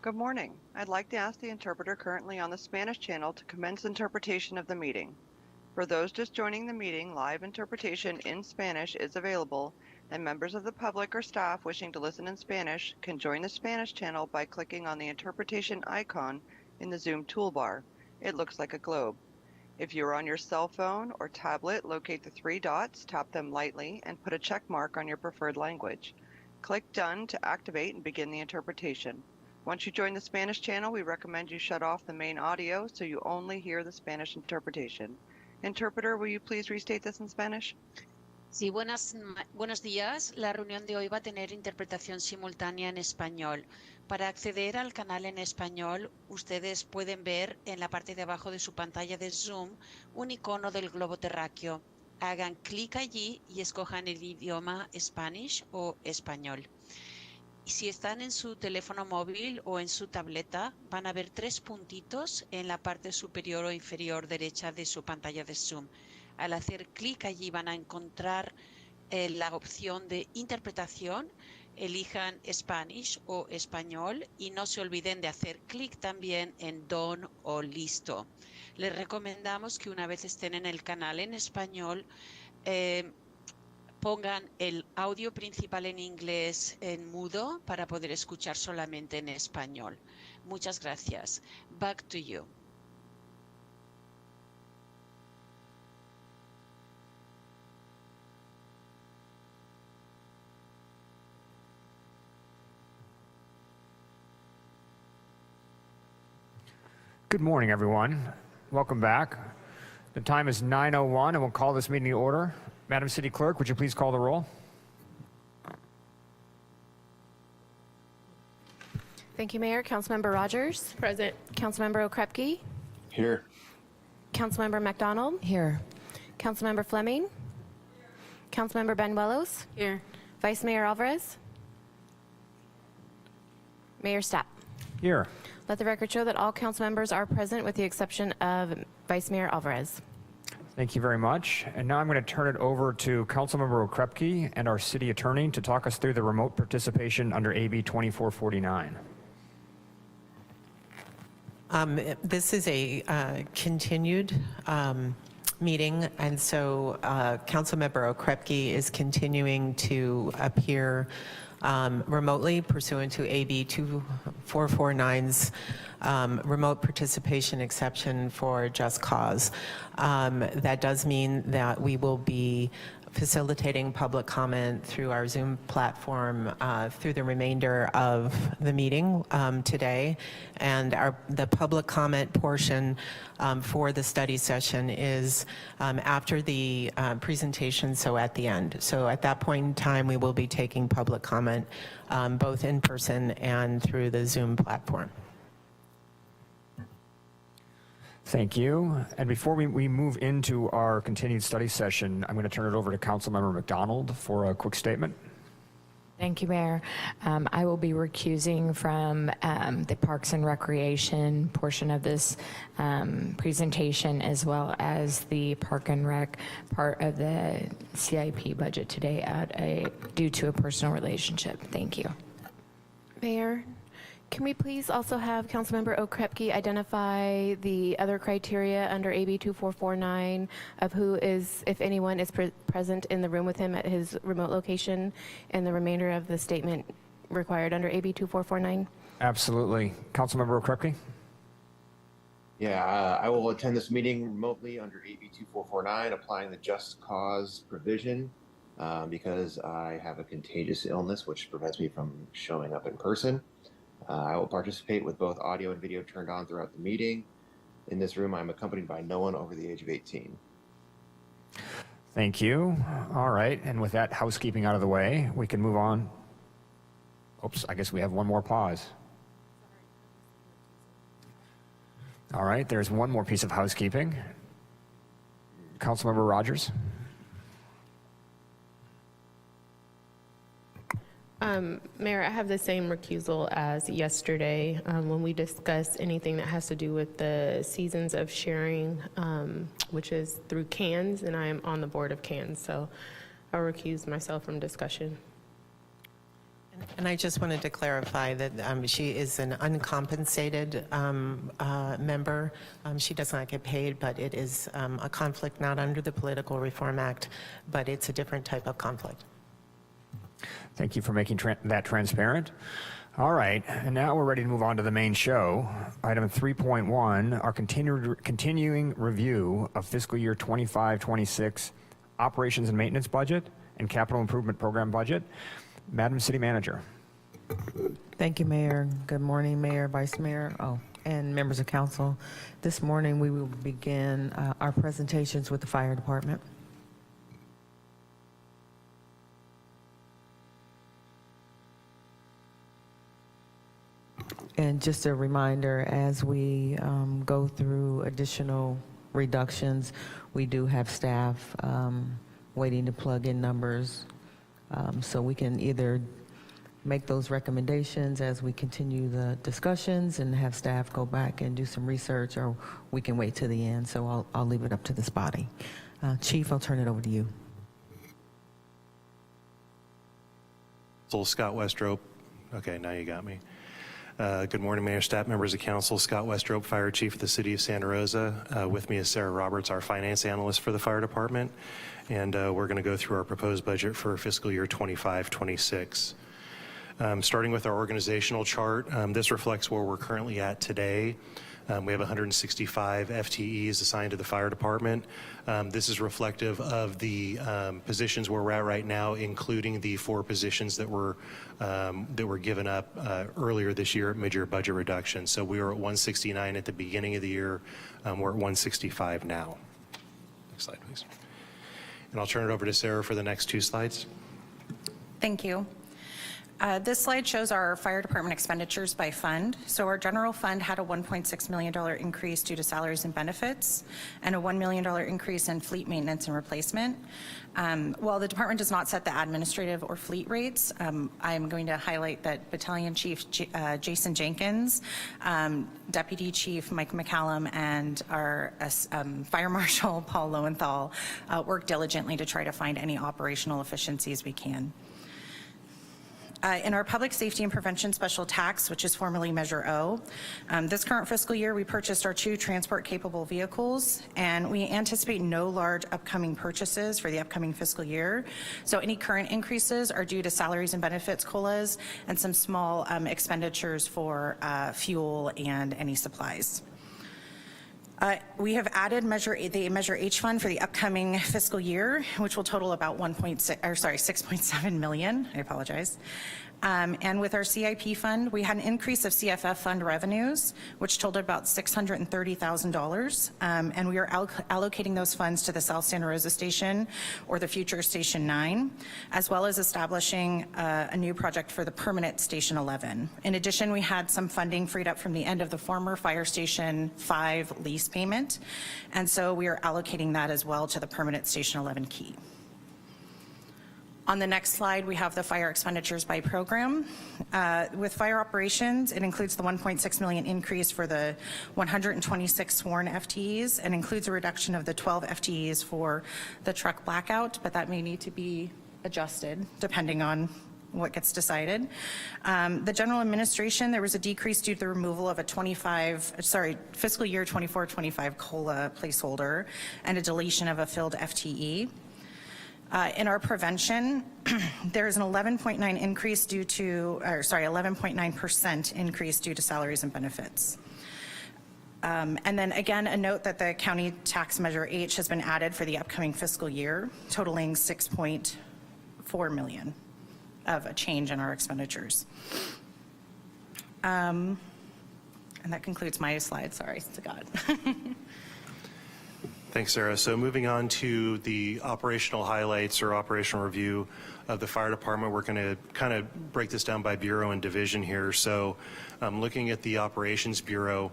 Good morning. I'd like to ask the interpreter currently on the Spanish channel to commence interpretation of the meeting. For those just joining the meeting, live interpretation in Spanish is available, and members of the public or staff wishing to listen in Spanish can join the Spanish channel by clicking on the interpretation icon in the Zoom toolbar. It looks like a globe. If you're on your cell phone or tablet, locate the three dots, tap them lightly, and put a check mark on your preferred language. Click Done to activate and begin the interpretation. Once you join the Spanish channel, we recommend you shut off the main audio so you only hear the Spanish interpretation. Interpreter, will you please restate this in Spanish? Sí, buenos días. La reunión de hoy va a tener interpretación simultánea en español. Para acceder al canal en español, ustedes pueden ver en la parte de abajo de su pantalla de Zoom un icono del globo terráqueo. Hagan clic allí y escojan el idioma Spanish o español. Y si están en su teléfono móvil o en su tableta, van a ver 3 puntitos en la parte superior o inferior derecha de su pantalla de Zoom. Al hacer clic allí van a encontrar la opción de interpretación. Elijan Spanish o español y no se olviden de hacer clic también en Done o Listo. Les recomendamos que una vez estén en el canal en español, pongan el audio principal en inglés en mudo para poder escuchar solamente en español. Muchas gracias. Back to you. Good morning, everyone. Welcome back. The time is 9:01, and we'll call this meeting to order. Madam City Clerk, would you please call the roll? Thank you, Mayor. Councilmember Rogers. Present. Councilmember Okrepke. Here. Councilmember McDonald. Here. Councilmember Fleming. Councilmember Banuelos. Here. Vice Mayor Alvarez. Mayor Stapp. Here. Let the record show that all council members are present with the exception of Vice Mayor Alvarez. Thank you very much. And now I'm going to turn it over to Councilmember Okrepke and our city attorney to talk us through the remote participation under AB 2449. This is a continued meeting, and so Councilmember Okrepke is continuing to appear remotely pursuant to AB 2449's remote participation exception for just cause. That does mean that we will be facilitating public comment through our Zoom platform through the remainder of the meeting today. And the public comment portion for the study session is after the presentation, so at the end. So at that point in time, we will be taking public comment both in person and through the Zoom platform. Thank you. And before we move into our continued study session, I'm going to turn it over to Councilmember McDonald for a quick statement. Thank you, Mayor. I will be recusing from the Parks and Recreation portion of this presentation, as well as the Park and Rec part of the CIP budget today due to a personal relationship. Thank you. Mayor, can we please also have Councilmember Okrepke identify the other criteria under AB 2449 of who is, if anyone, is present in the room with him at his remote location, and the remainder of the statement required under AB 2449? Absolutely. Councilmember Okrepke? Yeah, I will attend this meeting remotely under AB 2449, applying the just cause provision because I have a contagious illness which prevents me from showing up in person. I will participate with both audio and video turned on throughout the meeting. In this room, I'm accompanied by no one over the age of 18. Thank you. All right, and with that housekeeping out of the way, we can move on. Oops, I guess we have one more pause. All right, there's one more piece of housekeeping. Councilmember Rogers. Mayor, I have the same recusal as yesterday when we discussed anything that has to do with the seasons of sharing, which is through CANS, and I am on the board of CANS, so I'll recuse myself from discussion. And I just wanted to clarify that she is an uncompensated member. She does not get paid, but it is a conflict not under the Political Reform Act, but it's a different type of conflict. Thank you for making that transparent. All right, and now we're ready to move on to the main show. Item 3.1, our continuing review of fiscal year 25-26 operations and maintenance budget and capital improvement program budget. Madam City Manager. Thank you, Mayor. Good morning, Mayor, Vice Mayor, and members of council. This morning we will begin our presentations with the fire department. And just a reminder, as we go through additional reductions, we do have staff waiting to plug in numbers, so we can either make those recommendations as we continue the discussions and have staff go back and do some research, or we can wait to the end. So I'll leave it up to this body. Chief, I'll turn it over to you. So Scott Westrope. Okay, now you got me. Good morning, Mayor, staff, members of council. Scott Westrope, Fire Chief of the City of Santa Rosa. With me is Sarah Roberts, our finance analyst for the fire department. And we're going to go through our proposed budget for fiscal year 25-26. Starting with our organizational chart, this reflects where we're currently at today. We have 165 FTEs assigned to the fire department. This is reflective of the positions where we're at right now, including the 4 positions that were given up earlier this year at mid-year budget reduction. So we were at 169 at the beginning of the year. We're at 165 now. Next slide, please. And I'll turn it over to Sarah for the next 2 slides. Thank you. This slide shows our fire department expenditures by fund. So our general fund had a $1.6 million increase due to salaries and benefits, and a $1 million increase in fleet maintenance and replacement. While the department does not set the administrative or fleet rates, I'm going to highlight that Battalion Chief Jason Jenkins, Deputy Chief Mike McCallum, and our Fire Marshal Paul Lowenthal work diligently to try to find any operational efficiencies we can. In our public safety and prevention special tax, which is formerly Measure O, this current fiscal year we purchased our 2 transport capable vehicles, and we anticipate no large upcoming purchases for the upcoming fiscal year. So any current increases are due to salaries and benefits COLAs and some small expenditures for fuel and any supplies. We have added the Measure H fund for the upcoming fiscal year, which will total about 6.7 million. I apologize. And with our CIP fund, we had an increase of CFF fund revenues, which totaled about $630,000. And we are allocating those funds to the South Santa Rosa Station, or the future Station 9, as well as establishing a new project for the permanent Station 11. In addition, we had some funding freed up from the end of the former Fire Station 5 lease payment. And so we are allocating that as well to the permanent Station 11 key. On the next slide, we have the fire expenditures by program. With fire operations, it includes the 1.6 million increase for the 126 sworn FTEs, and includes a reduction of the 12 FTEs for the truck blackout, but that may need to be adjusted depending on what gets decided. The general administration, there was a decrease due to the removal of a fiscal year 24-25 COLA placeholder and a deletion of a filled FTE. In our prevention, there is an 11.9% increase due to salaries and benefits. And then again, a note that the county tax measure H has been added for the upcoming fiscal year, totaling 6.4 million of a change in our expenditures. And that concludes my slide. Sorry to God. Thanks, Sarah. So moving on to the operational highlights or operational review of the fire department, we're going to kind of break this down by bureau and division here. So looking at the operations bureau,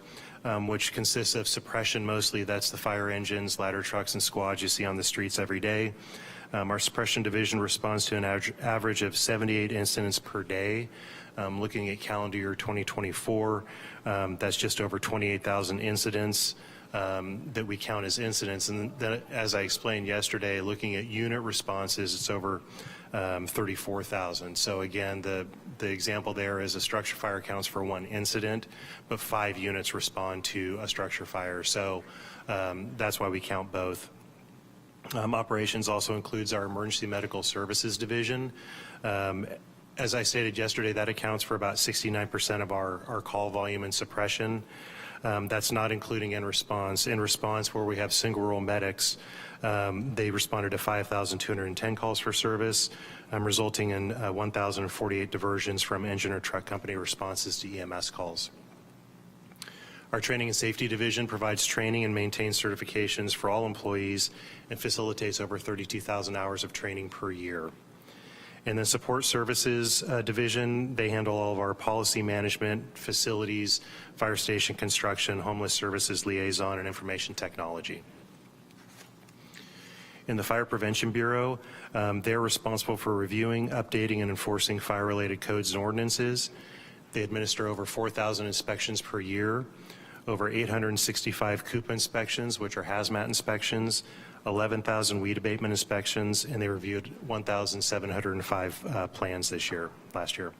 which consists of suppression mostly, that's the fire engines, ladder trucks, and squads you see on the streets every day. Our suppression division responds to an average of 78 incidents per day. Looking at calendar year 2024, that's just over 28,000 incidents that we count as incidents. And then, as I explained yesterday, looking at unit responses, it's over 34,000. So again, the example there is a structure fire accounts for one incident, but 5 units respond to a structure fire. So that's why we count both. Operations also includes our emergency medical services division. As I stated yesterday, that accounts for about 69% of our call volume and suppression. That's not including in response. In response, where we have single role medics, they responded to 5,210 calls for service, resulting in 1,048 diversions from engine or truck company responses to EMS calls. Our training and safety division provides training and maintains certifications for all employees and facilitates over 32,000 hours of training per year. And then support services division, they handle all of our policy management, facilities, fire station construction, homeless services liaison, and information technology. In the Fire Prevention Bureau, they're responsible for reviewing, updating, and enforcing fire-related codes and ordinances. They administer over 4,000 inspections per year, over 865 CUPA inspections, which are hazmat inspections, 11,000 weed abatement inspections, and they reviewed 1,705 plans last year.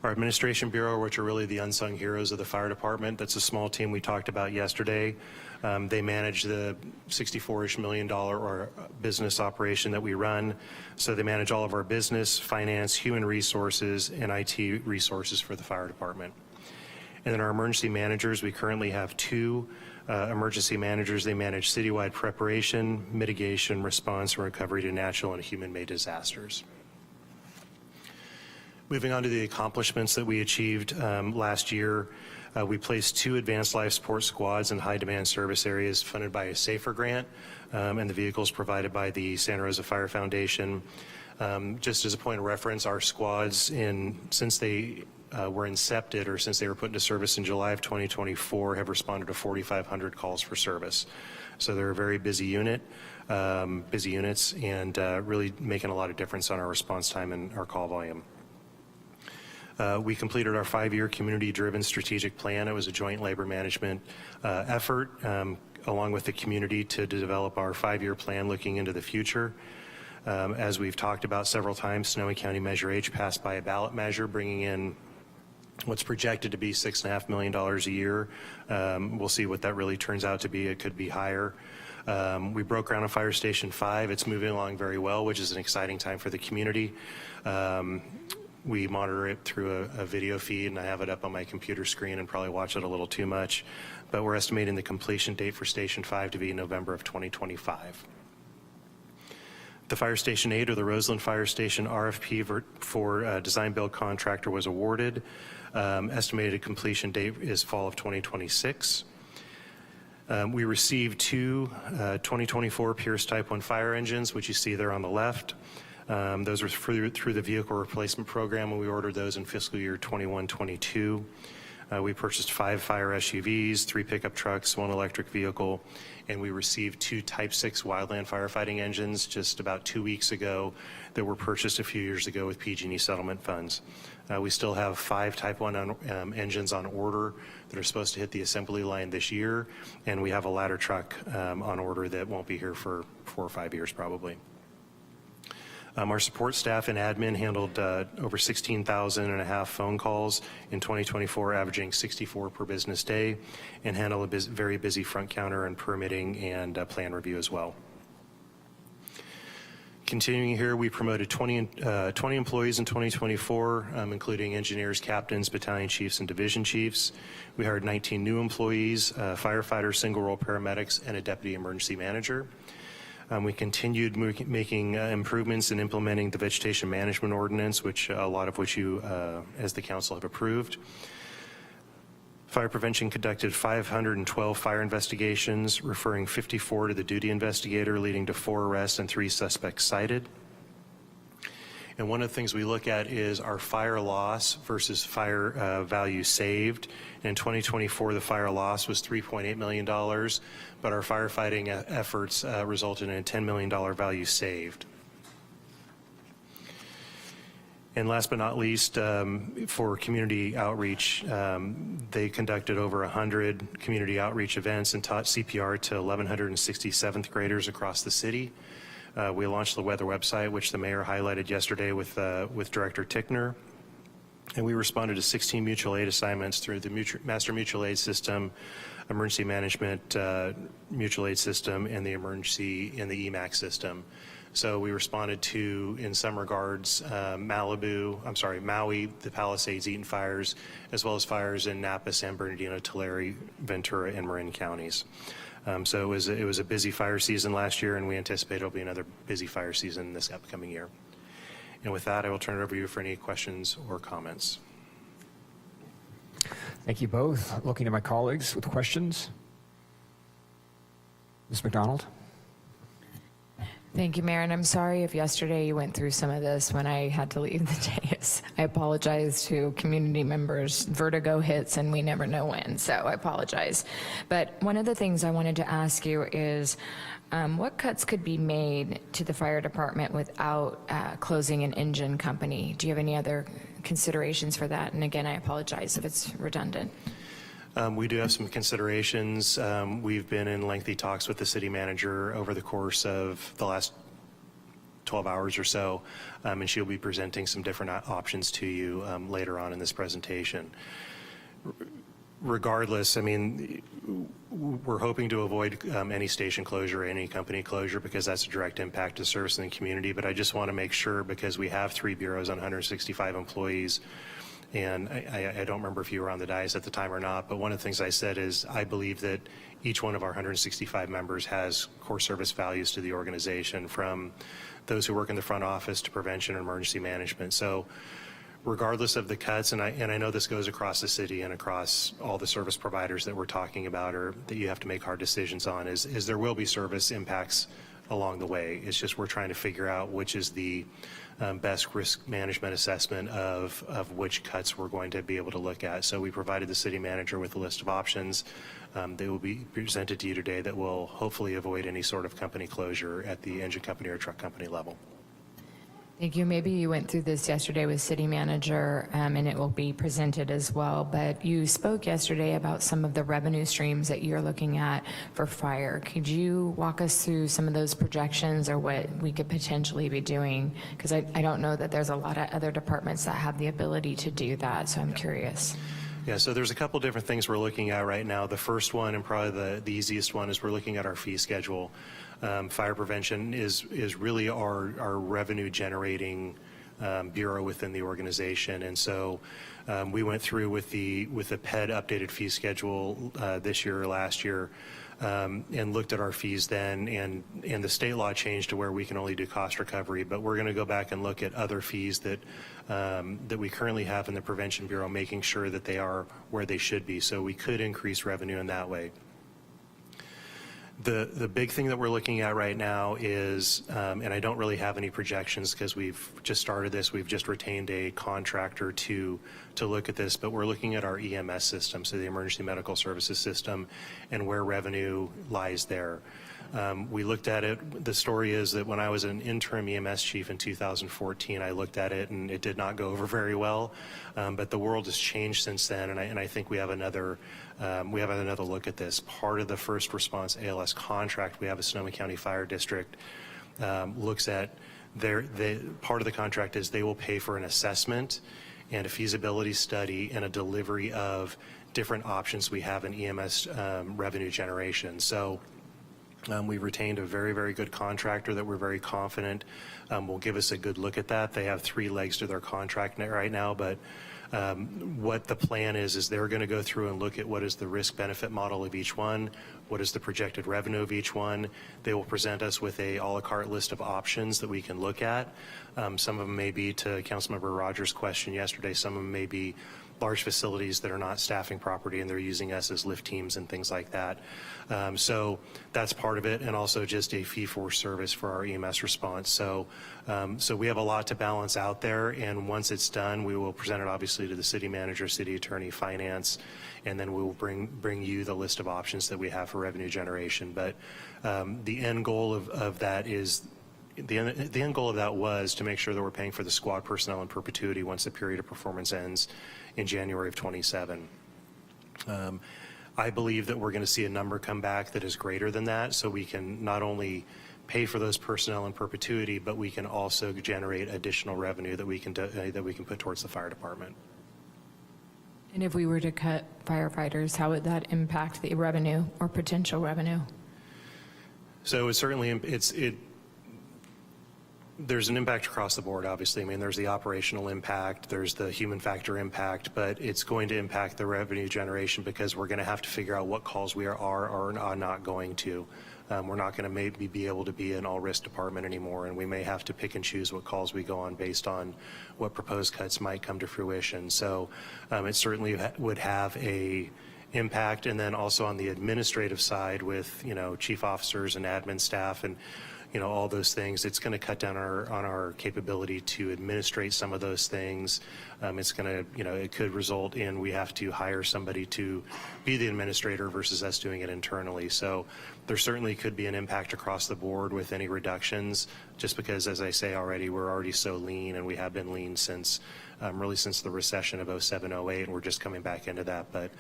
Our Administration Bureau, which are really the unsung heroes of the fire department, that's a small team we talked about yesterday. They manage the $64-ish million or business operation that we run. So they manage all of our business, finance, human resources, and IT resources for the fire department. And then our emergency managers, we currently have 2 emergency managers. They manage citywide preparation, mitigation, response, and recovery to natural and human-made disasters. Moving on to the accomplishments that we achieved last year, we placed 2 advanced life support squads in high-demand service areas funded by a SAFER grant, and the vehicles provided by the Santa Rosa Fire Foundation. Just as a point of reference, our squads, since they were incepted, or since they were put into service in July of 2024, have responded to 4,500 calls for service. So they're a very busy units, and really making a lot of difference on our response time and our call volume. We completed our 5-year community-driven strategic plan. It was a joint labor management effort along with the community to develop our 5-year plan looking into the future. As we've talked about several times, Sonoma County Measure H passed by a ballot measure, bringing in what's projected to be $6.5 million a year. We'll see what that really turns out to be. It could be higher. We broke ground on Fire Station 5. It's moving along very well, which is an exciting time for the community. We monitor it through a video feed, and I have it up on my computer screen and probably watch it a little too much. But we're estimating the completion date for Station 5 to be November of 2025. The Fire Station 8, or the Roseland Fire Station RFP for design build contractor, was awarded. Estimated completion date is fall of 2026. We received 2 2024 Pierce Type 1 fire engines, which you see there on the left. Those were through the vehicle replacement program, and we ordered those in fiscal year 21-22. We purchased 5 fire SUVs, 3 pickup trucks, 1 electric vehicle, and we received 2 Type 6 wildland firefighting engines just about 2 weeks ago that were purchased a few years ago with PG&E settlement funds. We still have 5 Type 1 engines on order that are supposed to hit the assembly line this year, and we have a ladder truck on order that won't be here for 4 or 5 years probably. Our support staff and admin handled over 16,500 phone calls in 2024, averaging 64 per business day, and handled a very busy front counter and permitting and plan review as well. Continuing here, we promoted 20 employees in 2024, including engineers, captains, battalion chiefs, and division chiefs. We hired 19 new employees, firefighters, single role paramedics, and a deputy emergency manager. We continued making improvements in implementing the vegetation management ordinance, which a lot of which you, as the council, have approved. Fire prevention conducted 512 fire investigations, referring 54 to the duty investigator, leading to 4 arrests and 3 suspects cited. And one of the things we look at is our fire loss versus fire value saved. And in 2024, the fire loss was $3.8 million, but our firefighting efforts resulted in a $10 million value saved. And last but not least, for community outreach, they conducted over 100 community outreach events and taught CPR to 1,160 7th graders across the city. We launched the weather website, which the mayor highlighted yesterday with Director Tickner. And we responded to 16 mutual aid assignments through the Master Mutual Aid System, Emergency Management Mutual Aid System, and the EMAC system. So we responded to, in some regards, Maui, the Palisades, Eaton fires, as well as fires in Napa, San Bernardino, Tulare, Ventura, and Marin counties. So it was a busy fire season last year, and we anticipate it'll be another busy fire season this upcoming year. And with that, I will turn it over to you for any questions or comments. Thank you both. Looking at my colleagues with questions. Ms. McDonald? Thank you, Mayor, and I'm sorry if yesterday you went through some of this when I had to leave the dais. I apologize to community members. Vertigo hits and we never know when, so I apologize. But one of the things I wanted to ask you is what cuts could be made to the fire department without closing an engine company? Do you have any other considerations for that? And again, I apologize if it's redundant. We do have some considerations. We've been in lengthy talks with the city manager over the course of the last 12 hours or so, and she'll be presenting some different options to you later on in this presentation. Regardless, I mean, we're hoping to avoid any station closure or any company closure because that's a direct impact to service in the community, but I just want to make sure, because we have 3 bureaus on 165 employees, and I don't remember if you were on the dais at the time or not, but one of the things I said is I believe that each one of our 165 members has core service values to the organization, from those who work in the front office to prevention and emergency management. So regardless of the cuts, and I know this goes across the city and across all the service providers that we're talking about, or that you have to make hard decisions on, is there will be service impacts along the way. It's just we're trying to figure out which is the best risk management assessment of which cuts we're going to be able to look at. So we provided the city manager with a list of options. They will be presented to you today that will hopefully avoid any sort of company closure at the engine company or truck company level. Thank you. Maybe you went through this yesterday with city manager, and it will be presented as well, but you spoke yesterday about some of the revenue streams that you're looking at for fire. Could you walk us through some of those projections or what we could potentially be doing? Because I don't know that there's a lot of other departments that have the ability to do that, so I'm curious. Yeah, so there's a couple different things we're looking at right now. The first one, and probably the easiest one, is we're looking at our fee schedule. Fire prevention is really our revenue generating bureau within the organization, and so we went through with the PED updated fee schedule this year or last year, and looked at our fees then, and the state law changed to where we can only do cost recovery, but we're going to go back and look at other fees that we currently have in the Prevention Bureau, making sure that they are where they should be, so we could increase revenue in that way. The big thing that we're looking at right now is, and I don't really have any projections because we've just started this, we've just retained a contractor to look at this, but we're looking at our EMS system, so the Emergency Medical Services System, and where revenue lies there. We looked at it. The story is that when I was an interim EMS chief in 2014, I looked at it and it did not go over very well. But the world has changed since then, and I think we have another look at this. Part of the first response ALS contract we have a Sonoma County Fire District looks at part of the contract is they will pay for an assessment and a feasibility study and a delivery of different options we have in EMS revenue generation. So we've retained a very, very good contractor that we're very confident will give us a good look at that. They have 3 legs to their contract right now, but what the plan is they're going to go through and look at what is the risk benefit model of each one, what is the projected revenue of each one. They will present us with a a la carte list of options that we can look at. Some of them may be, to Councilmember Rogers' question yesterday, some of them may be large facilities that are not staffing property and they're using us as lift teams and things like that. So that's part of it, and also just a fee for service for our EMS response. So we have a lot to balance out there, and once it's done, we will present it obviously to the city manager, city attorney, finance, and then we will bring you the list of options that we have for revenue generation. But the end goal of that is, the end goal of that was to make sure that we're paying for the squad personnel in perpetuity once the period of performance ends in January of 27. I believe that we're going to see a number come back that is greater than that, so we can not only pay for those personnel in perpetuity, but we can also generate additional revenue that we can put towards the fire department. And if we were to cut firefighters, how would that impact the revenue or potential revenue? So it certainly, there's an impact across the board, obviously. I mean, there's the operational impact, there's the human factor impact, but it's going to impact the revenue generation because we're going to have to figure out what calls we are or are not going to. We're not going to maybe be able to be an all-risk department anymore, and we may have to pick and choose what calls we go on based on what proposed cuts might come to fruition. So it certainly would have a impact, and then also on the administrative side with, you know, chief officers and admin staff and, you know, all those things, it's going to cut down on our capability to administrate some of those things. It's going to, you know, it could result in we have to hire somebody to be the administrator versus us doing it internally. So there certainly could be an impact across the board with any reductions, just because, as I say already, we're already so lean, and we have been lean since really since the recession of 07, 08, and we're just coming back into that. But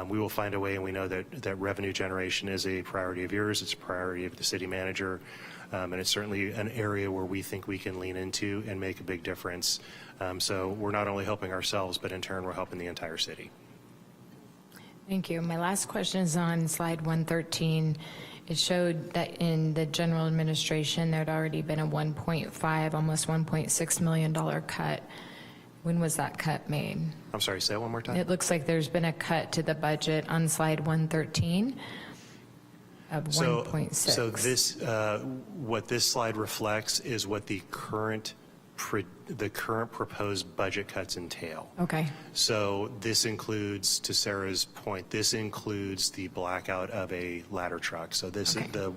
we will find a way, and we know that revenue generation is a priority of yours. It's a priority of the city manager. And it's certainly an area where we think we can lean into and make a big difference. So we're not only helping ourselves, but in turn, we're helping the entire city. Thank you. My last question is on slide 113. It showed that in the general administration, there'd already been a 1.5, almost $1.6 million cut. When was that cut made? I'm sorry, say it one more time. It looks like there's been a cut to the budget on slide 113 of 1.6. So this, what this slide reflects is what the current proposed budget cuts entail. Okay. So this includes, to Sarah's point, this includes the blackout of a ladder truck. So this is the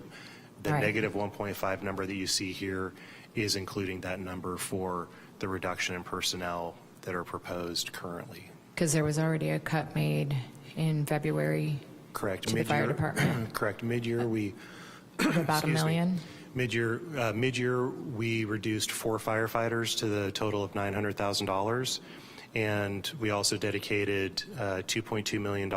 right. negative 1.5 number that you see here is including that number for the reduction in personnel that are proposed currently. Because there was already a cut made in February. Correct. To the fire department. Correct. Mid-year, we about $1 million. Mid-year, we reduced 4 firefighters to the total of $900,000, and we also dedicated $2.2 million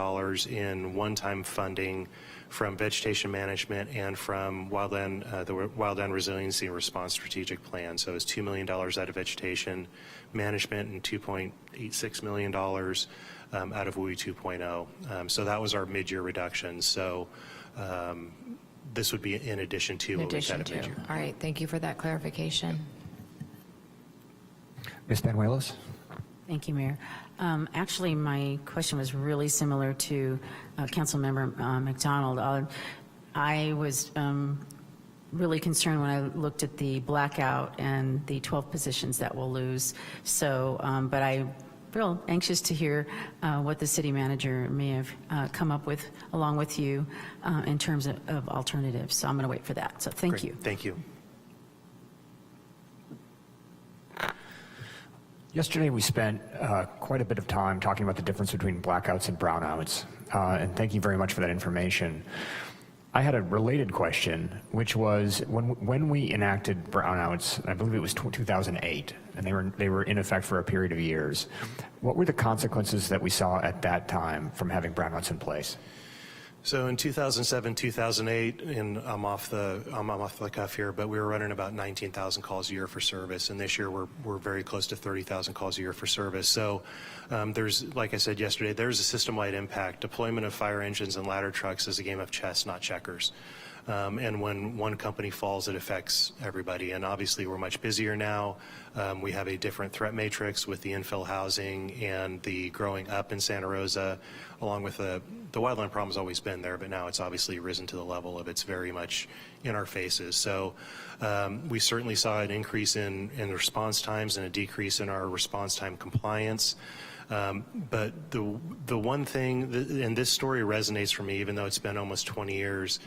in one-time funding from vegetation management and from the Wildland Resiliency and Response Strategic Plan. So it's $2 million out of vegetation management and $2.86 million out of WUI 2.0. So that was our mid-year reduction. So this would be in addition to what we cut at mid-year. All right, thank you for that clarification. Ms. Banuelos? Thank you, Mayor. Actually, my question was really similar to Councilmember McDonald. I was really concerned when I looked at the blackout and the 12 positions that we'll lose. So, but I'm real anxious to hear what the city manager may have come up with along with you in terms of alternatives. So I'm going to wait for that. So thank you. Thank you. Yesterday, we spent quite a bit of time talking about the difference between blackouts and brownouts, and thank you very much for that information. I had a related question, which was when we enacted brownouts, I believe it was 2008, and they were in effect for a period of years. What were the consequences that we saw at that time from having brownouts in place? So in 2007, 2008, and I'm off the cuff here, but we were running about 19,000 calls a year for service, and this year we're very close to 30,000 calls a year for service. So there's, like I said yesterday, there's a system-wide impact. Deployment of fire engines and ladder trucks is a game of chess, not checkers. And when one company falls, it affects everybody. And obviously, we're much busier now. We have a different threat matrix with the infill housing and the growing up in Santa Rosa, along with the wildland problem has always been there, but now it's obviously risen to the level of it's very much in our faces. So we certainly saw an increase in response times and a decrease in our response time compliance. But the one thing, and this story resonates for me, even though it's been almost 20 years,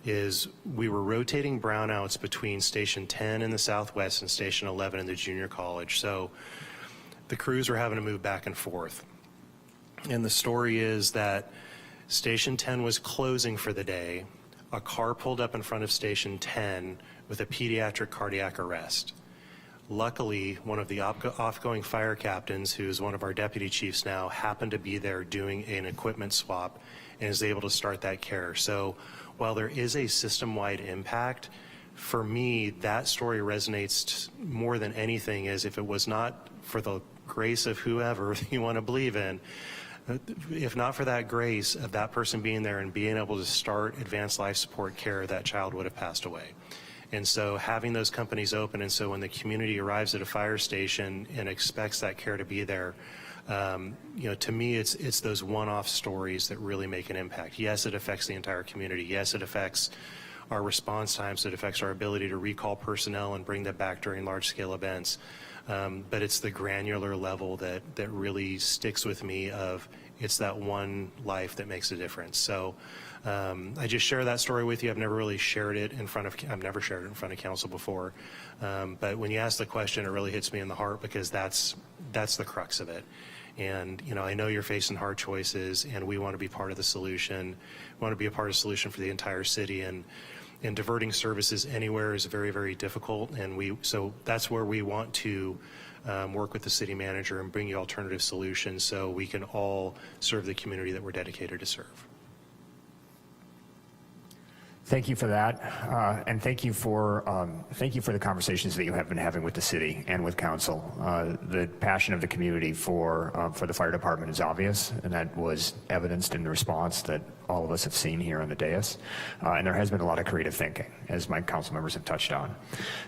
is we were rotating brownouts between Station 10 in the Southwest and Station 11 in the junior college. So the crews were having to move back and forth. And the story is that Station 10 was closing for the day. A car pulled up in front of Station 10 with a pediatric cardiac arrest. Luckily, one of the off-going fire captains, who is one of our deputy chiefs now, happened to be there doing an equipment swap and is able to start that care. So while there is a system-wide impact, for me, that story resonates more than anything, as if it was not for the grace of whoever you want to believe in, if not for that grace of that person being there and being able to start advanced life support care, that child would have passed away. And so having those companies open, and so when the community arrives at a fire station and expects that care to be there, to me, it's those one-off stories that really make an impact. Yes, it affects the entire community. Yes, it affects our response times. It affects our ability to recall personnel and bring them back during large-scale events. But it's the granular level that really sticks with me of it's that one life that makes a difference. So I just share that story with you. I've never really shared it in front of council before. But when you ask the question, it really hits me in the heart, because that's the crux of it. And, I know you're facing hard choices, and we want to be part of the solution. We want to be a part of the solution for the entire city. And diverting services anywhere is very, very difficult. And so that's where we want to work with the city manager and bring you alternative solutions so we can all serve the community that we're dedicated to serve. Thank you for that, and thank you for the conversations that you have been having with the city and with council. The passion of the community for the fire department is obvious, and that was evidenced in the response that all of us have seen here on the dais. And there has been a lot of creative thinking, as my council members have touched on.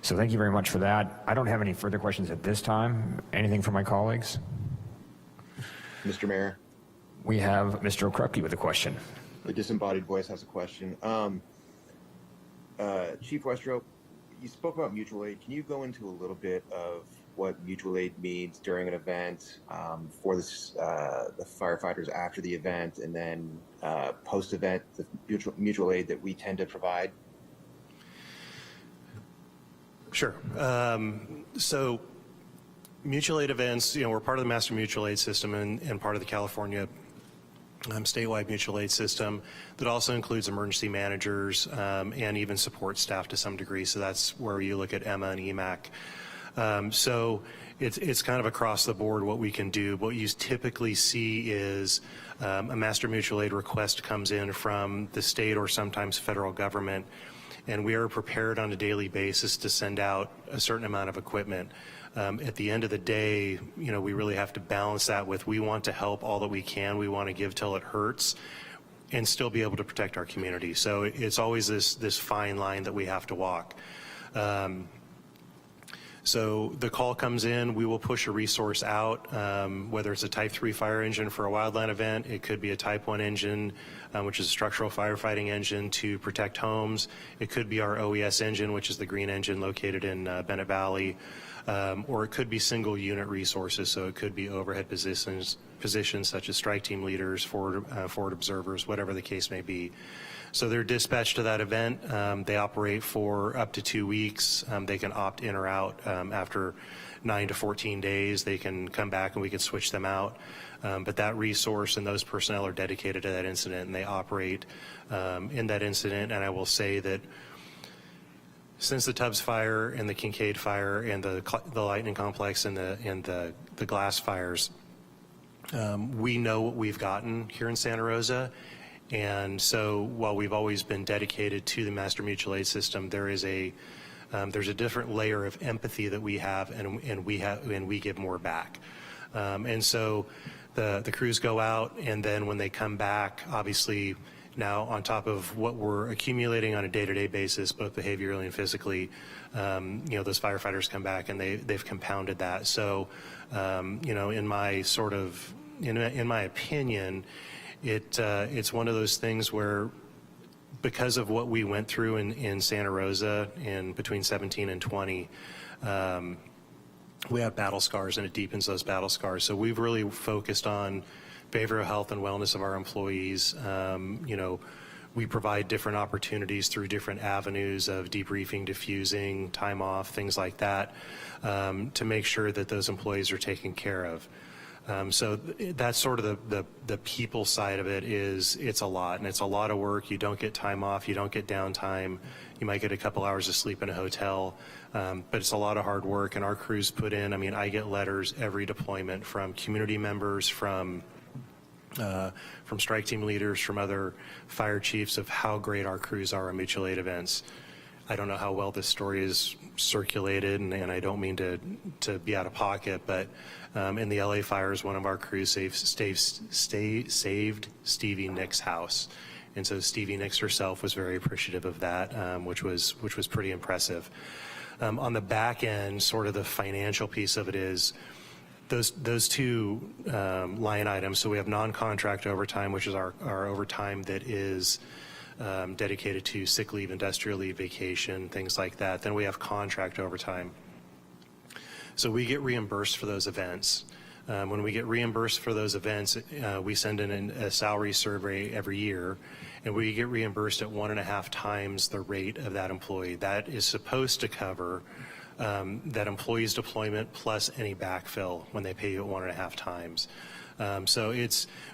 So thank you very much for that. I don't have any further questions at this time. Anything from my colleagues? Mr. Mayor. We have Mr. Okrepke with a question. The disembodied voice has a question. Chief Westrope, you spoke about mutual aid. Can you go into a little bit of what mutual aid means during an event, for the firefighters after the event, and then post-event, the mutual aid that we tend to provide? Sure. So mutual aid events, we're part of the master mutual aid system and part of the California statewide mutual aid system that also includes emergency managers and even support staff to some degree. So that's where you look at EMA and EMAC. So it's kind of across the board what we can do. What you typically see is a master mutual aid request comes in from the state or sometimes federal government, and we are prepared on a daily basis to send out a certain amount of equipment. At the end of the day, we really have to balance that with, we want to help all that we can. We want to give till it hurts and still be able to protect our community. So it's always this fine line that we have to walk. So the call comes in, we will push a resource out, whether it's a Type 3 fire engine for a wildland event, it could be a Type 1 engine, which is a structural firefighting engine to protect homes. It could be our OES engine, which is the green engine located in Bennett Valley. Or it could be single unit resources, so it could be overhead positions such as strike team leaders, forward observers, whatever the case may be. So they're dispatched to that event. They operate for up to 2 weeks. They can opt in or out after 9 to 14 days. They can come back and we can switch them out. But that resource and those personnel are dedicated to that incident, and they operate in that incident. And I will say that since the Tubbs fire and the Kincaid fire and the lightning complex and the glass fires, we know what we've gotten here in Santa Rosa. And so while we've always been dedicated to the master mutual aid system, there's a different layer of empathy that we have, and we give more back. And so the crews go out, and then when they come back, obviously, now, on top of what we're accumulating on a day-to-day basis, both behaviorally and physically, those firefighters come back and they've compounded that. So, in my opinion, it's one of those things where, because of what we went through in Santa Rosa in between 17 and 20, we have battle scars, and it deepens those battle scars. So we've really focused on behavioral health and wellness of our employees. We provide different opportunities through different avenues of debriefing, diffusing, time off, things like that, to make sure that those employees are taken care of. So that's sort of the people side of it. It's a lot, and it's a lot of work. You don't get time off, you don't get downtime. You might get a couple hours of sleep in a hotel, but it's a lot of hard work, and our crews put in, I get letters every deployment from community members, from strike team leaders, from other fire chiefs, of how great our crews are on mutual aid events. I don't know how well this story is circulated, and I don't mean to be out of pocket, but in the LA fires, one of our crews saved Stevie Nicks' house. And so Stevie Nicks herself was very appreciative of that, which was pretty impressive. On the back end, sort of the financial piece of it is those two line items. So we have non-contract overtime, which is our overtime that is dedicated to sick leave, industrial leave, vacation, things like that. Then we have contract overtime. So we get reimbursed for those events. When we get reimbursed for those events, we send in a salary survey every year, and we get reimbursed at 1.5 times the rate of that employee. That is supposed to cover that employee's deployment plus any backfill when they pay you at 1.5 times. So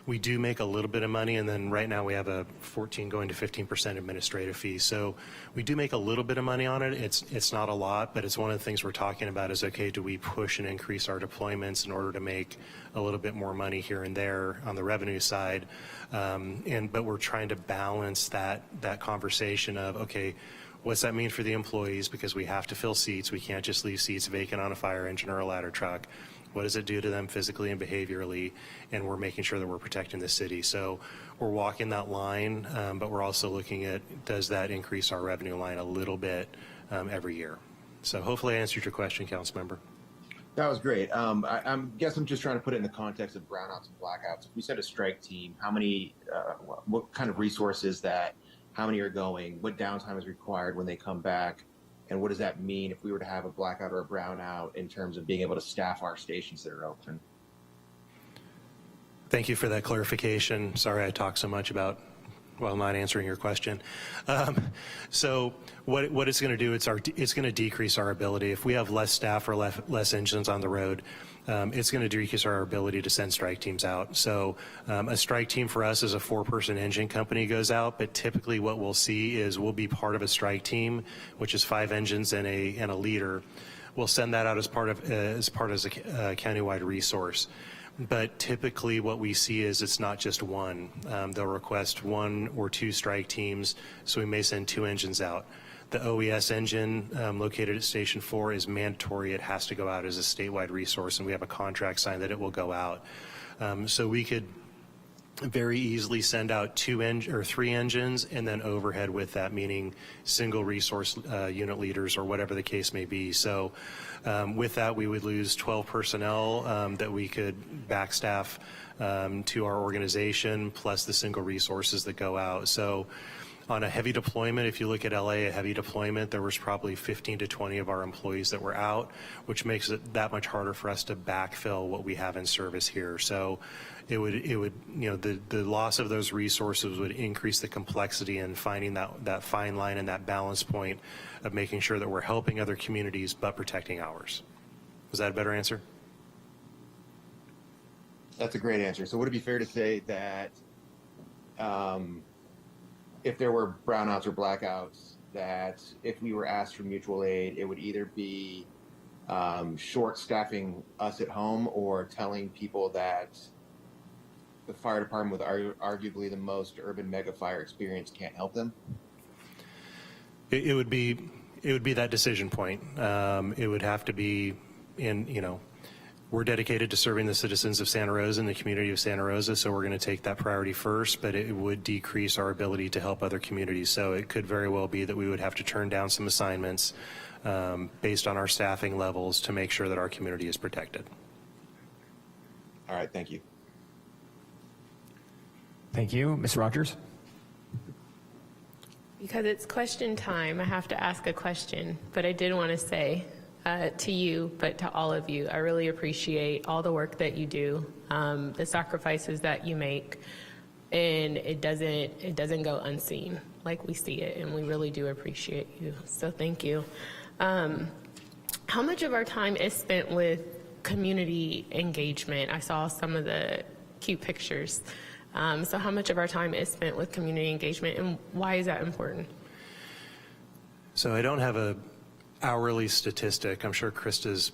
we do make a little bit of money, and then right now we have a 14 going to 15% administrative fee. So we do make a little bit of money on it. It's not a lot, but it's one of the things we're talking about is, okay, do we push and increase our deployments in order to make a little bit more money here and there on the revenue side? But we're trying to balance that conversation of, okay, what's that mean for the employees? Because we have to fill seats. We can't just leave seats vacant on a fire engine or a ladder truck. What does it do to them physically and behaviorally? And we're making sure that we're protecting the city. So we're walking that line, but we're also looking at, does that increase our revenue line a little bit every year? So hopefully I answered your question, Councilmember. That was great. I guess I'm just trying to put it in the context of brownouts and blackouts. If we set a strike team, how many, what kind of resources that, how many are going, what downtime is required when they come back, and what does that mean if we were to have a blackout or a brownout in terms of being able to staff our stations that are open? Thank you for that clarification. Sorry I talked so much about, well, not answering your question. So what it's going to do, it's going to decrease our ability. If we have less staff or less engines on the road, it's going to decrease our ability to send strike teams out. So a strike team for us is a 4-person engine company goes out, but typically what we'll see is we'll be part of a strike team, which is 5 engines and a leader. We'll send that out as part of a countywide resource. But typically what we see is it's not just one. They'll request 1 or 2 strike teams, so we may send 2 engines out. The OES engine located at Station 4 is mandatory. It has to go out as a statewide resource, and we have a contract signed that it will go out. So we could very easily send out 3 engines and then overhead with that, meaning single resource unit leaders or whatever the case may be. So with that, we would lose 12 personnel that we could backstaff to our organization, plus the single resources that go out. So on a heavy deployment, if you look at LA, a heavy deployment, there was probably 15 to 20 of our employees that were out, which makes it that much harder for us to backfill what we have in service here. So it would, the loss of those resources would increase the complexity in finding that fine line and that balance point of making sure that we're helping other communities but protecting ours. Was that a better answer? That's a great answer. So would it be fair to say that if there were brownouts or blackouts, that if we were asked for mutual aid, it would either be short staffing us at home or telling people that the fire department with arguably the most urban mega fire experience can't help them? It would be that decision point. It would have to be we're dedicated to serving the citizens of Santa Rosa and the community of Santa Rosa, so we're going to take that priority first, but it would decrease our ability to help other communities. So it could very well be that we would have to turn down some assignments based on our staffing levels to make sure that our community is protected. All right, thank you. Thank you. Ms. Rogers? Because it's question time, I have to ask a question, but I did want to say to you, but to all of you, I really appreciate all the work that you do, the sacrifices that you make, and it doesn't go unseen like we see it, and we really do appreciate you. So thank you. How much of our time is spent with community engagement? I saw some of the cute pictures. So how much of our time is spent with community engagement, and why is that important? So I don't have a hourly statistic. I'm sure Krista's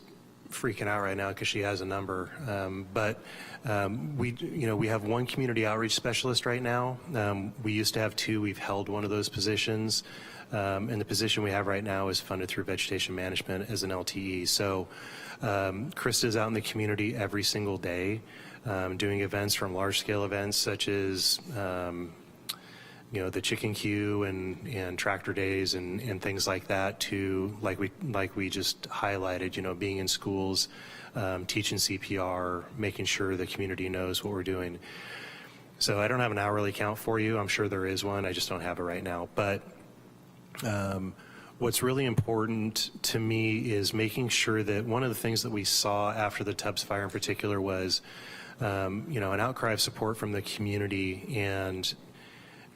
freaking out right now because she has a number. We have one community outreach specialist right now. We used to have two. We've held one of those positions. And the position we have right now is funded through vegetation management as an LTE. So Krista's out in the community every single day doing events, from large-scale events such as the chicken queue and tractor days and things like that, to like we just highlighted, being in schools, teaching CPR, making sure the community knows what we're doing. So I don't have an hourly count for you. I'm sure there is one. I just don't have it right now. But what's really important to me is making sure that one of the things that we saw after the Tubbs fire in particular was, an outcry of support from the community, and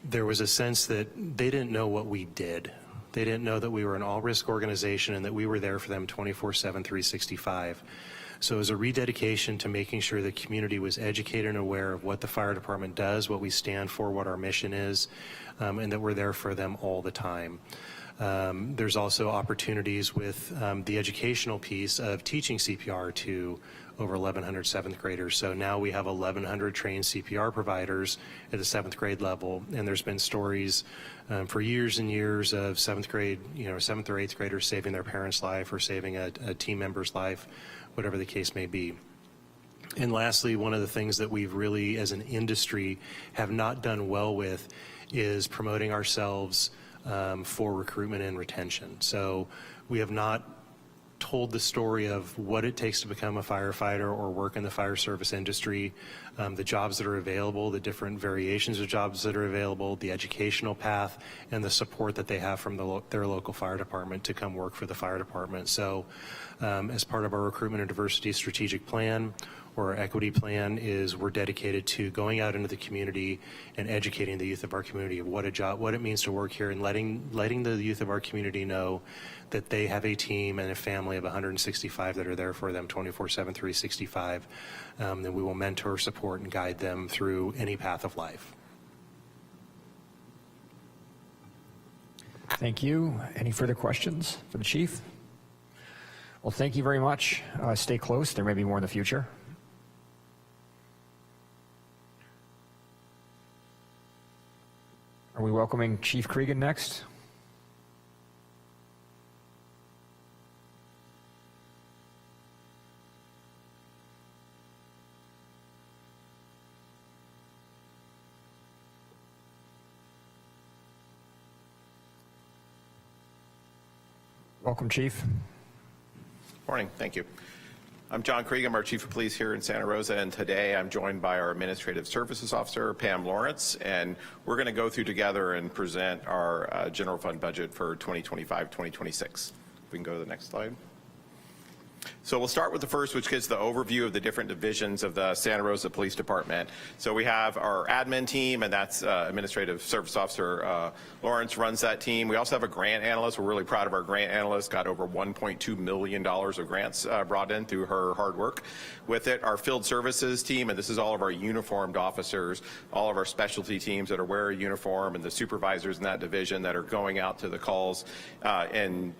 there was a sense that they didn't know what we did. They didn't know that we were an all-risk organization and that we were there for them 24/7, 365. So it was a rededication to making sure the community was educated and aware of what the fire department does, what we stand for, what our mission is, and that we're there for them all the time. There's also opportunities with the educational piece of teaching CPR to over 1,100 7th graders. So now we have 1,100 trained CPR providers at the 7th grade level, and there's been stories for years and years of 7th grade, 7th or 8th graders saving their parents' life or saving a team member's life, whatever the case may be. And lastly, one of the things that we've really, as an industry, have not done well with is promoting ourselves for recruitment and retention. So we have not told the story of what it takes to become a firefighter or work in the fire service industry, the jobs that are available, the different variations of jobs that are available, the educational path, and the support that they have from their local fire department to come work for the fire department. So as part of our recruitment and diversity strategic plan, or our equity plan, is we're dedicated to going out into the community and educating the youth of our community of what it means to work here, and letting the youth of our community know that they have a team and a family of 165 that are there for them 24/7, 365. And we will mentor, support, and guide them through any path of life. Thank you. Any further questions for the chief? Well, thank you very much. Stay close. There may be more in the future. Are we welcoming Chief Cregan next? Welcome, Chief. Morning. Thank you. I'm John Krieg. I'm our Chief of Police here in Santa Rosa, and today I'm joined by our Administrative Services Officer, Pam Lawrence, and we're going to go through together and present our general fund budget for 2025-2026. We can go to the next slide. So we'll start with the first, which gives the overview of the different divisions of the Santa Rosa Police Department. So we have our admin team, and that's Administrative Service Officer Lawrence runs that team. We also have a grant analyst. We're really proud of our grant analyst. Got over $1.2 million of grants brought in through her hard work. With it, our field services team, and this is all of our uniformed officers, all of our specialty teams that are wearing a uniform, and the supervisors in that division that are going out to the calls. In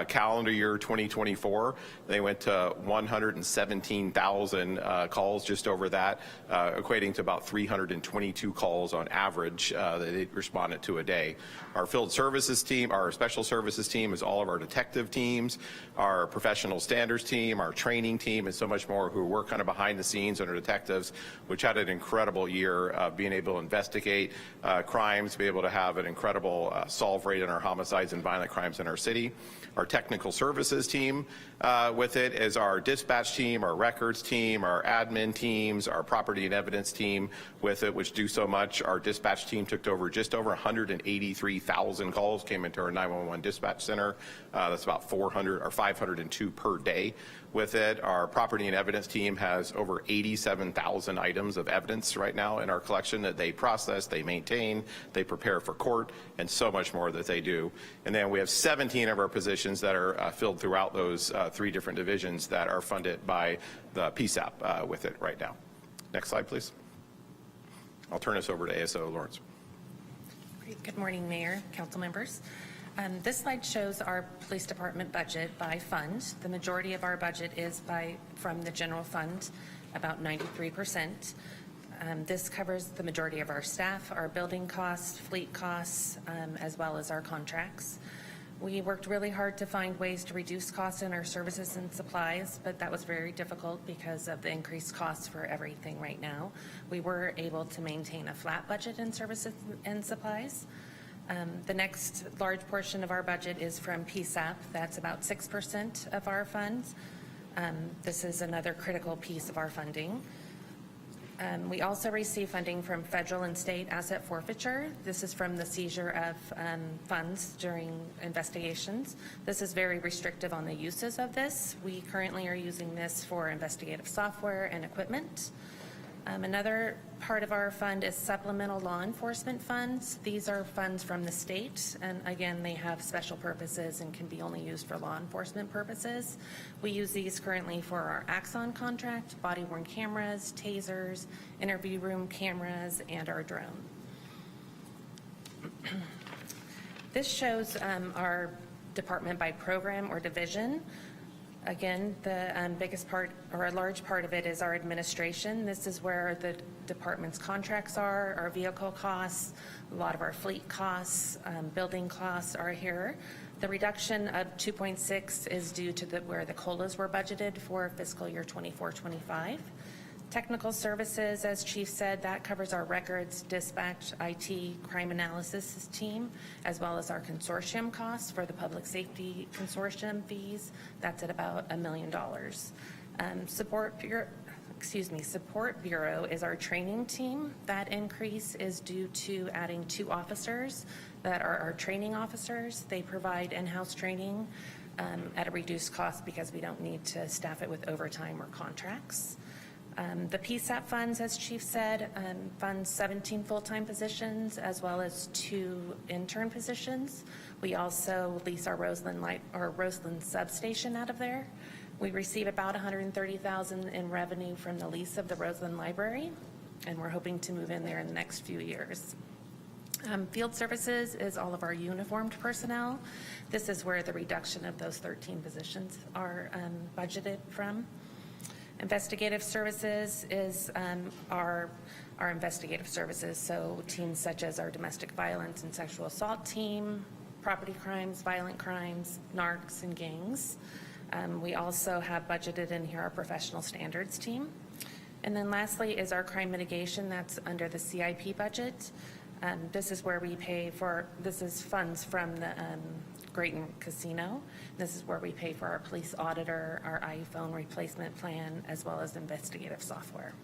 calendar year 2024, they went to 117,000 calls, just over that, equating to about 322 calls on average that they responded to a day. Our field services team, our special services team, is all of our detective teams, our professional standards team, our training team, and so much more, who work kind of behind the scenes under detectives, which had an incredible year being able to investigate crimes, be able to have an incredible solve rate in our homicides and violent crimes in our city. Our technical services team with it is our dispatch team, our records team, our admin teams, our property and evidence team with it, which do so much. Our dispatch team took over just over 183,000 calls, came into our 911 dispatch center. That's about 400 or 502 per day. With it, our property and evidence team has over 87,000 items of evidence right now in our collection that they process, they maintain, they prepare for court, and so much more that they do. And then we have 17 of our positions that are filled throughout those three different divisions that are funded by the PSAP with it right now. Next slide, please. I'll turn this over to ASO Lawrence. Great. Good morning, Mayor, council members. This slide shows our police department budget by fund. The majority of our budget is from the general fund, about 93%. This covers the majority of our staff, our building costs, fleet costs, as well as our contracts. We worked really hard to find ways to reduce costs in our services and supplies, but that was very difficult because of the increased costs for everything right now. We were able to maintain a flat budget in services and supplies. The next large portion of our budget is from PSAP. That's about 6% of our funds. This is another critical piece of our funding. We also receive funding from federal and state asset forfeiture. This is from the seizure of funds during investigations. This is very restrictive on the uses of this. We currently are using this for investigative software and equipment. Another part of our fund is supplemental law enforcement funds. These are funds from the state, and again, they have special purposes and can be only used for law enforcement purposes. We use these currently for our Axon contract, body-worn cameras, tasers, interview room cameras, and our drone. This shows our department by program or division. Again, the biggest part or a large part of it is our administration. This is where the department's contracts are, our vehicle costs, a lot of our fleet costs, building costs are here. The reduction of 2.6 is due to where the COLAs were budgeted for fiscal year 24-25. Technical services, as Chief said, that covers our records, dispatch, IT, crime analysis team, as well as our consortium costs for the public safety consortium fees. That's at about $1 million. Support Bureau is our training team. That increase is due to adding 2 officers that are our training officers. They provide in-house training at a reduced cost because we don't need to staff it with overtime or contracts. The PSAP funds, as Chief said, funds 17 full-time positions as well as 2 intern positions. We also lease our Roseland substation out of there. We receive about $130,000 in revenue from the lease of the Roseland Library, and we're hoping to move in there in the next few years. Field services is all of our uniformed personnel. This is where the reduction of those 13 positions are budgeted from. Investigative services is our investigative services, so teams such as our domestic violence and sexual assault team, property crimes, violent crimes, narcs, and gangs. We also have budgeted in here our professional standards team. And then lastly is our crime mitigation. That's under the CIP budget. This is where we pay for, this is funds from the Grayton Casino. This is where we pay for our police auditor, our iPhone replacement plan, as well as investigative software.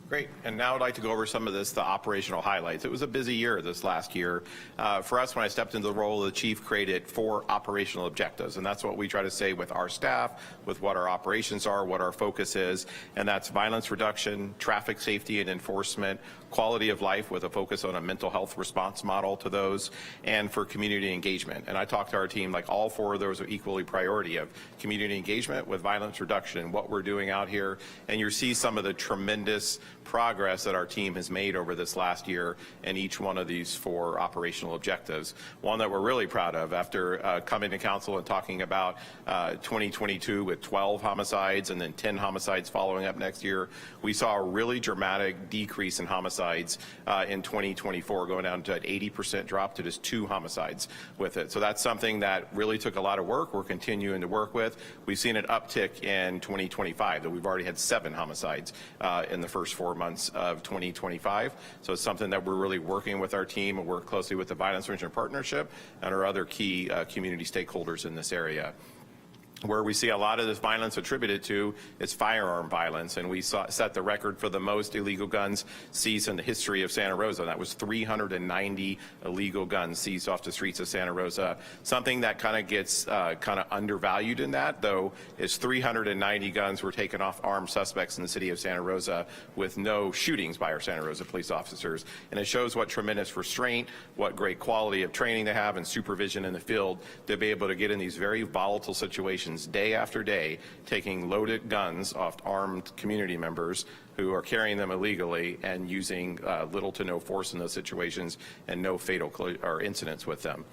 Great. And now I'd like to go over some of the operational highlights. It was a busy year this last year. For us, when I stepped into the role of the chief, created 4 operational objectives. And that's what we try to say with our staff, with what our operations are, what our focus is. And that's violence reduction, traffic safety and enforcement, quality of life with a focus on a mental health response model to those, and for community engagement. And I talked to our team, like all 4 of those are equally priority of community engagement with violence reduction and what we're doing out here. And you see some of the tremendous progress that our team has made over this last year in each one of these 4 operational objectives. One that we're really proud of after coming to council and talking about 2022 with 12 homicides and then 10 homicides following up next year, we saw a really dramatic decrease in homicides in 2024, going down to an 80% drop to just 2 homicides with it. So that's something that really took a lot of work. We're continuing to work with. We've seen an uptick in 2025 that we've already had 7 homicides in the first 4 months of 2025. So it's something that we're really working with our team and work closely with the Violence Prevention Partnership and our other key community stakeholders in this area. Where we see a lot of this violence attributed to is firearm violence, and we set the record for the most illegal guns seized in the history of Santa Rosa. That was 390 illegal guns seized off the streets of Santa Rosa. Something that kind of gets kind of undervalued in that, though, is 390 guns were taken off armed suspects in the city of Santa Rosa with no shootings by our Santa Rosa police officers. And it shows what tremendous restraint, what great quality of training they have and supervision in the field to be able to get in these very volatile situations situations day after day, taking loaded guns off armed community members who are carrying them illegally and using little to no force in those situations and no fatal or incidents with them.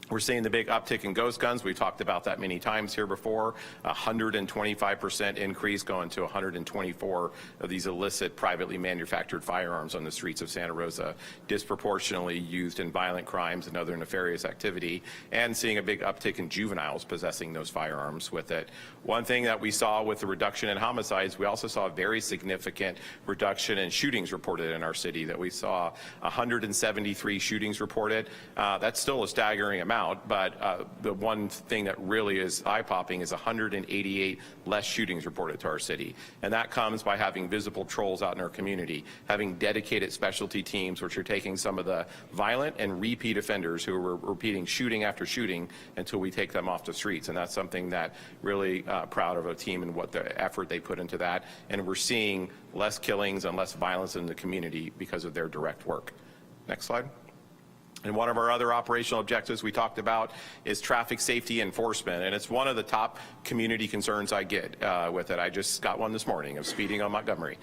We're seeing the big uptick in ghost guns. We've talked about that many times here before. 125% increase, going to 124 of these illicit, privately manufactured firearms on the streets of Santa Rosa, disproportionately used in violent crimes and other nefarious activity, and seeing a big uptick in juveniles possessing those firearms with it. One thing that we saw with the reduction in homicides, we also saw a very significant reduction in shootings reported in our city, that we saw 173 shootings reported. That's still a staggering amount. But the one thing that really is eye-popping is 188 less shootings reported to our city. And that comes by having visible patrols out in our community, having dedicated specialty teams which are taking some of the violent and repeat offenders who are repeating shooting after shooting until we take them off the streets. And that's something that really proud of a team and what the effort they put into that. And we're seeing less killings and less violence in the community because of their direct work. Next slide. And one of our other operational objectives we talked about is traffic safety enforcement. And it's one of the top community concerns I get with it. I just got one this morning of speeding on Montgomery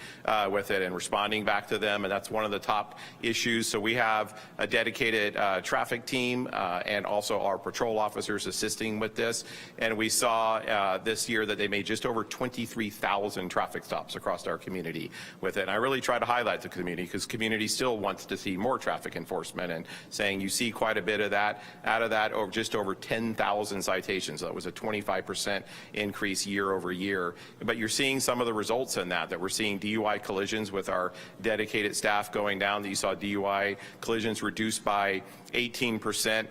with it and responding back to them. And that's one of the top issues. So we have a dedicated traffic team and also our patrol officers assisting with this. And we saw this year that they made just over 23,000 traffic stops across our community with it. And I really try to highlight the community because community still wants to see more traffic enforcement, and saying you see quite a bit of that. Out of that, just over 10,000 citations. So that was a 25% increase year over year. But you're seeing some of the results in that we're seeing DUI collisions with our dedicated staff going down. You saw DUI collisions reduced by 18%.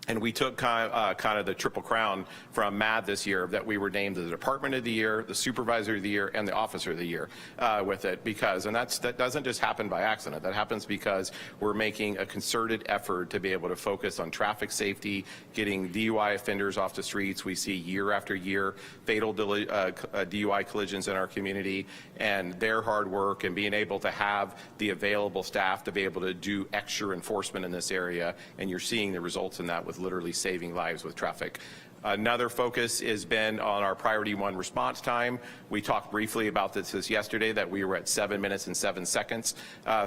And we took kind of the triple crown from MAD this year, that we were named the Department of the Year, the Supervisor of the Year, and the Officer of the Year with it. Because, and that doesn't just happen by accident. That happens because we're making a concerted effort to be able to focus on traffic safety, getting DUI offenders off the streets. We see year after year fatal DUI collisions in our community, and their hard work and being able to have the available staff to be able to do extra enforcement in this area. And you're seeing the results in that with literally saving lives with traffic. Another focus has been on our priority 1 response time. We talked briefly about this yesterday, that we were at 7 minutes and 7 seconds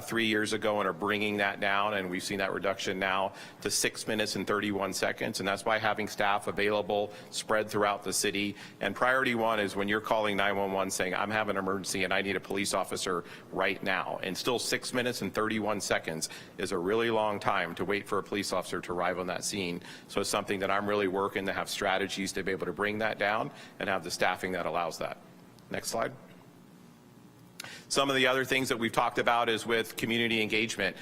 3 years ago, and are bringing that down, and we've seen that reduction now to 6 minutes and 31 seconds, and that's by having staff available spread throughout the city. And priority 1 is when you're calling 911 saying, I'm having an emergency and I need a police officer right now. And still 6 minutes and 31 seconds is a really long time to wait for a police officer to arrive on that scene. So it's something that I'm really working to have strategies to be able to bring that down and have the staffing that allows that. Next slide. Some of the other things that we've talked about is with community engagement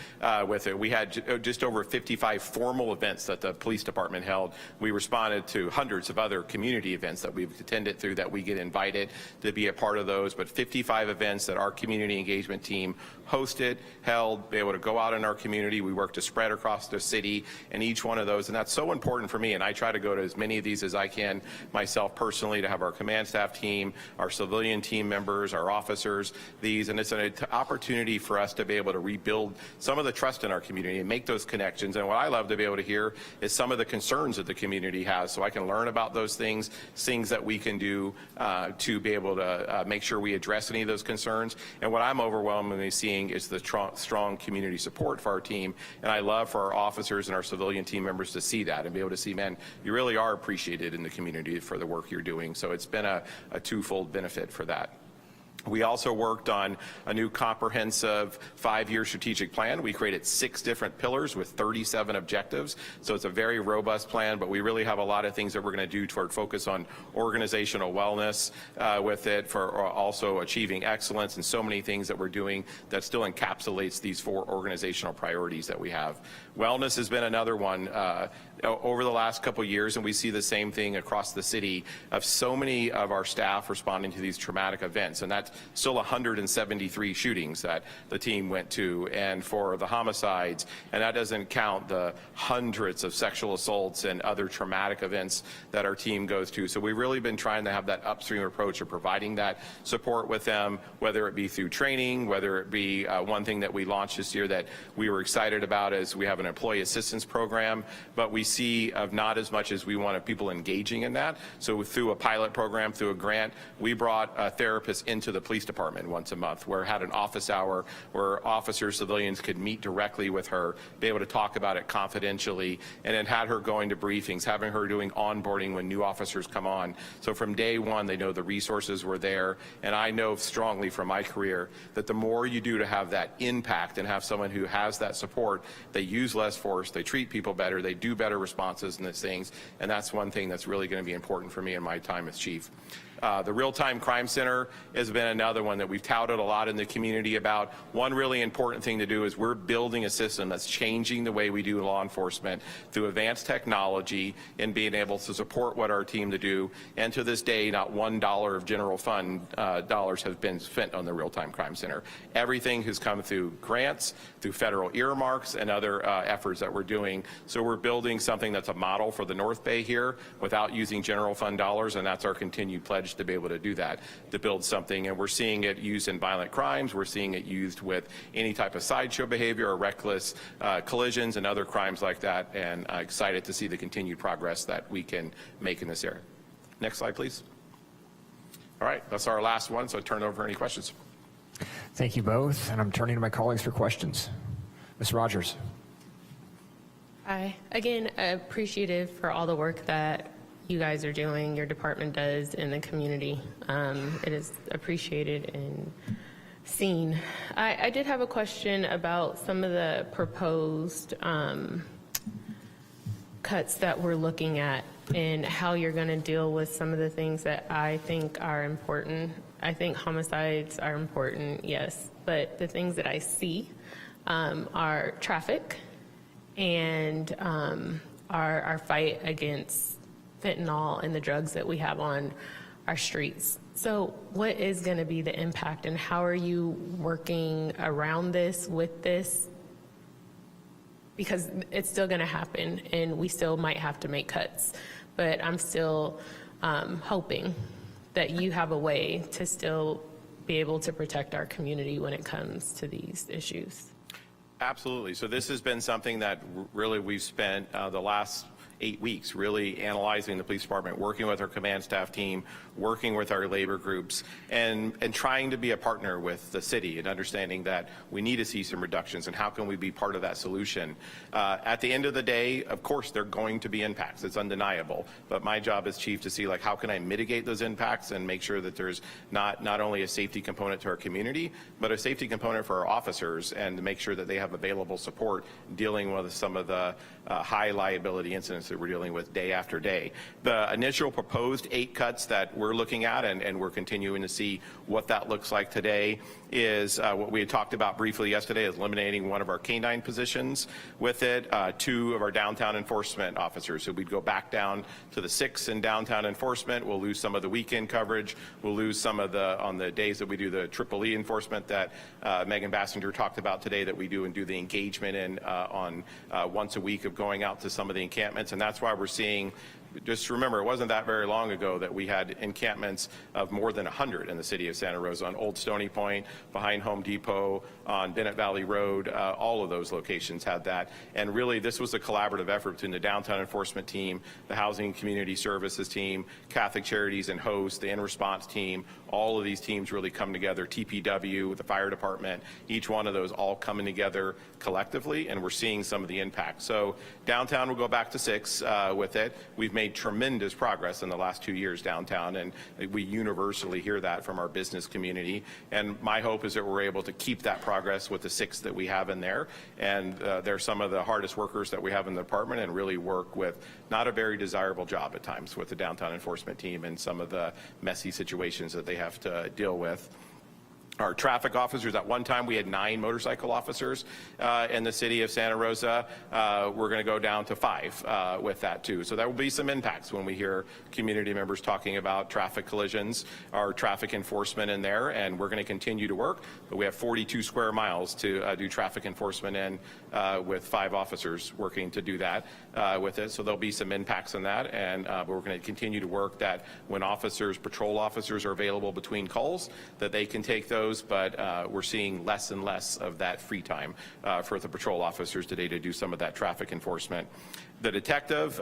with it. We had just over 55 formal events that the police department held. We responded to hundreds of other community events that we've attended through, that we get invited to be a part of those, but 55 events that our community engagement team hosted, held, be able to go out in our community. We work to spread across the city in each one of those, and that's so important for me. And I try to go to as many of these as I can myself personally, to have our command staff team, our civilian team members, our officers, and it's an opportunity for us to be able to rebuild some of the trust in our community and make those connections. And what I love to be able to hear is some of the concerns that the community has, so I can learn about those things that we can do to be able to make sure we address any of those concerns. And what I'm overwhelmingly seeing is the strong community support for our team. And I love for our officers and our civilian team members to see that and be able to see, man, you really are appreciated in the community for the work you're doing. So it's been a twofold benefit for that. We also worked on a new comprehensive 5-year strategic plan. We created 6 different pillars with 37 objectives. So it's a very robust plan, but we really have a lot of things that we're going to do toward focus on organizational wellness with it, for also achieving excellence, and so many things that we're doing that still encapsulates these 4 organizational priorities that we have. Wellness has been another one over the last couple of years, and we see the same thing across the city of so many of our staff responding to these traumatic events. And that's still 173 shootings that the team went to, and for the homicides, and that doesn't count the hundreds of sexual assaults and other traumatic events that our team goes to. So we've really been trying to have that upstream approach of providing that support with them, whether it be through training, whether it be one thing that we launched this year that we were excited about is we have an employee assistance program, but we see of not as much as we wanted people engaging in that. So through a pilot program, through a grant, we brought therapists into the police department once a month, where had an office hour where officers, civilians could meet directly with her, be able to talk about it confidentially, and then had her going to briefings, having her doing onboarding when new officers come on. So from day one, they know the resources were there. And I know strongly from my career that the more you do to have that impact and have someone who has that support, they use less force, they treat people better, they do better responses and these things. And that's one thing that's really going to be important for me in my time as chief. The Real-Time Crime Center has been another one that we've touted a lot in the community about. One really important thing to do is we're building a system that's changing the way we do law enforcement through advanced technology and being able to support what our team to do. And to this day, not $1 of general fund dollars has been spent on the Real-Time Crime Center. Everything has come through grants, through federal earmarks, and other efforts that we're doing. So we're building something that's a model for the North Bay here without using general fund dollars, and that's our continued pledge to be able to do that, to build something. And we're seeing it used in violent crimes. We're seeing it used with any type of sideshow behavior or reckless collisions and other crimes like that. And I'm excited to see the continued progress that we can make in this area. Next slide, please. All right, that's our last one, so I turn it over for any questions. Thank you both, and I'm turning to my colleagues for questions. Ms. Rogers. Hi. Again, appreciative for all the work that you guys are doing, your department does in the community. It is appreciated and seen. I did have a question about some of the proposed cuts that we're looking at and how you're going to deal with some of the things that I think are important. I think homicides are important, yes, but the things that I see are traffic and our fight against fentanyl and the drugs that we have on our streets. So what is going to be the impact, and how are you working around this, with this? Because it's still going to happen and we still might have to make cuts, but I'm still hoping that you have a way to still be able to protect our community when it comes to these issues. Absolutely. So this has been something that really we've spent the last 8 weeks really analyzing the police department, working with our command staff team, working with our labor groups, and trying to be a partner with the city and understanding that we need to see some reductions and how can we be part of that solution. At the end of the day, of course, there are going to be impacts. It's undeniable. But my job as chief to see, like, how can I mitigate those impacts and make sure that there's not only a safety component to our community, but a safety component for our officers, and to make sure that they have available support dealing with some of the high liability incidents that we're dealing with day after day. The initial proposed 8 cuts that we're looking at, and we're continuing to see what that looks like today, is what we had talked about briefly yesterday, is eliminating one of our canine positions with it, 2 of our downtown enforcement officers. So we'd go back down to the 6 in downtown enforcement. We'll lose some of the weekend coverage. We'll lose some of on the days that we do the Triple E enforcement that Megan Bassinger talked about today, that we do and do the engagement in on once a week of going out to some of the encampments. And that's why we're seeing, just remember, it wasn't that very long ago that we had encampments of more than 100 in the city of Santa Rosa, on Old Stony Point, behind Home Depot, on Bennett Valley Road. All of those locations had that. And really, this was a collaborative effort between the downtown enforcement team, the housing and community services team, Catholic Charities and Host, the in-response team. All of these teams really come together, TPW, the fire department, each one of those all coming together collectively, and we're seeing some of the impact. So downtown will go back to 6 with it. We've made tremendous progress in the last 2 years downtown, and we universally hear that from our business community. And my hope is that we're able to keep that progress with the 6 that we have in there. And they're some of the hardest workers that we have in the department, and really work with not a very desirable job at times with the downtown enforcement team and some of the messy situations that they have to deal with. Our traffic officers, at one time we had 9 motorcycle officers in the city of Santa Rosa. We're going to go down to 5 with that too. So there will be some impacts when we hear community members talking about traffic collisions, our traffic enforcement in there, and we're going to continue to work. But we have 42 square miles to do traffic enforcement in, with 5 officers working to do that with it. So there'll be some impacts on that, and but we're going to continue to work that when patrol officers are available between calls, that they can take those. But we're seeing less and less of that free time for the patrol officers today to do some of that traffic enforcement. The detective,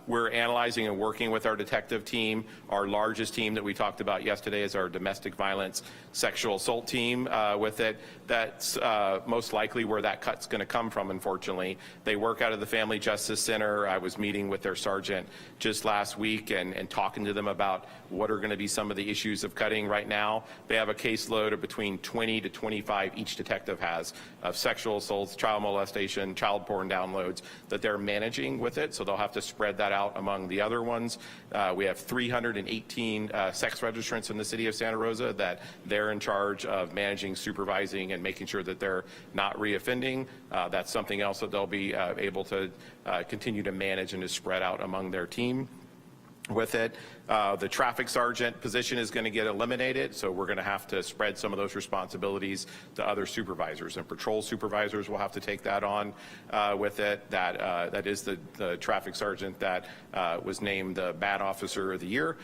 we're analyzing and working with our detective team. Our largest team that we talked about yesterday is our domestic violence sexual assault team with it. That's most likely where that cut's going to come from, unfortunately. They work out of the Family Justice Center. I was meeting with their sergeant just last week and talking to them about what are going to be some of the issues of cutting right now. They have a caseload of between 20 to 25 each detective has of sexual assaults, child molestation, child porn downloads that they're managing with it, so they'll have to spread that out among the other ones. We have 318 sex registrants in the city of Santa Rosa that they're in charge of managing, supervising, and making sure that they're not reoffending. That's something else that they'll be able to continue to manage and to spread out among their team with it. The traffic sergeant position is going to get eliminated, so we're going to have to spread some of those responsibilities to other supervisors, and patrol supervisors will have to take that on with it. That is the traffic sergeant that was named the Bad Officer of the Year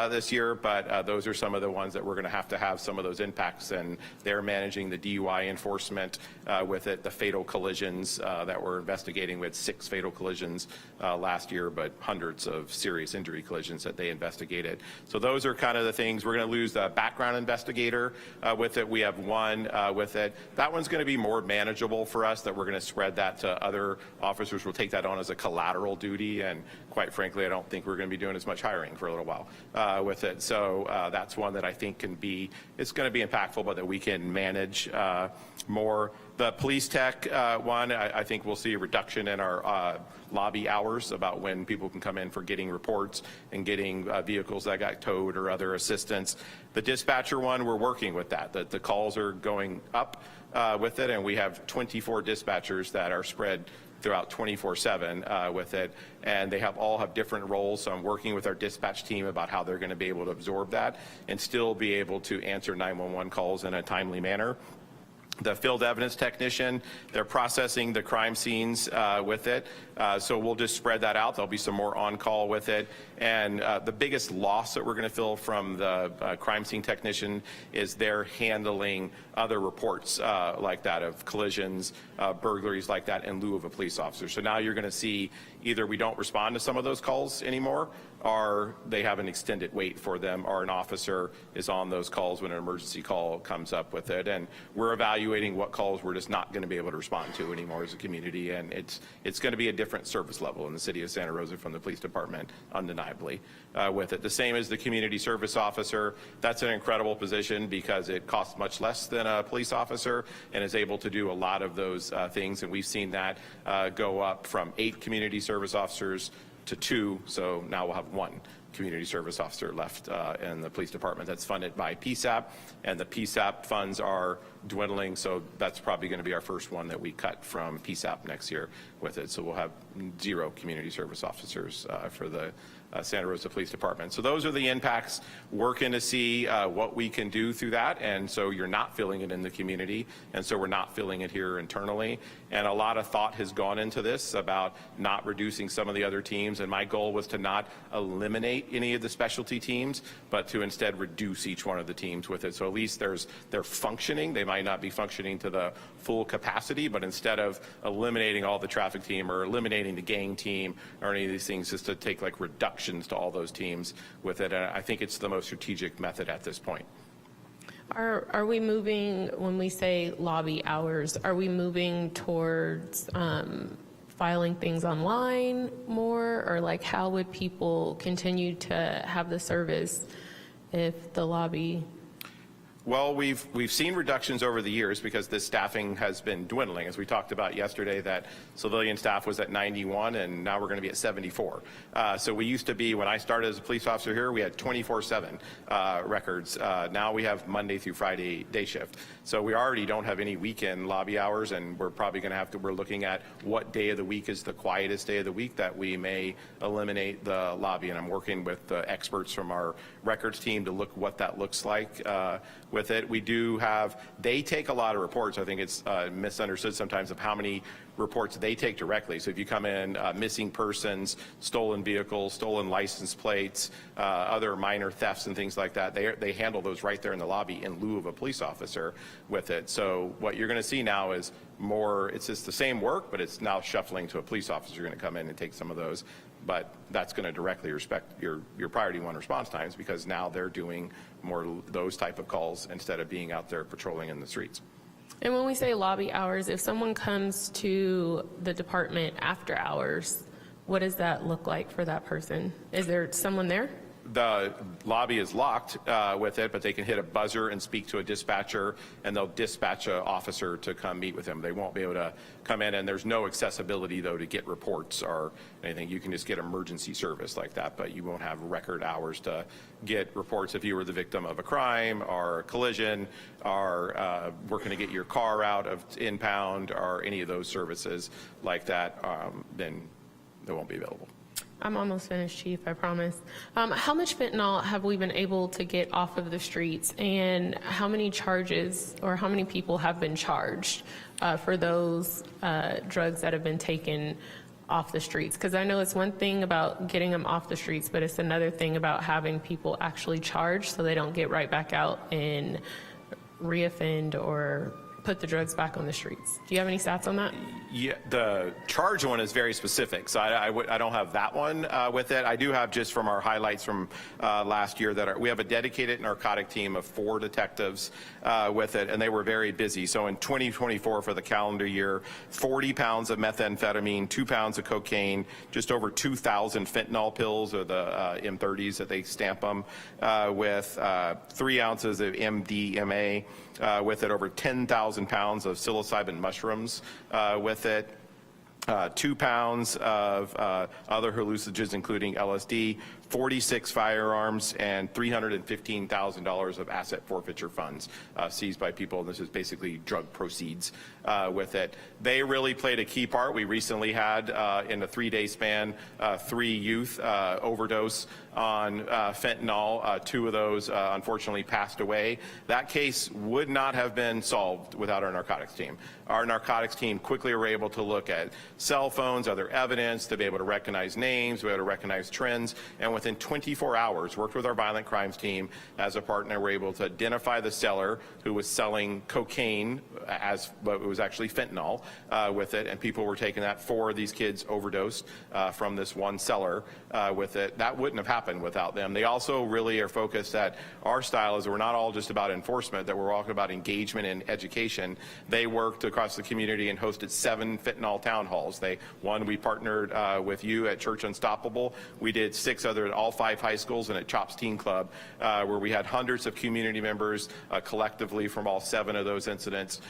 this year, but those are some of the ones that we're going to have some of those impacts, and they're managing the DUI enforcement with it, the fatal collisions that we're investigating. We had 6 fatal collisions last year, but hundreds of serious injury collisions that they investigated. So those are kind of the things. We're going to lose the background investigator with it. We have one with it. That one's going to be more manageable for us, that we're going to spread that to other officers. We'll take that on as a collateral duty, and quite frankly, I don't think we're going to be doing as much hiring for a little while with it. So that's one that I think it's going to be impactful, but that we can manage more. The police tech one, I think we'll see a reduction in our lobby hours about when people can come in for getting reports and getting vehicles that got towed or other assistance. The dispatcher one, we're working with that. The calls are going up with it, and we have 24 dispatchers that are spread throughout 24/7 with it, and they all have different roles. So I'm working with our dispatch team about how they're going to be able to absorb that and still be able to answer 911 calls in a timely manner. The field evidence technician, they're processing the crime scenes with it. So we'll just spread that out. There'll be some more on-call with it. And the biggest loss that we're going to feel from the crime scene technician is they're handling other reports like that of collisions, burglaries like that in lieu of a police officer. So now you're going to see either we don't respond to some of those calls anymore, or they have an extended wait for them, or an officer is on those calls when an emergency call comes up with it. And we're evaluating what calls we're just not going to be able to respond to anymore as a community. And it's going to be a different service level in the city of Santa Rosa from the police department, undeniably, with it. The same as the community service officer. That's an incredible position because it costs much less than a police officer and is able to do a lot of those things. And we've seen that go up from 8 community service officers to 2, so now we'll have 1 community service officer left in the police department. That's funded by PSAP, and the PSAP funds are dwindling, so that's probably going to be our first one that we cut from PSAP next year with it. So we'll have 0 community service officers for the Santa Rosa Police Department. So those are the impacts. Working to see what we can do through that, and so you're not feeling it in the community, and so we're not feeling it here internally. And a lot of thought has gone into this about not reducing some of the other teams, and my goal was to not eliminate any of the specialty teams, but to instead reduce each one of the teams with it. So at least they're functioning. They might not be functioning to the full capacity, but instead of eliminating all the traffic team or eliminating the gang team or any of these things, just to take like reductions to all those teams with it. And I think it's the most strategic method at this point. Are we moving, when we say lobby hours, are we moving towards filing things online more, or like how would people continue to have the service if the lobby? Well, we've seen reductions over the years because the staffing has been dwindling. As we talked about yesterday, that civilian staff was at 91, and now we're going to be at 74. So we used to be, when I started as a police officer here, we had 24/7 records. Now we have Monday through Friday day shift. So we already don't have any weekend lobby hours, and we're probably going to have to, we're looking at what day of the week is the quietest day of the week that we may eliminate the lobby. And I'm working with the experts from our records team to look what that looks like with it. We do have, they take a lot of reports. I think it's misunderstood sometimes of how many reports they take directly. So if you come in missing persons, stolen vehicles, stolen license plates, other minor thefts and things like that, they handle those right there in the lobby in lieu of a police officer with it. So what you're going to see now is more, it's just the same work, but it's now shuffling to a police officer going to come in and take some of those. But that's going to directly respect your priority one response times, because now they're doing more those type of calls instead of being out there patrolling in the streets. And when we say lobby hours, if someone comes to the department after hours, what does that look like for that person? Is there someone there? The lobby is locked with it, but they can hit a buzzer and speak to a dispatcher, and they'll dispatch an officer to come meet with them. They won't be able to come in, and there's no accessibility, though, to get reports or anything. You can just get emergency service like that, but you won't have record hours to get reports if you were the victim of a crime or a collision, or working to get your car out of impound or any of those services like that, then they won't be available. I'm almost finished, Chief, I promise. How much fentanyl have we been able to get off of the streets, and how many charges or how many people have been charged for those drugs that have been taken off the streets? Because I know it's one thing about getting them off the streets, but it's another thing about having people actually charged so they don't get right back out and reoffend or put the drugs back on the streets. Do you have any stats on that? Yeah, the charge one is very specific, so I don't have that one with it. I do have, just from our highlights from last year, that we have a dedicated narcotic team of 4 detectives with it, and they were very busy. So in 2024, for the calendar year, 40 pounds of methamphetamine, 2 pounds of cocaine, just over 2,000 fentanyl pills, or the M30s that they stamp them with, 3 ounces of MDMA with it, over 10,000 pounds of psilocybin mushrooms with it, 2 pounds of other hallucinogens, including LSD, 46 firearms, and $315,000 of asset forfeiture funds seized by people. And this is basically drug proceeds with it. They really played a key part. We recently had, in a 3-day span, 3 youth overdose on fentanyl. 2 of those unfortunately passed away. That case would not have been solved without our narcotics team. Our narcotics team quickly were able to look at cell phones, other evidence, to be able to recognize names, to be able to recognize trends, and within 24 hours, worked with our violent crimes team as a partner, were able to identify the seller who was selling cocaine, but it was actually fentanyl with it, and people were taking that. 4 of these kids overdosed from this one seller with it. That wouldn't have happened without them. They also really are focused that our style is, we're not all just about enforcement, that we're all about engagement and education. They worked across the community and hosted 7 fentanyl town halls. We partnered with you at Church Unstoppable. We did 6 other at all 5 high schools and at CHOPS Teen Club, where we had hundreds of community members collectively from all 7 of those incidents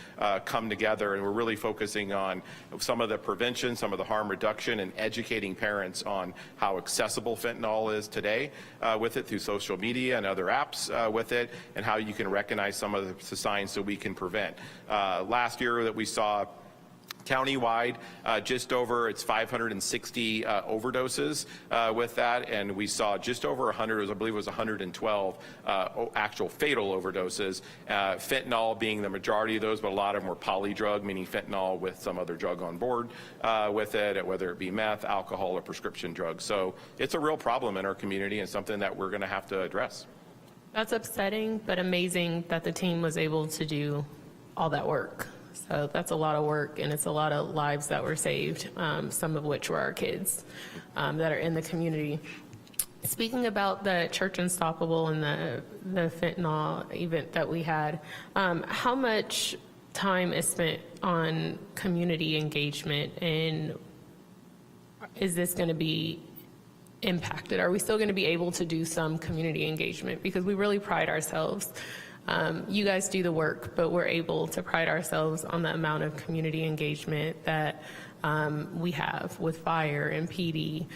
come together, and we're really focusing on some of the prevention, some of the harm reduction, and educating parents on how accessible fentanyl is today with it through social media and other apps with it, and how you can recognize some of the signs so we can prevent. Last year that we saw countywide, just over, it's 560 overdoses with that, and we saw just over 100, I believe it was 112 actual fatal overdoses, fentanyl being the majority of those, but a lot of them were polydrug, meaning fentanyl with some other drug on board with it, whether it be meth, alcohol, or prescription drugs. So it's a real problem in our community, and something that we're going to have to address. That's upsetting, but amazing that the team was able to do all that work. So that's a lot of work, and it's a lot of lives that were saved, some of which were our kids that are in the community. Speaking about the Church Unstoppable and the fentanyl event that we had, how much time is spent on community engagement, and is this going to be impacted? Are we still going to be able to do some community engagement? Because we really pride ourselves. You guys do the work, but we're able to pride ourselves on the amount of community engagement that we have with fire and PD,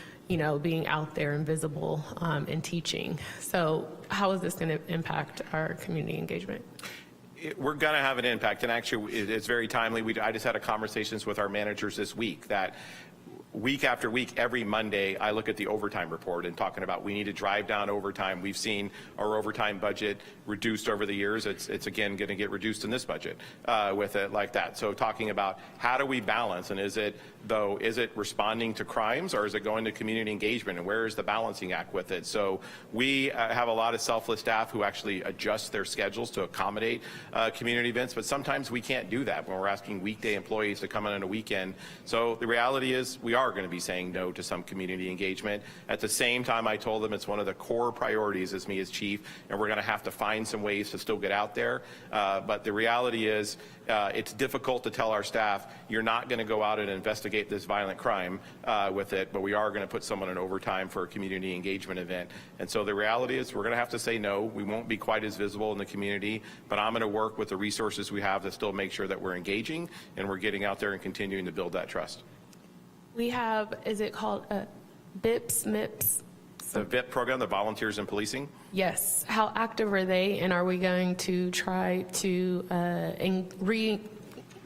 being out there and visible and teaching. So how is this going to impact our community engagement? We're going to have an impact, and actually it's very timely. I just had a conversations with our managers this week that week after week, every Monday, I look at the overtime report and talking about we need to drive down overtime. We've seen our overtime budget reduced over the years. It's again going to get reduced in this budget with it like that. So talking about how do we balance, and is it responding to crimes, or is it going to community engagement, and where is the balancing act with it? So we have a lot of selfless staff who actually adjust their schedules to accommodate community events, but sometimes we can't do that when we're asking weekday employees to come in on a weekend. So the reality is we are going to be saying no to some community engagement. At the same time, I told them it's one of the core priorities as me as chief, and we're going to have to find some ways to still get out there. But the reality is it's difficult to tell our staff, you're not going to go out and investigate this violent crime with it, but we are going to put someone in overtime for a community engagement event. And so the reality is we're going to have to say no. We won't be quite as visible in the community, but I'm going to work with the resources we have to still make sure that we're engaging and we're getting out there and continuing to build that trust. We have, is it called BIPS, MIPS? The VIP program, the Volunteers in Policing? Yes. How active are they, and are we going to try to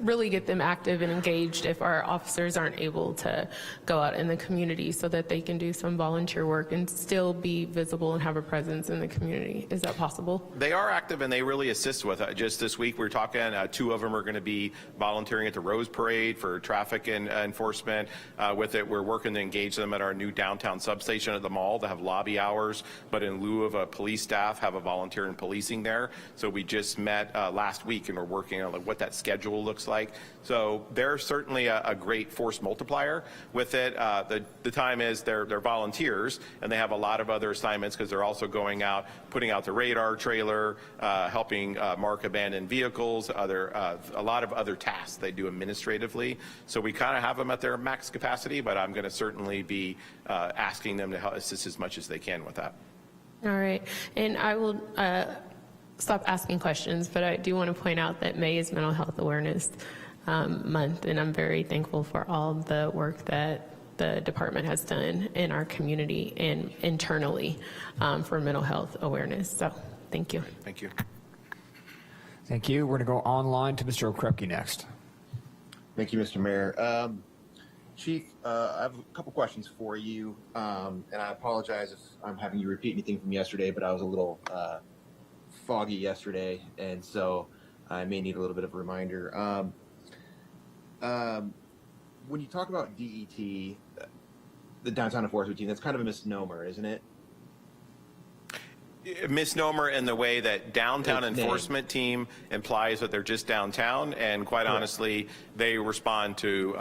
really get them active and engaged if our officers aren't able to go out in the community so that they can do some volunteer work and still be visible and have a presence in the community? Is that possible? They are active and they really assist with it. Just this week we're talking, 2 of them are going to be volunteering at the Rose Parade for traffic and enforcement with it. We're working to engage them at our new downtown substation at the mall to have lobby hours, but in lieu of a police staff, have a volunteer in policing there. So we just met last week and we're working on what that schedule looks like. So they're certainly a great force multiplier with it. The time is they're volunteers and they have a lot of other assignments because they're also going out, putting out the radar trailer, helping mark abandoned vehicles, a lot of other tasks they do administratively. So we kind of have them at their max capacity, but I'm going to certainly be asking them to help assist as much as they can with that. All right. And I will stop asking questions, but I do want to point out that May is Mental Health Awareness Month, and I'm very thankful for all the work that the department has done in our community and internally for mental health awareness. So thank you. Thank you. Thank you. We're going to go online to Mr. Okrepke next. Thank you, Mr. Mayor. Chief, I have a couple questions for you, and I apologize if I'm having you repeat anything from yesterday, but I was a little foggy yesterday, and so I may need a little bit of a reminder. When you talk about DET, the Downtown Enforcement Team, that's kind of a misnomer, isn't it? Misnomer in the way that downtown enforcement team implies that they're just downtown, and quite honestly, they respond to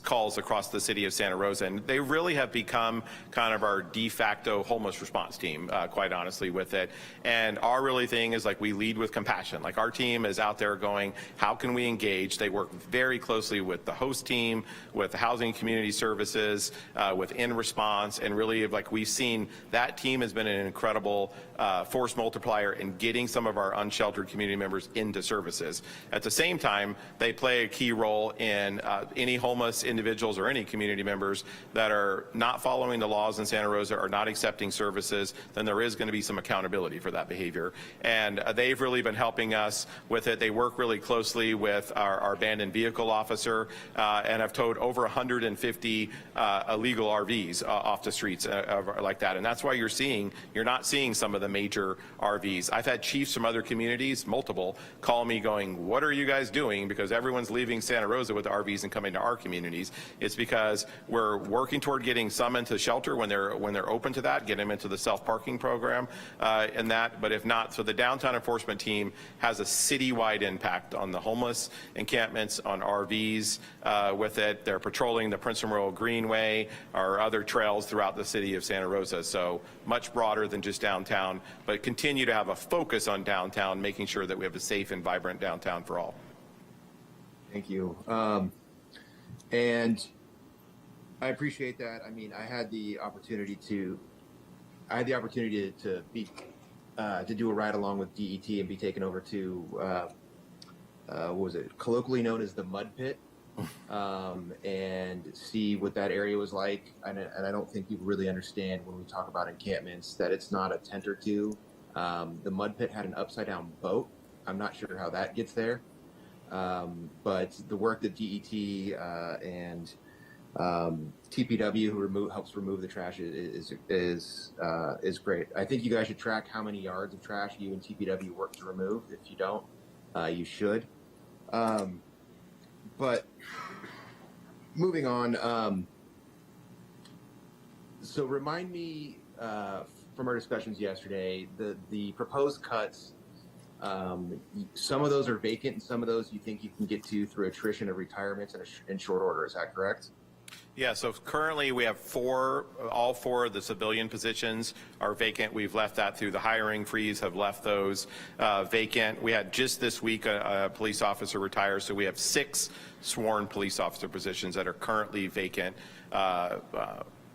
calls across the city of Santa Rosa, and they really have become kind of our de facto homeless response team, quite honestly with it. And our really thing is like we lead with compassion. Like our team is out there going, how can we engage? They work very closely with the host team, with the Housing and Community Services, with In Response, and really like we've seen that team has been an incredible force multiplier in getting some of our unsheltered community members into services. At the same time, they play a key role in any homeless individuals or any community members that are not following the laws in Santa Rosa or not accepting services, then there is going to be some accountability for that behavior. And they've really been helping us with it. They work really closely with our abandoned vehicle officer and have towed over 150 illegal RVs off the streets like that. And that's why you're not seeing some of the major RVs. I've had chiefs from other communities, multiple, call me going, what are you guys doing? Because everyone's leaving Santa Rosa with the RVs and coming to our communities. It's because we're working toward getting some into shelter when they're open to that, get them into the self-parking program and that, but if not, so the downtown enforcement team has a citywide impact on the homeless encampments, on RVs with it. They're patrolling the Prince Royal Greenway or other trails throughout the city of Santa Rosa, so much broader than just downtown, but continue to have a focus on downtown, making sure that we have a safe and vibrant downtown for all. Thank you. And I appreciate that. I mean, I had the opportunity to be to do a ride along with DET and be taken over to what was it, colloquially known as the mud pit, and see what that area was like. And I don't think people really understand when we talk about encampments that it's not a tent or two. The mud pit had an upside down boat. I'm not sure how that gets there. But the work that DET and TPW who helps remove the trash is great. I think you guys should track how many yards of trash you and TPW work to remove. If you don't, you should. But moving on, so remind me from our discussions yesterday, the proposed cuts, some of those are vacant and some of those you think you can get to through attrition of retirements in short order. Is that correct? Yeah, so currently we have all four of the civilian positions are vacant. We've left that through the hiring freeze, have left those vacant. We had just this week a police officer retire, so we have 6 sworn police officer positions that are currently vacant.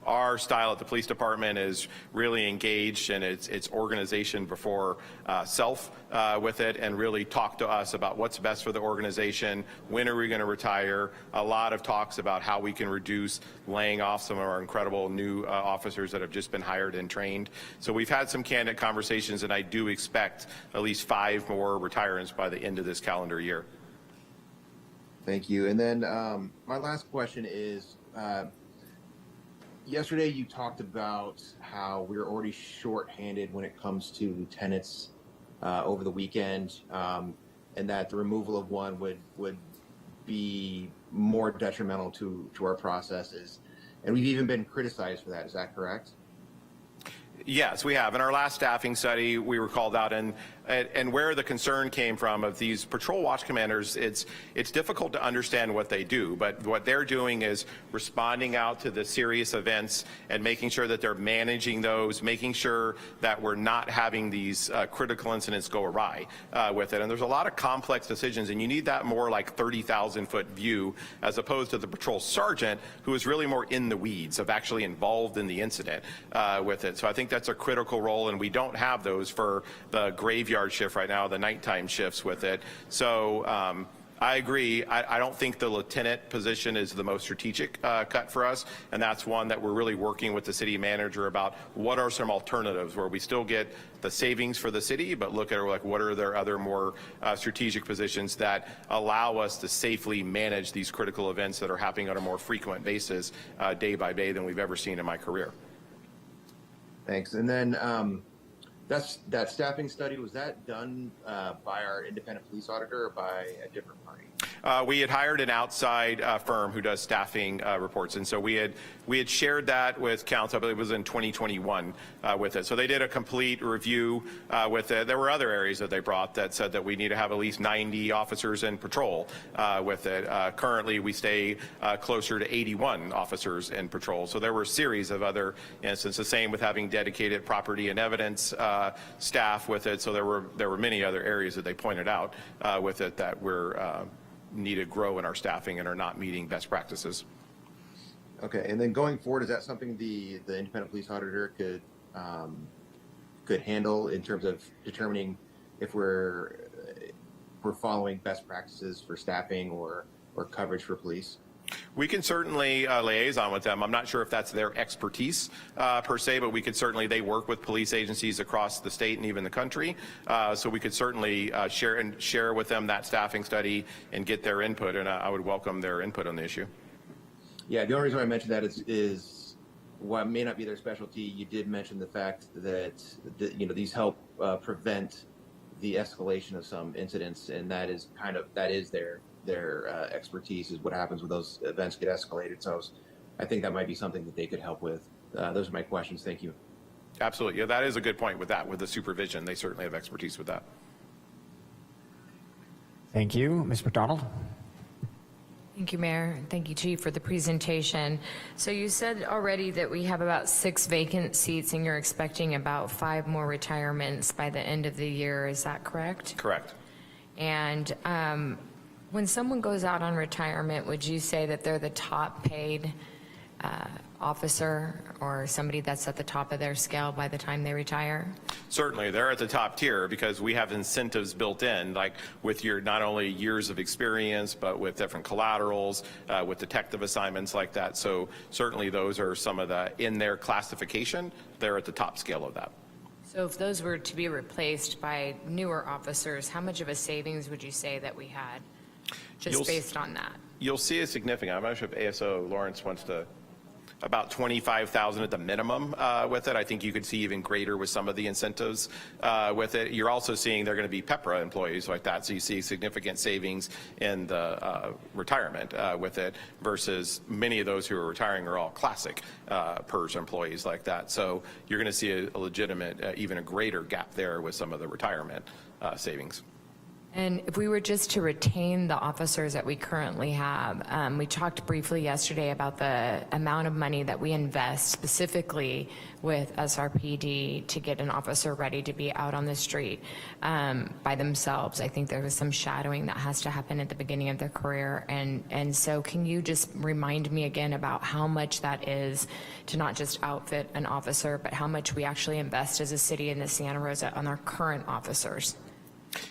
Our style at the police department is really engaged in its organization before self with it, and really talk to us about what's best for the organization, when are we going to retire, a lot of talks about how we can reduce laying off some of our incredible new officers that have just been hired and trained. So we've had some candid conversations, and I do expect at least 5 more retirements by the end of this calendar year. Thank you. And then my last question is, yesterday you talked about how we're already short-handed when it comes to lieutenants over the weekend, and that the removal of one would be more detrimental to our processes. And we've even been criticized for that. Is that correct? Yes, we have. In our last staffing study, we were called out, and where the concern came from of these patrol watch commanders, it's difficult to understand what they do, but what they're doing is responding out to the serious events and making sure that they're managing those, making sure that we're not having these critical incidents go awry with it. And there's a lot of complex decisions, and you need that more like 30,000-foot view as opposed to the patrol sergeant, who is really more in the weeds of actually involved in the incident with it. So I think that's a critical role, and we don't have those for the graveyard shift right now, the nighttime shifts with it. So I agree. I don't think the lieutenant position is the most strategic cut for us, and that's one that we're really working with the city manager about what are some alternatives where we still get the savings for the city, but look at like what are there other more strategic positions that allow us to safely manage these critical events that are happening on a more frequent basis day by day than we've ever seen in my career. Thanks. And then that staffing study, was that done by our independent police auditor or by a different party? We had hired an outside firm who does staffing reports, and so we had shared that with council. I believe it was in 2021 with it. So they did a complete review with it. There were other areas that they brought that said that we need to have at least 90 officers in patrol with it. Currently, we stay closer to 81 officers in patrol. So there were a series of other instances. Same with having dedicated property and evidence staff with it. So there were many other areas that they pointed out with it that we're need to grow in our staffing and are not meeting best practices. Okay, and then going forward, is that something the independent police auditor could handle in terms of determining if we're following best practices for staffing or coverage for police? We can certainly liaison with them. I'm not sure if that's their expertise per se, but we could certainly, they work with police agencies across the state and even the country. So we could certainly share with them that staffing study and get their input, and I would welcome their input on the issue. Yeah, the only reason I mentioned that is while it may not be their specialty, you did mention the fact that these help prevent the escalation of some incidents, and that is their expertise is what happens when those events get escalated. So I think that might be something that they could help with. Those are my questions. Thank you. Absolutely. Yeah, that is a good point with that, with the supervision. They certainly have expertise with that. Thank you. Ms. McDonald? Thank you, Mayor. Thank you, Chief, for the presentation. So you said already that we have about 6 vacant seats and you're expecting about 5 more retirements by the end of the year. Is that correct? Correct. And when someone goes out on retirement, would you say that they're the top paid officer or somebody that's at the top of their scale by the time they retire? Certainly, they're at the top tier because we have incentives built in, like with your not only years of experience, but with different collaterals, with detective assignments like that. So certainly those are some of the, in their classification, they're at the top scale of that. So if those were to be replaced by newer officers, how much of a savings would you say that we had? Just based on that. you'll see a significant, I'm not sure if ASO Lawrence wants to, about 25,000 at the minimum with it. I think you could see even greater with some of the incentives with it. You're also seeing they're going to be PEPRA employees like that, so you see significant savings in the retirement with it versus many of those who are retiring are all classic PERS employees like that. So you're going to see a legitimate, even a greater gap there with some of the retirement savings. And if we were just to retain the officers that we currently have, we talked briefly yesterday about the amount of money that we invest specifically with SRPD to get an officer ready to be out on the street by themselves. I think there was some shadowing that has to happen at the beginning of their career. And so can you just remind me again about how much that is to not just outfit an officer, but how much we actually invest as a city in the Santa Rosa on our current officers?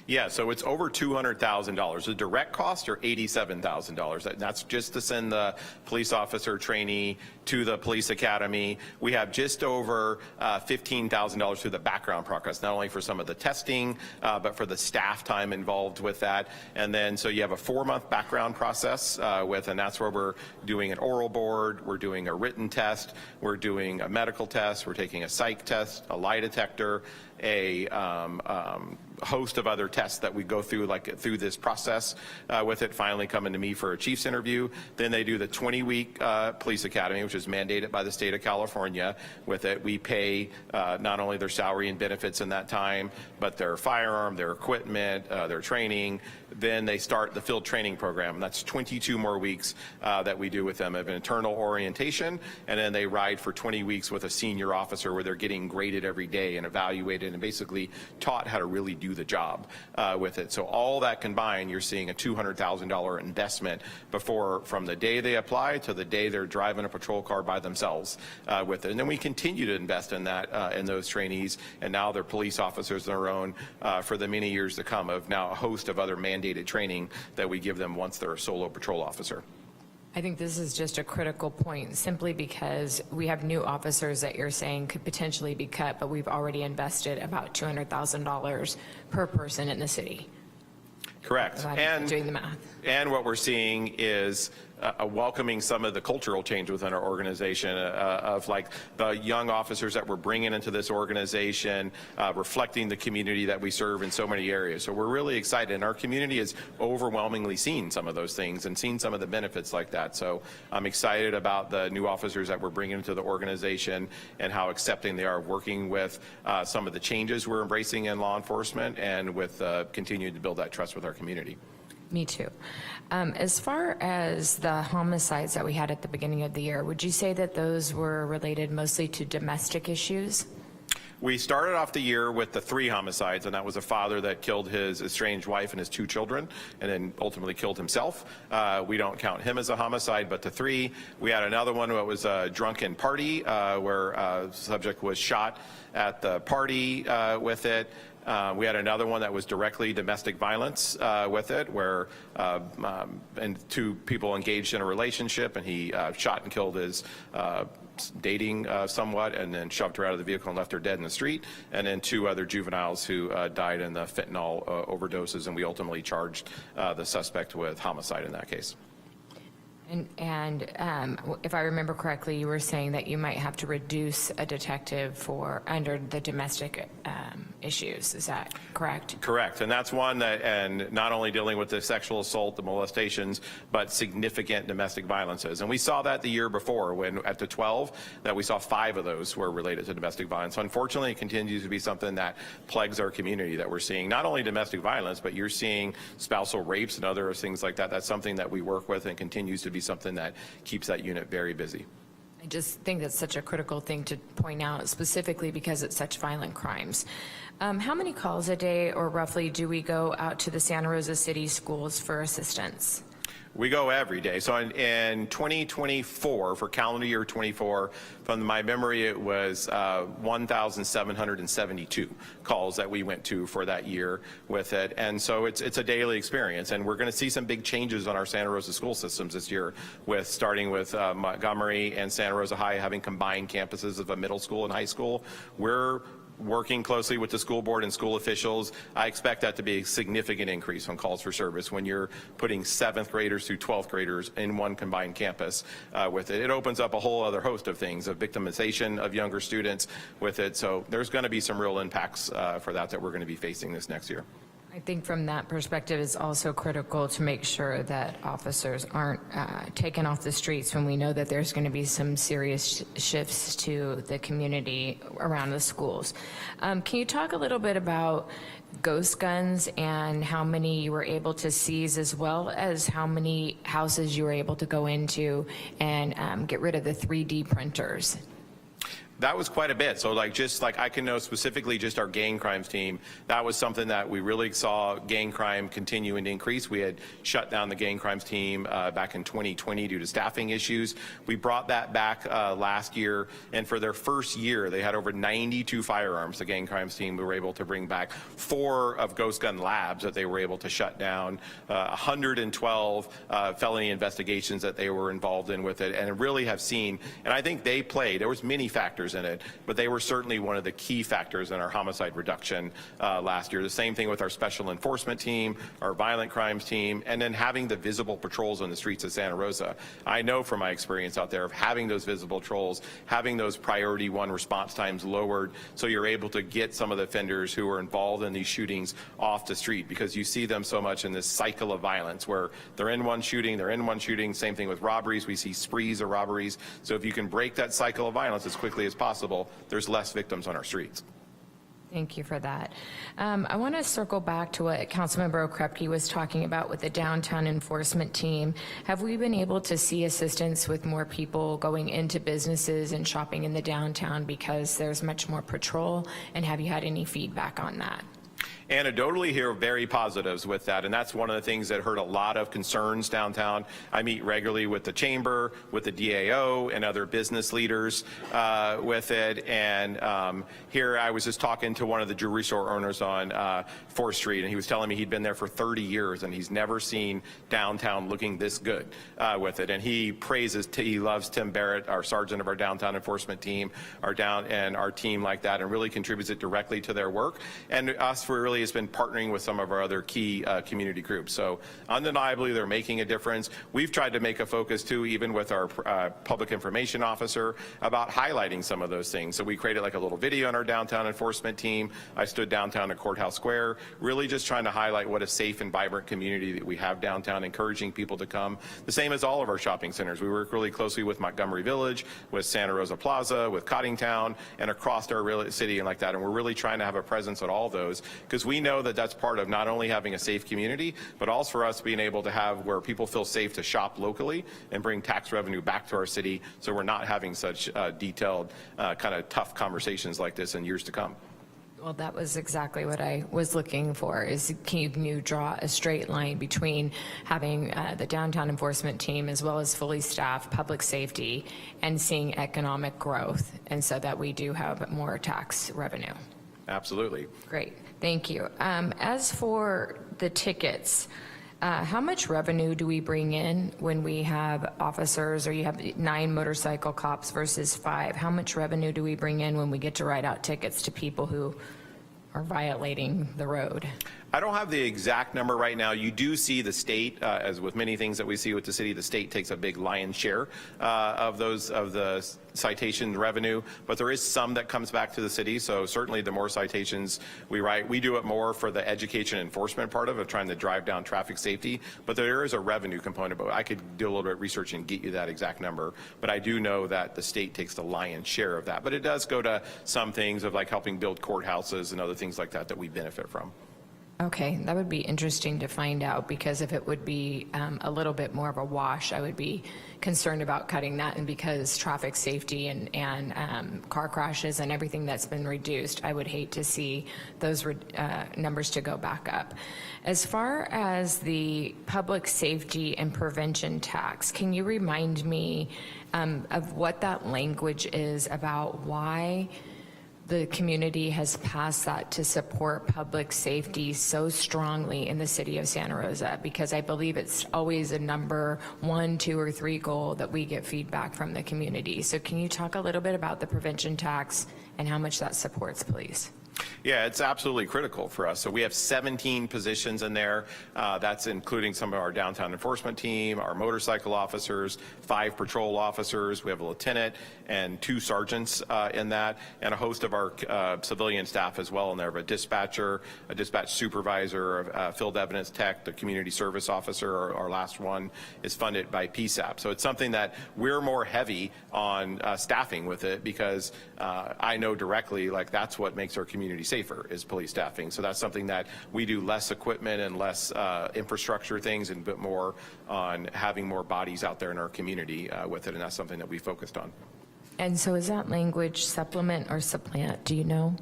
Yeah, so it's over $200,000. The direct costs are $87,000. That's just to send the police officer trainee to the police academy. We have just over $15,000 through the background process, not only for some of the testing, but for the staff time involved with that. And then, so you have a 4-month background process and that's where we're doing an oral board, we're doing a written test, we're doing a medical test, we're taking a psych test, a lie detector, a host of other tests that we go through through this process with it, finally coming to me for a chief's interview. Then they do the 20-week police academy, which is mandated by the state of California with it. We pay not only their salary and benefits in that time, but their firearm, their equipment, their training. Then they start the field training program. That's 22 more weeks that we do with them of an internal orientation, and then they ride for 20 weeks with a senior officer where they're getting graded every day and evaluated and basically taught how to really do the job with it. So all that combined, you're seeing a $200,000 investment from the day they apply to the day they're driving a patrol car by themselves with it. And then we continue to invest in that, in those trainees, and now they're police officers on their own for the many years to come of now a host of other mandated training that we give them once they're a solo patrol officer. I think this is just a critical point simply because we have new officers that you're saying could potentially be cut, but we've already invested about $200,000 per person in the city. Correct. And doing the math. And what we're seeing is welcoming some of the cultural change within our organization of like the young officers that we're bringing into this organization, reflecting the community that we serve in so many areas. So we're really excited, and our community has overwhelmingly seen some of those things and seen some of the benefits like that. So I'm excited about the new officers that we're bringing into the organization and how accepting they are working with some of the changes we're embracing in law enforcement and with continuing to build that trust with our community. Me too. As far as the homicides that we had at the beginning of the year, would you say that those were related mostly to domestic issues? We started off the year with the 3 homicides, and that was a father that killed his estranged wife and his 2 children, and then ultimately killed himself. We don't count him as a homicide, but the 3. We had another one that was a drunken party where a subject was shot at the party with it. We had another one that was directly domestic violence with it, where and 2 people engaged in a relationship, and he shot and killed his dating somewhat, and then shoved her out of the vehicle and left her dead in the street. And then 2 other juveniles who died in the fentanyl overdoses, and we ultimately charged the suspect with homicide in that case. And if I remember correctly, you were saying that you might have to reduce a detective under the domestic issues. Is that correct? Correct. And that's one that, and not only dealing with the sexual assault, the molestations, but significant domestic violences. And we saw that the year before when at the 12, that we saw 5 of those were related to domestic violence. So unfortunately, it continues to be something that plagues our community, that we're seeing not only domestic violence, but you're seeing spousal rapes and other things like that. That's something that we work with and continues to be something that keeps that unit very busy. I just think that's such a critical thing to point out, specifically because it's such violent crimes. How many calls a day or roughly do we go out to the Santa Rosa City schools for assistance? We go every day. So in 2024, for calendar year 24, from my memory, it was 1,772 calls that we went to for that year with it. And so it's a daily experience. And we're going to see some big changes on our Santa Rosa school systems this year, starting with Montgomery and Santa Rosa High having combined campuses of a middle school and high school. We're working closely with the school board and school officials, I expect that to be a significant increase on calls for service when you're putting 7th graders through 12th graders in one combined campus with it. It opens up a whole other host of things, of victimization of younger students with it. So there's going to be some real impacts for that we're going to be facing this next year. I think from that perspective, it's also critical to make sure that officers aren't taken off the streets when we know that there's going to be some serious shifts to the community around the schools. Can you talk a little bit about ghost guns and how many you were able to seize, as well as how many houses you were able to go into and get rid of the 3D printers? That was quite a bit. So I can know specifically just our gang crimes team, that was something that we really saw gang crime continuing to increase. We had shut down the gang crimes team back in 2020 due to staffing issues. We brought that back last year, and for their first year, they had over 92 firearms. The gang crimes team, we were able to bring back 4 of ghost gun labs that they were able to shut down, 112 felony investigations that they were involved in with it, and really have seen, and I think they played, there was many factors in it, but they were certainly one of the key factors in our homicide reduction last year. The same thing with our special enforcement team, our violent crimes team, and then having the visible patrols on the streets of Santa Rosa. I know from my experience out there of having those visible patrols, having those priority 1 response times lowered, so you're able to get some of the offenders who are involved in these shootings off the street, because you see them so much in this cycle of violence where they're in one shooting, same thing with robberies, we see sprees of robberies. So if you can break that cycle of violence as quickly as possible, there's less victims on our streets. Thank you for that. I want to circle back to what Councilmember Okrepke was talking about with the downtown enforcement team. Have we been able to see assistance with more people going into businesses and shopping in the downtown because there's much more patrol? And have you had any feedback on that? Anecdotally hear very positives with that, and that's one of the things that heard a lot of concerns downtown. I meet regularly with the chamber, with the DAO, and other business leaders with it. And here I was just talking to one of the jewelry store owners on 4th Street, and he was telling me he'd been there for 30 years and he's never seen downtown looking this good with it. And he he loves Tim Barrett, our sergeant of our downtown enforcement team, and our team like that, and really contributes it directly to their work. And us, we really has been partnering with some of our other key community groups. So undeniably, they're making a difference. We've tried to make a focus too, even with our public information officer, about highlighting some of those things. So we created like a little video on our downtown enforcement team. I stood downtown at Courthouse Square, really just trying to highlight what a safe and vibrant community that we have downtown, encouraging people to come. The same as all of our shopping centers. We work really closely with Montgomery Village, with Santa Rosa Plaza, with Cottingtown, and across our city and like that. And we're really trying to have a presence at all those, because we know that that's part of not only having a safe community, but also for us being able to have where people feel safe to shop locally and bring tax revenue back to our city, so we're not having such detailed, kind of tough conversations like this in years to come. Well, that was exactly what I was looking for, is can you draw a straight line between having the downtown enforcement team as well as fully staffed public safety and seeing economic growth, and so that we do have more tax revenue. Absolutely. Great, thank you. As for the tickets, how much revenue do we bring in when we have officers, or you have 9 motorcycle cops versus 5? How much revenue do we bring in when we get to write out tickets to people who are violating the road? I don't have the exact number right now. You do see the state, as with many things that we see with the city, the state takes a big lion's share of the citation revenue, but there is some that comes back to the city. So certainly the more citations we write, we do it more for the education enforcement part of it, trying to drive down traffic safety, but there is a revenue component. But I could do a little bit of research and get you that exact number, but I do know that the state takes the lion's share of that. But it does go to some things of like helping build courthouses and other things like that that we benefit from. Okay, that would be interesting to find out, because if it would be a little bit more of a wash, I would be concerned about cutting that, and because traffic safety and car crashes and everything that's been reduced, I would hate to see those numbers to go back up. As far as the public safety and prevention tax, can you remind me of what that language is about, why the community has passed that to support public safety so strongly in the city of Santa Rosa? Because I believe it's always a number 1, 2, or 3 goal that we get feedback from the community. So can you talk a little bit about the prevention tax and how much that supports police. Yeah, it's absolutely critical for us. So we have 17 positions in there. That's including some of our downtown enforcement team, our motorcycle officers, 5 patrol officers. We have a lieutenant and 2 sergeants in that, and a host of our civilian staff as well in there. A dispatcher, a dispatch supervisor, a field evidence tech, the community service officer. Our last one is funded by PSAP. So it's something that we're more heavy on staffing with it, because I know directly, like, that's what makes our community safer is police staffing. So that's something that we do less equipment and less infrastructure things, and a bit more on having more bodies out there in our community with it, and that's something that we focused on. And so is that language supplement or supplant? Do you know?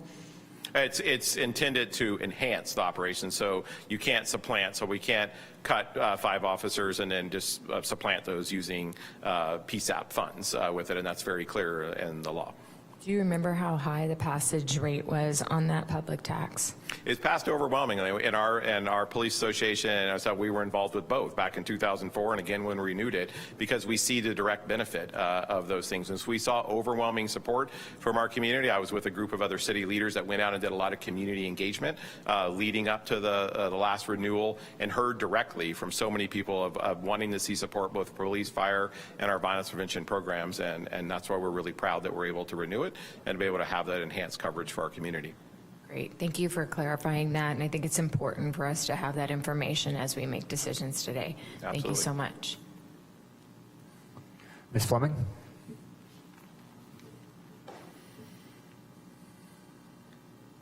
It's intended to enhance the operation, so you can't supplant. So we can't cut 5 officers and then just supplant those using PSAP funds with it, and that's very clear in the law. Do you remember how high the passage rate was on that public tax? It's passed overwhelmingly in our police association, and so we were involved with both back in 2004 and again when we renewed it, because we see the direct benefit of those things. And so we saw overwhelming support from our community. I was with a group of other city leaders that went out and did a lot of community engagement leading up to the last renewal, and heard directly from so many people of wanting to see support both police, fire, and our violence prevention programs, and that's why we're really proud that we're able to renew it and be able to have that enhanced coverage for our community. Great. Thank you for clarifying that. And I think it's important for us to have that information as we make decisions today. Absolutely. Thank you so much. Ms. Fleming?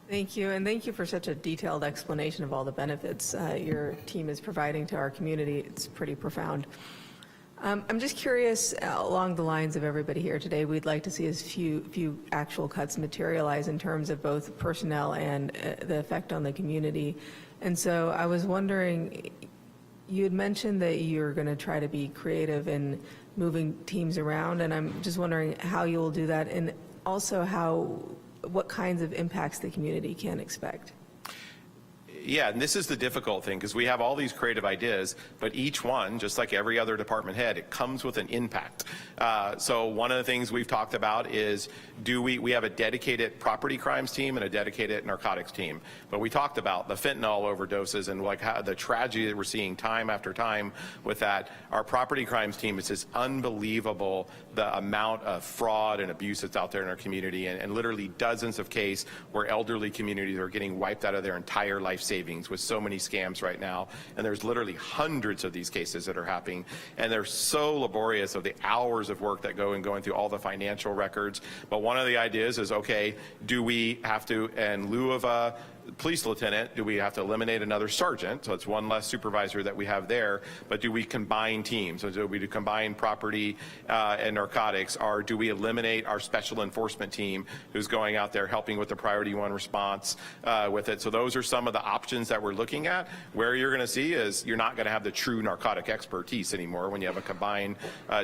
Thank you, and thank you for such a detailed explanation of all the benefits your team is providing to our community. It's pretty profound. I'm just curious, along the lines of everybody here today, we'd like to see as few actual cuts materialize in terms of both personnel and the effect on the community. And so I was wondering, you had mentioned that you're going to try to be creative in moving teams around, and I'm just wondering how you'll do that, and also what kinds of impacts the community can expect. Yeah, and this is the difficult thing, because we have all these creative ideas, but each one, just like every other department head, it comes with an impact. So one of the things we've talked about is, we have a dedicated property crimes team and a dedicated narcotics team. But we talked about the fentanyl overdoses and like how the tragedy that we're seeing time after time with that. Our property crimes team is just unbelievable, the amount of fraud and abuse that's out there in our community, and literally dozens of cases where elderly communities are getting wiped out of their entire life savings with so many scams right now. And there's literally hundreds of these cases that are happening, and they're so laborious of the hours of work that going through all the financial records. But one of the ideas is, okay, do we have to, in lieu of a police lieutenant, do we have to eliminate another sergeant? So it's one less supervisor that we have there. But do we combine teams? So do we combine property and narcotics? Or do we eliminate our special enforcement team who's going out there helping with the priority 1 response with it? So those are some of the options that we're looking at. Where you're going to see is you're not going to have the true narcotic expertise anymore when you have a combined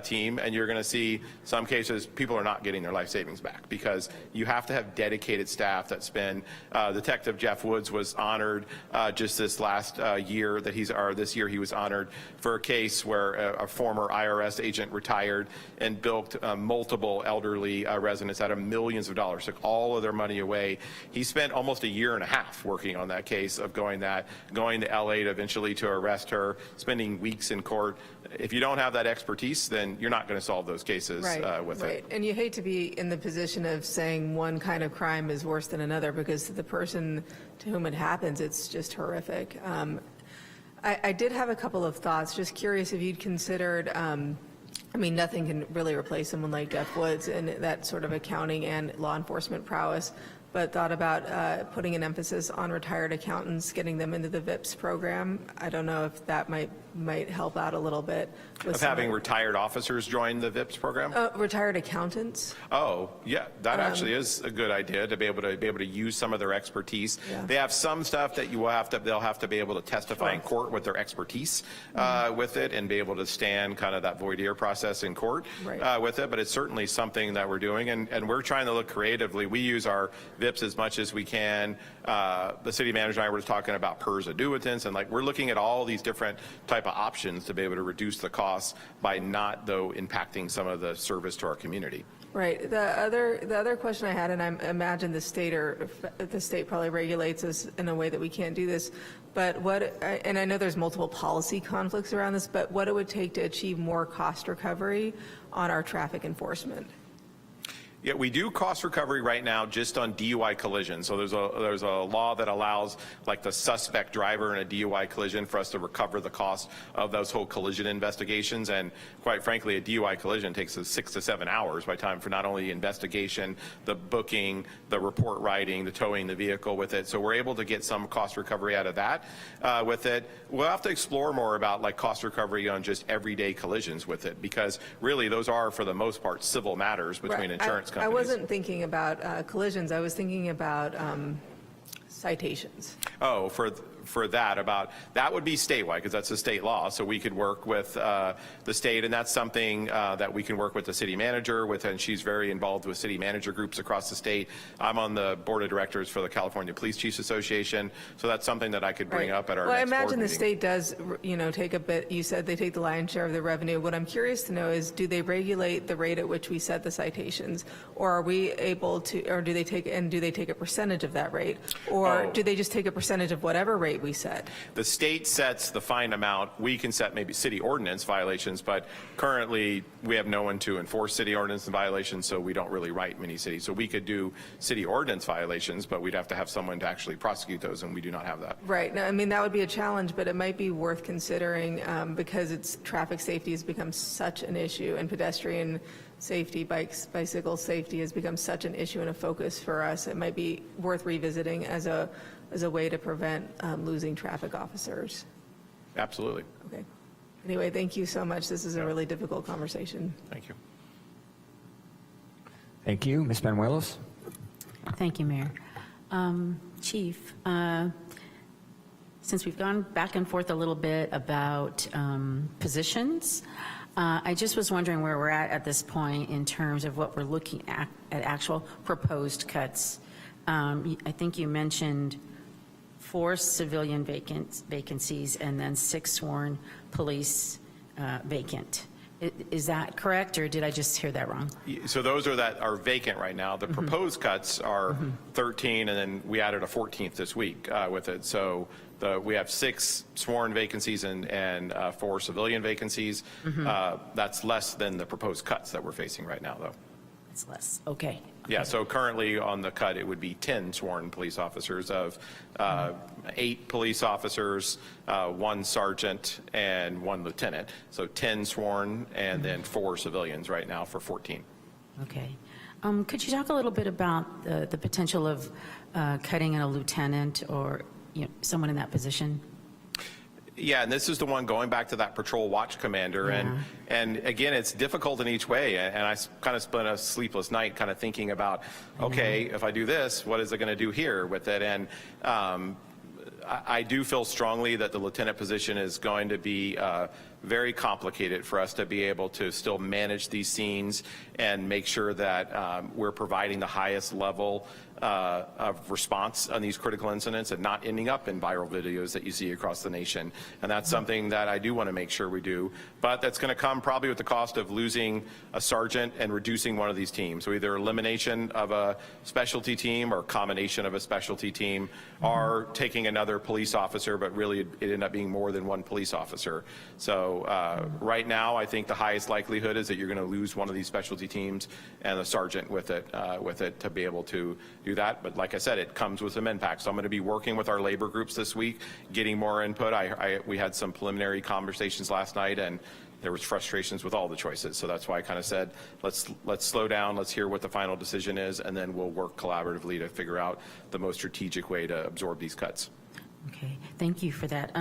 team. And you're going to see some cases people are not getting their life savings back, because you have to have dedicated staff that spend. Detective Jeff Woods was honored just this last year this year he was honored for a case where a former IRS agent retired and bilked multiple elderly residents out of millions of dollars, took all of their money away. He spent almost a year and a half working on that case of going to LA to eventually to arrest her, spending weeks in court. If you don't have that expertise, then you're not going to solve those cases with it. And you hate to be in the position of saying one kind of crime is worse than another, because to the person to whom it happens, it's just horrific. I did have a couple of thoughts. Just curious if you'd considered, nothing can really replace someone like Jeff Woods and that sort of accounting and law enforcement prowess, but thought about putting an emphasis on retired accountants, getting them into the VIPS program. I don't know if that might help out a little bit. Of having retired officers join the VIPS program? Retired accountants. Oh, yeah, that actually is a good idea, to be able to use some of their expertise. Yeah. They have some stuff that they'll have to be able to testify in court with their expertise with it, and be able to stand kind of that voir dire process in court with it. But it's certainly something that we're doing, and we're trying to look creatively. We use our VIPs as much as we can. The city manager and I were talking about PERS annuitants, and like we're looking at all these different type of options to be able to reduce the costs by not, though, impacting some of the service to our community. Right. The other question I had, and I imagine the state probably regulates us in a way that we can't do this, but and I know there's multiple policy conflicts around this, but what it would take to achieve more cost recovery on our traffic enforcement. Yeah, we do cost recovery right now just on DUI collision. So there's a law that allows like the suspect driver in a DUI collision for us to recover the cost of those whole collision investigations. And quite frankly, a DUI collision takes us 6 to 7 hours by time for not only the investigation, the booking, the report writing, the towing the vehicle with it. So we're able to get some cost recovery out of that with it. We'll have to explore more about like cost recovery on just everyday collisions with it, because really those are for the most part civil matters between insurance companies. I wasn't thinking about collisions. I was thinking about citations. Oh, for that would be statewide, because that's a state law. So we could work with the state, and that's something that we can work with the city manager with, and she's very involved with city manager groups across the state. I'm on the board of directors for the California Police Chiefs Association, so that's something that I could bring up at our next board meeting. I imagine the state does, take a bit. You said they take the lion's share of the revenue. What I'm curious to know is, do they regulate the rate at which we set the citations, or are we able to, or do they take a percentage of that rate, or do they just take a percentage of whatever rate we set? The state sets the fine amount. We can set maybe city ordinance violations, but currently we have no one to enforce city ordinance violations, so we don't really write many cities. So we could do city ordinance violations, but we'd have to have someone to actually prosecute those, and we do not have that. Right. Now, I mean, that would be a challenge, but it might be worth considering because traffic safety has become such an issue, and pedestrian safety, bicycle safety has become such an issue and a focus for us. It might be worth revisiting as a way to prevent losing traffic officers. Absolutely. Okay. Anyway, thank you so much. This is a really difficult conversation. Thank you. Thank you. Ms. Benuelos? Thank you, Mayor. Chief, since we've gone back and forth a little bit about positions, I just was wondering where we're at this point in terms of what we're looking at actual proposed cuts. I think you mentioned 4 civilian vacancies and then 6 sworn police vacant. Is that correct, or did I just hear that wrong? So those that are vacant right now. The proposed cuts are 13, and then we added a 14th this week with it. So we have 6 sworn vacancies and 4 civilian vacancies. That's less than the proposed cuts that we're facing right now, though. It's less. Okay. Yeah, so currently on the cut, it would be 10 sworn police officers of 8 police officers, 1 sergeant, and 1 lieutenant. So 10 sworn and then 4 civilians right now for 14. Okay. Could you talk a little bit about the potential of cutting in a lieutenant or someone in that position? Yeah, and this is the one going back to that patrol watch commander. And again, it's difficult in each way. And I kind of spent a sleepless night kind of thinking about, okay, if I do this, what is it going to do here with it? And I do feel strongly that the lieutenant position is going to be very complicated for us to be able to still manage these scenes and make sure that we're providing the highest level of response on these critical incidents and not ending up in viral videos that you see across the nation. And that's something that I do want to make sure we do. But that's going to come probably with the cost of losing a sergeant and reducing one of these teams. So either elimination of a specialty team or combination of a specialty team, or taking another police officer, but really it ended up being more than 1 police officer. So right now, I think the highest likelihood is that you're going to lose one of these specialty teams and the sergeant with it to be able to do that. But like I said, it comes with some impact. So I'm going to be working with our labor groups this week, getting more input. We had some preliminary conversations last night, and there was frustrations with all the choices. So that's why I kind of said, let's slow down, let's hear what the final decision is, and then we'll work collaboratively to figure out the most strategic way to absorb these cuts. Okay, thank you for that.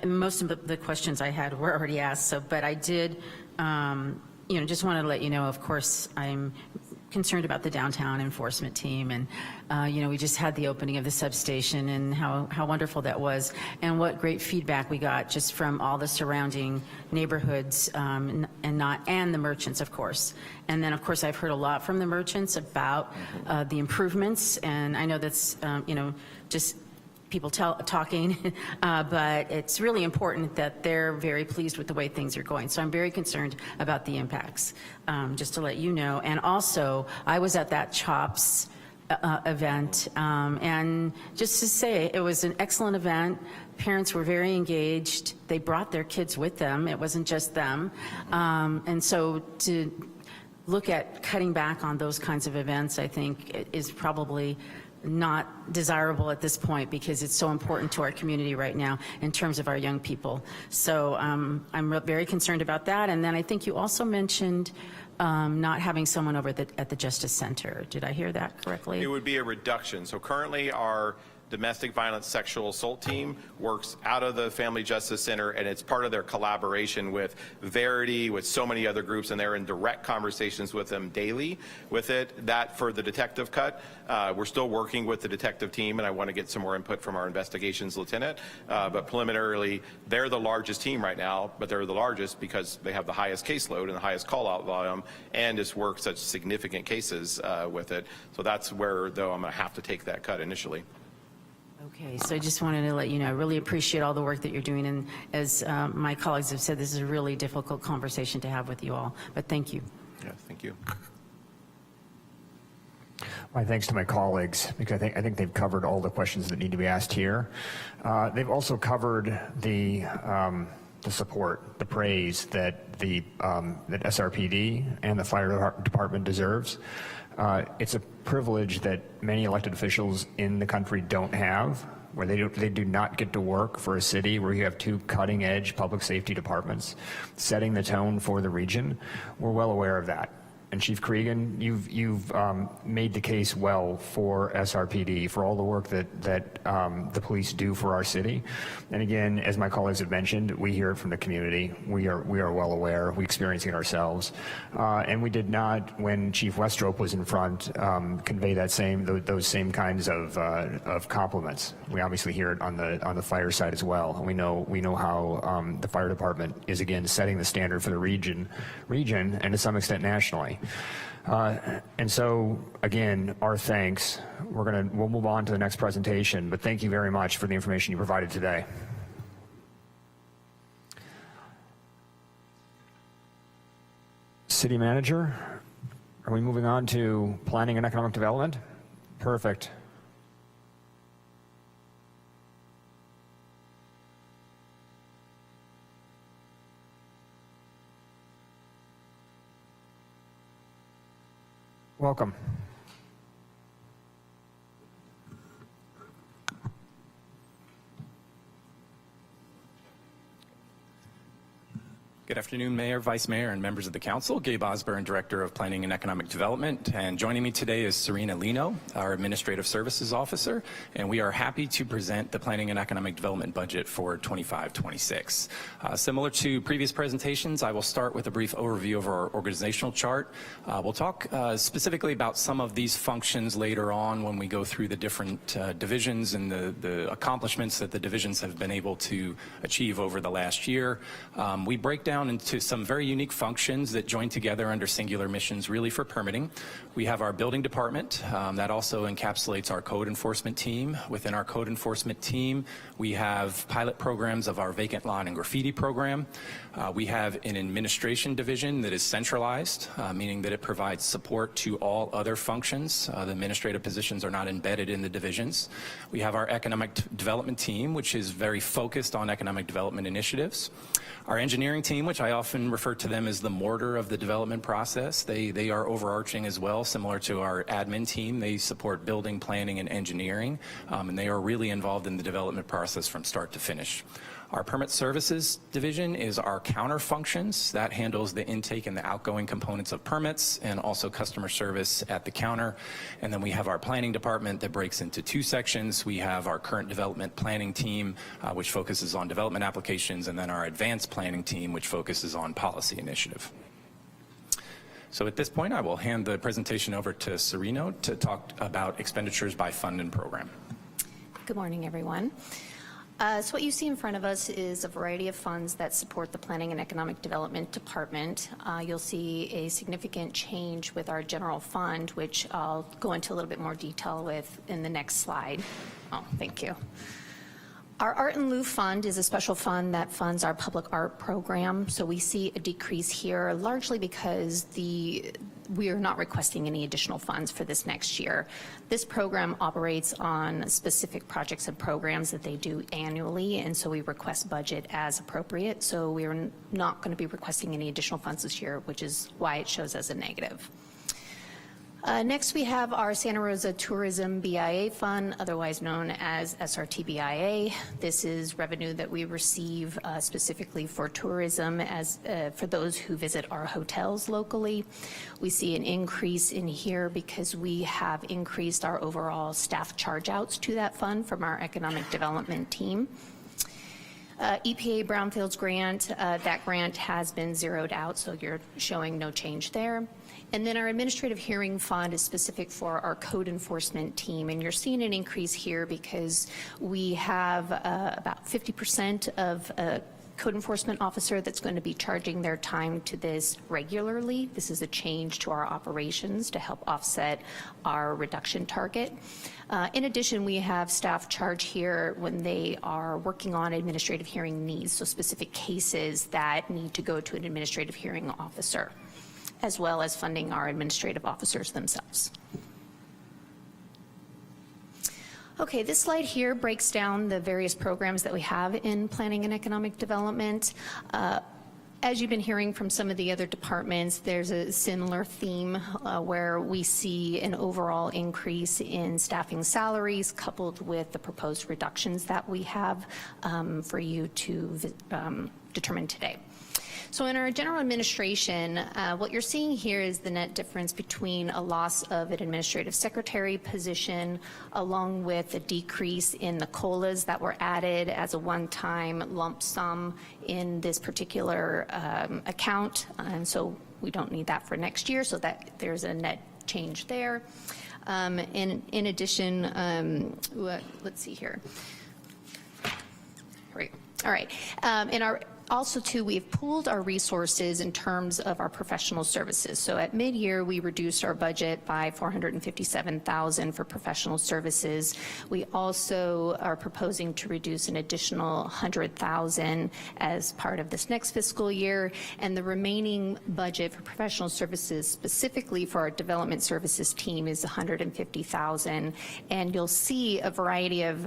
Most of the questions I had were already asked, but I did, just want to let you know, of course, I'm concerned about the downtown enforcement team, and we just had the opening of the substation, and how wonderful that was, and what great feedback we got just from all the surrounding neighborhoods, and the merchants, of course. And then, of course, I've heard a lot from the merchants about the improvements, and I know that's just people talking, but it's really important that they're very pleased with the way things are going. So I'm very concerned about the impacts, just to let you know. And also, I was at that CHOPS event, and just to say, it was an excellent event. Parents were very engaged. They brought their kids with them. It wasn't just them. And so to look at cutting back on those kinds of events, I think, is probably not desirable at this point, because it's so important to our community right now in terms of our young people. So I'm very concerned about that. And then I think you also mentioned not having someone over at the Justice Center. Did I hear that correctly? It would be a reduction. So currently our domestic violence sexual assault team works out of the Family Justice Center, and it's part of their collaboration with Verity, with so many other groups, and they're in direct conversations with them daily with it. That for the detective cut, we're still working with the detective team, and I want to get some more input from our investigations lieutenant, but preliminarily, they're the largest team right now, but they're the largest because they have the highest caseload and the highest call-out volume, and just work such significant cases with it. So that's where, though, I'm going to have to take that cut initially. Okay, so I just wanted to let you know, I really appreciate all the work that you're doing, and as my colleagues have said, this is a really difficult conversation to have with you all, but thank you. Yeah, thank you. My thanks to my colleagues, because I think they've covered all the questions that need to be asked here. They've also covered the support, the praise that that SRPD and the fire department deserves. It's a privilege that many elected officials in the country don't have, where they do not get to work for a city where you have two cutting-edge public safety departments setting the tone for the region. We're well aware of that. And Chief Cregan, you've made the case well for SRPD, for all the work that the police do for our city. And again, as my colleagues have mentioned, we hear it from the community. We are well aware. We experience it ourselves. And we did not, when Chief Westrope was in front, convey those same kinds of compliments. We obviously hear it on the fire side as well. And we know how the fire department is again setting the standard for the region, and to some extent nationally. And so, again, our thanks. We'll move on to the next presentation, but thank you very much for the information you provided today. City Manager, are we moving on to Planning and Economic Development? Perfect. Welcome. Good afternoon, Mayor, Vice Mayor, and members of the Council. Gabe Osborne, Director of Planning and Economic Development. And joining me today is Serena Lino, our Administrative Services Officer. And we are happy to present the Planning and Economic Development budget for 25-26. Similar to previous presentations, I will start with a brief overview of our organizational chart. We'll talk specifically about some of these functions later on when we go through the different divisions and the accomplishments that the divisions have been able to achieve over the last year. We break down into some very unique functions that join together under singular missions really for permitting. We have our building department that also encapsulates our code enforcement team. Within our code enforcement team, we have pilot programs of our vacant lot and graffiti program. We have an administration division that is centralized, meaning that it provides support to all other functions. The administrative positions are not embedded in the divisions. We have our economic development team, which is very focused on economic development initiatives. Our engineering team, which I often refer to them as the mortar of the development process, they are overarching as well, similar to our admin team. They support building, planning, and engineering, and they are really involved in the development process from start to finish. Our permit services division is our counter functions. That handles the intake and the outgoing components of permits and also customer service at the counter. And then we have our planning department that breaks into two sections. We have our current development planning team, which focuses on development applications, and then our advanced planning team, which focuses on policy initiative. So at this point, I will hand the presentation over to Serena to talk about expenditures by fund and program. Good morning, everyone. So what you see in front of us is a variety of funds that support the Planning and Economic Development Department. You'll see a significant change with our general fund, which I'll go into a little bit more detail with in the next slide. Oh, thank you. Our Art in Lieu Fund is a special fund that funds our public art program. So we see a decrease here largely because we are not requesting any additional funds for this next year. This program operates on specific projects and programs that they do annually, and so we request budget as appropriate. So we are not going to be requesting any additional funds this year, which is why it shows as a negative. Next, we have our Santa Rosa Tourism BIA Fund, otherwise known as SRTBIA. This is revenue that we receive specifically for tourism as for those who visit our hotels locally. We see an increase in here because we have increased our overall staff charge-outs to that fund from our economic development team. EPA Brownfields grant, that grant has been zeroed out, so you're showing no change there. And then our administrative hearing fund is specific for our code enforcement team, and you're seeing an increase here because we have about 50% of a code enforcement officer that's going to be charging their time to this regularly. This is a change to our operations to help offset our reduction target. In addition, we have staff charge here when they are working on administrative hearing needs, so specific cases that need to go to an administrative hearing officer, as well as funding our administrative officers themselves. Okay, this slide here breaks down the various programs that we have in planning and economic development. As you've been hearing from some of the other departments, there's a similar theme where we see an overall increase in staffing salaries coupled with the proposed reductions that we have for you to determine today. So in our general administration, what you're seeing here is the net difference between a loss of an administrative secretary position along with a decrease in the COLAs that were added as a one-time lump sum in this particular account. And so we don't need that for next year, so that there's a net change there. In addition, let's see here. Great. All right. Also, too, we've pooled our resources in terms of our professional services. So at mid-year, we reduced our budget by $457,000 for professional services. We also are proposing to reduce an additional $100,000 as part of this next fiscal year. And the remaining budget for professional services, specifically for our development services team, is $150,000. And you'll see a variety of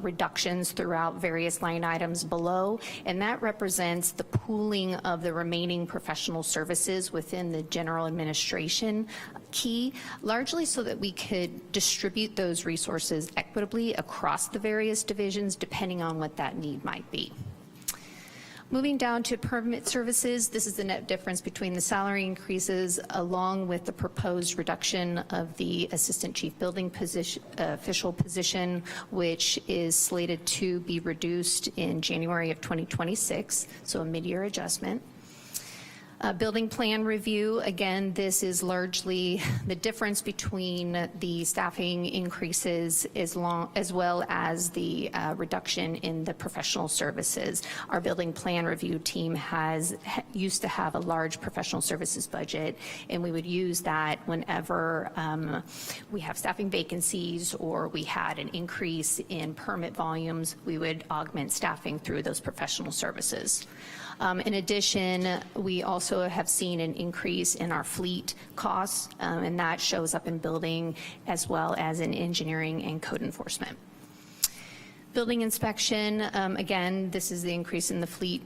reductions throughout various line items below, and that represents the pooling of the remaining professional services within the general administration key, largely so that we could distribute those resources equitably across the various divisions depending on what that need might be. Moving down to permit services, this is the net difference between the salary increases along with the proposed reduction of the assistant chief building official position, which is slated to be reduced in January of 2026, so a mid-year adjustment. Building plan review, again, this is largely the difference between the staffing increases as well as the reduction in the professional services. Our building plan review team used to have a large professional services budget, and we would use that whenever we have staffing vacancies or we had an increase in permit volumes. We would augment staffing through those professional services. In addition, we also have seen an increase in our fleet costs, and that shows up in building as well as in engineering and code enforcement. Building inspection, again, this is the increase in the fleet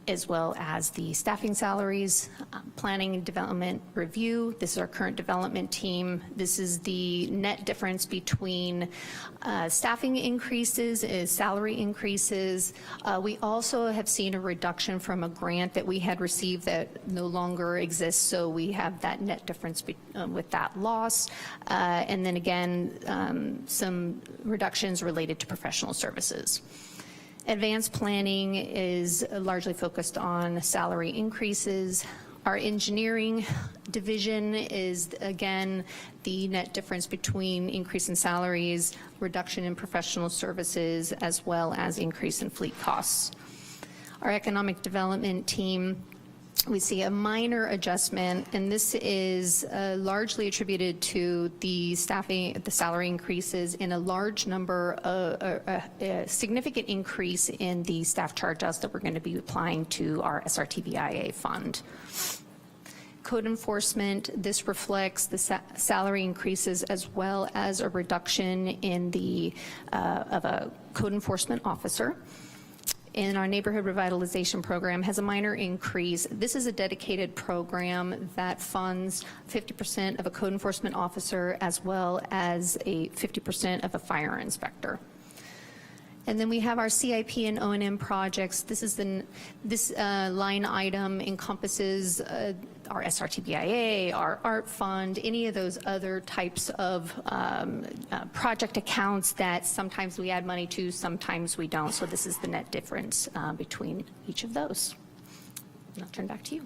as well as the staffing salaries. Planning and development review, this is our current development team. This is the net difference between staffing increases, salary increases. We also have seen a reduction from a grant that we had received that no longer exists, so we have that net difference with that loss. And then again, some reductions related to professional services. Advanced planning is largely focused on salary increases. Our engineering division is, again, the net difference between increase in salaries, reduction in professional services, as well as increase in fleet costs. Our economic development team, we see a minor adjustment, and this is largely attributed to the salary increases in a large number, a significant increase in the staff charge-outs that we're going to be applying to our SRTBIA fund. Code enforcement, this reflects the salary increases as well as a reduction in the of a code enforcement officer. In our neighborhood revitalization program has a minor increase. This is a dedicated program that funds 50% of a code enforcement officer as well as a 50% of a fire inspector. And then we have our CIP and O&M projects. This line item encompasses our SRTBIA, our art fund, any of those other types of project accounts that sometimes we add money to, sometimes we don't. So this is the net difference between each of those. And I'll turn back to you.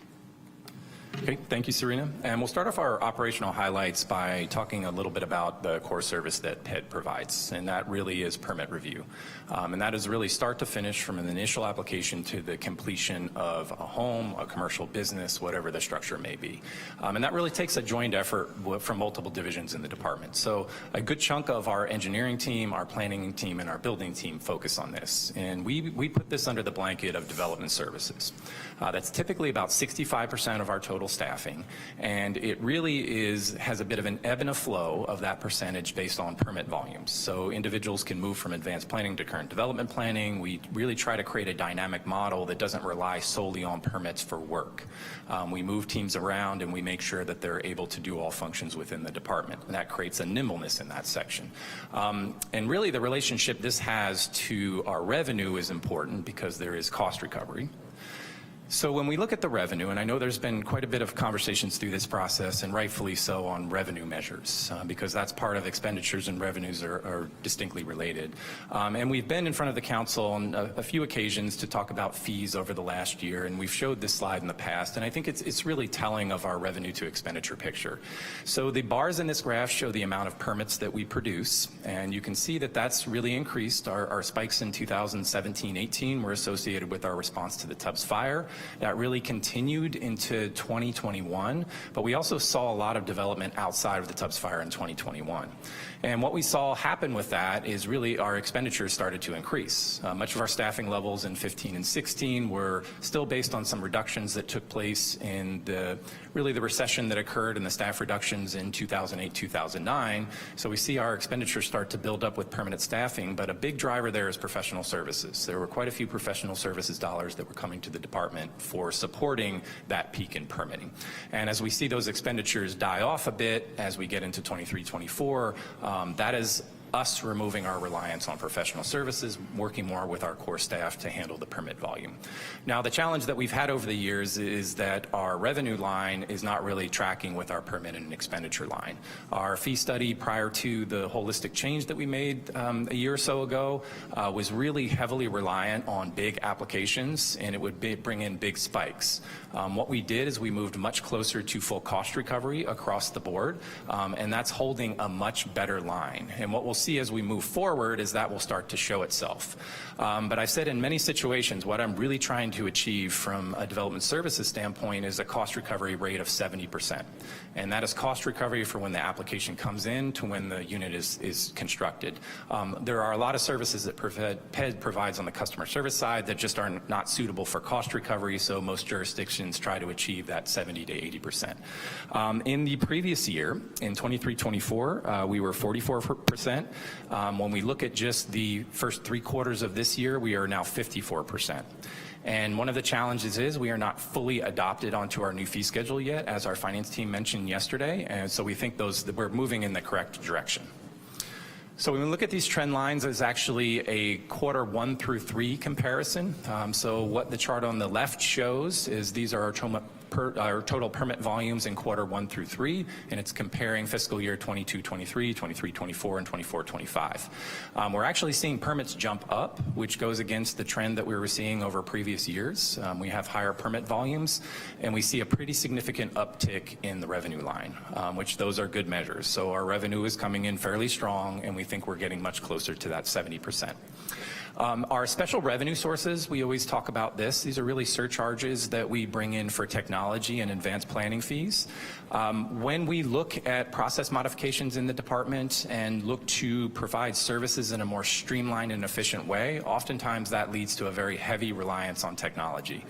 Okay, thank you, Serena. And we'll start off our operational highlights by talking a little bit about the core service that PED provides, and that really is permit review. And that is really start to finish from an initial application to the completion of a home, a commercial business, whatever the structure may be. And that really takes a joint effort from multiple divisions in the department. So a good chunk of our engineering team, our planning team, and our building team focus on this. And we put this under the blanket of development services. That's typically about 65% of our total staffing, and it really has a bit of an ebb and a flow of that percentage based on permit volumes. So individuals can move from advanced planning to current development planning. We really try to create a dynamic model that doesn't rely solely on permits for work. We move teams around and we make sure that they're able to do all functions within the department, and that creates a nimbleness in that section. And really the relationship this has to our revenue is important because there is cost recovery. So when we look at the revenue, and I know there's been quite a bit of conversations through this process, and rightfully so, on revenue measures, because that's part of expenditures and revenues are distinctly related. And we've been in front of the council on a few occasions to talk about fees over the last year, and we've showed this slide in the past, and I think it's really telling of our revenue to expenditure picture. So the bars in this graph show the amount of permits that we produce, and you can see that that's really increased. Our spikes in 2017-18 were associated with our response to the Tubbs fire. That really continued into 2021, but we also saw a lot of development outside of the Tubbs fire in 2021. And what we saw happen with that is really our expenditures started to increase. Much of our staffing levels in 15 and 16 were still based on some reductions that took place in the recession that occurred and the staff reductions in 2008, 2009. So we see our expenditures start to build up with permanent staffing, but a big driver there is professional services. There were quite a few professional services dollars that were coming to the department for supporting that peak in permitting. And as we see those expenditures die off a bit as we get into 23, 24, that is us removing our reliance on professional services, working more with our core staff to handle the permit volume. Now, the challenge that we've had over the years is that our revenue line is not really tracking with our permit and expenditure line. Our fee study prior to the holistic change that we made a year or so ago was really heavily reliant on big applications, and it would bring in big spikes. What we did is we moved much closer to full cost recovery across the board, and that's holding a much better line. And what we'll see as we move forward is that will start to show itself. But I said in many situations, what I'm really trying to achieve from a development services standpoint is a cost recovery rate of 70%. And that is cost recovery for when the application comes in to when the unit is constructed. There are a lot of services that PED provides on the customer service side that just are not suitable for cost recovery, so most jurisdictions try to achieve that 70 to 80%. In the previous year, in 23-24, we were 44%. When we look at just the first 3 quarters of this year, we are now 54%. And one of the challenges is we are not fully adopted onto our new fee schedule yet, as our finance team mentioned yesterday, and so we think we're moving in the correct direction. So when we look at these trend lines, it's actually a quarter 1 through 3 comparison. So what the chart on the left shows is these are our our total permit volumes in Q1 through 3, and it's comparing fiscal year 22-23, 23-24, and 24-25. We're actually seeing permits jump up, which goes against the trend that we were seeing over previous years. We have higher permit volumes, and we see a pretty significant uptick in the revenue line, which those are good measures. So our revenue is coming in fairly strong, and we think we're getting much closer to that 70%. Our special revenue sources, we always talk about this. These are really surcharges that we bring in for technology and advanced planning fees. When we look at process modifications in the department and look to provide services in a more streamlined and efficient way, oftentimes that leads to a very heavy reliance on technology.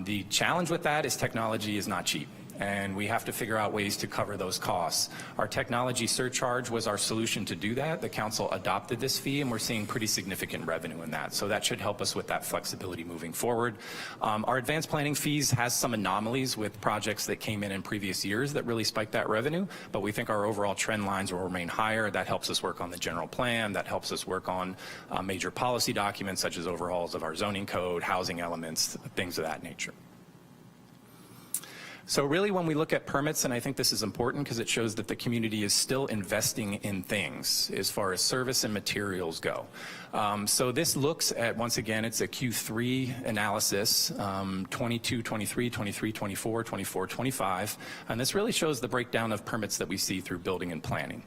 The challenge with that is technology is not cheap, and we have to figure out ways to cover those costs. Our technology surcharge was our solution to do that. The council adopted this fee, and we're seeing pretty significant revenue in that. So that should help us with that flexibility moving forward. Our advanced planning fees has some anomalies with projects that came in previous years that really spiked that revenue, but we think our overall trend lines will remain higher. That helps us work on the general plan. That helps us work on major policy documents such as overhauls of our zoning code, housing elements, things of that nature. So really when we look at permits, and I think this is important because it shows that the community is still investing in things as far as service and materials go. So this looks at, once again, it's a Q3 analysis, 22, 23, 23, 24, 24, 25, and this really shows the breakdown of permits that we see through building and planning.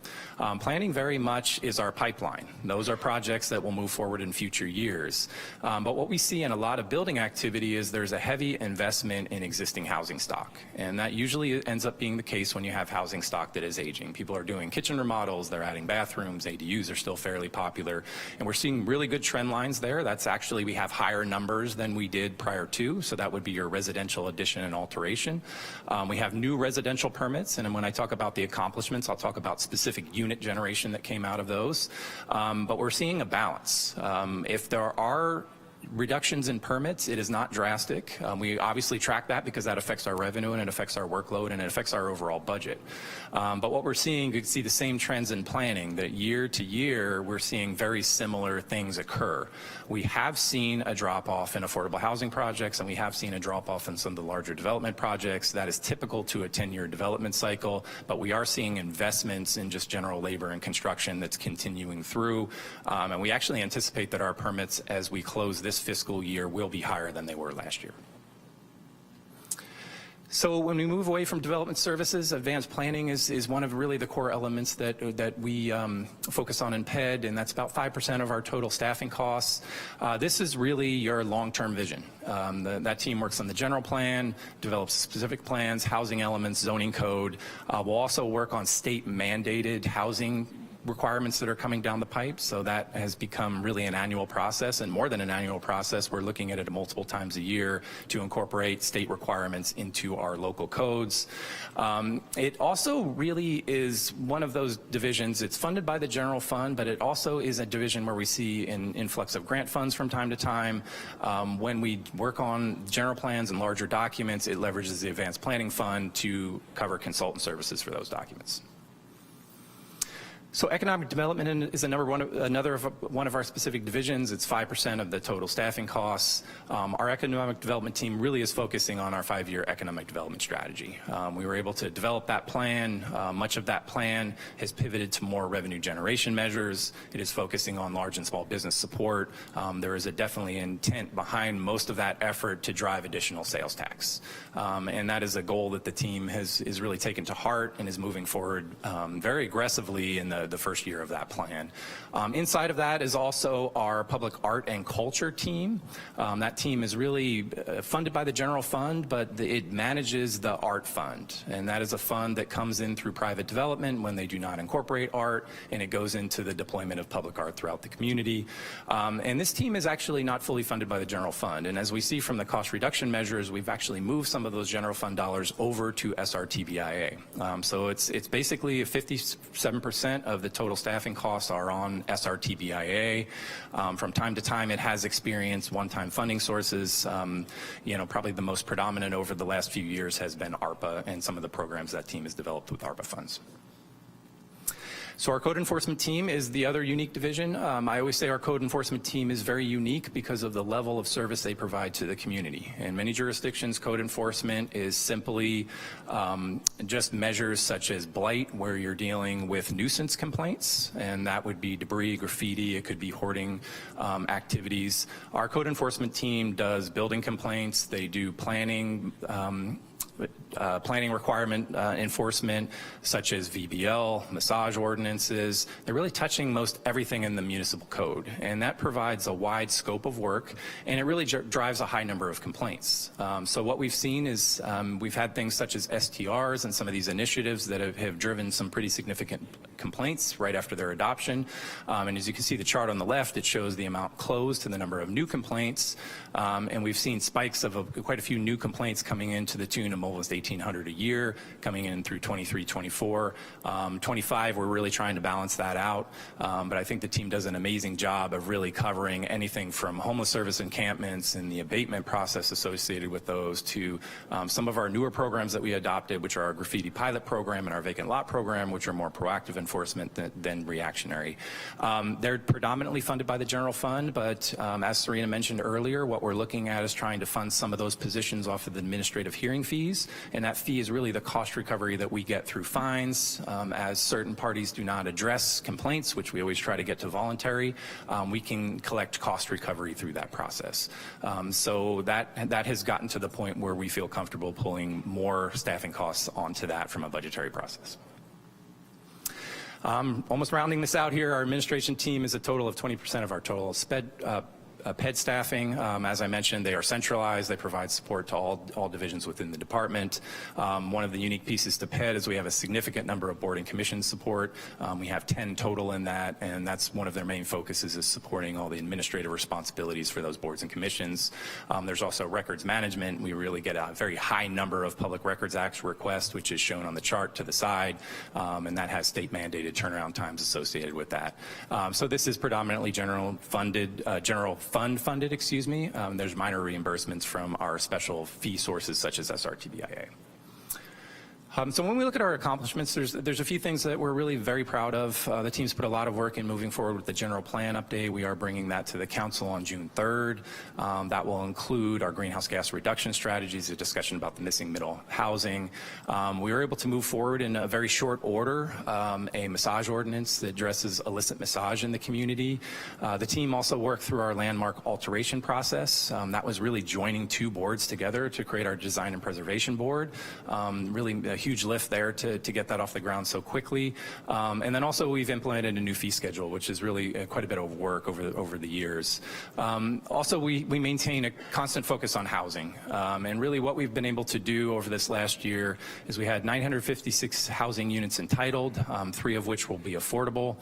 Planning very much is our pipeline. Those are projects that will move forward in future years. But what we see in a lot of building activity is there's a heavy investment in existing housing stock. And that usually ends up being the case when you have housing stock that is aging. People are doing kitchen remodels, they're adding bathrooms, ADUs are still fairly popular, and we're seeing really good trend lines there. That's actually, we have higher numbers than we did prior to, so that would be your residential addition and alteration. We have new residential permits, and when I talk about the accomplishments, I'll talk about specific unit generation that came out of those. But we're seeing a balance. If there are reductions in permits, it is not drastic. We obviously track that because that affects our revenue and it affects our workload and it affects our overall budget. But what we're seeing, you can see the same trends in planning, that year to year we're seeing very similar things occur. We have seen a drop off in affordable housing projects and we have seen a drop off in some of the larger development projects. That is typical to a 10-year development cycle, but we are seeing investments in just general labor and construction that's continuing through. And we actually anticipate that our permits as we close this fiscal year will be higher than they were last year. So when we move away from development services, advanced planning is one of really the core elements that we focus on in PED, and that's about 5% of our total staffing costs. This is really your long-term vision. That team works on the general plan, develops specific plans, housing elements, zoning code. We'll also work on state-mandated housing requirements that are coming down the pipe, so that has become really an annual process, and more than an annual process. We're looking at it multiple times a year to incorporate state requirements into our local codes. It also really is one of those divisions. It's funded by the general fund, but it also is a division where we see an influx of grant funds from time to time. When we work on general plans and larger documents, it leverages the advanced planning fund to cover consultant services for those documents. So economic development is another one of our specific divisions. It's 5% of the total staffing costs. Our economic development team really is focusing on our 5-year economic development strategy. We were able to develop that plan. Much of that plan has pivoted to more revenue generation measures. It is focusing on large and small business support. There is definitely intent behind most of that effort to drive additional sales tax. And that is a goal that the team is really taken to heart and is moving forward very aggressively in the first year of that plan. Inside of that is also our public art and culture team. That team is really funded by the general fund, but it manages the art fund. And that is a fund that comes in through private development when they do not incorporate art, and it goes into the deployment of public art throughout the community. And this team is actually not fully funded by the general fund. And as we see from the cost reduction measures, we've actually moved some of those general fund dollars over to SRTBIA. So it's basically 57% of the total staffing costs are on SRTBIA. From time to time, it has experienced one-time funding sources. Probably the most predominant over the last few years has been ARPA and some of the programs that team has developed with ARPA funds. So our code enforcement team is the other unique division. I always say our code enforcement team is very unique because of the level of service they provide to the community. In many jurisdictions, code enforcement is simply just measures such as blight, where you're dealing with nuisance complaints, and that would be debris, graffiti, it could be hoarding activities. Our code enforcement team does building complaints, they do planning, planning requirement enforcement, such as VBL, massage ordinances. They're really touching most everything in the municipal code, and that provides a wide scope of work, and it really drives a high number of complaints. So what we've seen is we've had things such as STRs and some of these initiatives that have driven some pretty significant complaints right after their adoption. And as you can see the chart on the left, it shows the amount closed to the number of new complaints, and we've seen spikes of quite a few new complaints coming in to the tune of almost 1,800 a year coming in through 23, 24. 25, we're really trying to balance that out, but I think the team does an amazing job of really covering anything from homeless service encampments and the abatement process associated with those to some of our newer programs that we adopted, which are our graffiti pilot program and our vacant lot program, which are more proactive enforcement than reactionary. They're predominantly funded by the general fund, but as Serena mentioned earlier, what we're looking at is trying to fund some of those positions off of the administrative hearing fees, and that fee is really the cost recovery that we get through fines. As certain parties do not address complaints, which we always try to get to voluntary, we can collect cost recovery through that process. So that has gotten to the point where we feel comfortable pulling more staffing costs onto that from a budgetary process. Almost rounding this out here, our administration team is a total of 20% of our total PED staffing. As I mentioned, they are centralized. They provide support to all divisions within the department. One of the unique pieces to PED is we have a significant number of board and commission support. We have 10 total in that, and that's one of their main focuses is supporting all the administrative responsibilities for those boards and commissions. There's also records management. We really get a very high number of Public Records Act requests, which is shown on the chart to the side, and that has state mandated turnaround times associated with that. So this is predominantly general fund funded, excuse me. There's minor reimbursements from our special fee sources such as SRTBIA. So when we look at our accomplishments, there's a few things that we're really very proud of. The team's put a lot of work in moving forward with the general plan update. We are bringing that to the council on June 3rd. That will include our greenhouse gas reduction strategies, a discussion about the missing middle housing. We were able to move forward in a very short order, a massage ordinance that addresses illicit massage in the community. The team also worked through our landmark alteration process. That was really joining two boards together to create our design and preservation board. Really a huge lift there to get that off the ground so quickly. And then also we've implemented a new fee schedule, which is really quite a bit of work over the years. Also, we maintain a constant focus on housing. And really what we've been able to do over this last year is we had 956 housing units entitled, 3 of which will be affordable.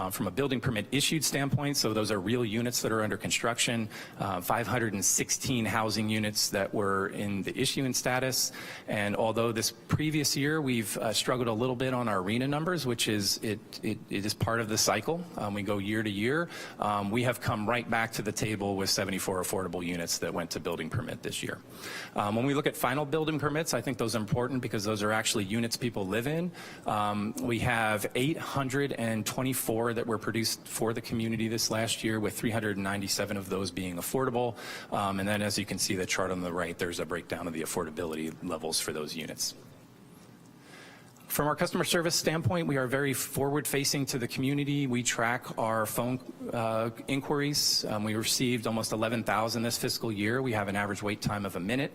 From a building permit issued standpoint, so those are real units that are under construction, 516 housing units that were in the issuance status. And although this previous year we've struggled a little bit on our RENA numbers, which is it is part of the cycle. We go year to year. We have come right back to the table with 74 affordable units that went to building permit this year. When we look at final building permits, I think those are important because those are actually units people live in. We have 824 that were produced for the community this last year, with 397 of those being affordable. And then as you can see the chart on the right, there's a breakdown of the affordability levels for those units. From our customer service standpoint, we are very forward-facing to the community. We track our phone inquiries. We received almost 11,000 this fiscal year. We have an average wait time of a minute.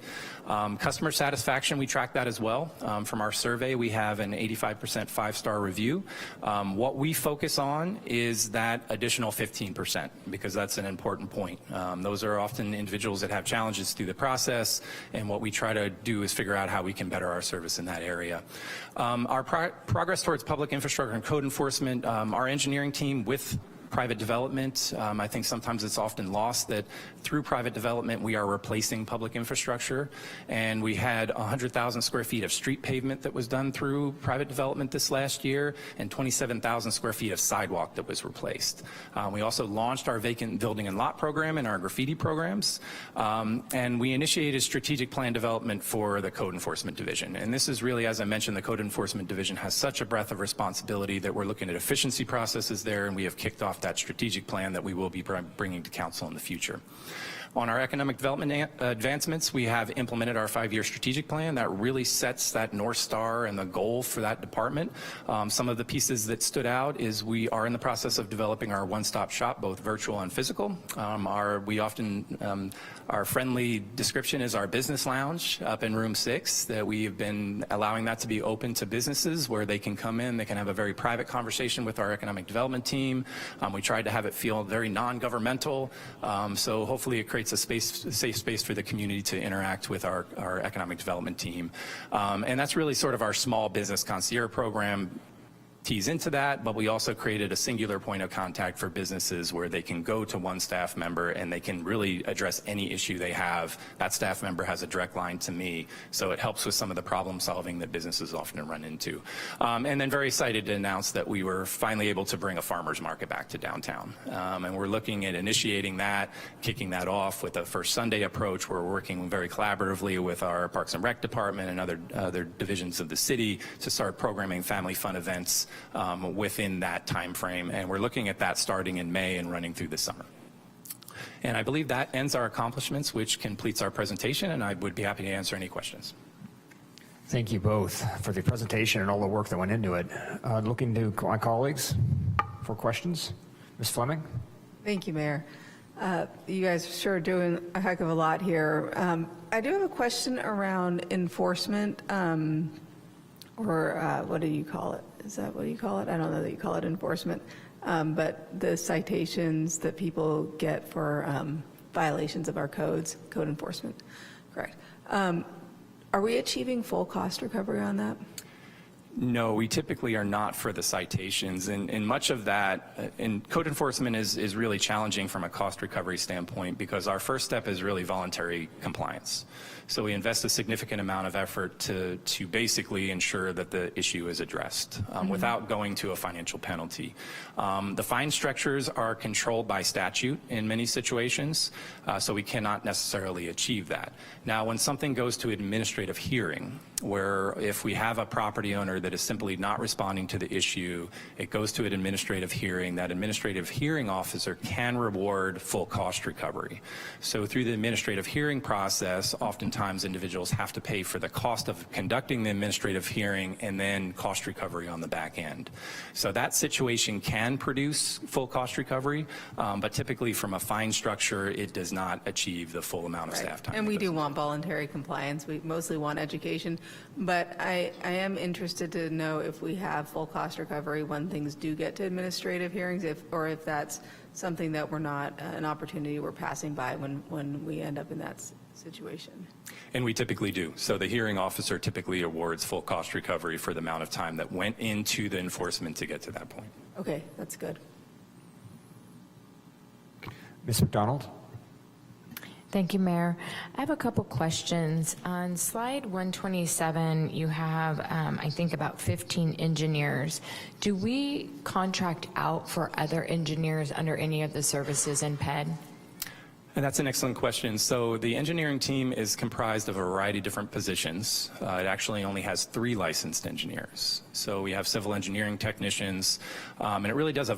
Customer satisfaction, we track that as well. From our survey, we have an 85% 5-star review. What we focus on is that additional 15%, because that's an important point. Those are often individuals that have challenges through the process, and what we try to do is figure out how we can better our service in that area. Our progress towards public infrastructure and code enforcement, our engineering team with Private development, I think sometimes it's often lost that through private development we are replacing public infrastructure, and we had 100,000 square feet of street pavement that was done through private development this last year, and 27,000 square feet of sidewalk that was replaced. We also launched our vacant building and lot program and our graffiti programs, and we initiated strategic plan development for the Code Enforcement Division. And this is really, as I mentioned, the Code Enforcement Division has such a breadth of responsibility that we're looking at efficiency processes there, and we have kicked off that strategic plan that we will be bringing to council in the future. On our economic development advancements, we have implemented our 5-year strategic plan that really sets that North Star and the goal for that department. Some of the pieces that stood out is we are in the process of developing our one-stop shop, both virtual and physical. Our friendly description is our business lounge up in room 6, that we have been allowing that to be open to businesses where they can come in, they can have a very private conversation with our economic development team. We tried to have it feel very non-governmental, so hopefully it creates a safe space for the community to interact with our economic development team. And that's really sort of our small business concierge program tees into that, but we also created a singular point of contact for businesses where they can go to one staff member and they can really address any issue they have. That staff member has a direct line to me, so it helps with some of the problem solving that businesses often run into. And then very excited to announce that we were finally able to bring a farmer's market back to downtown. And we're looking at initiating that, kicking that off with a First Sunday approach. We're working very collaboratively with our Parks and Rec department and other divisions of the city to start programming family fun events within that time frame, and we're looking at that starting in May and running through the summer. And I believe that ends our accomplishments, which completes our presentation, and I would be happy to answer any questions. Thank you both for the presentation and all the work that went into it. Looking to my colleagues for questions. Ms. Fleming? Thank you, Mayor. You guys are sure doing a heck of a lot here. I do have a question around enforcement, or what do you call it? Is that what you call it? I don't know that you call it enforcement, but the citations that people get for violations of our codes, code enforcement, correct. Are we achieving full cost recovery on that? No, we typically are not for the citations, and much of that, and code enforcement is really challenging from a cost recovery standpoint because our first step is really voluntary compliance. So we invest a significant amount of effort to basically ensure that the issue is addressed without going to a financial penalty. The fine structures are controlled by statute in many situations, so we cannot necessarily achieve that. Now, when something goes to administrative hearing, where if we have a property owner that is simply not responding to the issue, it goes to an administrative hearing. That administrative hearing officer can reward full cost recovery. So through the administrative hearing process, oftentimes individuals have to pay for the cost of conducting the administrative hearing and then cost recovery on the back end. So that situation can produce full cost recovery, but typically from a fine structure, it does not achieve the full amount of staff time. And we do want voluntary compliance. We mostly want education. But I am interested to know if we have full cost recovery when things do get to administrative hearings, or if that's something that we're not, an opportunity we're passing by when we end up in that situation. And we typically do. So the hearing officer typically awards full cost recovery for the amount of time that went into the enforcement to get to that point. Okay, that's good. Ms. McDonald? Thank you, Mayor. I have a couple questions. On slide 127, you have, I think, about 15 engineers. Do we contract out for other engineers under any of the services in PED? And that's an excellent question. So the engineering team is comprised of a variety of different positions. It actually only has 3 licensed engineers. So we have civil engineering technicians, and it really does a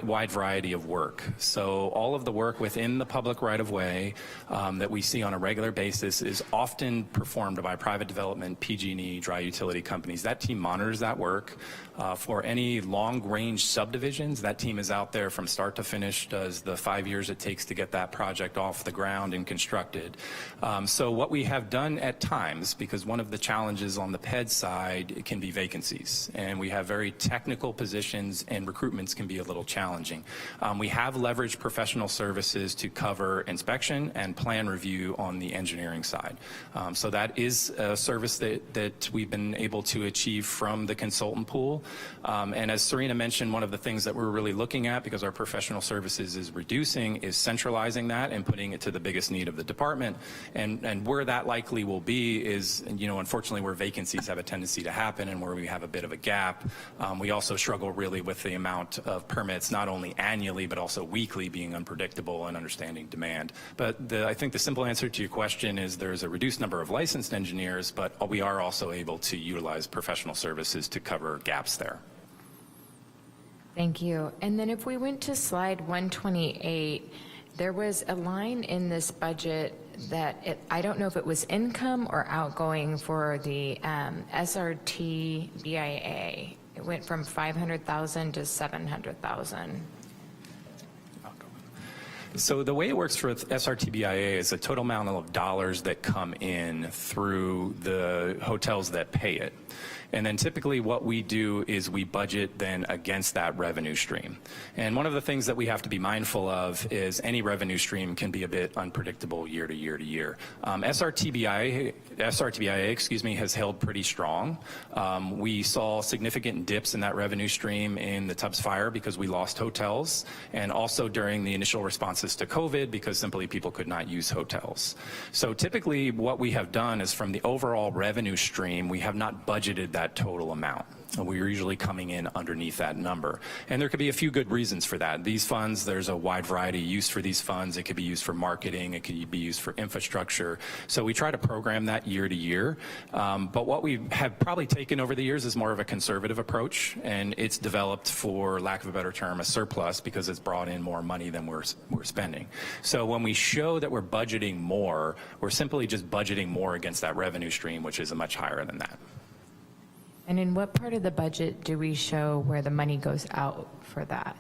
wide variety of work. So all of the work within the public right-of-way that we see on a regular basis is often performed by private development, PG&E, dry utility companies. That team monitors that work. For any long-range subdivisions, that team is out there from start to finish, does the 5 years it takes to get that project off off the ground and constructed. So what we have done at times, because one of the challenges on the PED side can be vacancies, and we have very technical positions and recruitments can be a little challenging. We have leveraged professional services to cover inspection and plan review on the engineering side. So that is a service that we've been able to achieve from the consultant pool. And as Serena mentioned, one of the things that we're really looking at, because our professional services is reducing, is centralizing that and putting it to the biggest need of the department. And where that likely will be is, unfortunately, where vacancies have a tendency to happen and where we have a bit of a gap. We also struggle really with the amount of permits, not only annually, but also weekly, being unpredictable and understanding demand. But I think the simple answer to your question is there's a reduced number of licensed engineers, but we are also able to utilize professional services to cover gaps there. Thank you. And then if we went to slide 128, there was a line in this budget that I don't know if it was income or outgoing for the SRT BIA. It went from 500,000 to 700,000. So the way it works for SRTBIA is the total amount of dollars that come in through the hotels that pay it. And then typically what we do is we budget then against that revenue stream. And one of the things that we have to be mindful of is any revenue stream can be a bit unpredictable year to year to year. SRTBIA, has held pretty strong. We saw significant dips in that revenue stream in the Tubbs fire because we lost hotels, and also during the initial responses to COVID because simply people could not use hotels. So typically what we have done is from the overall revenue stream, we have not budgeted that total amount. We're usually coming in underneath that number. And there could be a few good reasons for that. These funds, there's a wide variety of use for these funds. It could be used for marketing. It could be used for infrastructure. So we try to program that year to year. But what we have probably taken over the years is more of a conservative approach. And it's developed, for lack of a better term, a surplus because it's brought in more money than we're spending. So when we show that we're budgeting more, we're simply just budgeting more against that revenue stream, which is much higher than that. And in what part of the budget do we show where the money goes out for that?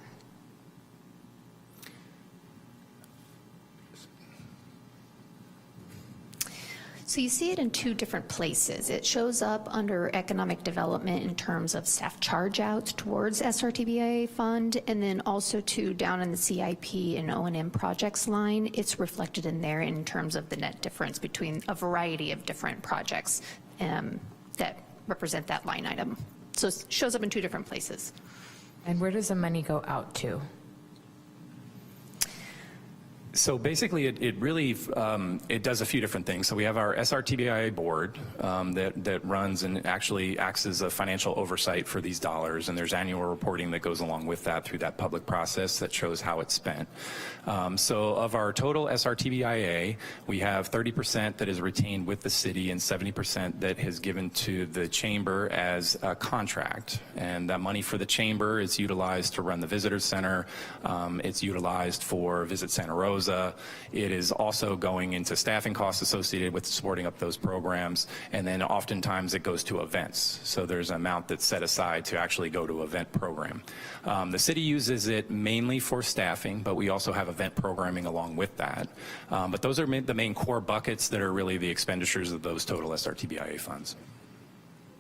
So you see it in two different places. It shows up under economic development in terms of staff charge outs towards SRTBA fund, and then also too down in the CIP and O&M projects line, it's reflected in there in terms of the net difference between a variety of different projects that represent that line item. So it shows up in two different places. And where does the money go out to? So basically, it really it does a few different things. So we have our SRTBIA board that runs and actually acts as a financial oversight for these dollars, and there's annual reporting that goes along with that through that public process that shows how it's spent. So of our total SRTBIA, we have 30% that is retained with the city and 70% that is given to the chamber as a contract. And that money for the chamber is utilized to run the visitor center. It's utilized for Visit Santa Rosa. It is also going into staffing costs associated with supporting up those programs, and then oftentimes it goes to events. So there's an amount that's set aside to actually go to event program. The city uses it mainly for staffing, but we also have event programming along with that. But those are the main core buckets that are really the expenditures of those total SRTBIA funds.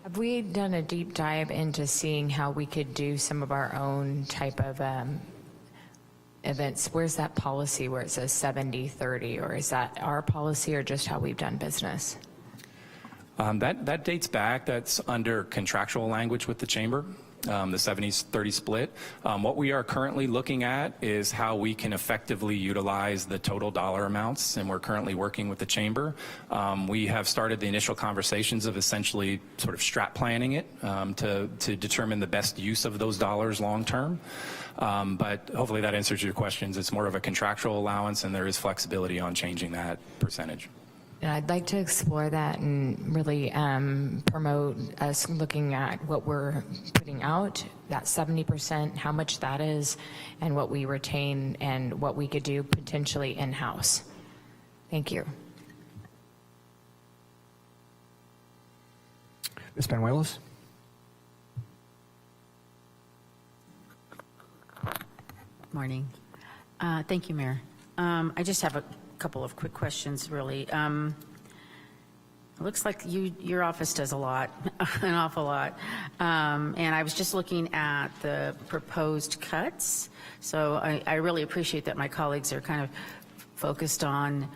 Have we done a deep dive into seeing how we could do some of our own type of events? Where's that policy where it says 70-30, or is that our policy or just how we've done business? That dates back. That's under contractual language with the chamber, the 70-30 split. What we are currently looking at is how we can effectively utilize the total dollar amounts, and we're currently working with the chamber. We have started the initial conversations of essentially sort of strat planning it to determine the best use of those dollars long term. But hopefully that answers your questions. It's more of a contractual allowance, and there is flexibility on changing that percentage. And I'd like to explore that and really promote us looking at what we're putting out, that 70%, how much that is, and what we retain and what we could do potentially in-house. Thank you. Ms. Banuelos? Morning. Thank you, Mayor. I just have a couple of quick questions, really. It looks like your office does a lot, an awful lot. And I was just looking at the proposed cuts. So I really appreciate that my colleagues are kind of focused on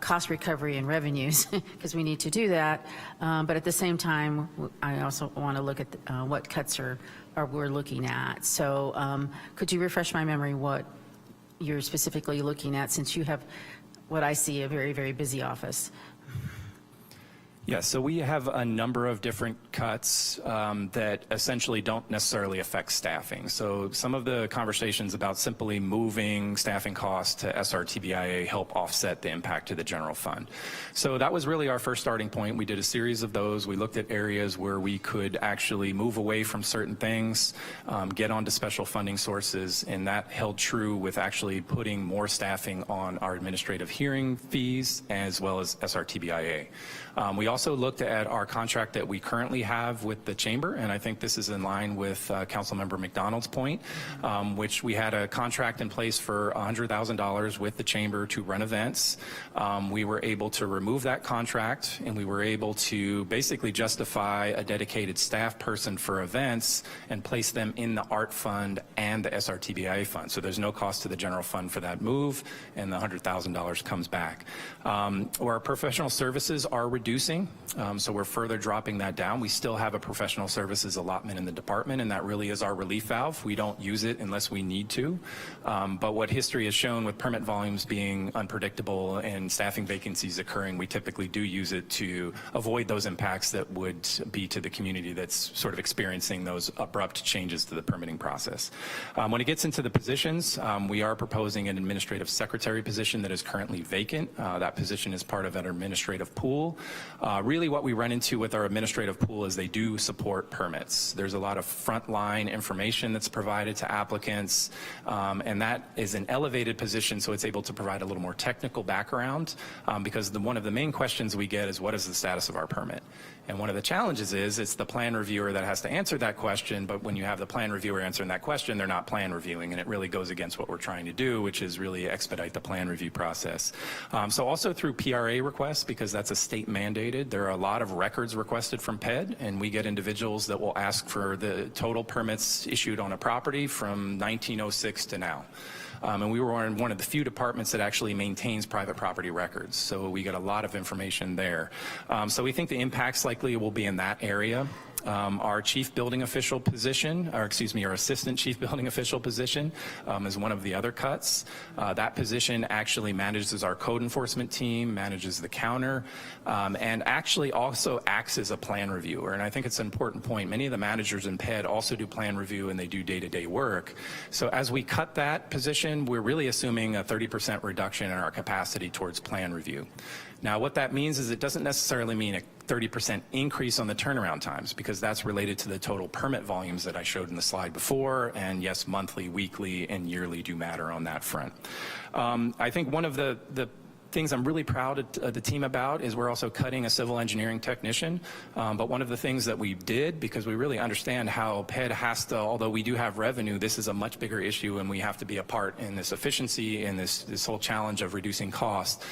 cost recovery and revenues, because we need to do that. But at the same time, I also want to look at what cuts we're looking at. So could you refresh my memory what you're specifically looking at, since you have what I see a very, very busy office? Yeah, so we have a number of different cuts that essentially don't necessarily affect staffing. So some of the conversations about simply moving staffing costs to SRTBIA help offset the impact to the general fund. So that was really our first starting point. We did a series of those. We looked at areas where we could actually move away from certain things, get onto special funding sources, and that held true with actually putting more staffing on our administrative hearing fees as well as SRTBIA. We also looked at our contract that we currently have with the chamber, and I think this is in line with Councilmember McDonald's point, which we had a contract in place for $100,000 with the chamber to run events. We were able to remove that contract, and we were able to basically justify a dedicated staff person for events and place them in the art fund and the SRTBIA fund. So there's no cost to the general fund for that move, and the $100,000 comes back. Our professional services are reducing, so we're further dropping that down. We still have a professional services allotment in the department, and that really is our relief valve. We don't use it unless we need to. But what history has shown with permit volumes being unpredictable and staffing vacancies occurring, we typically do use it to avoid those impacts that would be to the community that's sort of experiencing those abrupt changes to the permitting process. When it gets into the positions, we are proposing an administrative secretary position that is currently vacant. That position is part of an administrative pool. Really what we run into with our administrative pool is they do support permits. There's a lot of frontline information that's provided to applicants, and that is an elevated position, so it's able to provide a little more technical background, because one of the main questions we get is, what is the status of our permit? And one of the challenges is it's the plan reviewer that has to answer that question, but when you have the plan reviewer answering that question, they're not plan reviewing, and it really goes against what we're trying to do, which is really expedite the plan review process. So also through PRA requests, because that's a state mandated, there are a lot of records requested from PED, and we get individuals that will ask for the total permits issued on a property from 1906 to now. And we were one of the few departments that actually maintains private property records, so we get a lot of information there. So we think the impacts likely will be in that area. Our chief building official position, or excuse me, our assistant chief building official position is one of the other cuts. That position actually manages our code enforcement team, manages the counter, and actually also acts as a plan reviewer. And I think it's an important point. Many of the managers in PED also do plan review, and they do day-to-day work. So as we cut that position, we're really assuming a 30% reduction in our capacity towards plan review. Now, what that means is it doesn't necessarily mean a 30% increase on the turnaround times, because that's related to the total permit volumes that I showed in the slide before, and yes, monthly, weekly, and yearly do matter on that front. I think one of the things I'm really proud of the team about is we're also cutting a civil engineering technician, but one of the things that we did, because we really understand how PED has to, although we do have revenue, this is a much bigger issue, and we have to be a part in this efficiency and this whole challenge of reducing costs.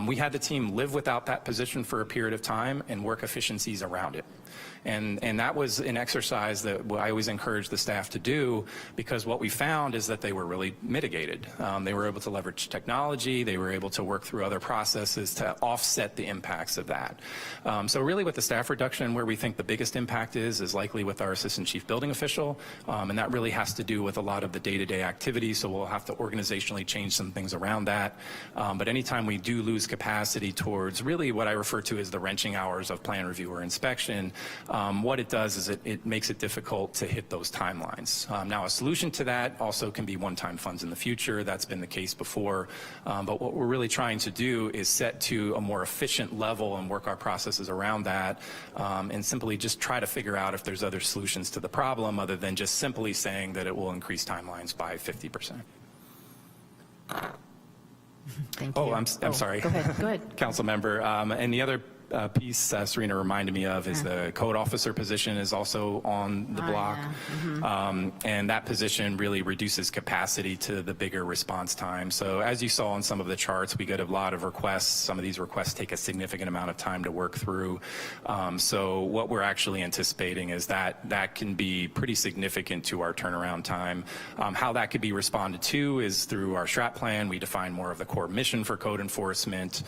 We had the team live without that position for a period of time and work efficiencies around it. And that was an exercise that I always encourage the staff to do, because what we found is that they were really mitigated. They were able to leverage technology, they were able to work through other processes to offset the impacts of that. So really with the staff reduction, where we think the biggest impact is likely with our assistant chief building official, and that really has to do with a lot of the day-to-day activities, so we'll have to organizationally change some things around that. But anytime we do lose capacity towards really what I refer to as the wrenching hours of plan review or inspection, what it does is it makes it difficult to hit those timelines. Now, a solution to that also can be one-time funds in the future. That's been the case before. But what we're really trying to do is set to a more efficient level and work our processes around that, and simply just try to figure out if there's other solutions to the problem other than just simply saying that it will increase timelines by 50%. Thank you. I'm sorry. Go ahead. Council member. And the other piece Serena reminded me of is the code officer position is also on the block. And that position really reduces capacity to the bigger response time. So as you saw on some of the charts, we get a lot of requests. Some of these requests take a significant amount of time to work through. So what we're actually anticipating is that that can be pretty significant to our turnaround time. How that could be responded to is through our strat plan. We define more of the core mission for code enforcement,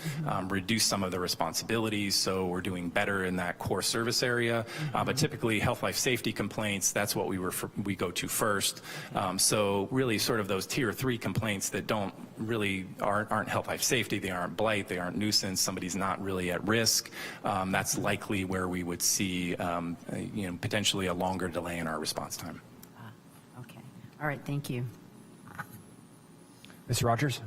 reduce some of the responsibilities, so we're doing better in that core service area. But typically health, life, safety complaints, that's what we go to first. So really sort of those tier 3 complaints that don't really aren't health, life, safety, they aren't blight, they aren't nuisance, somebody's not really at risk. That's likely where we would see potentially a longer delay in our response time. Okay. All right. Thank you. Ms. Rogers?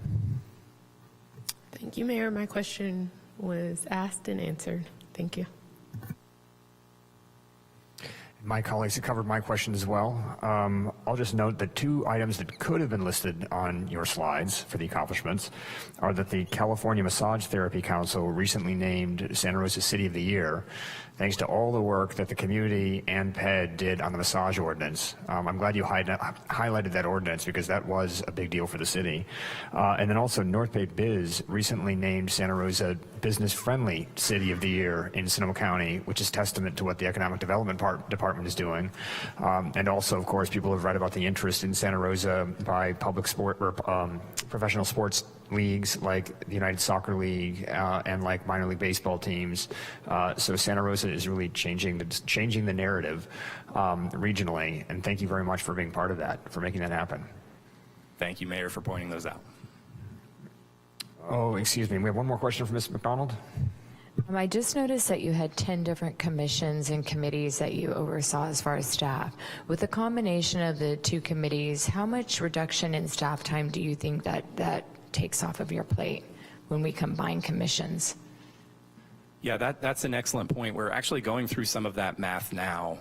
Thank you, Mayor. My question was asked and answered. Thank you. My colleagues have covered my question as well. I'll just note that 2 items that could have been listed on your slides for the accomplishments are that the California Massage Therapy Council recently named Santa Rosa City of the Year, thanks to all the work that the community and PED did on the massage ordinance. I'm glad you highlighted that ordinance because that was a big deal for the city. And then also North Bay Biz recently named Santa Rosa Business-Friendly City of the Year in Sonoma County, which is testament to what the Economic Development Department is doing. And also, of course, people have read about the interest in Santa Rosa by public sport or professional sports leagues like the United Soccer League and like minor league baseball teams. So Santa Rosa is really changing the narrative regionally. And thank you very much for being part of that, for making that happen. Thank you, Mayor, for pointing those out. Oh, excuse me. We have one more question from Ms. McDonald. I just noticed that you had 10 different commissions and committees that you oversaw as far as staff. With the combination of the 2 committees, how much reduction in staff time do you think that takes off of your plate when we combine commissions? Yeah, that's an excellent point. We're actually going through some of that math now.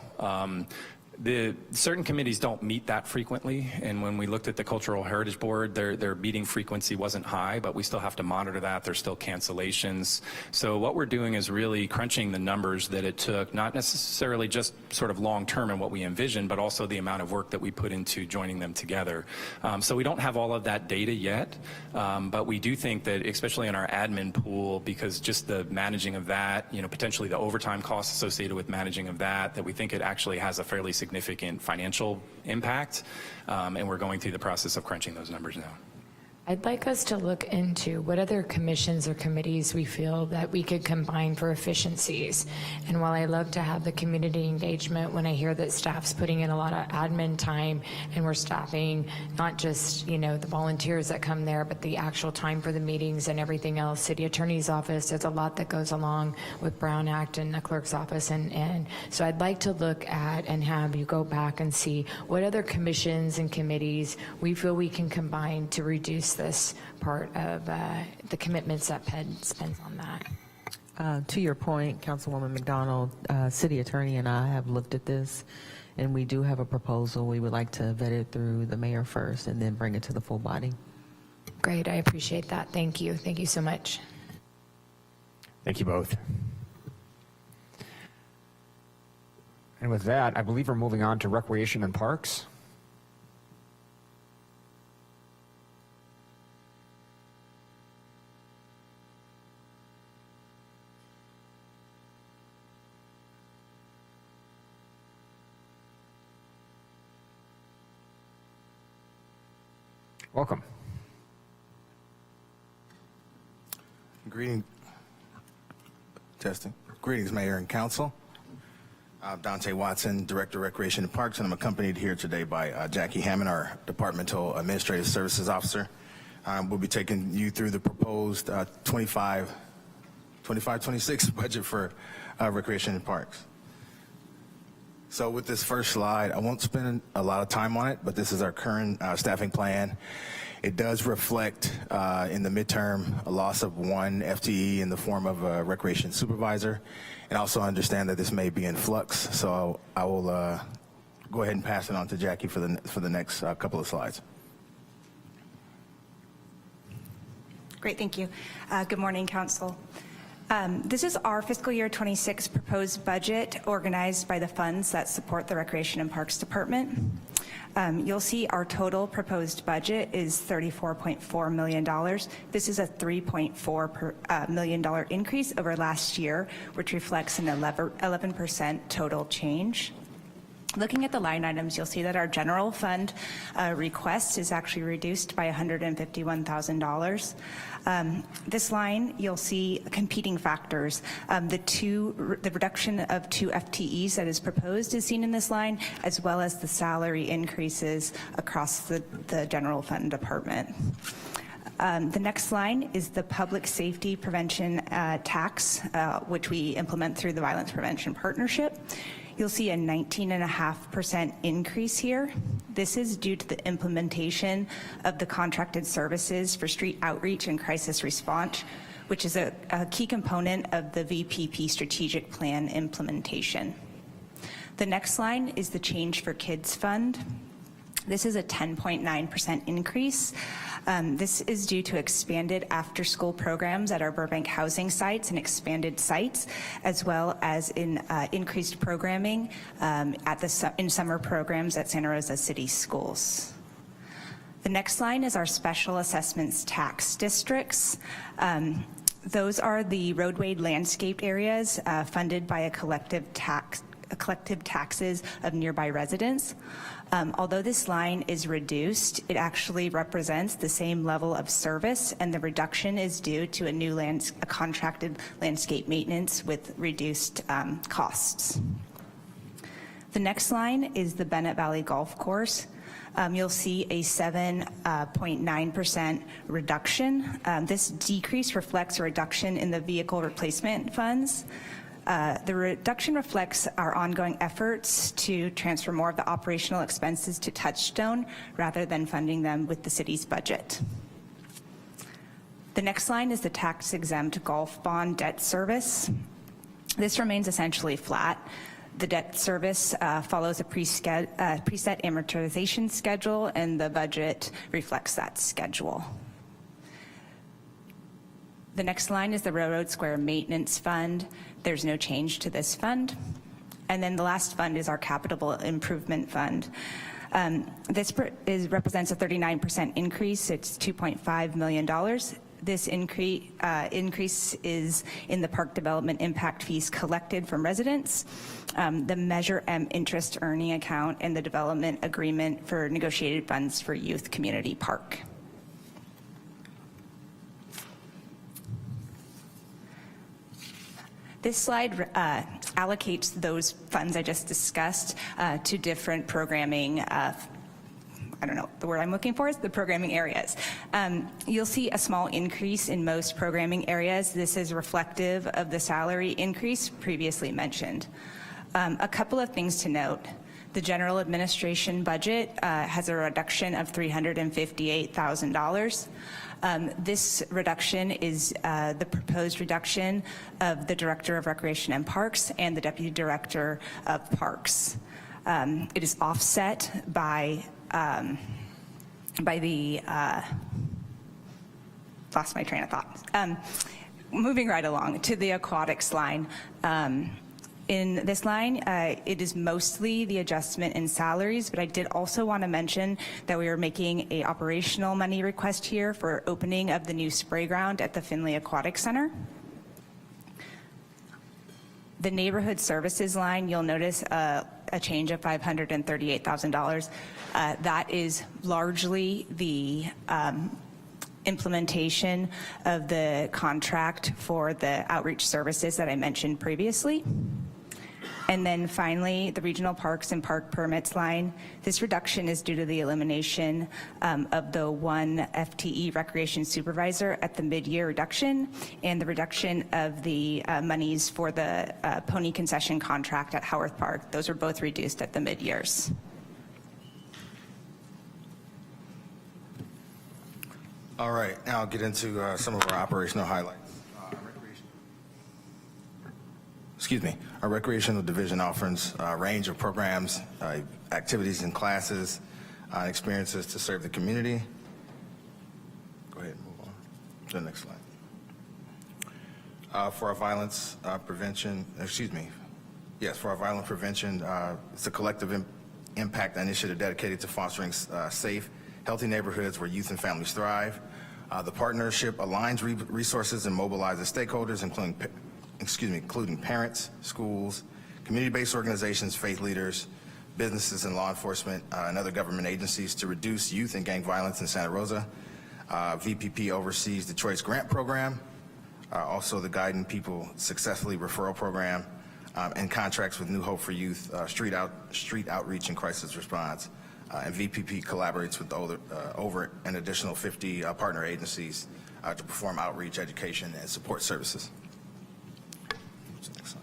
The certain committees don't meet that frequently, and when we looked at the Cultural Heritage Board, their meeting frequency wasn't high, but we still have to monitor that. There's still cancellations. So what we're doing is really crunching the numbers that it took, not necessarily just sort of long-term and what we envisioned, but also the amount of work that we put into joining them together. So we don't have all of that data yet, but we do think that, especially in our admin pool, because just the managing of that, potentially the overtime costs associated with managing of that we think it actually has a fairly significant financial impact, and we're going through the process of crunching those numbers now. I'd like us to look into what other commissions or committees we feel that we could combine for efficiencies. And while I love to have the community engagement, when I hear that staff's putting in a lot of admin time and we're staffing not just, the volunteers that come there, but the actual time for the meetings and everything else, city attorney's office, there's a lot that goes along with Brown Act and the clerk's office. And so I'd like to look at and have you go back and see what other commissions and committees we feel we can combine to reduce this part of the commitments that PED spends on that. To your point, Councilwoman McDonald, City Attorney and I have looked at this, and we do have a proposal. We would like to vet it through the mayor first and then bring it to the full body. Great, I appreciate that. Thank you. Thank you so much. Thank you both. And with that, I believe we're moving on to Recreation and Parks. Welcome. Greetings, Mayor and Council. I'm Dante Watson, Director of Recreation and Parks, and I'm accompanied here today by Jackie Hammond, our Departmental Administrative Services Officer. We'll be taking you through the proposed 25-26 budget for Recreation and Parks. So with this first slide, I won't spend a lot of time on it, but this is our current staffing plan. It does reflect in the midterm a loss of 1 FTE in the form of a recreation supervisor, and also understand that this may be in flux. So I will go ahead and pass it on to Jackie for the next couple of slides. Great, thank you. Good morning, Council. This is our fiscal year 26 proposed budget organized by the funds that support the Recreation and Parks Department. You'll see our total proposed budget is $34.4 million. This is a $3.4 million increase over last year, which reflects an 11% total change. Looking at the line items, you'll see that our general fund request is actually reduced by $151,000. This line, you'll see competing factors. The reduction of 2 FTEs that is proposed is seen in this line, as well as the salary increases across the general fund department. The next line is the public safety prevention tax, which we implement through the Violence Prevention Partnership. You'll see a 19.5% increase here. This is due to the implementation of the contracted services for street outreach and crisis response, which is a key component of the VPP strategic plan implementation. The next line is the Change for Kids Fund. This is a 10.9% increase. This is due to expanded after-school programs at our Burbank housing sites and expanded sites, as well as in increased programming in summer programs at Santa Rosa City Schools. The next line is our special assessments tax districts. Those are the roadway landscaped areas funded by a collective taxes of nearby residents. Although this line is reduced, it actually represents the same level of service, and the reduction is due to a contracted landscape maintenance with reduced costs. The next line is the Bennett Valley Golf Course. You'll see a 7.9% reduction. This decrease reflects a reduction in the vehicle replacement funds. The reduction reflects our ongoing efforts to transfer more of the operational expenses to Touchstone rather than funding them with the city's budget. The next line is the tax-exempt golf bond debt service. This remains essentially flat. The debt service follows a preset amortization schedule, and the budget reflects that schedule. The next line is the Railroad Square Maintenance Fund. There's no change to this fund. And then the last fund is our Capital Improvement Fund. This represents a 39% increase. It's $2.5 million. This increase is in the park development impact fees collected from residents, the Measure M interest earning account, and the development agreement for negotiated funds for Youth Community Park. This slide allocates those funds I just discussed to different programming, I don't know, the word I'm looking for is the programming areas. You'll see a small increase in most programming areas. This is reflective of the salary increase previously mentioned. A couple of things to note. The general administration budget has a reduction of $358,000. This reduction is the proposed reduction of the Director of Recreation and Parks and the Deputy Director of Parks. It is offset by the, lost my train of thought. Moving right along to the aquatics line. In this line, it is mostly the adjustment in salaries, but I did also want to mention that we are making a operational money request here for opening of the new spray ground at the Finley Aquatic Center. The neighborhood services line, you'll notice a change of $538,000. That is largely the implementation of the contract for the outreach services that I mentioned previously. And then finally, the regional parks and park permits line. This reduction is due to the elimination of the 1 FTE recreation supervisor at the mid-year reduction and the reduction of the monies for the pony concession contract at Howarth Park. Those were both reduced at the mid-years. All right, now I'll get into some of our operational highlights. Our recreational division offers a range of programs, activities and classes, experiences to serve the community. Go ahead and move on to the next slide. for our violence prevention, for our violence prevention, it's a collective impact initiative dedicated to fostering safe, healthy neighborhoods where youth and families thrive. The partnership aligns resources and mobilizes stakeholders, including parents, schools, community-based organizations, faith leaders, businesses and law enforcement, and other government agencies to reduce youth and gang violence in Santa Rosa. VPP oversees the Choice Grant Program, also the Guiding People Successfully Referral Program, and contracts with New Hope for Youth, street outreach and crisis response. And VPP collaborates with over an additional 50 partner agencies to perform outreach, education, and support services. Next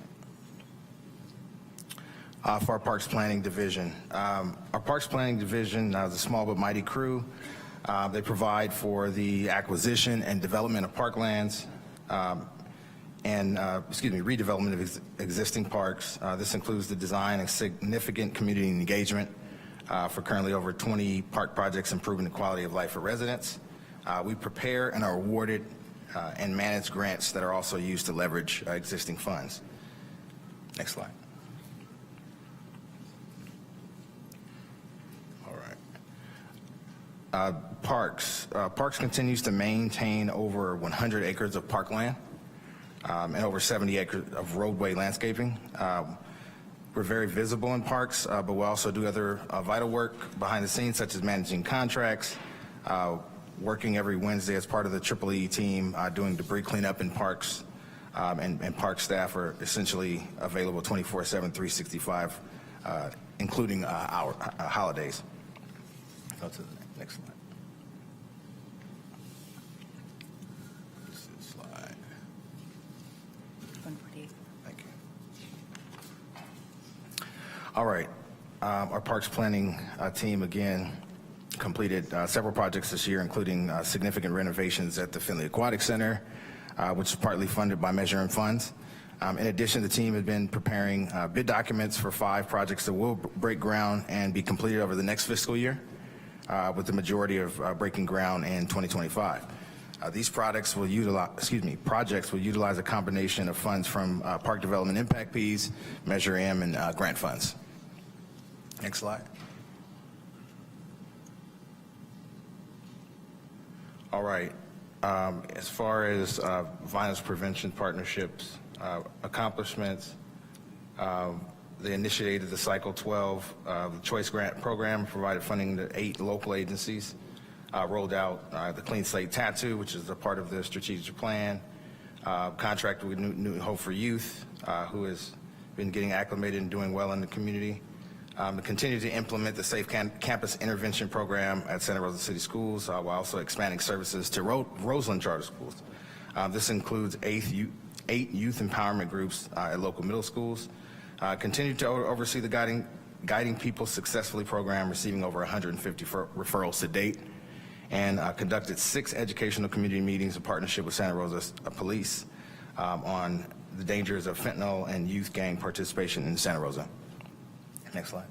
slide. For our Parks Planning Division. Our Parks Planning Division is a small but mighty crew. They provide for the acquisition and development of parklands, redevelopment of existing parks. This includes the design and significant community engagement for currently over 20 park projects improving the quality of life for residents. We prepare and are awarded and manage grants that are also used to leverage existing funds. Next slide. All right. Parks. Parks continues to maintain over 100 acres of parkland and over 70 acres of roadway landscaping. We're very visible in parks, but we also do other vital work behind the scenes, such as managing contracts, working every Wednesday as part of the EEE team, doing debris cleanup in parks, and park staff are essentially available 24/7, 365, including our holidays. Go to the next slide. All right, our parks planning team again completed several projects this year, including significant renovations at the Finley Aquatic Center, which is partly funded by Measure M funds. In addition, the team had been preparing bid documents for 5 projects that will break ground and be completed over the next fiscal year, with the majority of breaking ground in 2025. These projects will utilize a combination of funds from Park Development Impact Fees, Measure M, and grant funds. Next slide. All right. As far as violence prevention partnerships, accomplishments, they initiated the Cycle 12 the Choice Grant Program, provided funding to 8 local agencies, rolled out the Clean Slate Tattoo, which is a part of the strategic plan, contracted with New Hope for Youth, who has been getting acclimated and doing well in the community. Continue to implement the Safe Campus Intervention Program at Santa Rosa City Schools, while also expanding services to Roseland Charter Schools. This includes 8 youth empowerment groups at local middle schools. Continue to oversee the Guiding People Successfully program, receiving over 150 referrals to date, and conducted 6 educational community meetings in partnership with Santa Rosa Police on the dangers of fentanyl and youth gang participation in Santa Rosa. Next slide.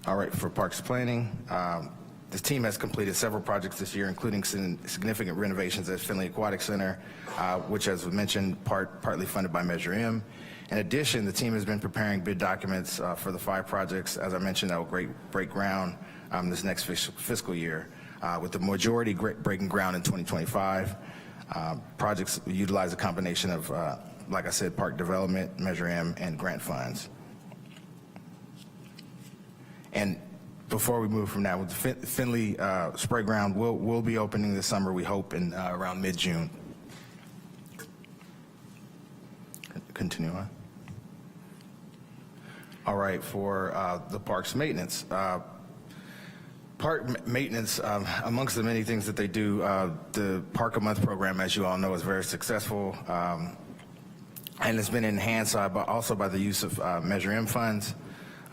All right, for parks planning, the team has completed several projects this year, including significant renovations at Finley Aquatic Center, which, as we mentioned, partly funded by Measure M. In addition, the team has been preparing bid documents for the 5 projects, as I mentioned, that will break ground this next fiscal year, with the majority breaking ground in 2025. Projects utilize a combination of like I said, park development, Measure M, and grant funds. And before we move from that, with the Finley Spray Ground will be opening this summer, we hope, in around mid-June. Continue on. All right, for the parks maintenance. Park maintenance, amongst the many things that they do, the Park a Month program, as you all know, is very successful. And it's been enhanced also by the use of Measure M funds.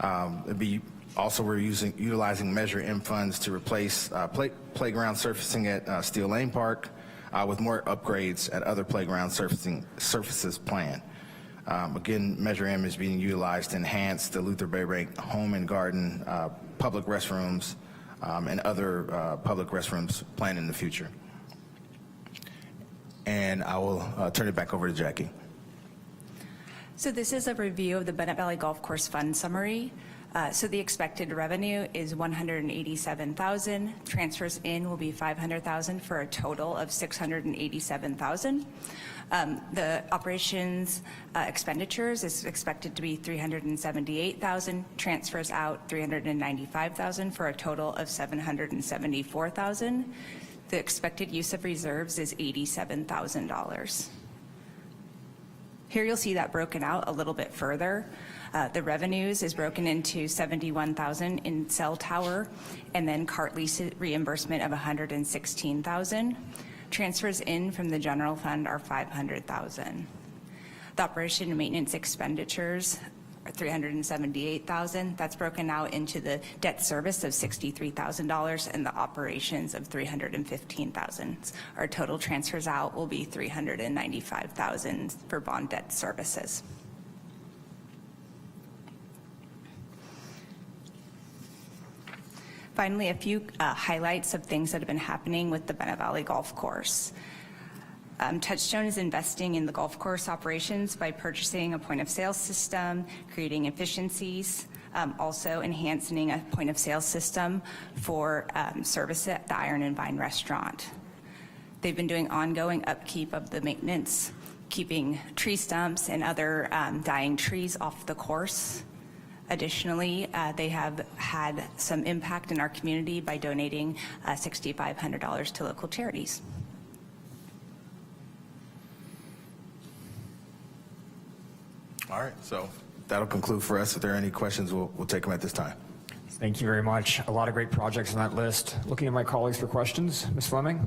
We're utilizing Measure M funds to replace playground surfacing at Steel Lane Park with more upgrades at other playground surfaces planned. Again, Measure M is being utilized to enhance the Luther Burbank Home and Garden public restrooms and other public restrooms planned in the future. And I will turn it back over to Jackie. So this is a review of the Bennett Valley Golf Course Fund Summary. So the expected revenue is $187,000. Transfers in will be $500,000 for a total of $687,000. The operations expenditures is expected to be $378,000. Transfers out $395,000 for a total of $774,000. The expected use of reserves is $87,000. Here you'll see that broken out a little bit further. The revenues is broken into $71,000 in cell tower, and then cart lease reimbursement of $116,000. Transfers in from the general fund are $500,000. The operation and maintenance expenditures are $378,000. That's broken out into the debt service of $63,000 and the operations of $315,000. Our total transfers out will be $395,000 for bond debt services. Finally, a few highlights of things that have been happening with the Bennett Valley Golf Course. Touchstone is investing in the golf course operations by purchasing a point-of-sale system, creating efficiencies, also enhancing a point-of-sale system for service at the Iron and Vine restaurant. They've been doing ongoing upkeep of the maintenance, keeping tree stumps and other dying trees off the course. Additionally, they have had some impact in our community by donating $6,500 to local charities. All right, so that'll conclude for us. If there are any questions, we'll take them at this time. Thank you very much. A lot of great projects on that list. Looking at my colleagues for questions. Ms. Fleming?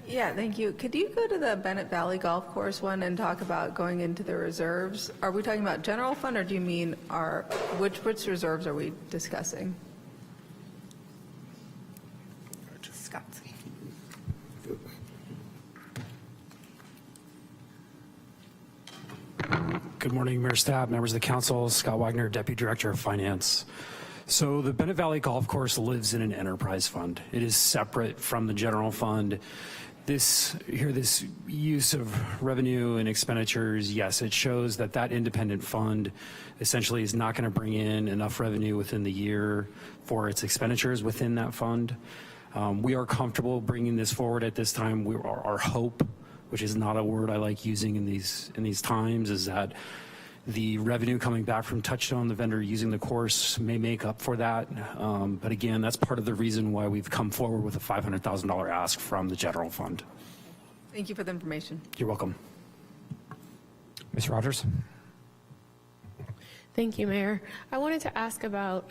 Yeah, thank you. Could you go to the Bennett Valley Golf Course one and talk about going into the reserves? Are we talking about general fund, or do you mean which reserves are we discussing? Scott. Good morning, Mayor Staff, members of the council. Scott Wagner, Deputy Director of Finance. So the Bennett Valley Golf Course lives in an enterprise fund. It is separate from the general fund. This use of revenue and expenditures, yes, it shows that that independent fund essentially is not going to bring in enough revenue within the year for its expenditures within that fund. We are comfortable bringing this forward at this time. Our hope, which is not a word I like using in these times, is that the revenue coming back from Touchstone, the vendor using the course, may make up for that. But again, that's part of the reason why we've come forward with a $500,000 ask from the general fund. Thank you for the information. You're welcome. Ms. Rogers? Thank you, Mayor. I wanted to ask about,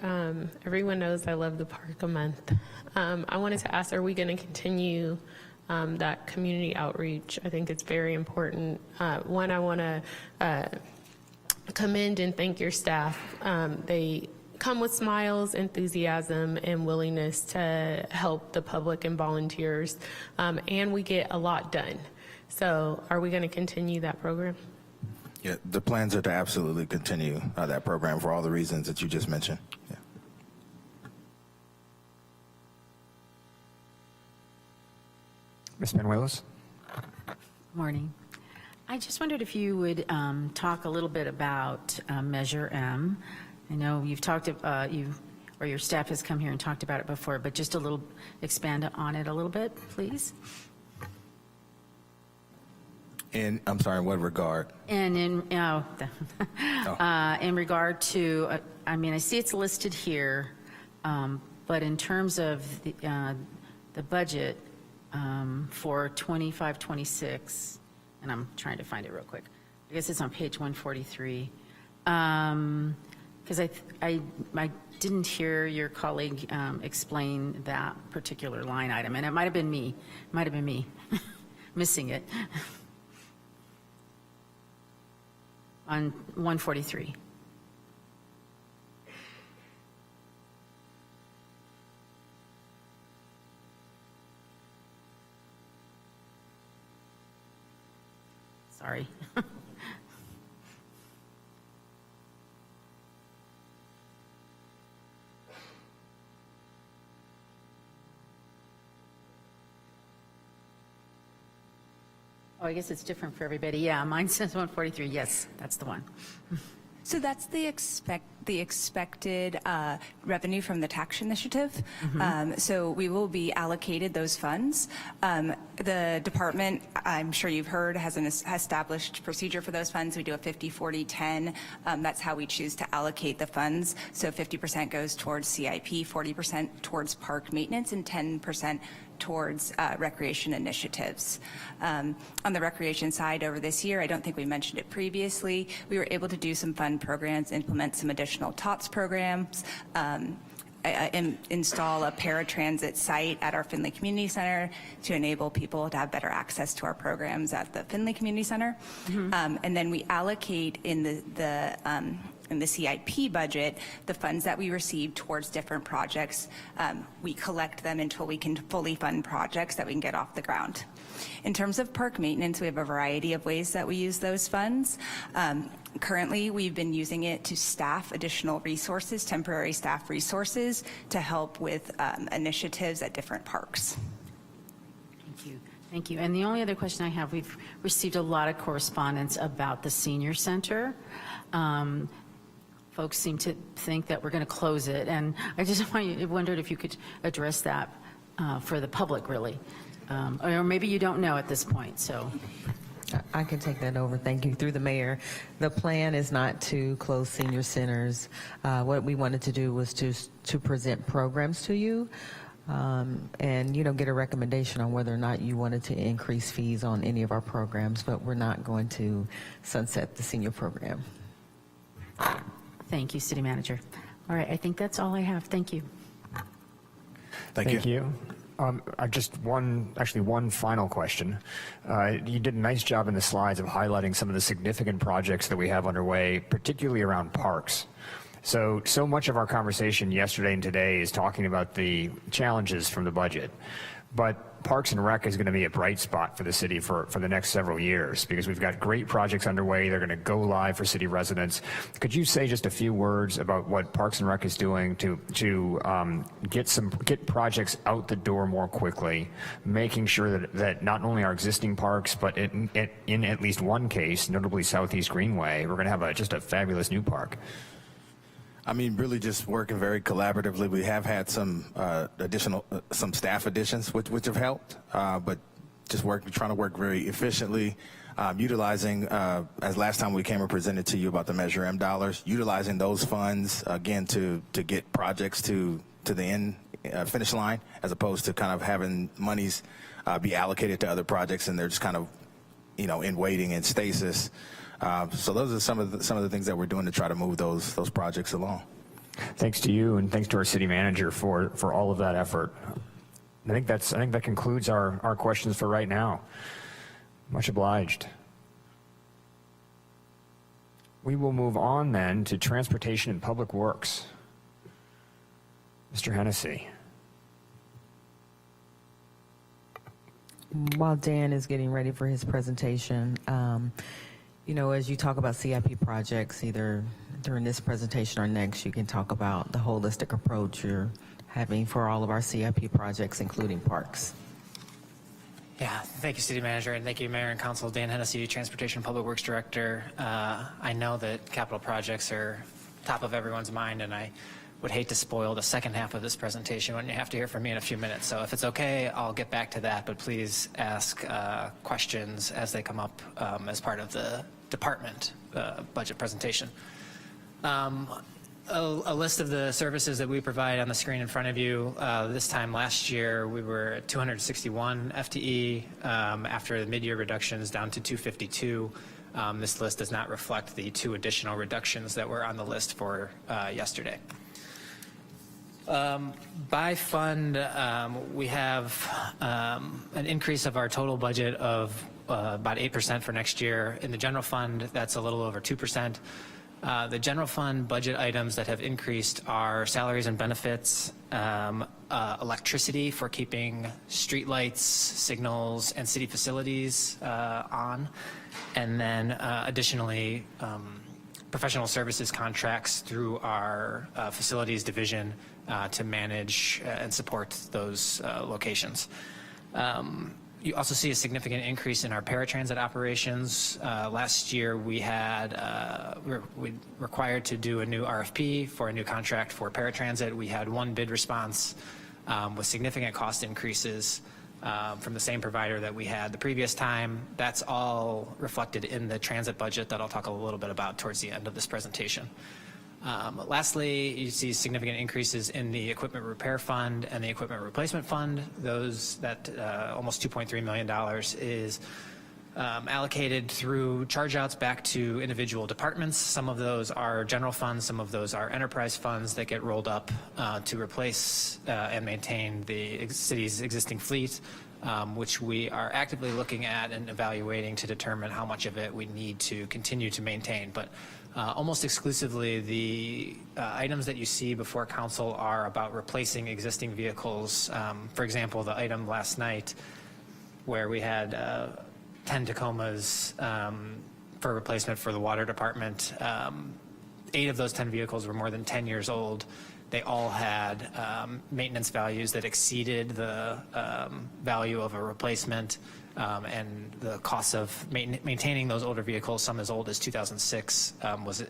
everyone knows I love the park a month. I wanted to ask, are we going to continue that community outreach? I think it's very important. One, I want to commend and thank your staff. They come with smiles, enthusiasm, and willingness to help the public and volunteers, and we get a lot done. So are we going to continue that program? Yeah, the plans are to absolutely continue that program for all the reasons that you just mentioned. Yeah. Ms. Manuelos? Morning. I just wondered if you would talk a little bit about Measure M. I know you've talked, or your staff has come here and talked about it before, but just a little, expand on it a little bit, please. I'm sorry, in what regard? And in regard to, I mean, I see it's listed here, but in terms of the budget for 25-26, and I'm trying to find it real quick. I guess it's on page 143. Because I didn't hear your colleague explain that particular line item, and it might have been me. Missing it. On 143. Sorry. Oh, I guess it's different for everybody. Yeah, mine says 143. Yes, that's the one. So that's the expected revenue from the tax initiative. So we will be allocated those funds. The department, I'm sure you've heard, has an established procedure for those funds. We do a 50-40-10. That's how we choose to allocate the funds. So 50% goes towards CIP, 40% towards park maintenance, and 10% towards recreation initiatives. On the recreation side over this year, I don't think we mentioned it previously, we were able to do some fun programs, implement some additional TOTS programs, install a paratransit site at our Findlay Community Center to enable people to have better access to our programs at the Findlay Community Center. And then we allocate in the CIP budget, the funds that we receive towards different projects, we collect them until we can fully fund projects that we can get off the ground. In terms of park maintenance, we have a variety of ways that we use those funds. Currently, we've been using it to staff additional resources, temporary staff resources, to help with initiatives at different parks. Thank you. Thank you. And the only other question I have, we've received a lot of correspondence about the senior center. Folks seem to think that we're going to close it, and I just wondered if you could address that for the public, really. Or maybe you don't know at this point, so. I can take that over. Thank you. Through the mayor, the plan is not to close senior centers. What we wanted to do was to present programs to you and, get a recommendation on whether or not you wanted to increase fees on any of our programs, but we're not going to sunset the senior program. Thank you, City Manager. All right, I think that's all I have. Thank you. Thank you. Just one final question. You did a nice job in the slides of highlighting some of the significant projects that we have underway, particularly around parks. So much of our conversation yesterday and today is talking about the challenges from the budget. But Parks and Rec is going to be a bright spot for the city for the next several years because we've got great projects underway. They're going to go live for city residents. Could you say just a few words about what Parks and Rec is doing to get projects out the door more quickly, making sure that not only our existing parks, but in at least one case, notably Southeast Greenway, we're going to have just a fabulous new park? I mean, really just working very collaboratively. We have had some some staff additions, which have helped, but just trying to work very efficiently, utilizing, as last time we came and presented to you about the Measure M dollars, utilizing those funds, again, to get projects to the end finish line, as opposed to kind of having monies be allocated to other projects, and they're just kind of, in waiting and stasis. So those are some of the things that we're doing to try to move those projects along. Thanks to you, and thanks to our city manager for all of that effort. I think that concludes our questions for right now. Much obliged. We will move on then to Transportation and Public Works. Mr. Hennessy. While Dan is getting ready for his presentation, as you talk about CIP projects, either during this presentation or next, you can talk about the holistic approach you're having for all of our CIP projects, including parks. Yeah, thank you, City Manager, and thank you, Mayor and Council. Dan Hennessy, Transportation and Public Works Director. I know that capital projects are top of everyone's mind, and I would hate to spoil the second half of this presentation when you have to hear from me in a few minutes. So if it's okay, I'll get back to that, but please ask questions as they come up as part of the department budget presentation. A list of the services that we provide on the screen in front of you. This time last year, we were at 261 FTE. After the mid-year reductions, down to 252. This list does not reflect the 2 additional reductions that were on the list for yesterday. By fund, we have an increase of our total budget of about 8% for next year. In the general fund, that's a little over 2%. The general fund budget items that have increased are salaries and benefits, electricity for keeping streetlights, signals, and city facilities on, and then additionally professional services contracts through our facilities division to manage and support those locations. You also see a significant increase in our paratransit operations. Last year, we were required to do a new RFP for a new contract for paratransit. We had one bid response with significant cost increases from the same provider that we had the previous time. That's all reflected in the transit budget that I'll talk a little bit about towards the end of this presentation. Lastly, you see significant increases in the equipment repair fund and the equipment replacement fund. Those that almost $2.3 million is allocated through charge-outs back to individual departments. Some of those are general funds, some of those are enterprise funds that get rolled up to replace and maintain the city's existing fleet, which we are actively looking at and evaluating to determine how much of it we need to continue to maintain. But almost exclusively, the items that you see before council are about replacing existing vehicles. For example, the item last night where we had 10 Tacomas for replacement for the water department. 8 of those 10 vehicles were more than 10 years old. They all had maintenance values that exceeded the value of a replacement, and the cost of maintaining those older vehicles, some as old as 2006, was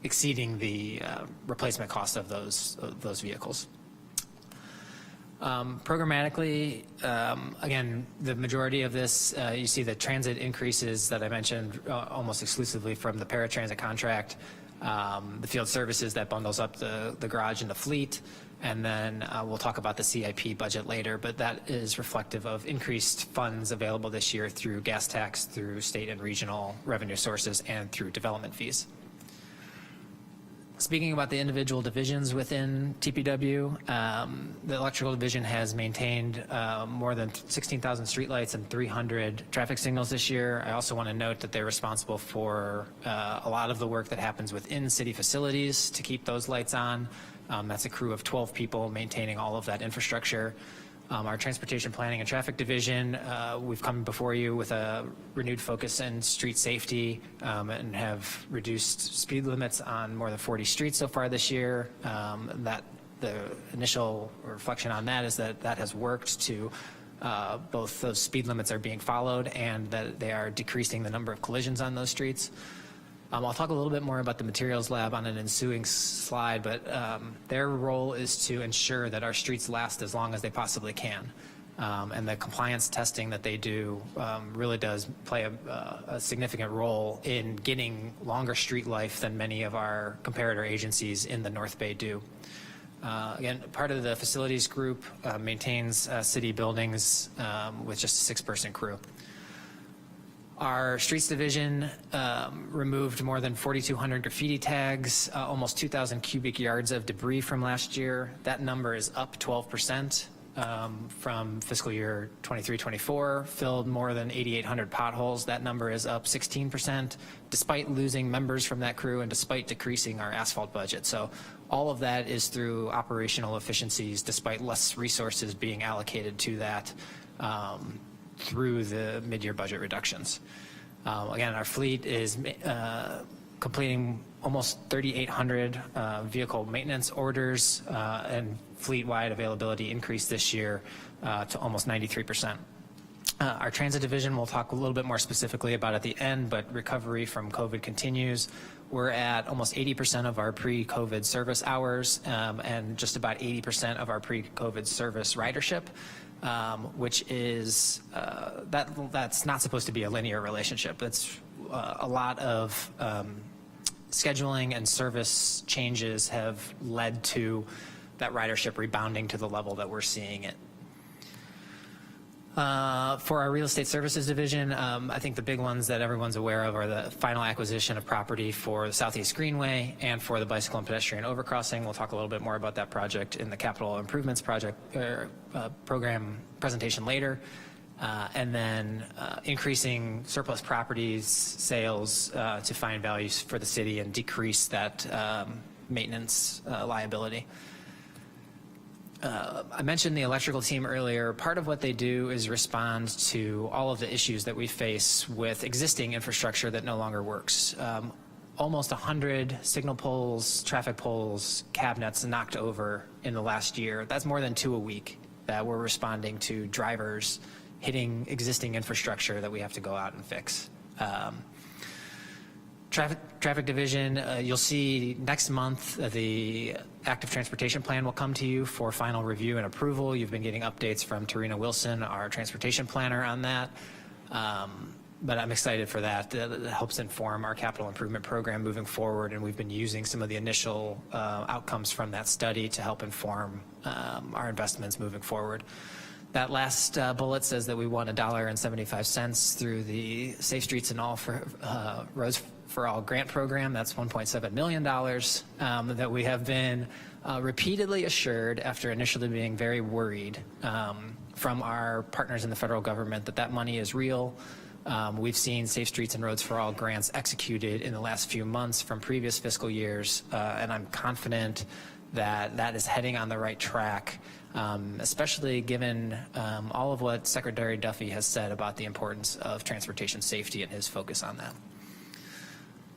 exceeding the replacement cost of those vehicles. Programmatically, again, the majority of this, you see the transit increases that I mentioned almost exclusively from the paratransit contract, the field services that bundles up the garage and the fleet, and then we'll talk about the CIP budget later, but that is reflective of increased funds available this year through gas tax, through state and regional revenue sources, and through development fees. Speaking about the individual divisions within TPW, the electrical division has maintained more than 16,000 streetlights and 300 traffic signals this year. I also want to note that they're responsible for a lot of the work that happens within city facilities to keep those lights on. That's a crew of 12 people maintaining all of that infrastructure. Our transportation planning and traffic division, we've come before you with a renewed focus in street safety and have reduced speed limits on more than 40 streets so far this year. That the initial reflection on that is that that has worked to both those speed limits are being followed and that they are decreasing the number of collisions on those streets. I'll talk a little bit more about the materials lab on an ensuing slide, but their role is to ensure that our streets last as long as they possibly can. And the compliance testing that they do really does play a significant role in getting longer street life than many of our comparator agencies in the North Bay do. Again, part of the facilities group maintains city buildings with just a 6-person crew. Our streets division removed more than 4,200 graffiti tags, almost 2,000 cubic yards of debris from last year. That number is up 12% from fiscal year 23-24. Filled more than 8,800 potholes. That number is up 16%, despite losing members from that crew and despite decreasing our asphalt budget. So all of that is through operational efficiencies, despite less resources being allocated to that. Through the mid-year budget reductions. Again, our fleet is completing almost 3,800 vehicle maintenance orders, and fleet-wide availability increased this year to almost 93%. Our transit division we'll talk a little bit more specifically about at the end, but recovery from COVID continues. We're at almost 80% of our pre-COVID service hours and just about 80% of our pre-COVID service ridership. Which is, that's not supposed to be a linear relationship. It's a lot of scheduling and service changes have led to that ridership rebounding to the level that we're seeing it. For our real estate services division, I think the big ones that everyone's aware of are the final acquisition of property for the Southeast Greenway and for the bicycle and pedestrian overcrossing. We'll talk a little bit more about that project in the capital improvements project program presentation later. And then increasing surplus properties sales to find values for the city and decrease that maintenance liability. I mentioned the electrical team earlier. Part of what they do is respond to all of the issues that we face with existing infrastructure that no longer works. Almost 100 signal poles, traffic poles, cabinets knocked over in the last year. That's more than 2 a week that we're responding to drivers hitting existing infrastructure that we have to go out and fix. Traffic division, you'll see next month the active transportation plan will come to you for final review and approval. You've been getting updates from Tarina Wilson, our transportation planner, on that. But I'm excited for that. That helps inform our capital improvement program moving forward, and we've been using some of the initial outcomes from that study to help inform our investments moving forward. That last bullet says that we won $1.75 through the Safe Streets and All for Roads for All grant program. That's $1.7 million that we have been repeatedly assured, after initially being very worried from our partners in the federal government, that that money is real. We've seen Safe Streets and Roads for All grants executed in the last few months from previous fiscal years, and I'm confident that that is heading on the right track, especially given all of what Secretary Duffy has said about the importance of transportation safety and his focus on that.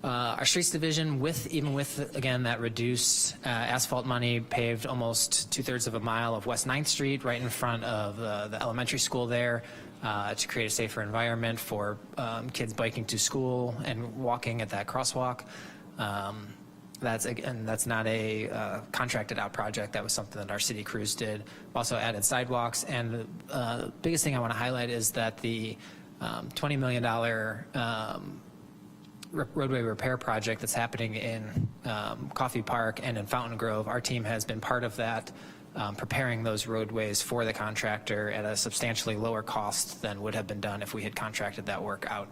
Our streets division, even with again that reduced asphalt money, paved almost 2/3 of a mile of West 9th Street right in front of the elementary school there to create a safer environment for kids biking to school and walking at that crosswalk. That's not a contracted out project. That was something that our city crews did. Also added sidewalks, and the biggest thing I want to highlight is that the $20 million roadway repair project that's happening in Coffee Park and in Fountain Grove, our team has been part of that, preparing those roadways for the contractor at a substantially lower cost than would have been done if we had contracted that work out.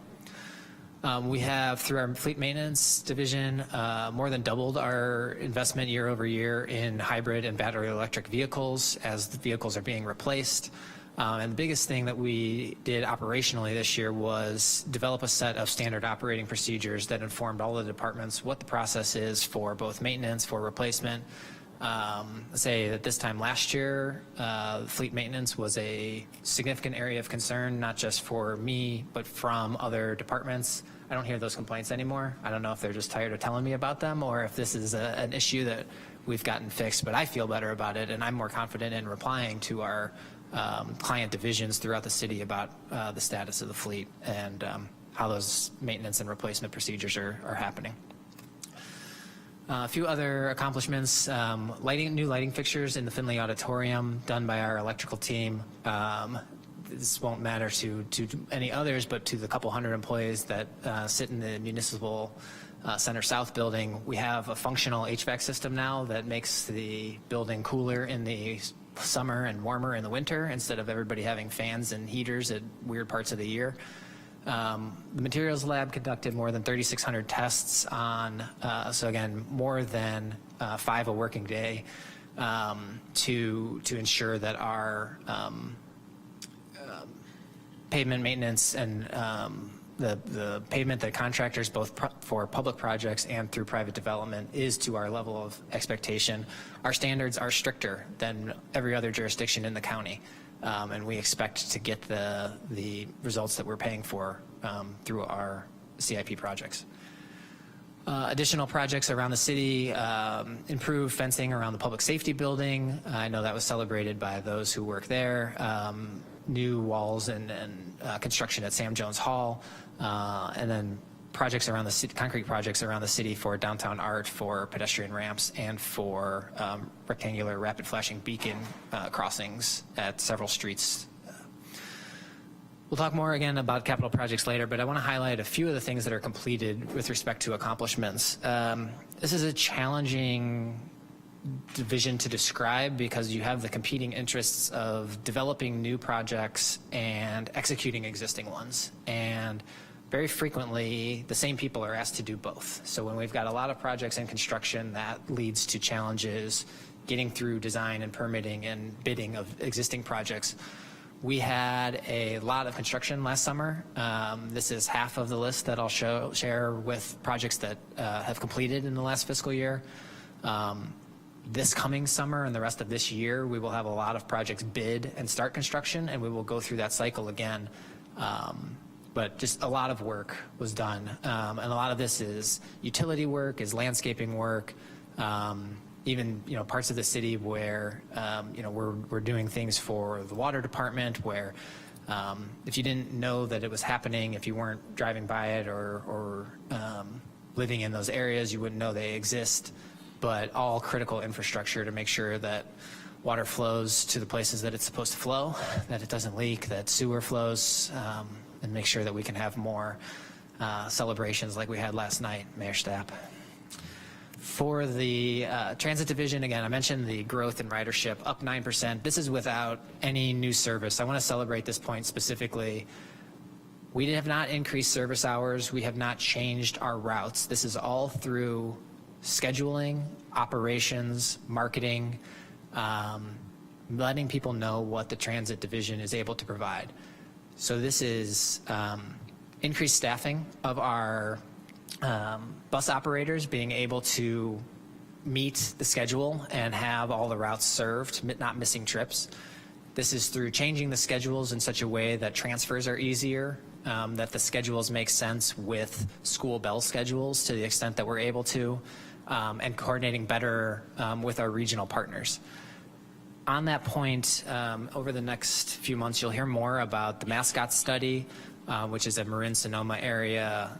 We have, through our fleet maintenance division, more than doubled our investment year over year in hybrid and battery electric vehicles as the vehicles are being replaced. And the biggest thing that we did operationally this year was develop a set of standard operating procedures that informed all the departments what the process is for both maintenance, for replacement. Say that this time last year, fleet maintenance was a significant area of concern, not just for me, but from other departments. I don't hear those complaints anymore. I don't know if they're just tired of telling me about them or if this is an issue that we've gotten fixed, but I feel better about it, and I'm more confident in replying to our client divisions throughout the city about the status of the fleet and how those maintenance and replacement procedures are happening. A few other accomplishments, new lighting fixtures in the Finley Auditorium done by our electrical team. This won't matter to any others, but to the couple hundred employees that sit in the Municipal Center South building. We have a functional HVAC system now that makes the building cooler in the summer and warmer in the winter, instead of everybody having fans and heaters at weird parts of the year. The materials lab conducted more than 3,600 tests on, so again, more than 5 a working day, to ensure that our pavement maintenance and the pavement that contractors, both for public projects and through private development, is to our level of expectation. Our standards are stricter than every other jurisdiction in the county, and we expect to get the results that we're paying for through our CIP projects. Additional projects around the city, improved fencing around the public safety building. I know that was celebrated by those who work there. New walls and construction at Sam Jones Hall, and then projects around the city, concrete projects around the city for downtown art, for pedestrian ramps, and for rectangular rapid flashing beacon crossings at several streets. We'll talk more again about capital projects later, but I want to highlight a few of the things that are completed with respect to accomplishments. This is a challenging division to describe because you have the competing interests of developing new projects and executing existing ones. And very frequently, the same people are asked to do both. So when we've got a lot of projects in construction, that leads to challenges getting through design and permitting and bidding of existing projects. We had a lot of construction last summer. This is half of the list that I'll share with projects that have completed in the last fiscal year. This coming summer and the rest of this year, we will have a lot of projects bid and start construction, and we will go through that cycle again. But just a lot of work was done. And a lot of this is utility work, is landscaping work, even parts of the city where we're doing things for the water department, where If you didn't know that it was happening, if you weren't driving by it or living in those areas, you wouldn't know they exist. But all critical infrastructure to make sure that water flows to the places that it's supposed to flow, that it doesn't leak, that sewer flows, and make sure that we can have more celebrations like we had last night, Mayor Stapp. For the transit division, again, I mentioned the growth in ridership, up 9%. This is without any new service. I want to celebrate this point specifically. We have not increased service hours. We have not changed our routes. This is all through scheduling, operations, marketing, letting people know what the transit division is able to provide. So this is increased staffing of our bus operators, being able to meet the schedule and have all the routes served, not missing trips. This is through changing the schedules in such a way that transfers are easier, that the schedules make sense with school bell schedules to the extent that we're able to, and coordinating better with our regional partners. On that point, over the next few months, you'll hear more about the mascot study, which is a Marin-Sonoma area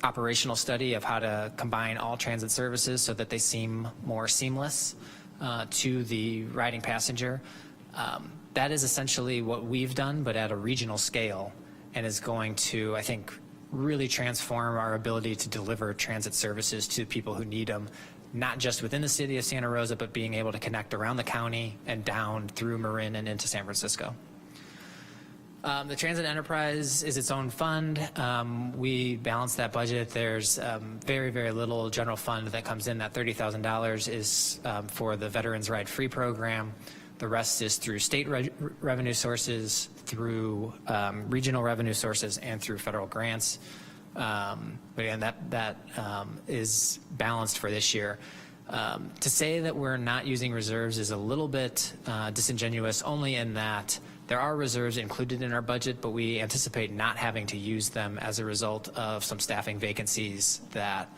operational study of how to combine all transit services so that they seem more seamless to the riding passenger. That is essentially what we've done, but at a regional scale, and is going to, I think, really transform our ability to deliver transit services to people who need them, not just within the city of Santa Rosa, but being able to connect around the county and down through Marin and into San Francisco. The transit enterprise is its own fund. We balance that budget. There's very, very little general fund that comes in. That $30,000 is for the Veterans Ride Free program. The rest is through state revenue sources, through regional revenue sources, and through federal grants. But again, that is balanced for this year. To say that we're not using reserves is a little bit disingenuous, only in that there are reserves included in our budget, but we anticipate not having to use them as a result of some staffing vacancies that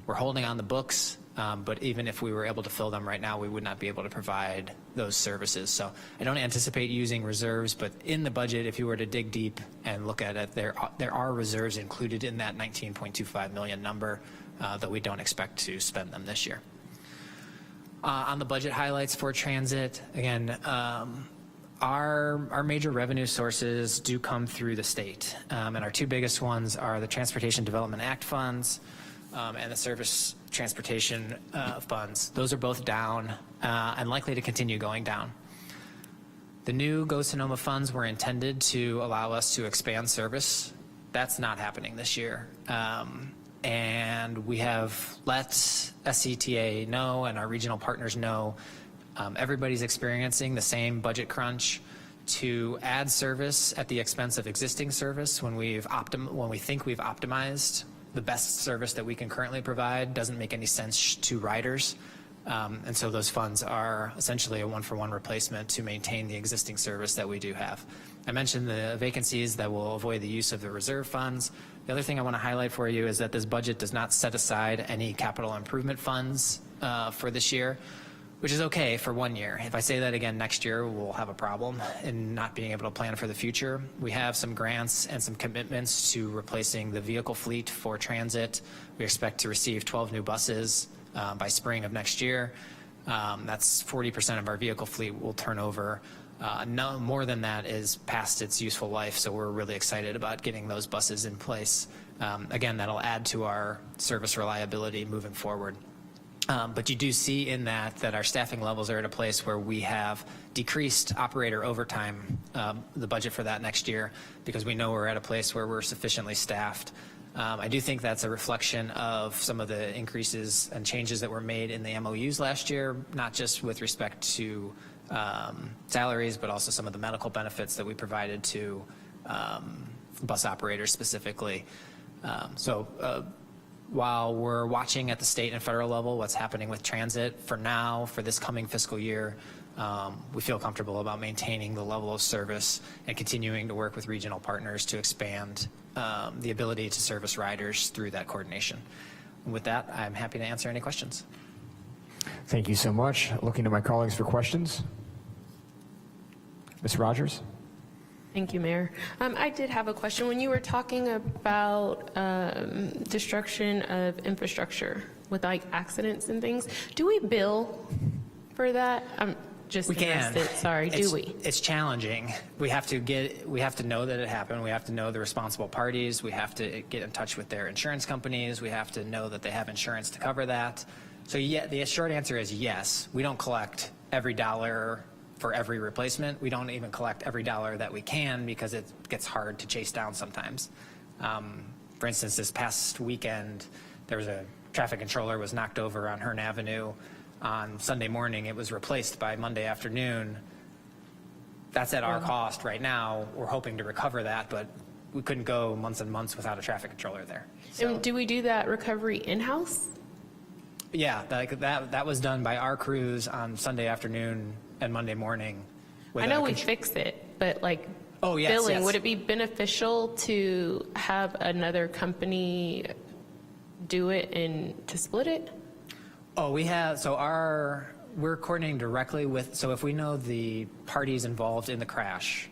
we're holding on the books. But even if we were able to fill them right now, we would not be able to provide those services. So I don't anticipate using reserves, but in the budget, if you were to dig deep and look at it, there are reserves included in that $19.25 million number that we don't expect to spend them this year. On the budget highlights for transit, again, our major revenue sources do come through the state. And our two biggest ones are the Transportation Development Act funds and the Surface Transportation funds. Those are both down and likely to continue going down. The new Go Sonoma funds were intended to allow us to expand service. That's not happening this year. And we have let SCTA know and our regional partners know everybody's experiencing the same budget crunch to add service at the expense of existing service when we think we've optimized the best service that we can currently provide doesn't make any sense to riders. And so those funds are essentially a one-for-one replacement to maintain the existing service that we do have. I mentioned the vacancies that will avoid the use of the reserve funds. The other thing I want to highlight for you is that this budget does not set aside any capital improvement funds for this year, which is okay for 1 year. If I say that again next year, we'll have a problem in not being able to plan for the future. We have some grants and some commitments to replacing the vehicle fleet for transit. We expect to receive 12 new buses by spring of next year. That's 40% of our vehicle fleet will turn over. No more than that is past its useful life, so we're really excited about getting those buses in place. Again, that'll add to our service reliability moving forward. But you do see in that our staffing levels are at a place where we have decreased operator overtime, the budget for that next year, because we know we're at a place where we're sufficiently staffed. I do think that's a reflection of some of the increases and changes that were made in the MOUs last year, not just with respect to salaries, but also some of the medical benefits that we provided to bus operators specifically. While we're watching at the state and federal level what's happening with transit, for now, for this coming fiscal year, we feel comfortable about maintaining the level of service and continuing to work with regional partners to expand the ability to service riders through that coordination. And with that, I'm happy to answer any questions. Thank you so much. Looking to my colleagues for questions. Ms. Rogers? Thank you, Mayor. I did have a question. When you were talking about destruction of infrastructure with like accidents and things, do we bill for that? I'm just We can. interested. Sorry, do we? It's challenging. We have to know that it happened. We have to know the responsible parties. We have to get in touch with their insurance companies. We have to know that they have insurance to cover that. So yeah, the short answer is yes. We don't collect every dollar for every replacement. We don't even collect every dollar that we can because it gets hard to chase down sometimes. For instance, this past weekend, there was a traffic controller was knocked over on Hearn Avenue on Sunday morning. It was replaced by Monday afternoon. That's at our cost right now. We're hoping to recover that, but we couldn't go months and months without a traffic controller there. So, And do we do that recovery in-house? yeah, that was done by our crews on Sunday afternoon and Monday morning. I know we fixed it, but like billing, would it be beneficial to have another company do it and to split it? Oh, we're coordinating directly with, so if we know the parties involved in the crash,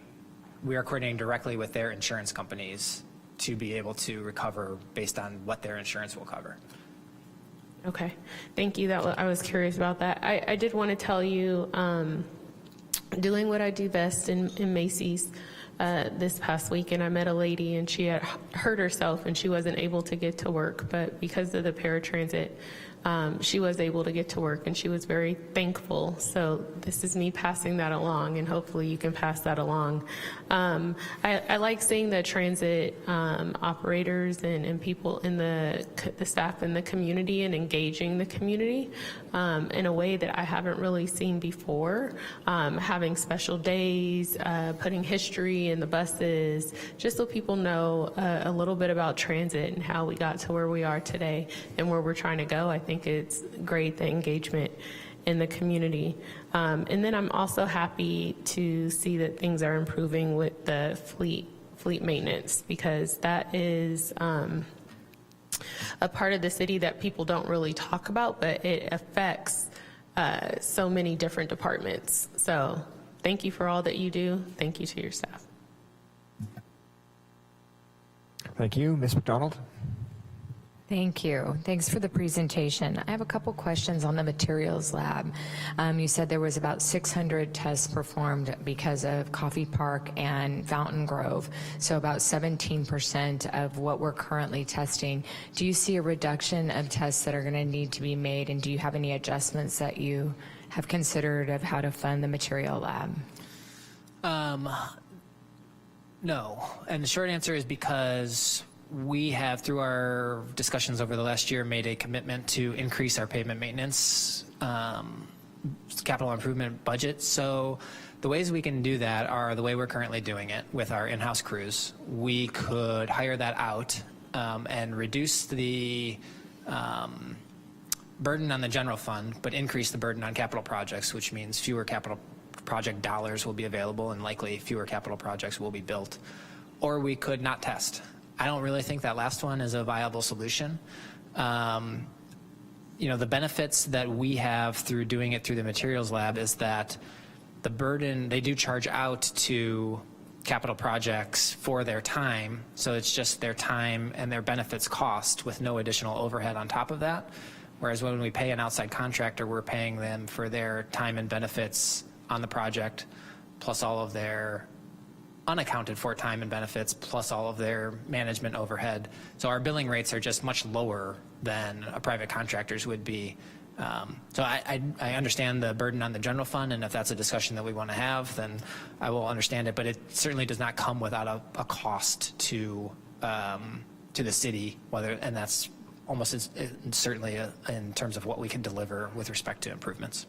we are coordinating directly with their insurance companies to be able to recover based on what their insurance will cover. Okay, thank you. I was curious about that. I did want to tell you, doing what I do best in Macy's this past week, and I met a lady and she had hurt herself and she wasn't able to get to work, but because of the paratransit, she was able to get to work and she was very thankful. So this is me passing that along, and hopefully you can pass that along. I like seeing the transit operators and people in the staff in the community and engaging the community in a way that I haven't really seen before. Having special days, putting history in the buses, just so people know a little bit about transit and how we got to where we are today and where we're trying to go. I think it's great, the engagement in the community. And then I'm also happy to see that things are improving with the fleet maintenance, because that is a part of the city that people don't really talk about, but it affects so many different departments. So thank you for all that you do. Thank you to your staff. Thank you. Ms. McDonald? Thank you. Thanks for the presentation. I have a couple questions on the materials lab. You said there was about 600 tests performed because of Coffee Park and Fountain Grove, so about 17% of what we're currently testing. Do you see a reduction of tests that are going to need to be made, and do you have any adjustments that you have considered of how to fund the material lab? No, and the short answer is because we have, through our discussions over the last year, made a commitment to increase our pavement maintenance capital improvement budget. So the ways we can do that are the way we're currently doing it with our in-house crews. We could hire that out and reduce the burden on the general fund, but increase the burden on capital projects, which means fewer capital project dollars will be available and likely fewer capital projects will be built. Or we could not test. I don't really think that last one is a viable solution. You know, the benefits that we have through doing it through the materials lab is that the burden, they do charge out to capital projects for their time, so it's just their time and their benefits cost with no additional overhead on top of that. Whereas when we pay an outside contractor, we're paying them for their time and benefits on the project, plus all of their unaccounted for time and benefits, plus all of their management overhead. So our billing rates are just much lower than a private contractor's would be. So I understand the burden on the general fund, and if that's a discussion that we want to have, then I will understand it, but it certainly does not come without a cost to the city, and that's almost certainly in terms of what we can deliver with respect to improvements.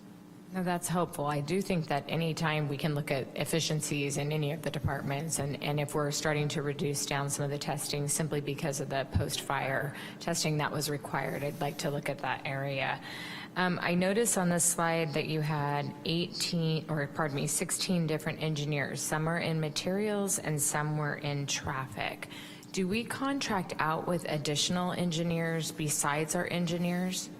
No, that's helpful. I do think that anytime we can look at efficiencies in any of the departments, and if we're starting to reduce down some of the testing simply because of the post-fire testing that was required, I'd like to look at that area. I noticed on this slide that you had 16 different engineers. Some are in materials and some were in traffic. Do we contract out with additional engineers besides our engineers?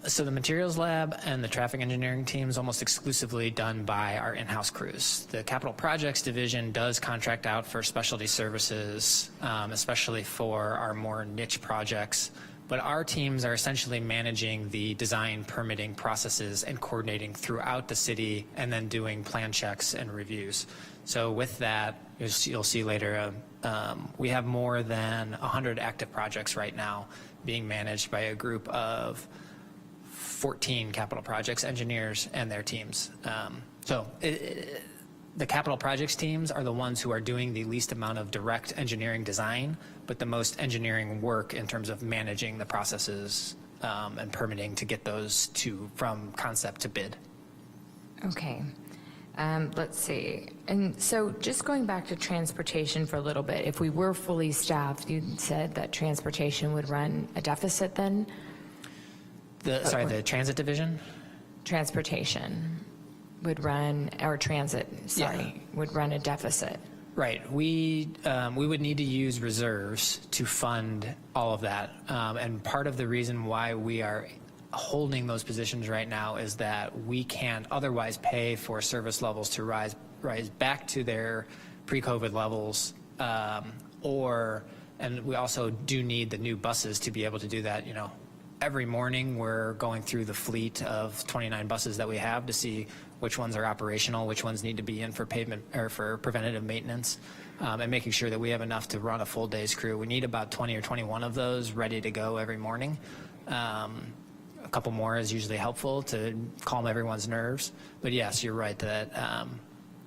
So the materials lab and the traffic engineering team is almost exclusively done by our in-house crews. The capital projects division does contract out for specialty services, especially for our more niche projects. But our teams are essentially managing the design permitting processes and coordinating throughout the city and then doing plan checks and reviews. So with that, you'll see later, we have more than 100 active projects right now being managed by a group of 14 capital projects engineers and their teams. The capital projects teams are the ones who are doing the least amount of direct engineering design, but the most engineering work in terms of managing the processes and permitting to get those from concept to bid. Okay. Let's see. And so just going back to transportation for a little bit, if we were fully staffed, you said that transportation would run a deficit then? The transit division? Transportation would run, or transit, would run a deficit. Right. We would need to use reserves to fund all of that. And part of the reason why we are holding those positions right now is that we can't otherwise pay for service levels to rise back to their pre-COVID levels, and we also do need the new buses to be able to do that. Every morning we're going through the fleet of 29 buses that we have to see which ones are operational, which ones need to be in for pavement or for preventative maintenance, and making sure that we have enough to run a full day's crew. We need about 20 or 21 of those ready to go every morning. A couple more is usually helpful to calm everyone's nerves. But yes, you're right that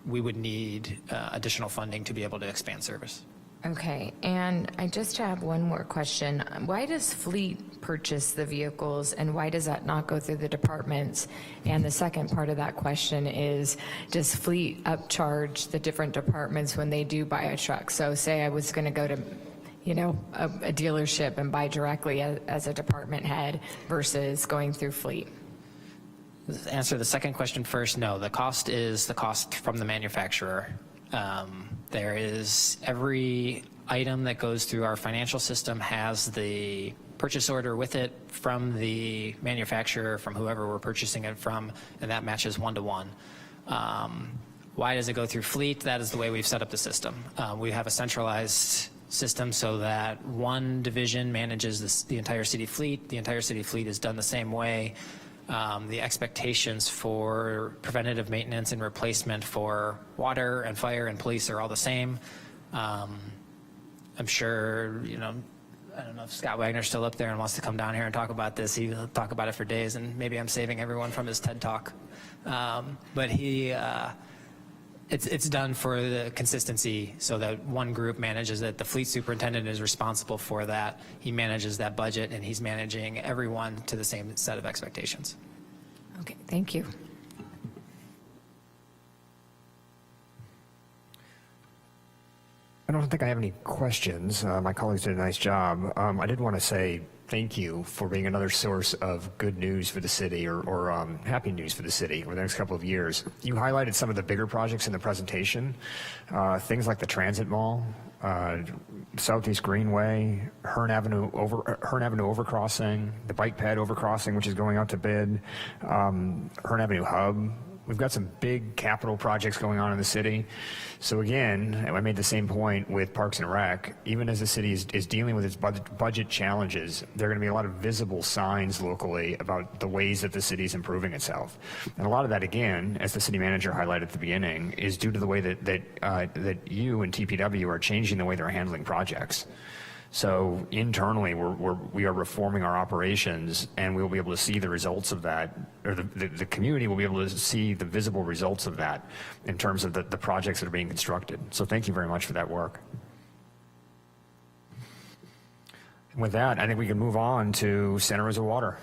we would need additional funding to be able to expand service. Okay, and I just have one more question. Why does Fleet purchase the vehicles, and why does that not go through the departments? And the second part of that question is, does Fleet upcharge the different departments when they do buy a truck? So say I was going to go to a dealership and buy directly as a department head versus going through Fleet? Answer the second question first. No, the cost is the cost from the manufacturer. There is every item that goes through our financial system has the purchase order with it from the manufacturer, from whoever we're purchasing it from, and that matches one-to-one. Why does it go through Fleet? That is the way we've set up the system. We have a centralized system so that one division manages the entire city fleet. The entire city fleet is done the same way. The expectations for preventative maintenance and replacement for water and fire and police are all the same. I'm sure, I don't know if Scott Wagner's still up there and wants to come down here and talk about this. He'll talk about it for days, and maybe I'm saving everyone from his TED Talk. But it's done for the consistency so that one group manages it. The fleet superintendent is responsible for that. He manages that budget, and he's managing everyone to the same set of expectations. Okay, thank you. I don't think I have any questions. My colleagues did a nice job. I did want to say thank you for being another source of good news for the city or happy news for the city over the next couple of years. You highlighted some of the bigger projects in the presentation, things like the Transit Mall, Southeast Greenway, Hearn Avenue overcrossing, the bike pad overcrossing, which is going out to bid, Hearn Avenue Hub. We've got some big capital projects going on in the city. So again, I made the same point with Parks and Rec. Even as the city is dealing with its budget challenges, there are going to be a lot of visible signs locally about the ways that the city is improving itself. And a lot of that, again, as the city manager highlighted at the beginning, is due to the way that you and TPW are changing the way they're handling projects. So internally, we are reforming our operations, and we will be able to see the results of that, or the community will be able to see the visible results of that in terms of the projects that are being constructed. So thank you very much for that work. And with that, I think we can move on to Santa Rosa Water.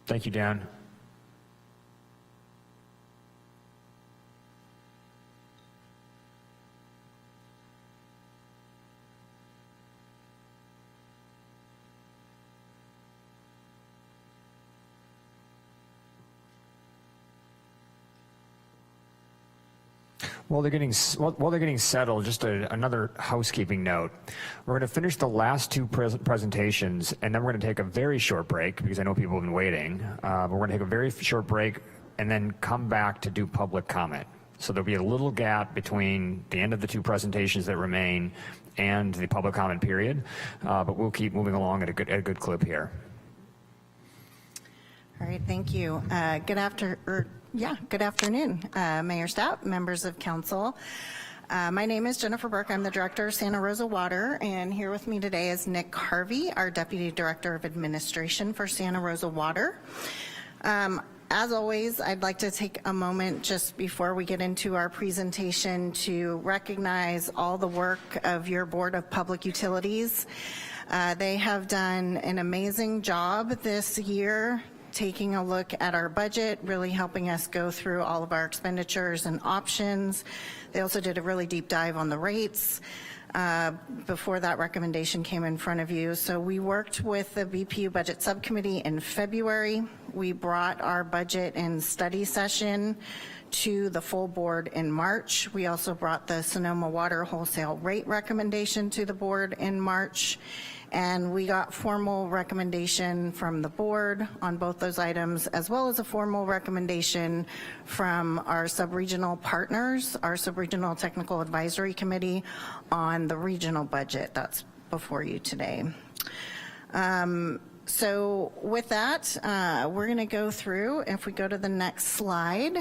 Thank you, Dan. While they're getting settled, just another housekeeping note. We're going to finish the last two presentations, and then we're going to take a very short break because I know people have been waiting. But we're going to take a very short break and then come back to do public comment. So there'll be a little gap between the end of the two presentations that remain and the public comment period. But we'll keep moving along at a good clip here. All right, thank you. Good afternoon, Mayor Stapp, members of council. My name is Jennifer Burke. I'm the director of Santa Rosa Water, and here with me today is Nick Harvey, our deputy director of administration for Santa Rosa Water. As always, I'd like to take a moment just before we get into our presentation to recognize all the work of your Board of Public Utilities. They have done an amazing job this year taking a look at our budget, really helping us go through all of our expenditures and options. They also did a really deep dive on the rates before that recommendation came in front of you. So we worked with the BPU Budget Subcommittee in February. We brought our budget and study session to the full board in March. We also brought the Sonoma Water wholesale rate recommendation to the board in March. And we got formal recommendation from the board on both those items, as well as a formal recommendation from our sub-regional partners, our sub-regional technical advisory committee on the regional budget that's before you today. So with that, we're going to go through, if we go to the next slide,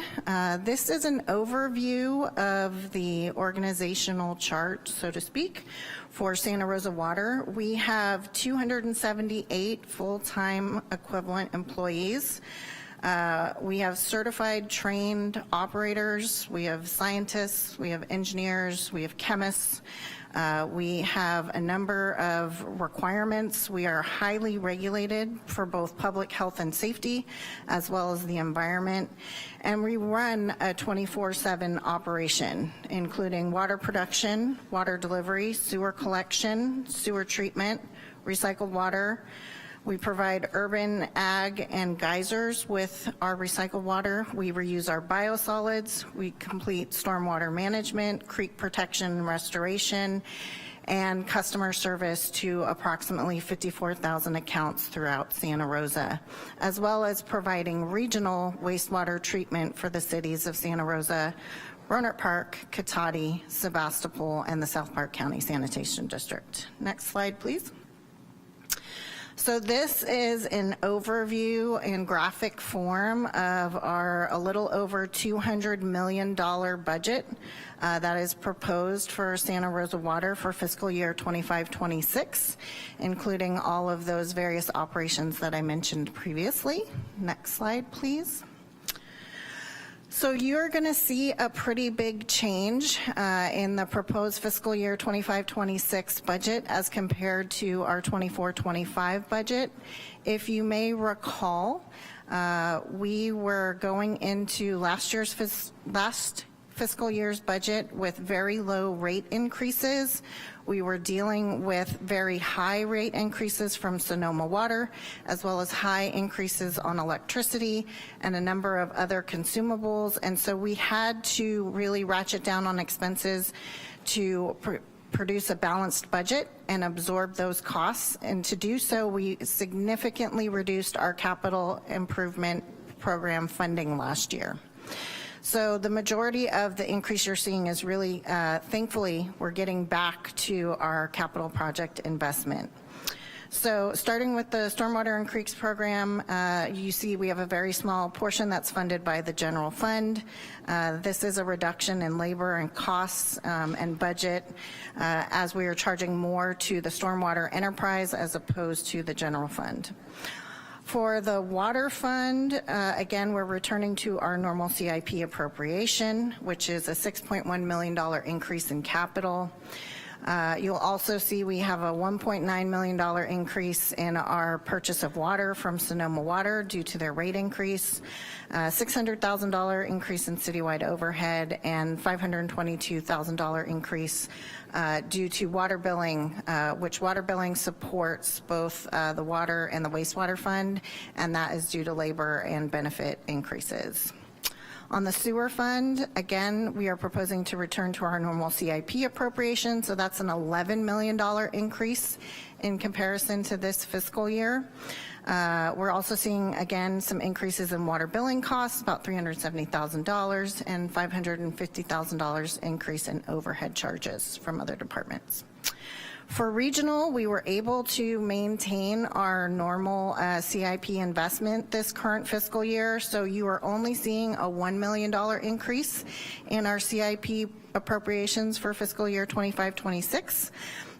this is an overview of the organizational chart, so to speak, for Santa Rosa Water. We have 278 full-time equivalent employees. We have certified trained operators, we have scientists, we have engineers, we have chemists. We have a number of requirements. We are highly regulated for both public health and safety, as well as the environment. And we run a 24/7 operation, including water production, water delivery, sewer collection, sewer treatment, recycled water. We provide urban, ag, and geysers with our recycled water. We reuse our biosolids. We complete stormwater management, creek protection and restoration, and customer service to approximately 54,000 accounts throughout Santa Rosa, as well as providing regional wastewater treatment for the cities of Santa Rosa, Rohnert Park, Cotati, Sebastopol, and the South Park County Sanitation District. Next slide, please. So this is an overview in graphic form of our a little over $200 million budget that is proposed for Santa Rosa Water for fiscal year 25-26, including all of those various operations that I mentioned previously. Next slide, please. So you're going to see a pretty big change in the proposed fiscal year 25-26 budget as compared to our 24-25 budget. If you may recall, we were going into last fiscal year's budget with very low rate increases. We were dealing with very high rate increases from Sonoma Water, as well as high increases on electricity and a number of other consumables. And so we had to really ratchet down on expenses to produce a balanced budget and absorb those costs. And to do so, we significantly reduced our capital improvement program funding last year. So the majority of the increase you're seeing is really, thankfully, we're getting back to our capital project investment. So starting with the Stormwater and Creeks program, you see we have a very small portion that's funded by the general fund. This is a reduction in labor and costs and budget as we are charging more to the stormwater enterprise as opposed to the general fund. For the water fund, again, we're returning to our normal CIP appropriation, which is a $6.1 million increase in capital. You'll also see we have a $1.9 million increase in our purchase of water from Sonoma Water due to their rate increase, $600,000 increase in citywide overhead, and $522,000 increase due to water billing, which water billing supports both the water and the wastewater fund, and that is due to labor and benefit increases. On the sewer fund, again, we are proposing to return to our normal CIP appropriation, so that's an $11 million increase in comparison to this fiscal year. We're also seeing, again, some increases in water billing costs, about $370,000, and $550,000 increase in overhead charges from other departments. For regional, we were able to maintain our normal CIP investment this current fiscal year, so you are only seeing a $1 million increase in our CIP appropriations for fiscal year 25-26.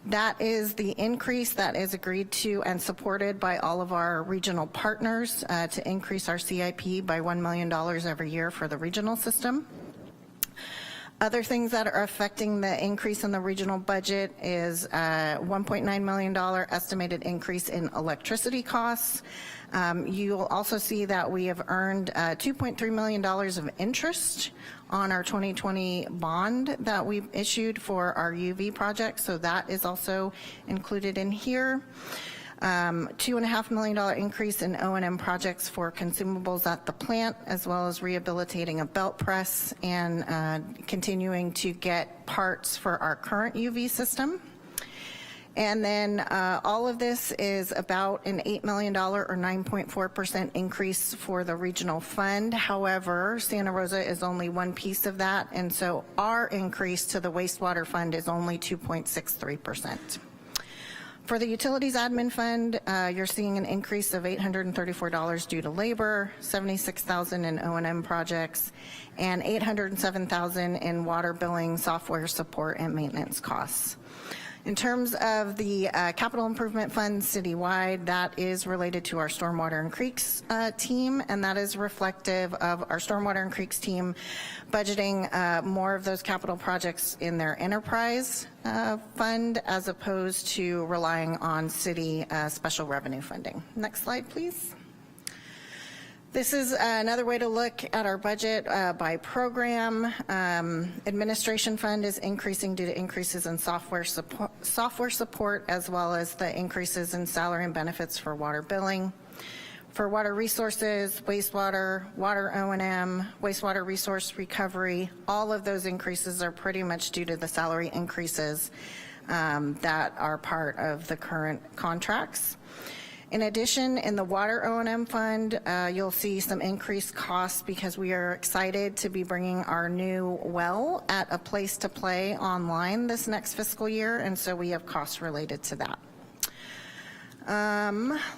That is the increase that is agreed to and supported by all of our regional partners to increase our CIP by $1 million every year for the regional system. Other things that are affecting the increase in the regional budget is $1.9 million estimated increase in electricity costs. You'll also see that we have earned $2.3 million of interest on our 2020 bond that we issued for our UV project, so that is also included in here. $2.5 million increase in O&M projects for consumables at the plant, as well as rehabilitating a belt press and continuing to get parts for our current UV system. And then all of this is about an $8 million or 9.4% increase for the regional fund. However, Santa Rosa is only one piece of that, and so our increase to the wastewater fund is only 2.63%. For the utilities admin fund, you're seeing an increase of $834 due to labor, $76,000 in O&M projects, and $807,000 in water billing, software support, and maintenance costs. In terms of the capital improvement fund citywide, that is related to our Stormwater and Creeks team, and that is reflective of our Stormwater and Creeks team budgeting more of those capital projects in their enterprise fund as opposed to relying on city special revenue funding. Next slide, please. This is another way to look at our budget by program. Administration fund is increasing due to increases in software support as well as the increases in salary and benefits for water billing. For water resources, wastewater, water O&M, wastewater resource recovery, all of those increases are pretty much due to the salary increases that are part of the current contracts. In addition, in the water O&M fund, you'll see some increased costs because we are excited to be bringing our new well at a place to play online this next fiscal year, and so we have costs related to that.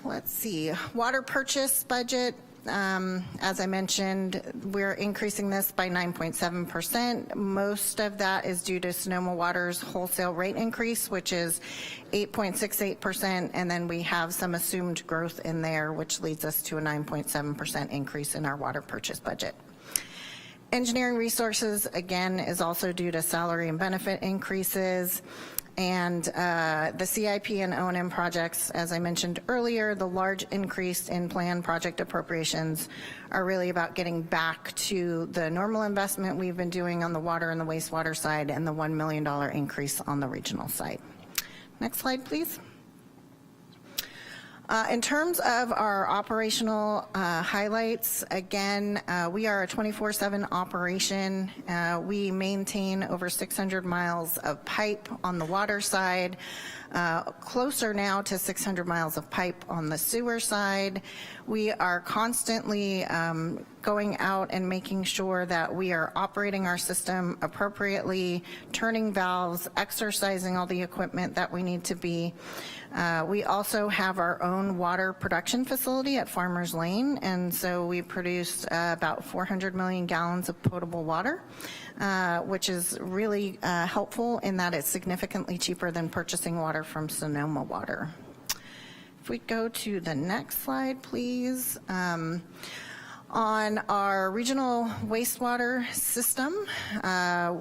Let's see, water purchase budget. As I mentioned, we're increasing this by 9.7%. Most of that is due to Sonoma Water's wholesale rate increase, which is 8.68%, and then we have some assumed growth in there, which leads us to a 9.7% increase in our water purchase budget. Engineering resources, again, is also due to salary and benefit increases. And the CIP and O&M projects, as I mentioned earlier, the large increase in planned project appropriations are really about getting back to the normal investment we've been doing on the water and the wastewater side and the $1 million increase on the regional side. Next slide, please. In terms of our operational highlights, again, we are a 24/7 operation. We maintain over 600 miles of pipe on the water side, closer now to 600 miles of pipe on the sewer side. We are constantly going out and making sure that we are operating our system appropriately, turning valves, exercising all the equipment that we need to be. We also have our own water production facility at Farmers Lane, and so we produce about 400 million gallons of potable water, which is really helpful in that it's significantly cheaper than purchasing water from Sonoma Water. If we go to the next slide, please. On our regional wastewater system,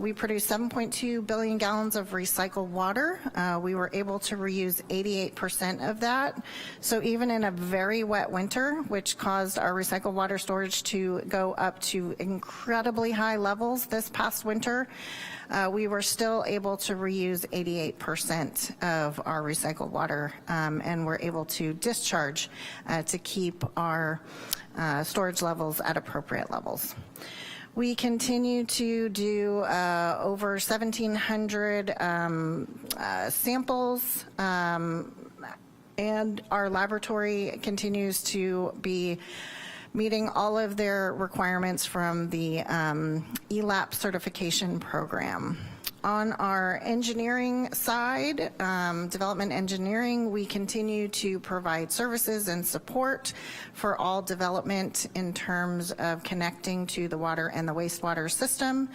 we produce 7.2 billion gallons of recycled water. We were able to reuse 88% of that. So even in a very wet winter, which caused our recycled water storage to go up to incredibly high levels this past winter, we were still able to reuse 88% of our recycled water, and we're able to discharge to keep our storage levels at appropriate levels. We continue to do over 1,700 samples, and our laboratory continues to be meeting all of their requirements from the ELAP certification program. On our engineering side, development engineering, we continue to provide services and support for all development in terms of connecting to the water and the wastewater system.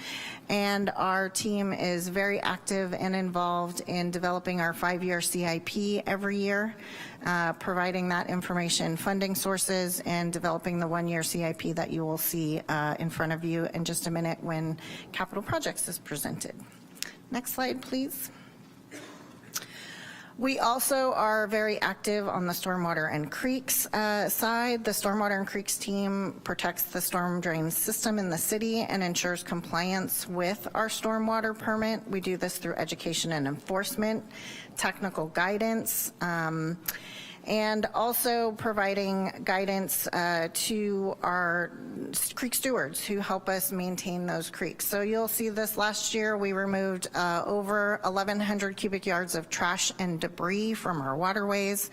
And our team is very active and involved in developing our 5-year CIP every year, providing that information, funding sources, and developing the 1-year CIP that you will see in front of you in just a minute when capital projects is presented. Next slide, please. We also are very active on the stormwater and creeks side. The stormwater and creeks team protects the storm drain system in the city and ensures compliance with our stormwater permit. We do this through education and enforcement, technical guidance, and also providing guidance to our creek stewards who help us maintain those creeks. So you'll see this last year we removed over 1,100 cubic yards of trash and debris from our waterways.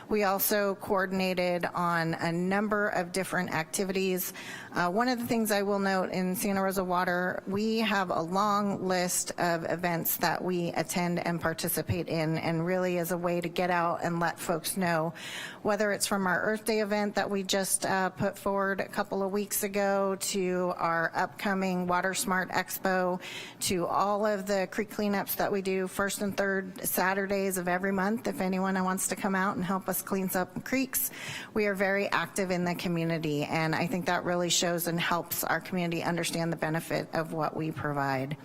We also coordinated on a number of different activities. One of the things I will note in Santa Rosa Water, we have a long list of events that we attend and participate in, and really is a way to get out and let folks know, whether it's from our Earth Day event that we just put forward a couple of weeks ago, to our upcoming Water Smart Expo, to all of the creek cleanups that we do first and third Saturdays of every month. If anyone wants to come out and help us clean up creeks, we are very active in the community, and I think that really shows and helps our community understand the benefit of what we provide.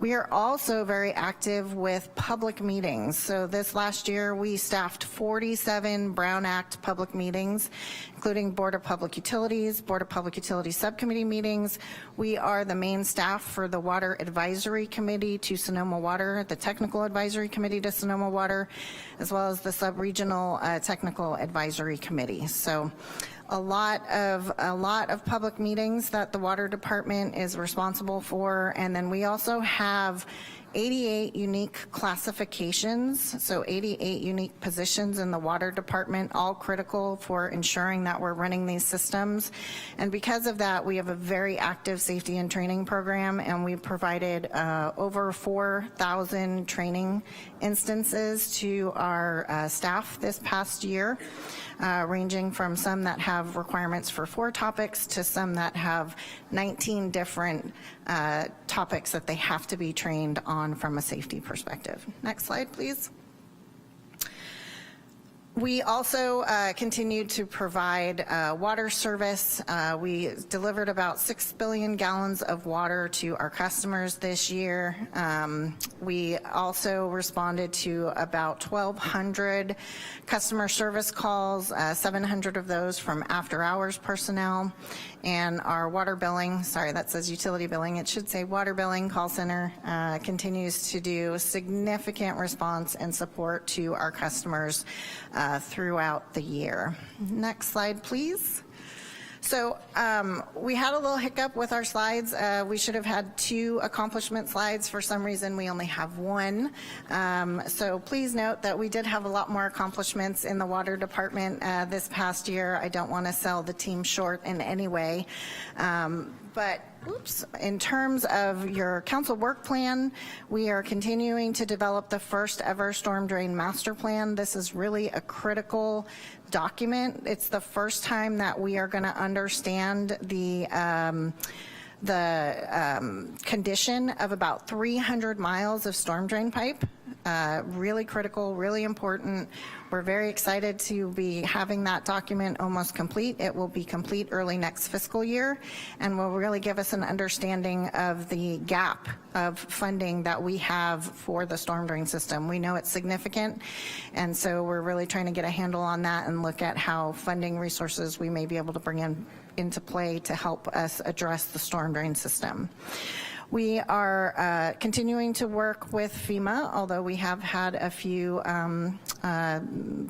We are also very active with public meetings. So this last year we staffed 47 Brown Act public meetings, including Board of Public Utilities, Board of Public Utilities subcommittee meetings. We are the main staff for the Water Advisory Committee to Sonoma Water, the Technical Advisory Committee to Sonoma Water, as well as the Sub-Regional Technical Advisory Committee. So a lot of public meetings that the Water Department is responsible for. And then we also have 88 unique classifications, so 88 unique positions in the Water Department, all critical for ensuring that we're running these systems. And because of that, we have a very active safety and training program, and we provided over 4,000 training instances to our staff this past year, ranging from some that have requirements for 4 topics to some that have 19 different topics that they have to be trained on from a safety perspective. Next slide, please. We also continue to provide water service. We delivered about 6 billion gallons of water to our customers this year. We also responded to about 1,200 customer service calls, 700 of those from after hours personnel. And our water billing, sorry, that says utility billing, it should say water billing call center, continues to do significant response and support to our customers throughout the year. Next slide, please. So we had a little hiccup with our slides. We should have had 2 accomplishment slides. For some reason, we only have 1. So please note that we did have a lot more accomplishments in the Water Department this past year. I don't want to sell the team short in any way. But in terms of your council work plan, we are continuing to develop the first ever storm drain master plan. This is really a critical document. It's the first time that we are going to understand the condition of about 300 miles of storm drain pipe. Really critical, really important. We're very excited to be having that document almost complete. It will be complete early next fiscal year, and will really give us an understanding of the gap of funding that we have for the storm drain system. We know it's significant, and so we're really trying to get a handle on that and look at how funding resources we may be able to bring into play to help us address the storm drain system. We are continuing to work with FEMA, although we have had a few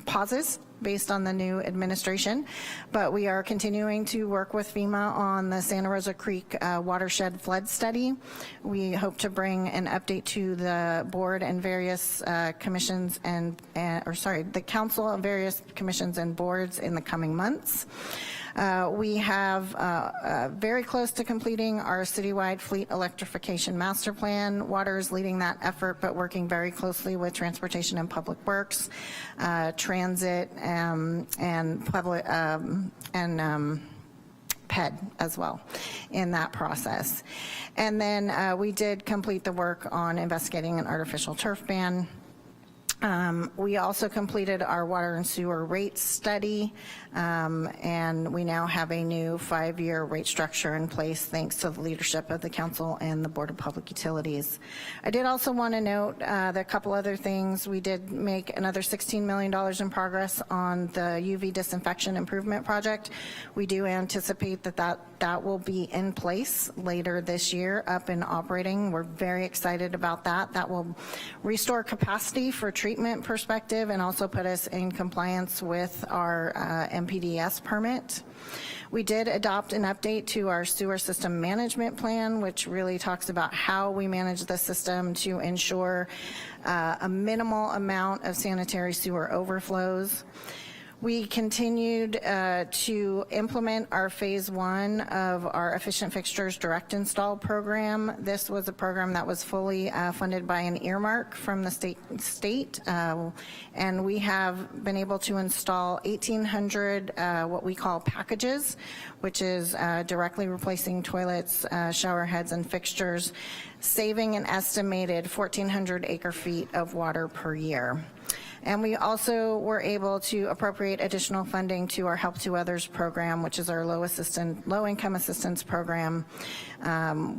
pauses based on the new administration, but we are continuing to work with FEMA on the Santa Rosa Creek watershed flood study. We hope to bring an update to the board and various commissions the council and various commissions and boards in the coming months. We have very close to completing our citywide fleet electrification master plan. Water is leading that effort, but working very closely with Transportation and Public Works, Transit, and public and PED as well in that process. And then we did complete the work on investigating an artificial turf ban. We also completed our water and sewer rate study, and we now have a new 5-year rate structure in place thanks to the leadership of the council and the Board of Public Utilities. I did also want to note that a couple other things. We did make another $16 million in progress on the UV disinfection improvement project. We do anticipate that will be in place later this year, up and operating. We're very excited about that. That will restore capacity for treatment perspective and also put us in compliance with our MPDS permit. We did adopt an update to our sewer system management plan, which really talks about how we manage the system to ensure a minimal amount of sanitary sewer overflows. We continued to implement our phase 1 of our Efficient Fixtures Direct Install program. This was a program that was fully funded by an earmark from the state, and we have been able to install 1,800 what we call packages, which is directly replacing toilets, shower heads, and fixtures, saving an estimated 1,400 acre-feet of water per year. And we also were able to appropriate additional funding to our Help to Others program, which is our low-income assistance program,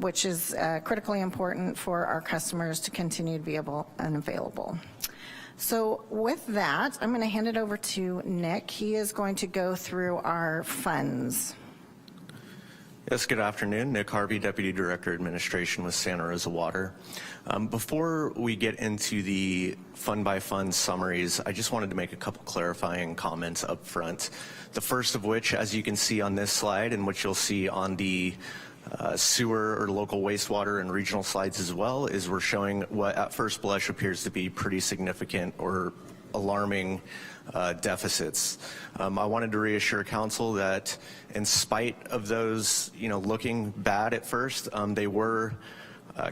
which is critically important for our customers to continue to be able and available. So with that, I'm going to hand it over to Nick. He is going to go through our funds. Yes, good afternoon. Nick Harvey, Deputy Director Administration with Santa Rosa Water. Before we get into the fund-by-fund summaries, I just wanted to make a couple clarifying comments up front. The first of which, as you can see on this slide, and which you'll see on the sewer or local wastewater and regional slides as well, is we're showing what at first blush appears to be pretty significant or alarming deficits. I wanted to reassure council that in spite of those, looking bad at first, they were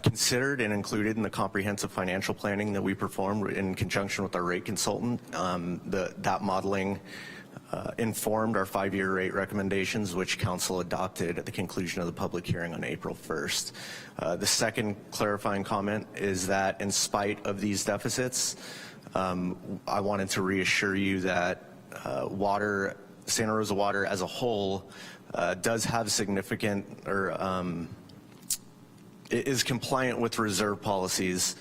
considered and included in the comprehensive financial planning that we performed in conjunction with our rate consultant. That modeling informed our 5-year rate recommendations, which council adopted at the conclusion of the public hearing on April 1st. The second clarifying comment is that in spite of these deficits, I wanted to reassure you that Santa Rosa Water as a whole does have significant is compliant with reserve policies,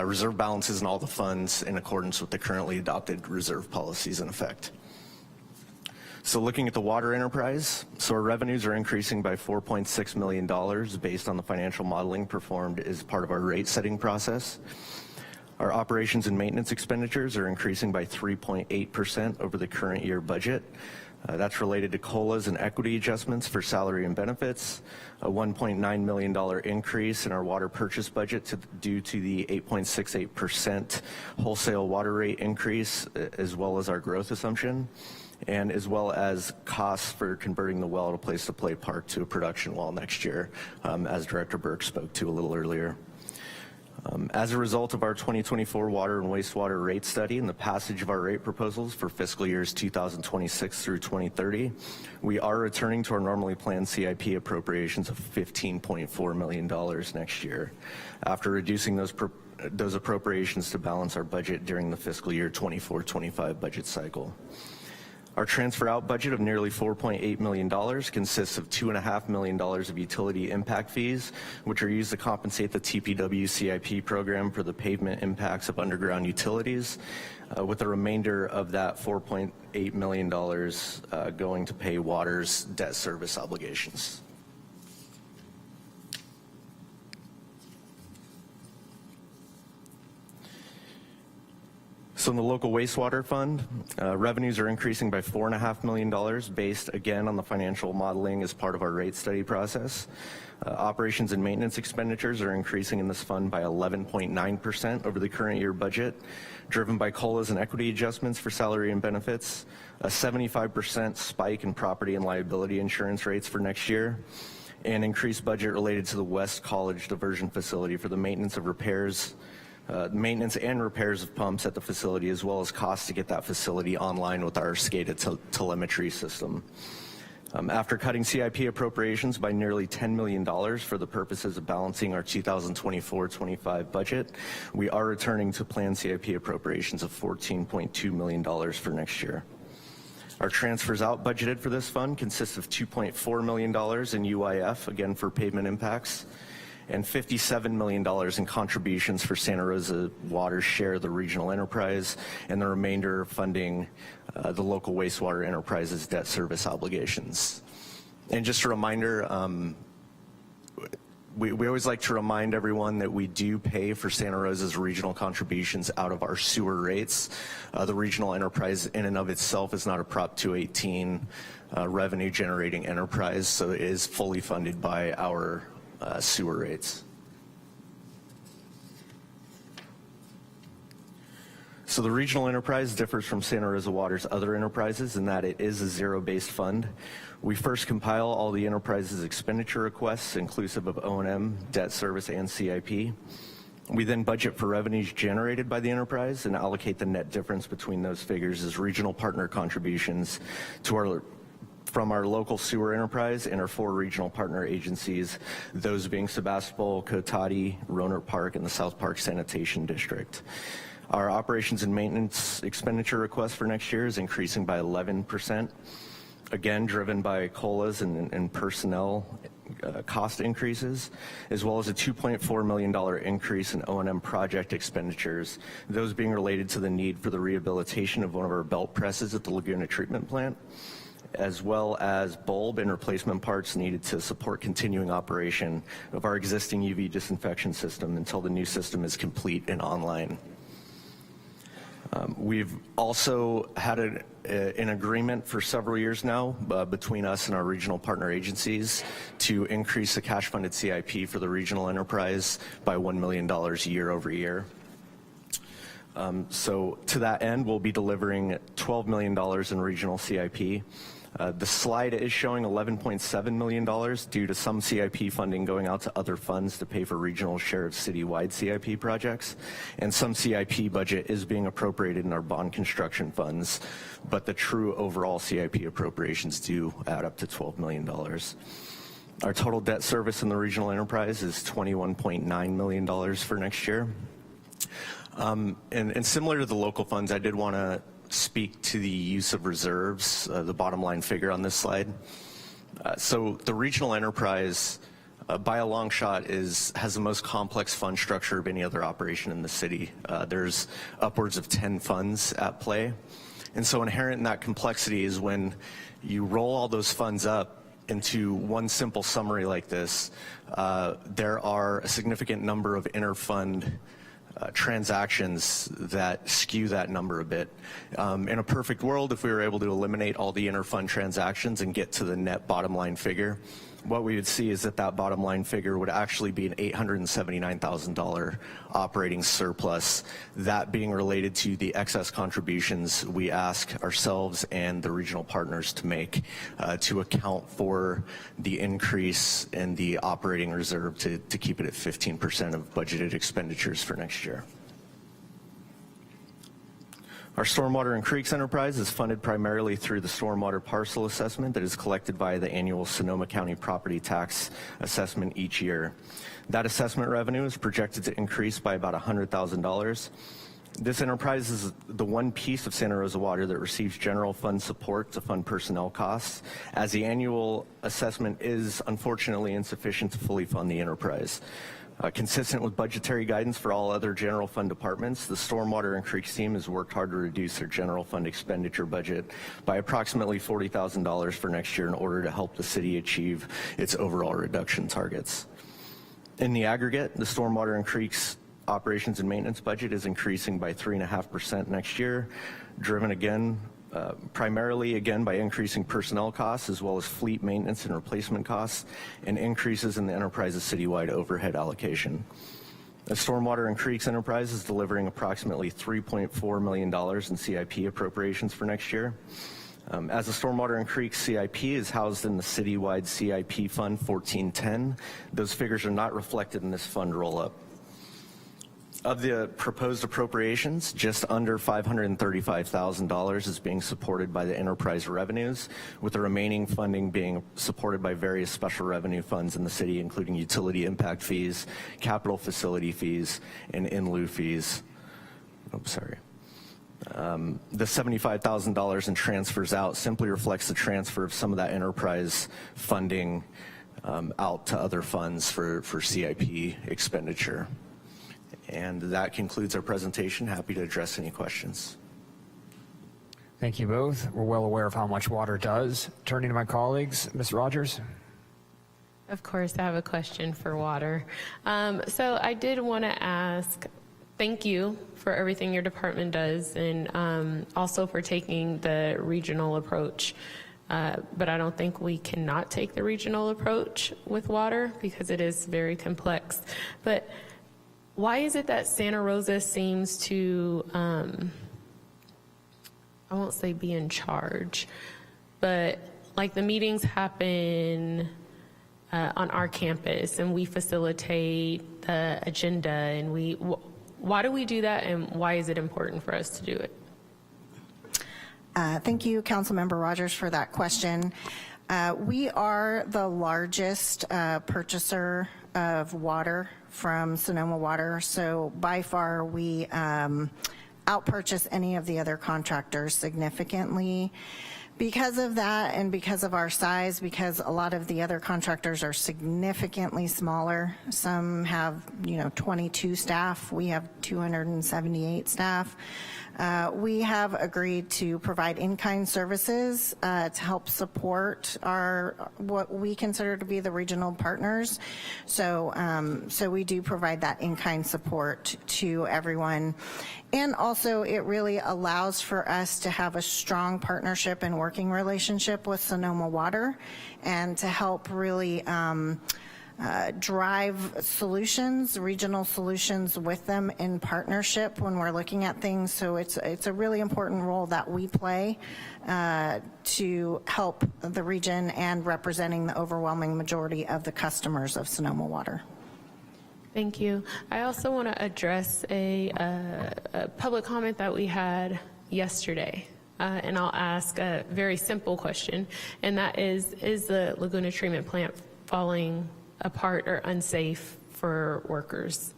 reserve balances in all the funds in accordance with the currently adopted reserve policies in effect. So looking at the water enterprise, so our revenues are increasing by $4.6 million based on the financial modeling performed as part of our rate setting process. Our operations and maintenance expenditures are increasing by 3.8% over the current year budget. That's related to COLAs and equity adjustments for salary and benefits, a $1.9 million increase in our water purchase budget due to the 8.68% wholesale water rate increase, as well as our growth assumption, and as well as costs for converting the well to place-to-play park to a production well next year, as Director Burke spoke to a little earlier. As a result of our 2024 water and wastewater rate study and the passage of our rate proposals for fiscal years 2026 through 2030, we are returning to our normally planned CIP appropriations of $15.4 million next year, after reducing those appropriations to balance our budget during the fiscal year 24-25 budget cycle. Our transfer out budget of nearly $4.8 million consists of $2.5 million of utility impact fees, which are used to compensate the TPW CIP program for the pavement impacts of underground utilities, with the remainder of that $4.8 million going to pay water's debt service obligations. So in the local wastewater fund, revenues are increasing by $4.5 million based again on the financial modeling as part of our rate study process. Operations and maintenance expenditures are increasing in this fund by 11.9% over the current year budget, driven by COLAs and equity adjustments for salary and benefits, a 75% spike in property and liability insurance rates for next year, and increased budget related to the West College Diversion Facility for the maintenance of repairs, maintenance and repairs of pumps at the facility, as well as costs to get that facility online with our SCADA telemetry system. After cutting CIP appropriations by nearly $10 million for the purposes of balancing our 2024-25 budget, we are returning to planned CIP appropriations of $14.2 million for next year. Our transfers out budgeted for this fund consists of $2.4 million in UIF, again for pavement impacts, and $57 million in contributions for Santa Rosa Water's share of the regional enterprise, and the remainder funding the local wastewater enterprise's debt service obligations. And just a reminder, we always like to remind everyone that we do pay for Santa Rosa's regional contributions out of our sewer rates. The regional enterprise in and of itself is not a Prop 218 revenue generating enterprise, so it is fully funded by our sewer rates. So the regional enterprise differs from Santa Rosa Water's other enterprises in that it is a zero-based fund. We first compile all the enterprise's expenditure requests, inclusive of O&M, debt service, and CIP. We then budget for revenues generated by the enterprise and allocate the net difference between those figures as regional partner contributions to from our local sewer enterprise and our 4 regional partner agencies, those being Sebastopol, Cotati, Rohnert Park, and the South Park Sanitation District. Our operations and maintenance expenditure request for next year is increasing by 11%, again driven by COLAs and personnel cost increases, as well as a $2.4 million increase in O&M project expenditures, those being related to the need for the rehabilitation of one of our belt presses at the Laguna Treatment Plant, as well as bulb and replacement parts needed to support continuing operation of our existing UV disinfection system until the new system is complete and online. We've also had an agreement for several years now between us and our regional partner agencies to increase the cash funded CIP for the regional enterprise by $1 million year over year. So to that end, we'll be delivering $12 million in regional CIP. The slide is showing $11.7 million due to some CIP funding going out to other funds to pay for regional share of citywide CIP projects, and some CIP budget is being appropriated in our bond construction funds, but the true overall CIP appropriations do add up to $12 million. Our total debt service in the regional enterprise is $21.9 million for next year. And similar to the local funds, I did want to speak to the use of reserves, the bottom line figure on this slide. So the regional enterprise, by a long shot, has the most complex fund structure of any other operation in the city. There's upwards of 10 funds at play. And so inherent in that complexity is when you roll all those funds up into one simple summary like this, there are a significant number of inter-fund transactions that skew that number a bit. In a perfect world, if we were able to eliminate all the inter-fund transactions and get to the net bottom line figure, what we would see is that that bottom line figure would actually be an $879,000 operating surplus, that being related to the excess contributions we ask ourselves and the regional partners to make to account for the increase in the operating reserve to keep it at 15% of budgeted expenditures for next year. Our Stormwater and Creeks enterprise is funded primarily through the stormwater parcel assessment that is collected via the annual Sonoma County property tax assessment each year. That assessment revenue is projected to increase by about $100,000. This enterprise is the one piece of Santa Rosa Water that receives general fund support to fund personnel costs, as the annual assessment is unfortunately insufficient to fully fund the enterprise. Consistent with budgetary guidance for all other general fund departments, the Stormwater and Creeks team has worked hard to reduce their general fund expenditure budget by approximately $40,000 for next year in order to help the city achieve its overall reduction targets. In the aggregate, the Stormwater and Creeks operations and maintenance budget is increasing by 3.5% next year, driven again, primarily again by increasing personnel costs as well as fleet maintenance and replacement costs and increases in the enterprise's citywide overhead allocation. The Stormwater and Creeks enterprise is delivering approximately $3.4 million in CIP appropriations for next year. As the Stormwater and Creeks CIP is housed in the citywide CIP Fund 1410, those figures are not reflected in this fund roll-up. Of the proposed appropriations, just under $535,000 is being supported by the enterprise revenues, with the remaining funding being supported by various special revenue funds in the city, including utility impact fees, capital facility fees, and in lieu fees. Oops, sorry. The $75,000 in transfers out simply reflects the transfer of some of that enterprise funding out to other funds for CIP expenditure. And that concludes our presentation. Happy to address any questions. Thank you both. We're well aware of how much water does. Turning to my colleagues, Ms. Rogers. Of course, I have a question for water. So I did want to ask, thank you for everything your department does, and also for taking the regional approach. But I don't think we cannot take the regional approach with water because it is very complex. But why is it that Santa Rosa seems to, I won't say be in charge, but like the meetings happen on our campus and we facilitate the agenda, and why do we do that, and why is it important for us to do it? Thank you, Councilmember Rogers, for that question. We are the largest purchaser of water from Sonoma Water, so by far we outpurchase any of the other contractors significantly. Because of that, and because of our size, because a lot of the other contractors are significantly smaller, some have 22 staff, we have 278 staff. We have agreed to provide in-kind services to help support what we consider to be the regional partners. So we do provide that in-kind support to everyone. And also it really allows for us to have a strong partnership and working relationship with Sonoma Water, and to help really drive solutions, regional solutions with them in partnership when we're looking at things. So it's a really important role that we play to help the region and representing the overwhelming majority of the customers of Sonoma Water. Thank you. I also want to address a public comment that we had yesterday. And I'll ask a very simple question, and that is the Laguna treatment plant falling apart or unsafe for workers?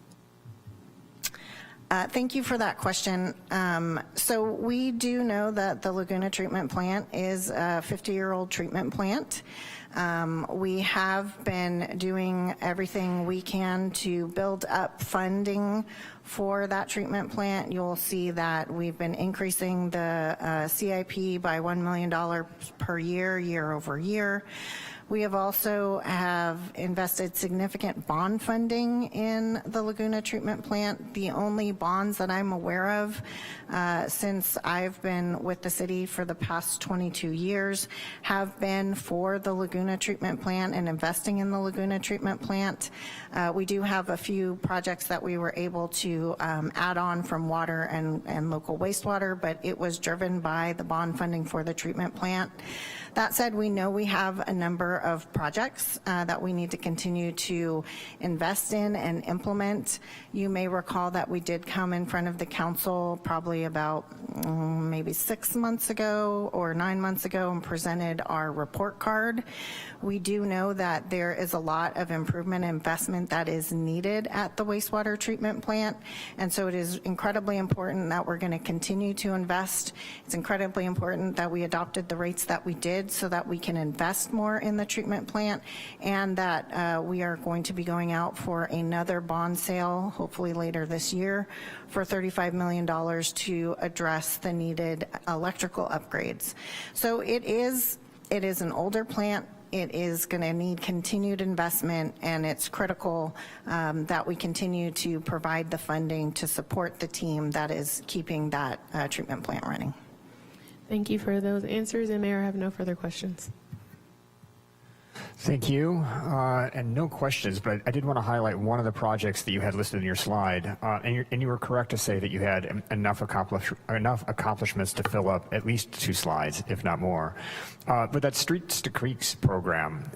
Thank you for that question. So we do know that the Laguna treatment plant is a 50-year-old treatment plant. We have been doing everything we can to build up funding for that treatment plant. You'll see that we've been increasing the CIP by $1 million per year, year over year. We have also invested significant bond funding in the Laguna treatment plant. The only bonds that I'm aware of since I've been with the city for the past 22 years have been for the Laguna treatment plant and investing in the Laguna treatment plant. We do have a few projects that we were able to add on from water and local wastewater, but it was driven by the bond funding for the treatment plant. That said, we know we have a number of projects that we need to continue to invest in and implement. You may recall that we did come in front of the council probably about maybe 6 months ago or 9 months ago and presented our report card. We do know that there is a lot of improvement and investment that is needed at the wastewater treatment plant, and so it is incredibly important that we're going to continue to invest. It's incredibly important that we adopted the rates that we did so that we can invest more in the treatment plant, and that we are going to be going out for another bond sale, hopefully later this year, for $35 million to address the needed electrical upgrades. So it is It is an older plant. It is going to need continued investment, and it's critical that we continue to provide the funding to support the team that is keeping that treatment plant running. Thank you for those answers, and Mayor, I have no further questions. Thank you. And no questions, but I did want to highlight one of the projects that you had listed in your slide. And you were correct to say that you had enough accomplishments to fill up at least 2 slides, if not more. But that Streets to Creeks program,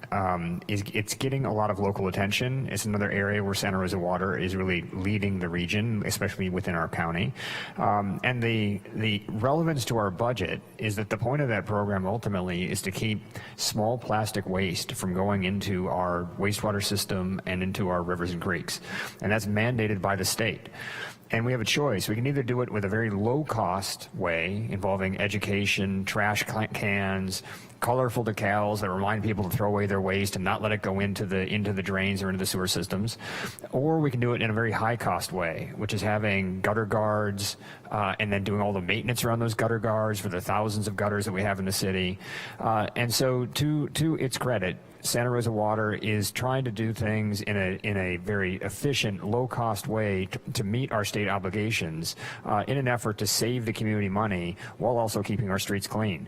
it's getting a lot of local attention. It's another area where Santa Rosa Water is really leading the region, especially within our county. And the relevance to our budget is that the point of that program ultimately is to keep small plastic waste from going into our wastewater system and into our rivers and creeks. And that's mandated by the state. And we have a choice. We can either do it with a very low-cost way involving education, trash cans, colorful decals that remind people to throw away their waste and not let it go into the drains or into the sewer systems, or we can do it in a very high-cost way, which is having gutter guards and then doing all the maintenance around those gutter guards for the thousands of gutters that we have in the city. And so, to its credit, Santa Rosa Water is trying to do things in a very efficient, low-cost way to meet our state obligations in an effort to save the community money while also keeping our streets clean.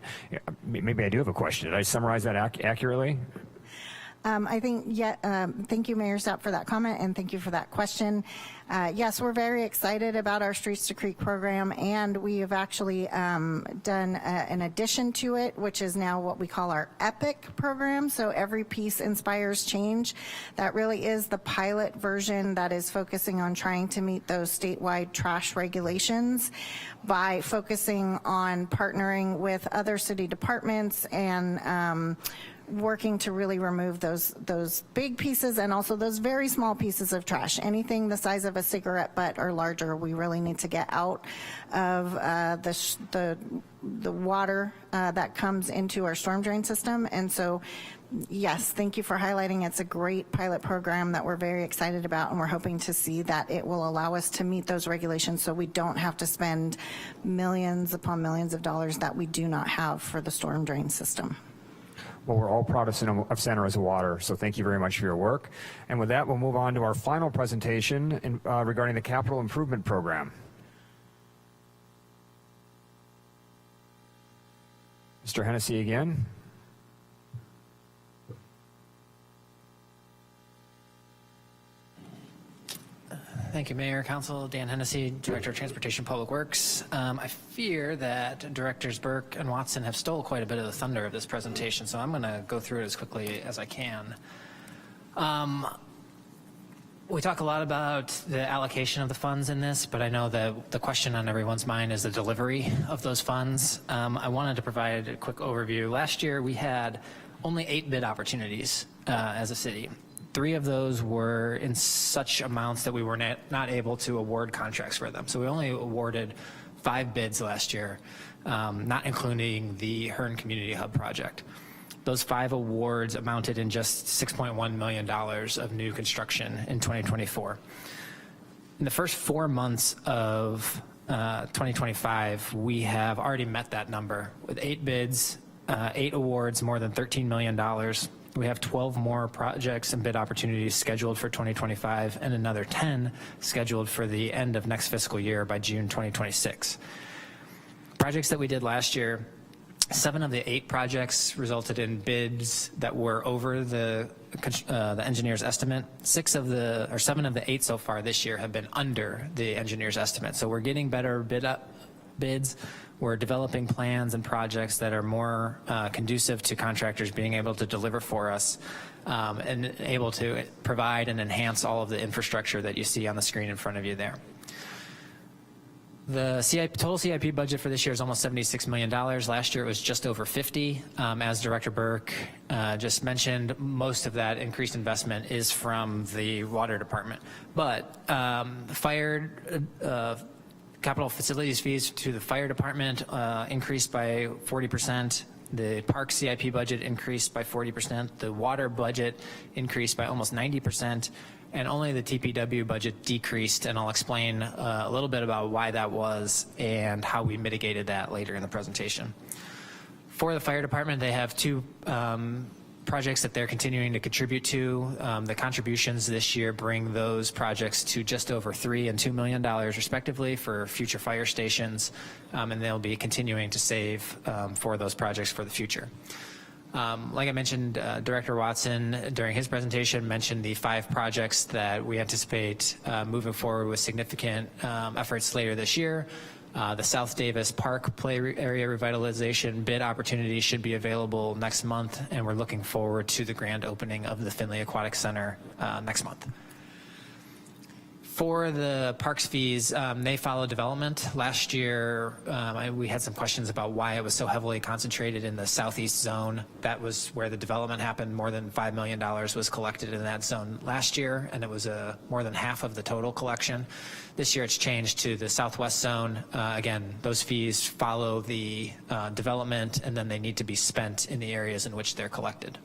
Maybe I do have a question. Did I summarize that accurately? I think, thank you, Mayor Stapp, for that comment, and thank you for that question. Yes, we're very excited about our Streets to Creek program, and we have actually done an addition to it, which is now what we call our EPIC program. So every piece inspires change. That really is the pilot version that is focusing on trying to meet those statewide trash regulations by focusing on partnering with other city departments and working to really remove those big pieces and also those very small pieces of trash. Anything the size of a cigarette butt or larger, we really need to get out of the water that comes into our storm drain system. And so, yes, thank you for highlighting. It's a great pilot program that we're very excited about, and we're hoping to see that it will allow us to meet those regulations so we don't have to spend millions upon millions of dollars that we do not have for the storm drain system. Well, we're all proud of Santa Rosa Water, so thank you very much for your work. And with that, we'll move on to our final presentation regarding the Capital Improvement Program. Mr. Hennessy again. Thank you, Mayor, Council. Dan Hennessy, Director of Transportation Public Works. I fear that Directors Burke and Watson have stole quite a bit of the thunder of this presentation, so I'm going to go through it as quickly as I can. We talk a lot about the allocation of the funds in this, but I know that the question on everyone's mind is the delivery of those funds. I wanted to provide a quick overview. Last year, we had only 8 bid opportunities as a city. 3 of those were in such amounts that we were not able to award contracts for them. So we only awarded 5 bids last year, not including the Hearn Community Hub project. Those 5 awards amounted in just $6.1 million of new construction in 2024. In the first 4 months of 2025, we have already met that number with 8 bids, 8 awards, more than $13 million. We have 12 more projects and bid opportunities scheduled for 2025 and another 10 scheduled for the end of next fiscal year by June 2026. Projects that we did last year, 7 of the 8 projects resulted in bids that were over the engineer's estimate. 7 of the 8 so far this year have been under the engineer's estimate. So we're getting better bids. We're developing plans and projects that are more conducive to contractors being able to deliver for us and able to provide and enhance all of the infrastructure that you see on the screen in front of you there. The total CIP budget for this year is almost $76 million. Last year it was just over 50. As Director Burke just mentioned, most of that increased investment is from the water department. But capital facilities fees to the fire department increased by 40%. The park CIP budget increased by 40%. The water budget increased by almost 90%. And only the TPW budget decreased, and I'll explain a little bit about why that was and how we mitigated that later in the presentation. For the fire department, they have two projects that they're continuing to contribute to. The contributions this year bring those projects to just over $3 and $2 million respectively for future fire stations, and they'll be continuing to save for those projects for the future. Like I mentioned, Director Watson during his presentation mentioned the 5 projects that we anticipate moving forward with significant efforts later this year. The South Davis Park play area revitalization bid opportunity should be available next month, and we're looking forward to the grand opening of the Finley Aquatic Center next month. For the parks fees, they follow development. Last year, we had some questions about why it was so heavily concentrated in the southeast zone. That was where the development happened. More than $5 million was collected in that zone last year, and it was more than half of the total collection. This year, it's changed to the southwest zone. Again, those fees follow the development, and then they need to be spent in the areas in which they're collected.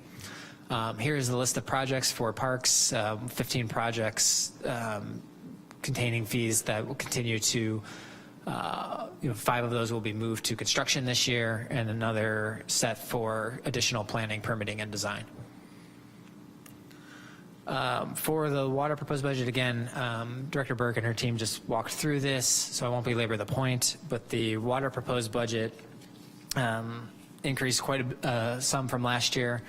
Here's the list of projects for parks, 15 projects containing fees that will continue to, 5 of those will be moved to construction this year, and another set for additional planning, permitting, and design. For the water proposed budget, again, Director Burke and her team just walked through this, so I won't belabor the point, but the water proposed budget increased quite some from last year,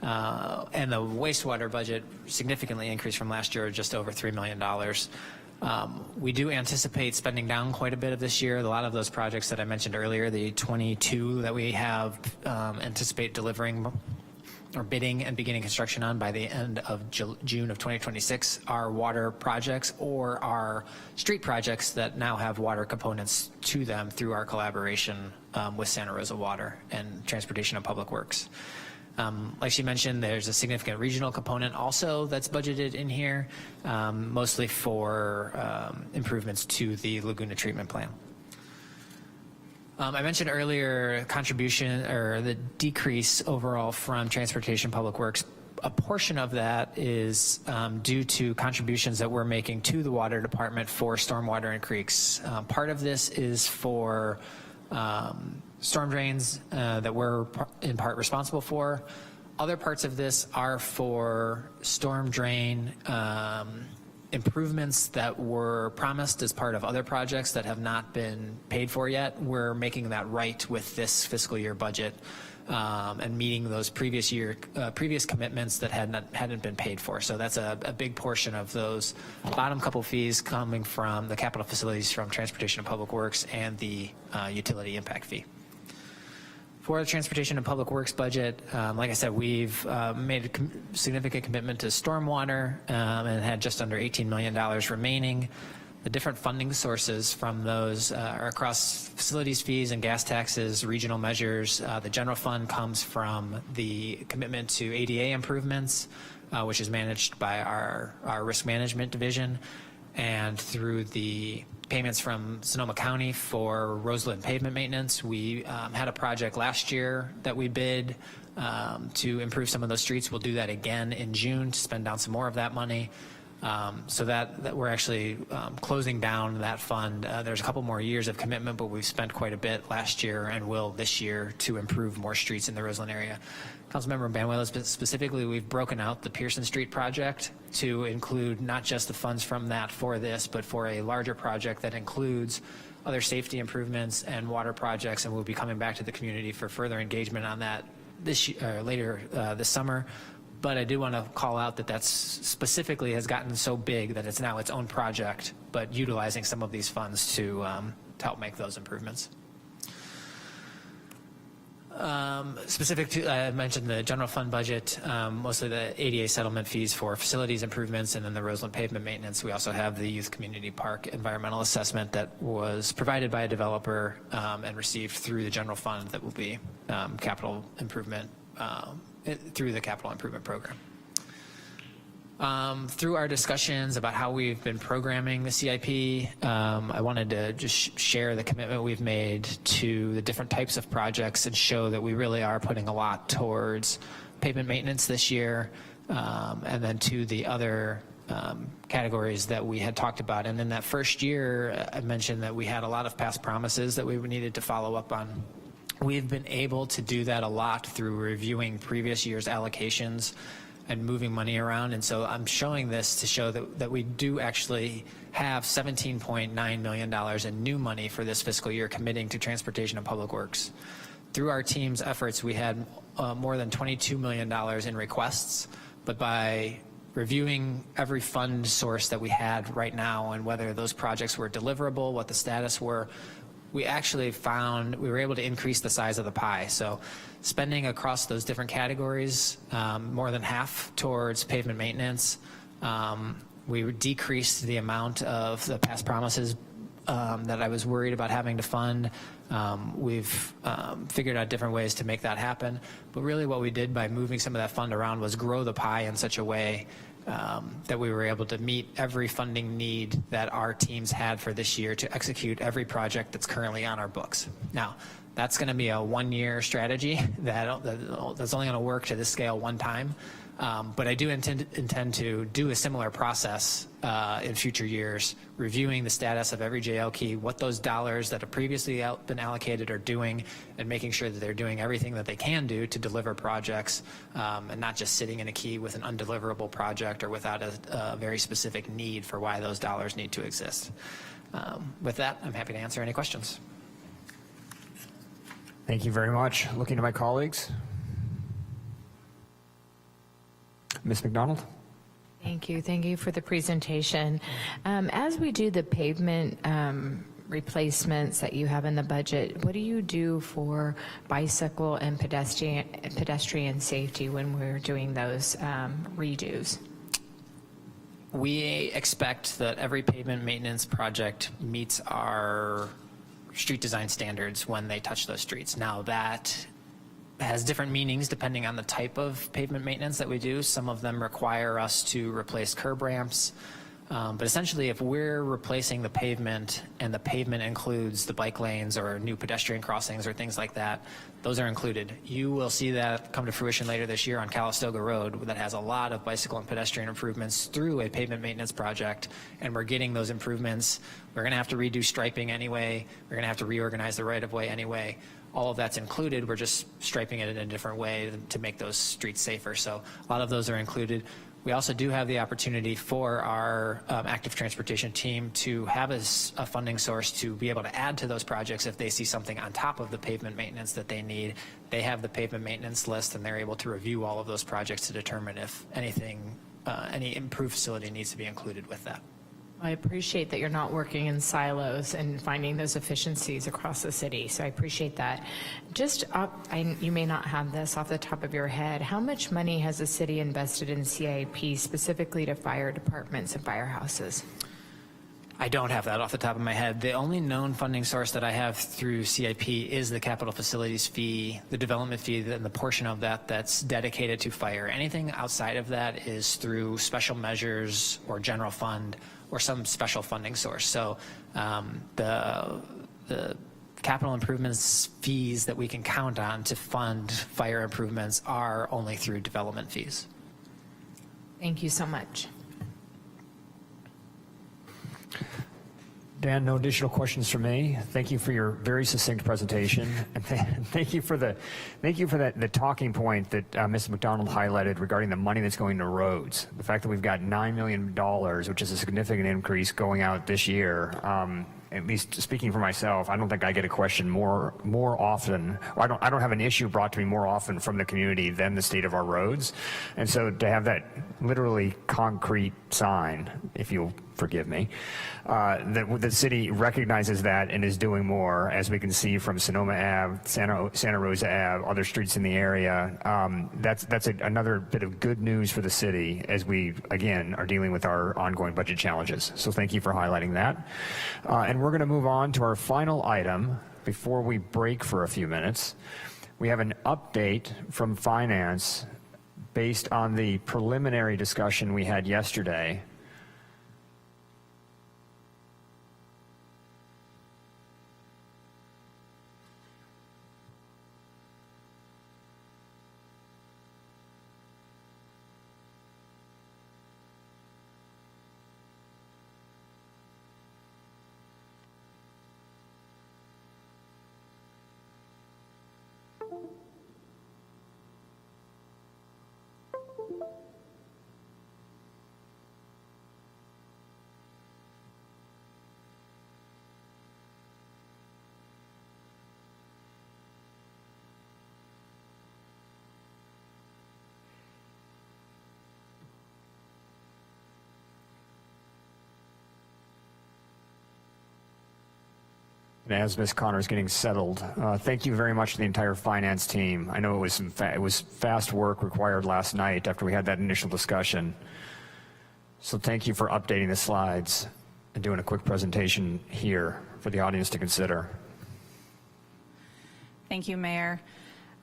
and the wastewater budget significantly increased from last year, just over $3 million. We do anticipate spending down quite a bit of this year. A lot of those projects that I mentioned earlier, the 22 that we have anticipate delivering or bidding and beginning construction on by the end of June of 2026 are water projects or are street projects that now have water components to them through our collaboration with Santa Rosa Water and Transportation and Public Works. Like she mentioned, there's a significant regional component also that's budgeted in here, mostly for improvements to the Laguna treatment plant. I mentioned earlier contribution or the decrease overall from Transportation Public Works. A portion of that is due to contributions that we're making to the water department for stormwater and creeks. Part of this is for storm drains that we're in part responsible for. Other parts of this are for storm drain improvements that were promised as part of other projects that have not been paid for yet. We're making that right with this fiscal year budget and meeting those previous commitments that hadn't been paid for. So that's a big portion of those bottom couple fees coming from the capital facilities from Transportation and Public Works and the utility impact fee. For the Transportation and Public Works budget, like I said, we've made a significant commitment to stormwater and had just under $18 million remaining. The different funding sources from those are across facilities fees and gas taxes, regional measures. The general fund comes from the commitment to ADA improvements, which is managed by our risk management division, and through the payments from Sonoma County for Roseland pavement maintenance. We had a project last year that we bid to improve some of those streets. We'll do that again in June to spend down some more of that money. So that we're actually closing down that fund. There's a couple more years of commitment, but we've spent quite a bit last year and will this year to improve more streets in the Roseland area. Councilmember Banuelos, specifically, we've broken out the Pearson Street project to include not just the funds from that for this, but for a larger project that includes other safety improvements and water projects, and we'll be coming back to the community for further engagement on that later this summer. But I do want to call out that that's specifically has gotten so big that it's now its own project, but utilizing some of these funds to help make those improvements. Specific to, I mentioned the general fund budget, mostly the ADA settlement fees for facilities improvements, and then the Roseland pavement maintenance. We also have the Youth Community Park environmental assessment that was provided by a developer and received through the general fund that will be capital improvement through the capital improvement program. Through our discussions about how we've been programming the CIP, I wanted to just share the commitment we've made to the different types of projects and show that we really are putting a lot towards pavement maintenance this year, and then to the other categories that we had talked about. And in that first year, I mentioned that we had a lot of past promises that we needed to follow up on. We've been able to do that a lot through reviewing previous year's allocations and moving money around. And so I'm showing this to show that we do actually have $17.9 million in new money for this fiscal year committing to transportation and public works. Through our team's efforts, we had more than $22 million in requests, but by reviewing every fund source that we had right now and whether those projects were deliverable, what the status were, we actually found we were able to increase the size of the pie. So spending across those different categories, more than half towards pavement maintenance. We decreased the amount of the past promises that I was worried about having to fund. We've figured out different ways to make that happen. But really what we did by moving some of that fund around was grow the pie in such a way that we were able to meet every funding need that our teams had for this year to execute every project that's currently on our books. Now, that's going to be a one-year strategy that's only going to work to this scale one time. But I do intend to do a similar process in future years, reviewing the status of every JL key, what those dollars that have previously been allocated are doing, and making sure that they're doing everything that they can do to deliver projects, and not just sitting in a key with an undeliverable project or without a very specific need for why those dollars need to exist. With that, I'm happy to answer any questions. Thank you very much. Looking to my colleagues. Ms. McDonald? Thank you. Thank you for the presentation. As we do the pavement replacements that you have in the budget, what do you do for bicycle and pedestrian safety when we're doing those redos? We expect that every pavement maintenance project meets our street design standards when they touch those streets. Now that has different meanings depending on the type of pavement maintenance that we do. Some of them require us to replace curb ramps. But essentially, if we're replacing the pavement and the pavement includes the bike lanes or new pedestrian crossings or things like that, those are included. You will see that come to fruition later this year on Calistoga Road that has a lot of bicycle and pedestrian improvements through a pavement maintenance project, and we're getting those improvements. We're going to have to redo striping anyway. We're going to have to reorganize the right-of-way anyway. All of that's included. We're just striping it in a different way to make those streets safer. So a lot of those are included. We also do have the opportunity for our active transportation team to have a funding source to be able to add to those projects if they see something on top of the pavement maintenance that they need. They have the pavement maintenance list, and they're able to review all of those projects to determine if anything, any improved facility needs to be included with that. I appreciate that you're not working in silos and finding those efficiencies across the city, so I appreciate that. Just you may not have this off the top of your head. How much money has the city invested in CIP specifically to fire departments and firehouses? I don't have that off the top of my head. The only known funding source that I have through CIP is the capital facilities fee, the development fee, and the portion of that that's dedicated to fire. Anything outside of that is through special measures or general fund or some special funding source. So the capital improvements fees that we can count on to fund fire improvements are only through development fees. Thank you so much. Dan, no additional questions from me. Thank you for your very succinct presentation, and thank you for the talking point that Ms. McDonald highlighted regarding the money that's going to roads. The fact that we've got $9 million, which is a significant increase going out this year. At least speaking for myself, I don't think I get a question more often. Or I don't have an issue brought to me more often from the community than the state of our roads. And so to have that literally concrete sign, if you'll forgive me, that the city recognizes that and is doing more, as we can see from Sonoma Ave, Santa Rosa Ave, other streets in the area. That's another bit of good news for the city as we, again, are dealing with our ongoing budget challenges. So thank you for highlighting that. And we're going to move on to our final item before we break for a few minutes. We have an update from Finance based on the preliminary discussion we had yesterday. And as Ms. Connor is getting settled, thank you very much to the entire finance team. I know it was fast work required last night after we had that initial discussion. So thank you for updating the slides and doing a quick presentation here for the audience to consider. Thank you, Mayor.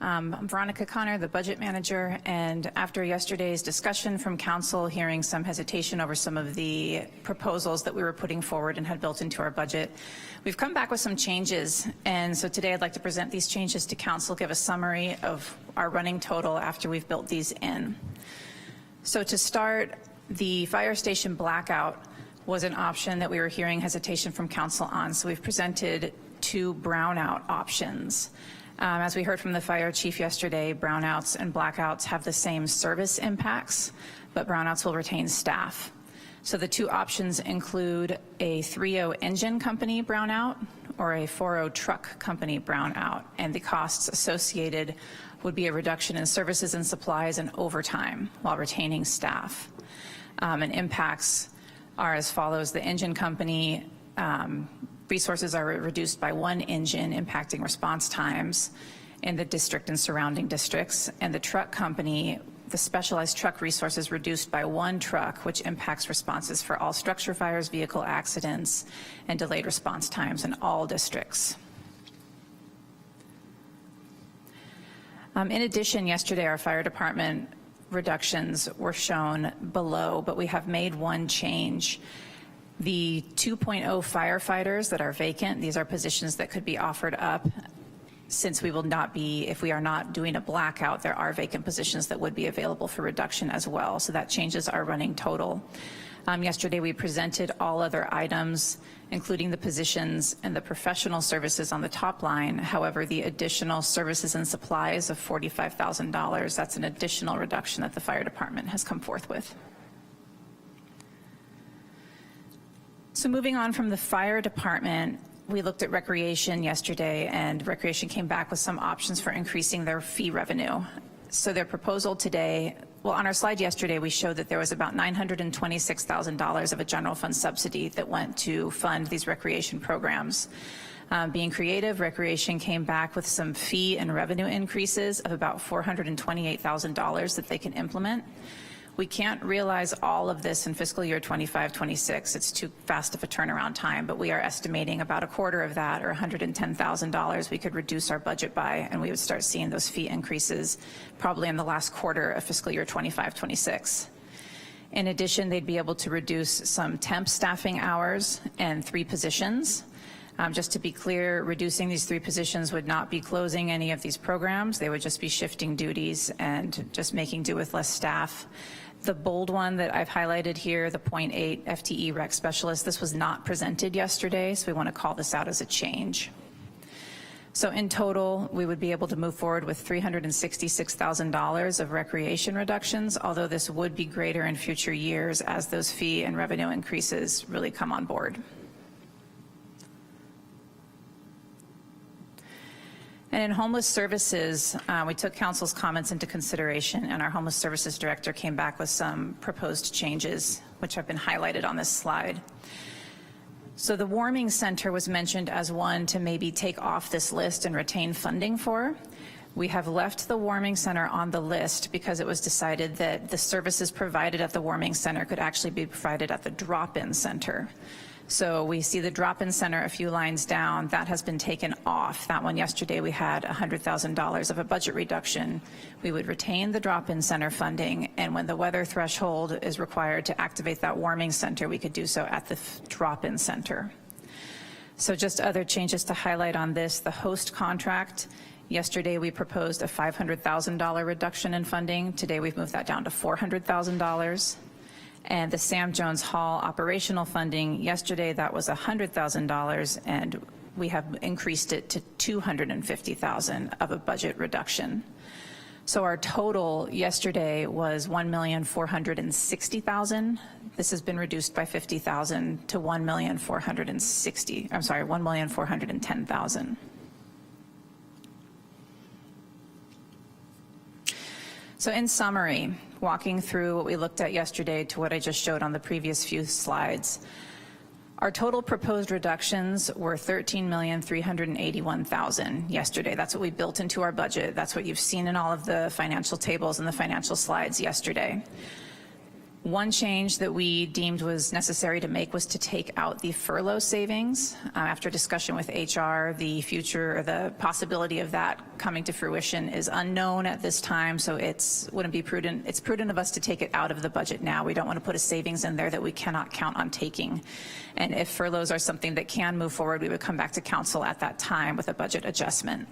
I'm Veronica Connor, the budget manager, and after yesterday's discussion from council, hearing some hesitation over some of the proposals that we were putting forward and had built into our budget, we've come back with some changes. And so today I'd like to present these changes to council, give a summary of our running total after we've built these in. So to start, the fire station blackout was an option that we were hearing hesitation from council on. So we've presented 2 brownout options. As we heard from the fire chief yesterday, brownouts and blackouts have the same service impacts, but brownouts will retain staff. So the 2 options include a 3.0 engine company brownout or a 4.0 truck company brownout, and the costs associated would be a reduction in services and supplies and overtime while retaining staff. And impacts are as follows. The engine company resources are reduced by 1 engine, impacting response times in the district and surrounding districts. And the truck company, the specialized truck resources reduced by 1 truck, which impacts responses for all structure fires, vehicle accidents, and delayed response times in all districts. In addition, yesterday our fire department reductions were shown below, but we have made 1 change. The 2.0 firefighters that are vacant, these are positions that could be offered up. Since we will not be, if we are not doing a blackout, there are vacant positions that would be available for reduction as well. So that changes our running total. Yesterday we presented all other items, including the positions and the professional services on the top line. However, the additional services and supplies of $45,000, that's an additional reduction that the fire department has come forth with. So moving on from the fire department, we looked at recreation yesterday, and recreation came back with some options for increasing their fee revenue. So their proposal today, well, on our slide yesterday, we showed that there was about $926,000 of a general fund subsidy that went to fund these recreation programs. Being creative, recreation came back with some fee and revenue increases of about $428,000 that they can implement. We can't realize all of this in fiscal year 25-26. It's too fast of a turnaround time, but we are estimating about a quarter of that, or $110,000, we could reduce our budget by, and we would start seeing those fee increases probably in the last quarter of fiscal year 25-26. In addition, they'd be able to reduce some temp staffing hours and 3 positions. Just to be clear, reducing these 3 positions would not be closing any of these programs. They would just be shifting duties and just making do with less staff. The bold one that I've highlighted here, the 0.8 FTE rec specialist, this was not presented yesterday, so we want to call this out as a change. So in total, we would be able to move forward with $366,000 of recreation reductions, although this would be greater in future years as those fee and revenue increases really come on board. And in homeless services, we took council's comments into consideration, and our homeless services director came back with some proposed changes, which have been highlighted on this slide. So the warming center was mentioned as one to maybe take off this list and retain funding for. We have left the warming center on the list because it was decided that the services provided at the warming center could actually be provided at the drop-in center. So we see the drop-in center a few lines down. That has been taken off. That one yesterday we had $100,000 of a budget reduction. We would retain the drop-in center funding, and when the weather threshold is required to activate that warming center, we could do so at the drop-in center. So just other changes to highlight on this, the host contract. Yesterday we proposed a $500,000 reduction in funding. Today we've moved that down to $400,000. And the Sam Jones Hall operational funding, yesterday that was $100,000, and we have increased it to 250,000 of a budget reduction. So our total yesterday was 1,460,000. This has been reduced by 50,000 to 1,410,000. So in summary, walking through what we looked at yesterday to what I just showed on the previous few slides, our total proposed reductions were $13,381,000 yesterday. That's what we built into our budget. That's what you've seen in all of the financial tables and the financial slides yesterday. One change that we deemed was necessary to make was to take out the furlough savings. After discussion with HR, the future or the possibility of that coming to fruition is unknown at this time, so it's prudent of us to take it out of the budget now. We don't want to put a savings in there that we cannot count on taking. And if furloughs are something that can move forward, we would come back to council at that time with a budget adjustment.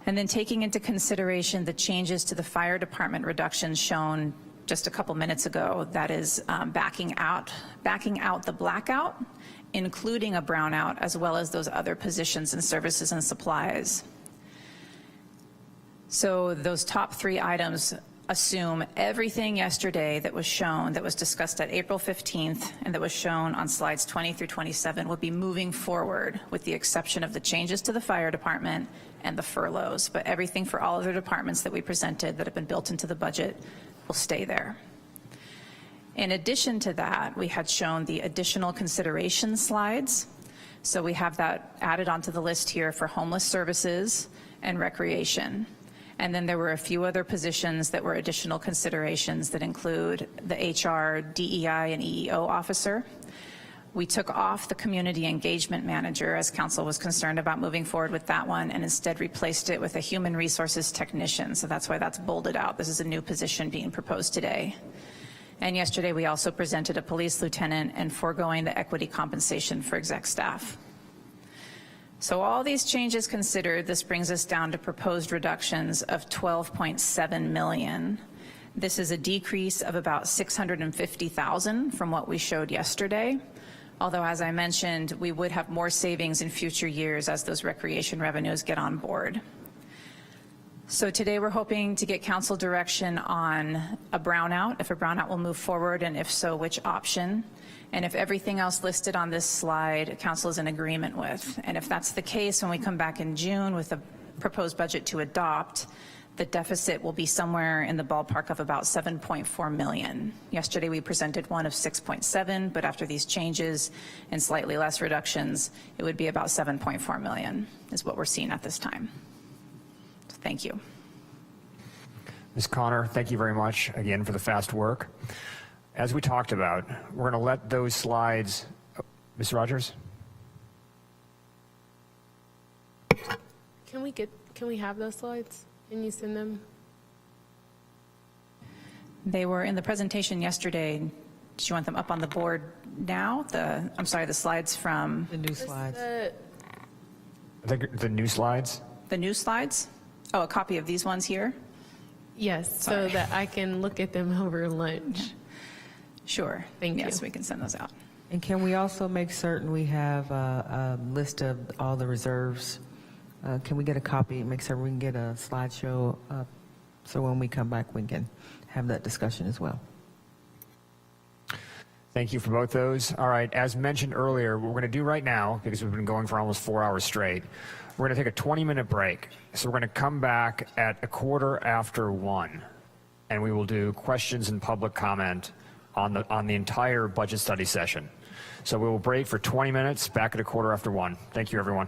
And then taking into consideration the changes to the fire department reductions shown just a couple minutes ago, that is backing out the blackout, including a brownout, as well as those other positions and services and supplies. So those top three items assume everything yesterday that was shown, that was discussed at April 15th, and that was shown on slides 20 through 27 will be moving forward, with the exception of the changes to the fire department and the furloughs. But everything for all other departments that we presented that have been built into the budget will stay there. In addition to that, we had shown the additional consideration slides. So we have that added onto the list here for homeless services and recreation. And then there were a few other positions that were additional considerations that include the HR, DEI, and EEO officer. We took off the community engagement manager, as council was concerned about moving forward with that one, and instead replaced it with a human resources technician. So that's why that's bolded out. This is a new position being proposed today. And yesterday we also presented a police lieutenant and foregoing the equity compensation for exec staff. So all these changes considered, this brings us down to proposed reductions of $12.7 million. This is a decrease of about $650,000 from what we showed yesterday. Although, as I mentioned, we would have more savings in future years as those recreation revenues get on board. So today we're hoping to get council direction on a brownout, if a brownout will move forward, and if so, which option. And if everything else listed on this slide, council is in agreement with. And if that's the case, when we come back in June with a proposed budget to adopt, the deficit will be somewhere in the ballpark of about 7.4 million. Yesterday we presented one of 6.7, but after these changes and slightly less reductions, it would be about 7.4 million is what we're seeing at this time. So thank you. Ms. Connor, thank you very much again for the fast work. As we talked about, we're going to let those slides, Ms. Rogers? Can we have those slides? Can you send them? They were in the presentation yesterday. Do you want them up on the board now? I'm sorry, the slides from... The new slides. The new slides? The new slides? Oh, a copy of these ones here? Yes, Sorry. so that I can look at them over lunch. Sure. Thank you. Yes, we can send those out. And can we also make certain we have a list of all the reserves? Can we get a copy, make sure we can get a slideshow up, so when we come back we can have that discussion as well. Thank you for both those. All right, as mentioned earlier, what we're going to do right now, because we've been going for almost 4 hours straight, we're going to take a 20-minute break. So we're going to come back at 1:15, and we will do questions and public comment on the entire budget study session. So we will break for 20 minutes, back at 1:15. Thank you, everyone.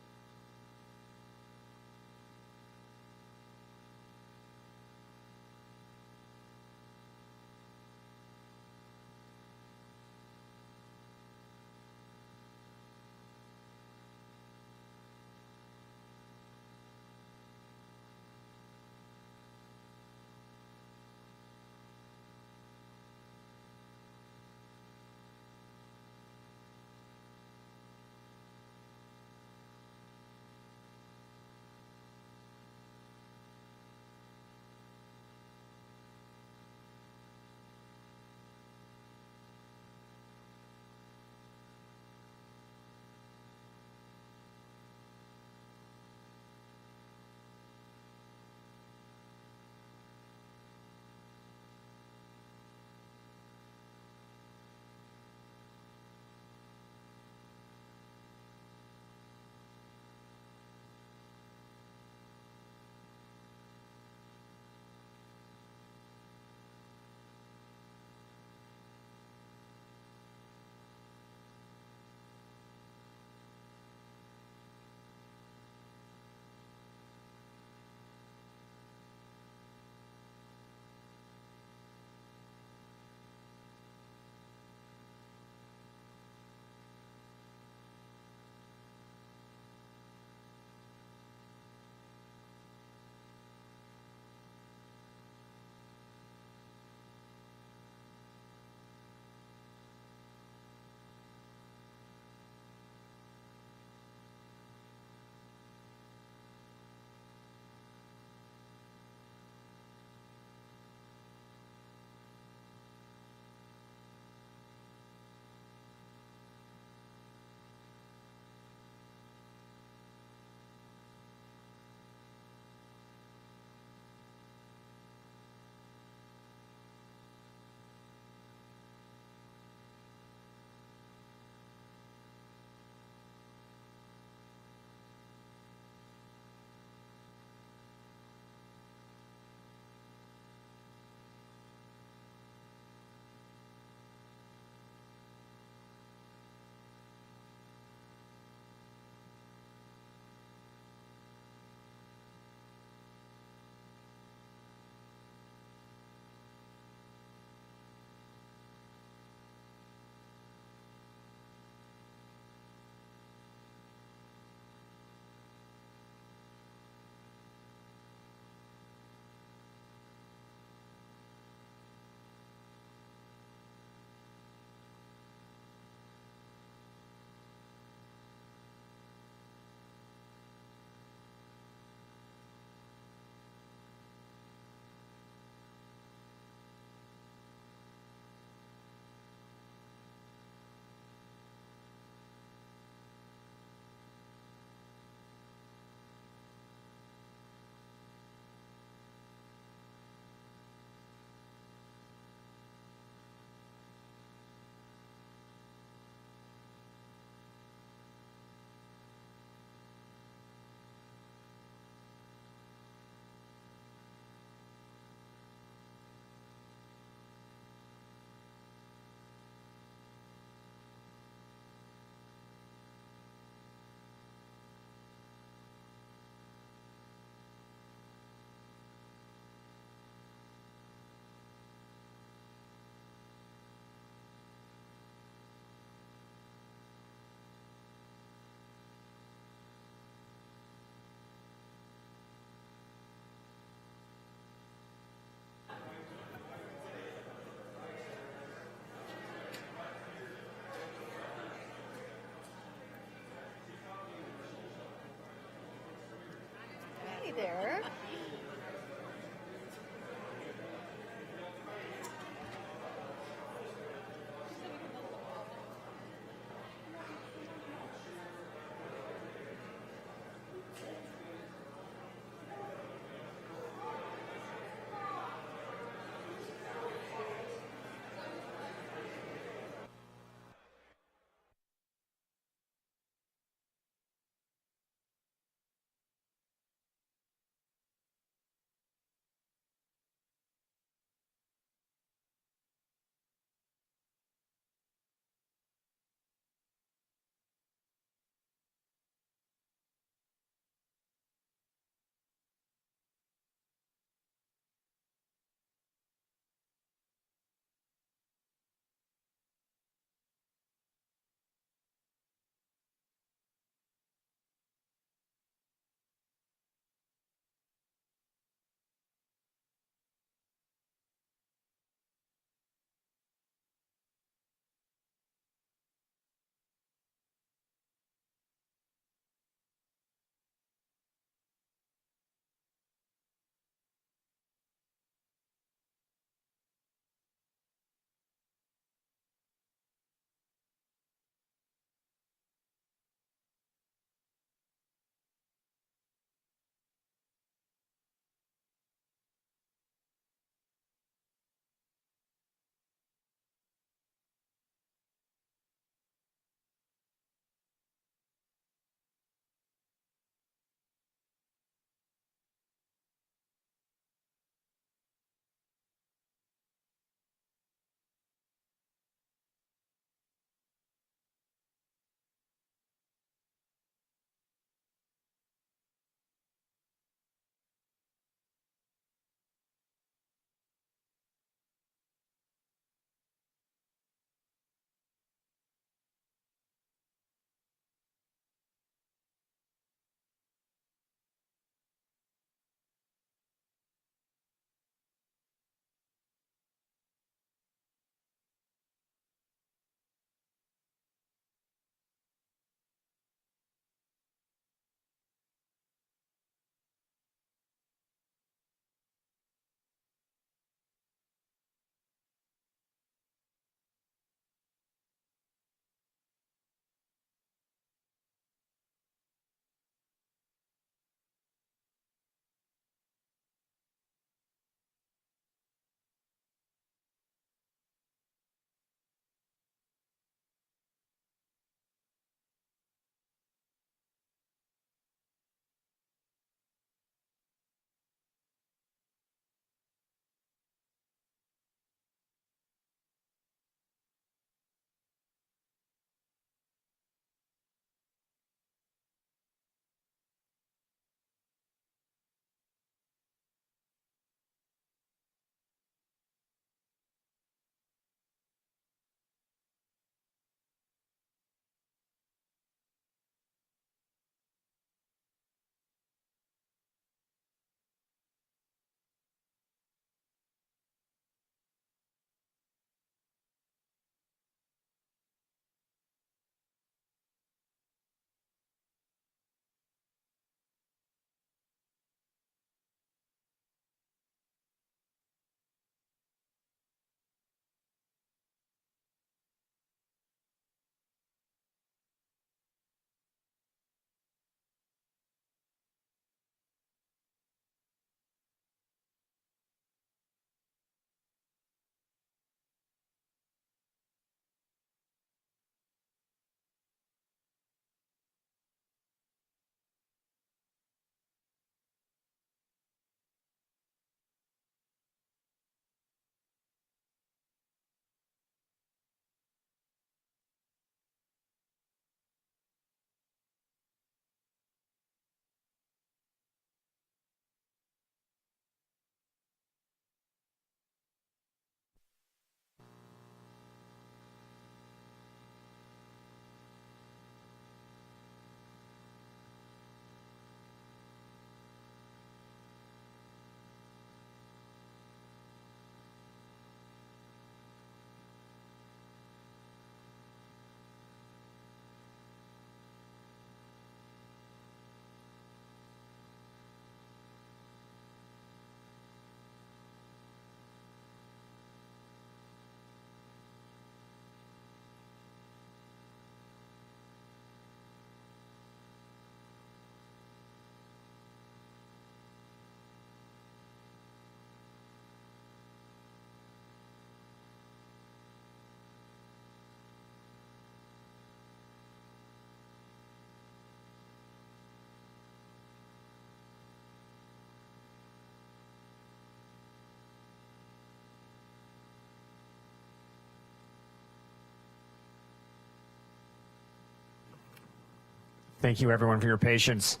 Thank you, everyone, for your patience.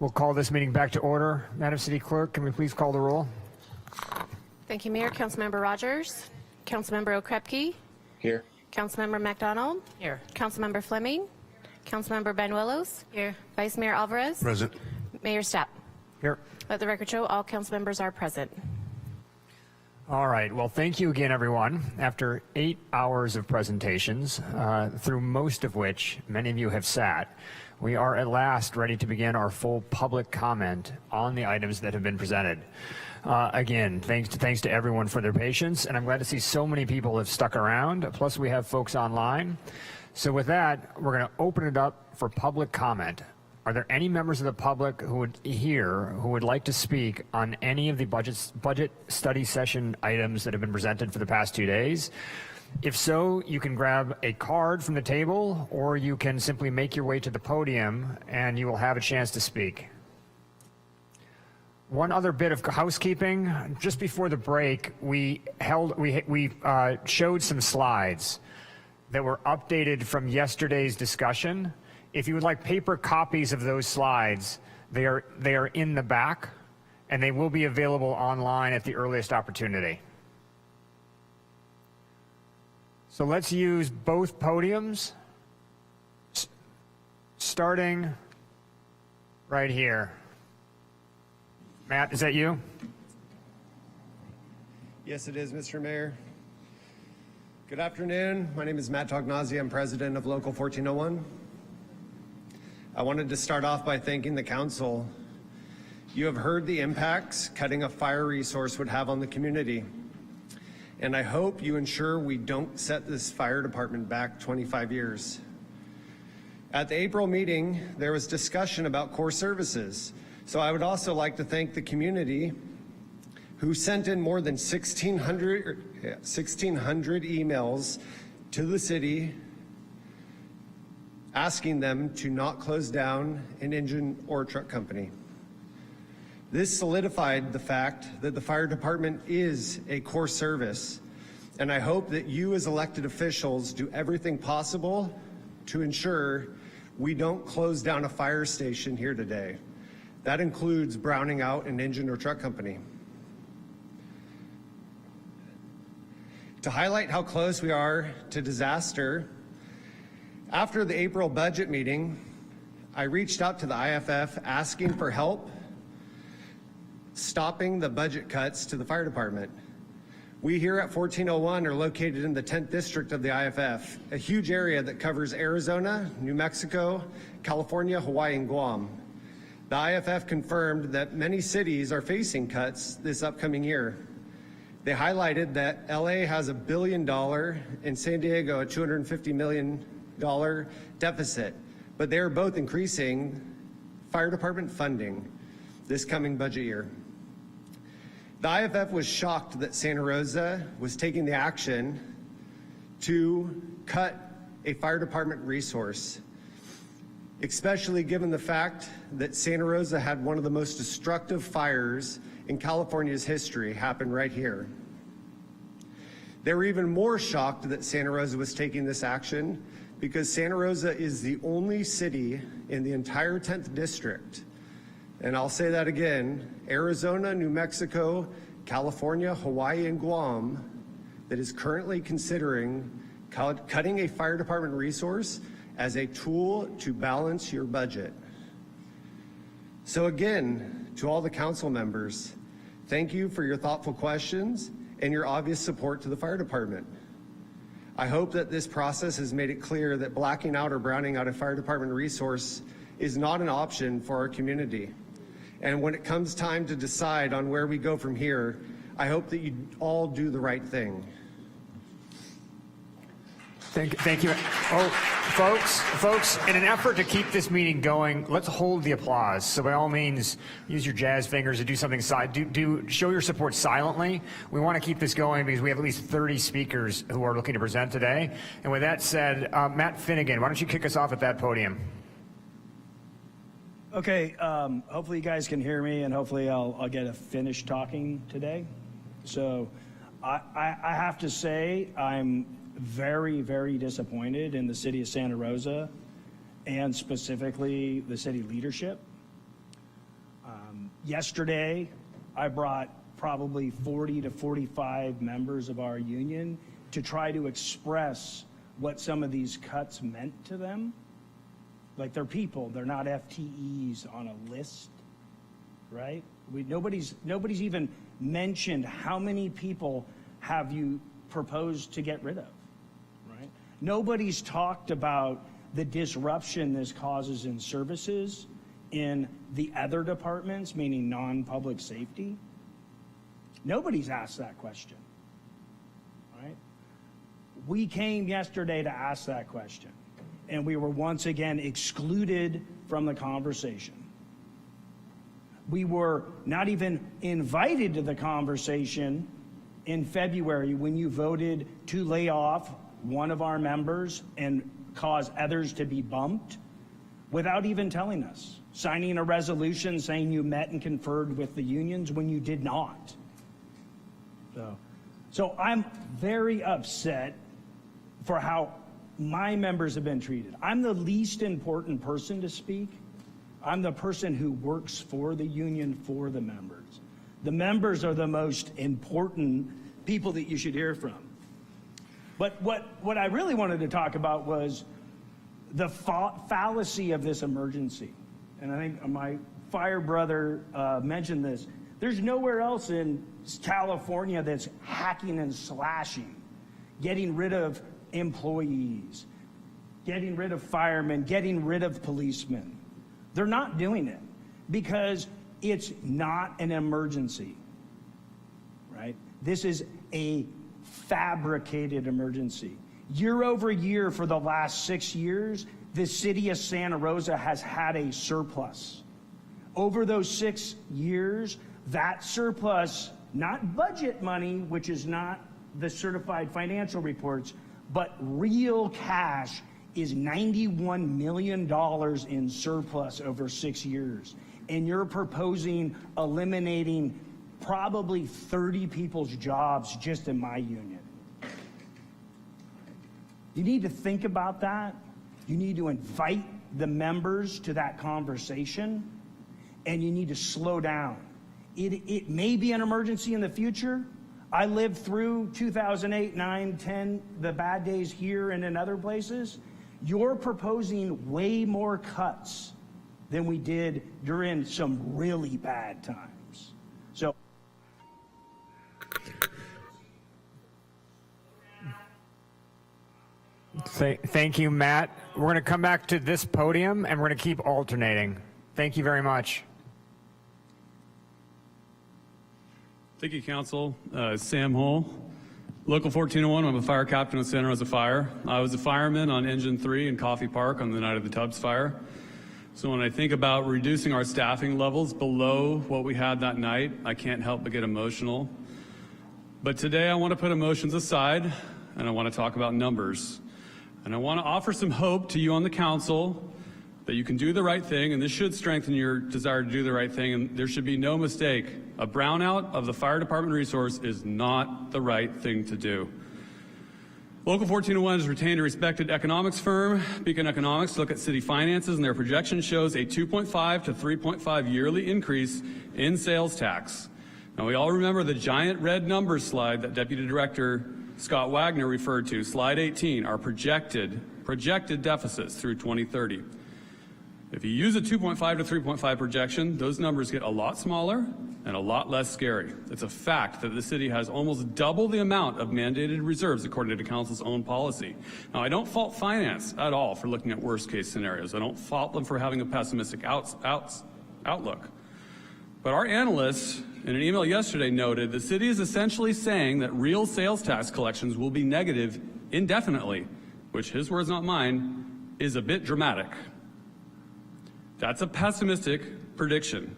We'll call this meeting back to order. Madam City Clerk, can we please call the roll? Thank you, Mayor. Councilmember Rogers. Councilmember Okrepke. Here. Councilmember McDonald. Here. Councilmember Fleming. Councilmember Banuelos. Here. Vice Mayor Alvarez. Present. Mayor Stapp. Here. Let the record show all council members are present. All right. Well, thank you again, everyone. After 8 hours of presentations, through most of which many of you have sat, we are at last ready to begin our full public comment on the items that have been presented. Again, thanks to everyone for their patience, and I'm glad to see so many people have stuck around. Plus, we have folks online. So with that, we're going to open it up for public comment. Are there any members of the public who would like to speak on any of the budget study session items that have been presented for the past 2 days? If so, you can grab a card from the table, or you can simply make your way to the podium and you will have a chance to speak. One other bit of housekeeping. Just before the break, we showed some slides that were updated from yesterday's discussion. If you would like paper copies of those slides, they are in the back, and they will be available online at the earliest opportunity. So let's use both podiums, starting right here. Matt, is that you? Yes, it is, Mr. Mayor. Good afternoon. My name is Matt Tognazzi. I'm president of Local 1401. I wanted to start off by thanking the council. You have heard the impacts cutting a fire resource would have on the community. And I hope you ensure we don't set this fire department back 25 years. At the April meeting, there was discussion about core services. So I would also like to thank the community who sent in more than 1,600 emails to the city asking them to not close down an engine or truck company. This solidified the fact that the fire department is a core service, and I hope that you as elected officials do everything possible to ensure we don't close down a fire station here today. That includes browning out an engine or truck company. To highlight how close we are to disaster, after the April budget meeting, I reached out to the IFF asking for help stopping the budget cuts to the fire department. We here at 1401 are located in the 10th district of the IFF, a huge area that covers Arizona, New Mexico, California, Hawaii, and Guam. The IFF confirmed that many cities are facing cuts this upcoming year. They highlighted that LA has $1 billion and San Diego a $250 million deficit, but they are both increasing fire department funding this coming budget year. The IFF was shocked that Santa Rosa was taking the action to cut a fire department resource, especially given the fact that Santa Rosa had one of the most destructive fires in California's history happen right here. They were even more shocked that Santa Rosa was taking this action because Santa Rosa is the only city in the entire 10th district, and I'll say that again, Arizona, New Mexico, California, Hawaii, and Guam, that is currently considering cutting a fire department resource as a tool to balance your budget. So again, to all the council members, thank you for your thoughtful questions and your obvious support to the fire department. I hope that this process has made it clear that blacking out or browning out a fire department resource is not an option for our community. And when it comes time to decide on where we go from here, I hope that you all do the right thing. Thank you. Oh, folks, in an effort to keep this meeting going, let's hold the applause. So by all means, use your jazz fingers to do something. Show your support silently. We want to keep this going because we have at least 30 speakers who are looking to present today. And with that said, Matt Finnegan, why don't you kick us off at that podium? Okay, hopefully you guys can hear me, and hopefully I'll get a finish talking today. So I have to say I'm very, very disappointed in the city of Santa Rosa and specifically the city leadership. Yesterday, I brought probably 40 to 45 members of our union to try to express what some of these cuts meant to them. Like, they're people, they're not FTEs on a list, right? Nobody's even mentioned how many people have you proposed to get rid of, right? Nobody's talked about the disruption this causes in services in the other departments, meaning non-public safety. Nobody's asked that question, right? We came yesterday to ask that question, and we were once again excluded from the conversation. We were not even invited to the conversation in February when you voted to lay off one of our members and cause others to be bumped without even telling us, signing a resolution saying you met and conferred with the unions when you did not. So I'm very upset for how my members have been treated. I'm the least important person to speak. I'm the person who works for the union, for the members. The members are the most important people that you should hear from. But what I really wanted to talk about was the fallacy of this emergency. And I think my fire brother mentioned this. There's nowhere else in California that's hacking and slashing, getting rid of employees, getting rid of firemen, getting rid of policemen. They're not doing it because it's not an emergency, right? This is a fabricated emergency. Year over year for the last 6 years, the city of Santa Rosa has had a surplus. Over those 6 years, that surplus, not budget money, which is not the certified financial reports, but real cash, is $91 million in surplus over 6 years. And you're proposing eliminating probably 30 people's jobs just in my union. You need to think about that. You need to invite the members to that conversation, and you need to slow down. It may be an emergency in the future. I lived through 2008, 9, 10, the bad days here and in other places. You're proposing way more cuts than we did during some really bad times. So. Thank you, Matt. We're going to come back to this podium, and we're going to keep alternating. Thank you very much. Thank you, Council. Sam Hull, Local 1401. I'm a fire captain with Santa Rosa Fire. I was a fireman on Engine 3 in Coffee Park on the night of the Tubbs fire. So when I think about reducing our staffing levels below what we had that night, I can't help but get emotional. But today I want to put emotions aside, and I want to talk about numbers. And I want to offer some hope to you on the council that you can do the right thing, and this should strengthen your desire to do the right thing, and there should be no mistake. A brownout of the fire department resource is not the right thing to do. Local 1401 has retained a respected economics firm, Beacon Economics, to look at city finances, and their projection shows a 2.5 to 3.5 yearly increase in sales tax. Now, we all remember the giant red numbers slide that Deputy Director Scott Wagner referred to, slide 18, our projected deficits through 2030. If you use a 2.5 to 3.5 projection, those numbers get a lot smaller and a lot less scary. It's a fact that the city has almost double the amount of mandated reserves according to council's own policy. Now, I don't fault finance at all for looking at worst case scenarios. I don't fault them for having a pessimistic outlook. But our analysts in an email yesterday noted the city is essentially saying that real sales tax collections will be negative indefinitely, which, his words not mine, is a bit dramatic. That's a pessimistic prediction.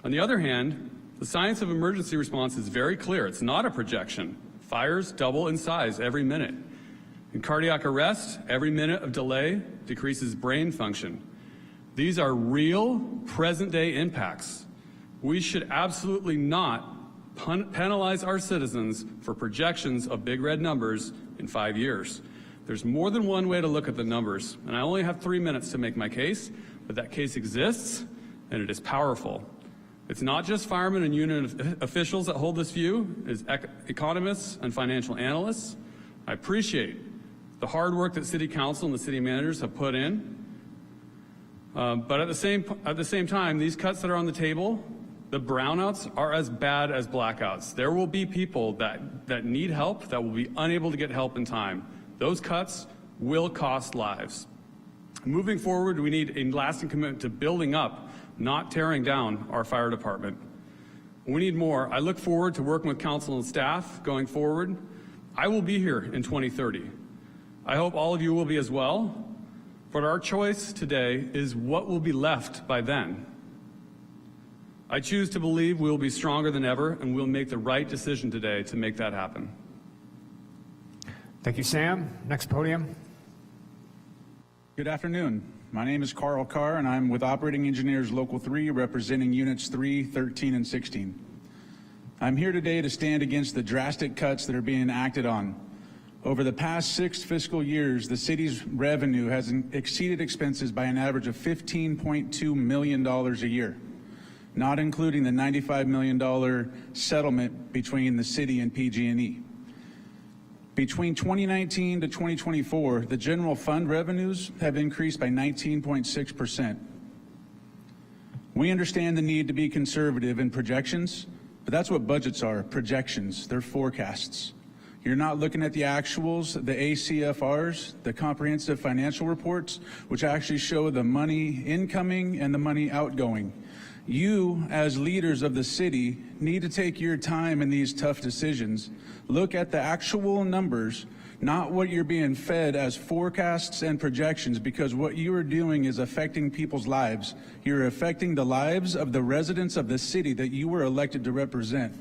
On the other hand, the science of emergency response is very clear. It's not a projection. Fires double in size every minute. In cardiac arrest, every minute of delay decreases brain function. These are real, present-day impacts. We should absolutely not penalize our citizens for projections of big red numbers in 5 years. There's more than one way to look at the numbers, and I only have 3 minutes to make my case, but that case exists, and it is powerful. It's not just firemen and union officials that hold this view, it's economists and financial analysts. I appreciate the hard work that City Council and the city managers have put in, but at the same time, these cuts that are on the table, the brownouts are as bad as blackouts. There will be people that need help that will be unable to get help in time. Those cuts will cost lives. Moving forward, we need a lasting commitment to building up, not tearing down our fire department. We need more. I look forward to working with council and staff going forward. I will be here in 2030. I hope all of you will be as well, but our choice today is what will be left by then. I choose to believe we will be stronger than ever, and we'll make the right decision today to make that happen. Thank you, Sam. Next podium. Good afternoon. My name is Carl Carr, and I'm with Operating Engineers Local 3, representing Units 3, 13, and 16. I'm here today to stand against the drastic cuts that are being acted on. Over the past 6 fiscal years, the city's revenue has exceeded expenses by an average of $15.2 million a year, not including the $95 million settlement between the city and PG&E. Between 2019 to 2024, the general fund revenues have increased by 19.6%. We understand the need to be conservative in projections, but that's what budgets are, projections, they're forecasts. You're not looking at the actuals, the ACFRs, the comprehensive financial reports, which actually show the money incoming and the money outgoing. You, as leaders of the city, need to take your time in these tough decisions. Look at the actual numbers, not what you're being fed as forecasts and projections, because what you are doing is affecting people's lives. You're affecting the lives of the residents of the city that you were elected to represent.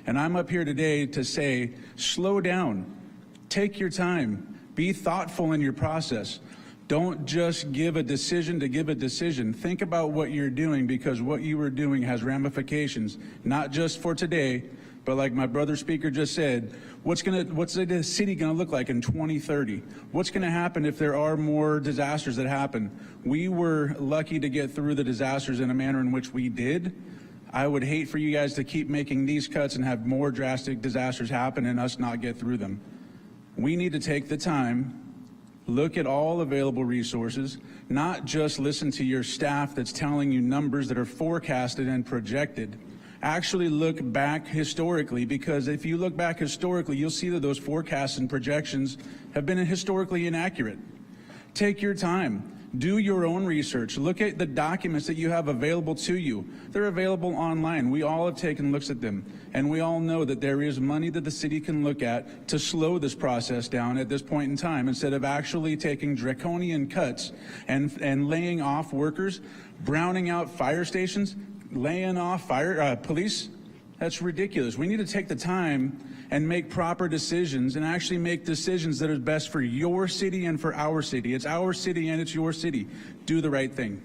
And I'm up here today to say, slow down, take your time, be thoughtful in your process. Don't just give a decision to give a decision. Think about what you're doing, because what you are doing has ramifications, not just for today, but like my brother speaker just said, what's the city gonna look like in 2030? What's gonna happen if there are more disasters that happen? We were lucky to get through the disasters in a manner in which we did. I would hate for you guys to keep making these cuts and have more drastic disasters happen and us not get through them. We need to take the time, look at all available resources, not just listen to your staff that's telling you numbers that are forecasted and projected. Actually look back historically, because if you look back historically, you'll see that those forecasts and projections have been historically inaccurate. Take your time. Do your own research. Look at the documents that you have available to you. They're available online. We all have taken looks at them. And we all know that there is money that the city can look at to slow this process down at this point in time, instead of actually taking draconian cuts and laying off workers, browning out fire stations, laying off police. That's ridiculous. We need to take the time and make proper decisions, and actually make decisions that are best for your city and for our city. It's our city and it's your city. Do the right thing.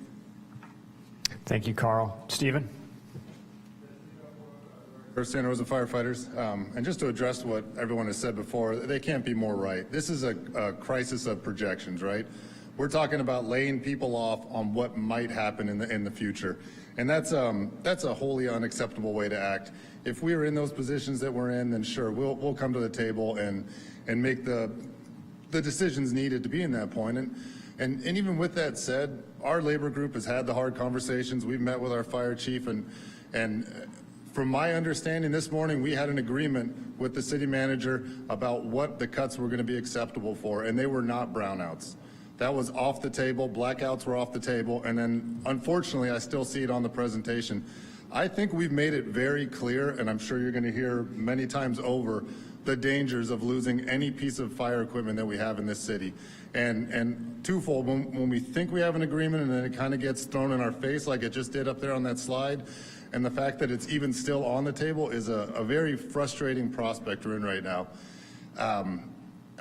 Thank you, Carl. Stephen? Santa Rosa firefighters, and just to address what everyone has said before, they can't be more right. This is a crisis of projections, right? We're talking about laying people off on what might happen in the future, and that's a wholly unacceptable way to act. If we were in those positions that we're in, then sure, we'll come to the table and make the decisions needed to be in that point. And even with that said, our labor group has had the hard conversations. We've met with our fire chief, and from my understanding this morning, we had an agreement with the city manager about what the cuts were going to be acceptable for, and they were not brownouts. That was off the table. Blackouts were off the table. And then, unfortunately, I still see it on the presentation. I think we've made it very clear, and I'm sure you're going to hear many times over, the dangers of losing any piece of fire equipment that we have in this city. And twofold, when we think we have an agreement and then it kind of gets thrown in our face like it just did up there on that slide, and the fact that it's even still on the table is a very frustrating prospect we're in right now.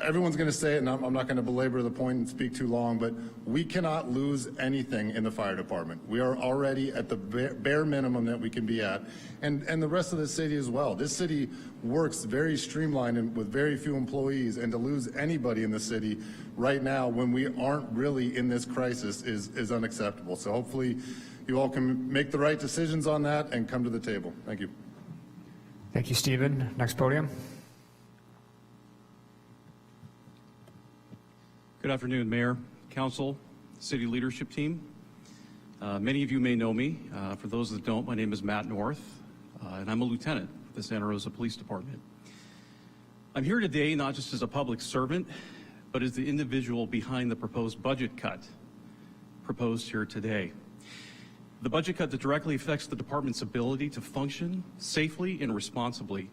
everyone's going to say it, and I'm not going to belabor the point and speak too long, but we cannot lose anything in the fire department. We are already at the bare minimum that we can be at, and the rest of the city as well. This city works very streamlined and with very few employees, and to lose anybody in the city right now when we aren't really in this crisis is unacceptable. So hopefully you all can make the right decisions on that and come to the table. Thank you. Thank you, Stephen. Next podium. Good afternoon, Mayor, Council, City Leadership Team. Many of you may know me. For those that don't, my name is Matt North, and I'm a lieutenant with the Santa Rosa Police Department. I'm here today not just as a public servant, but as the individual behind the proposed budget cut proposed here today. The budget cut that directly affects the department's ability to function safely and responsibly.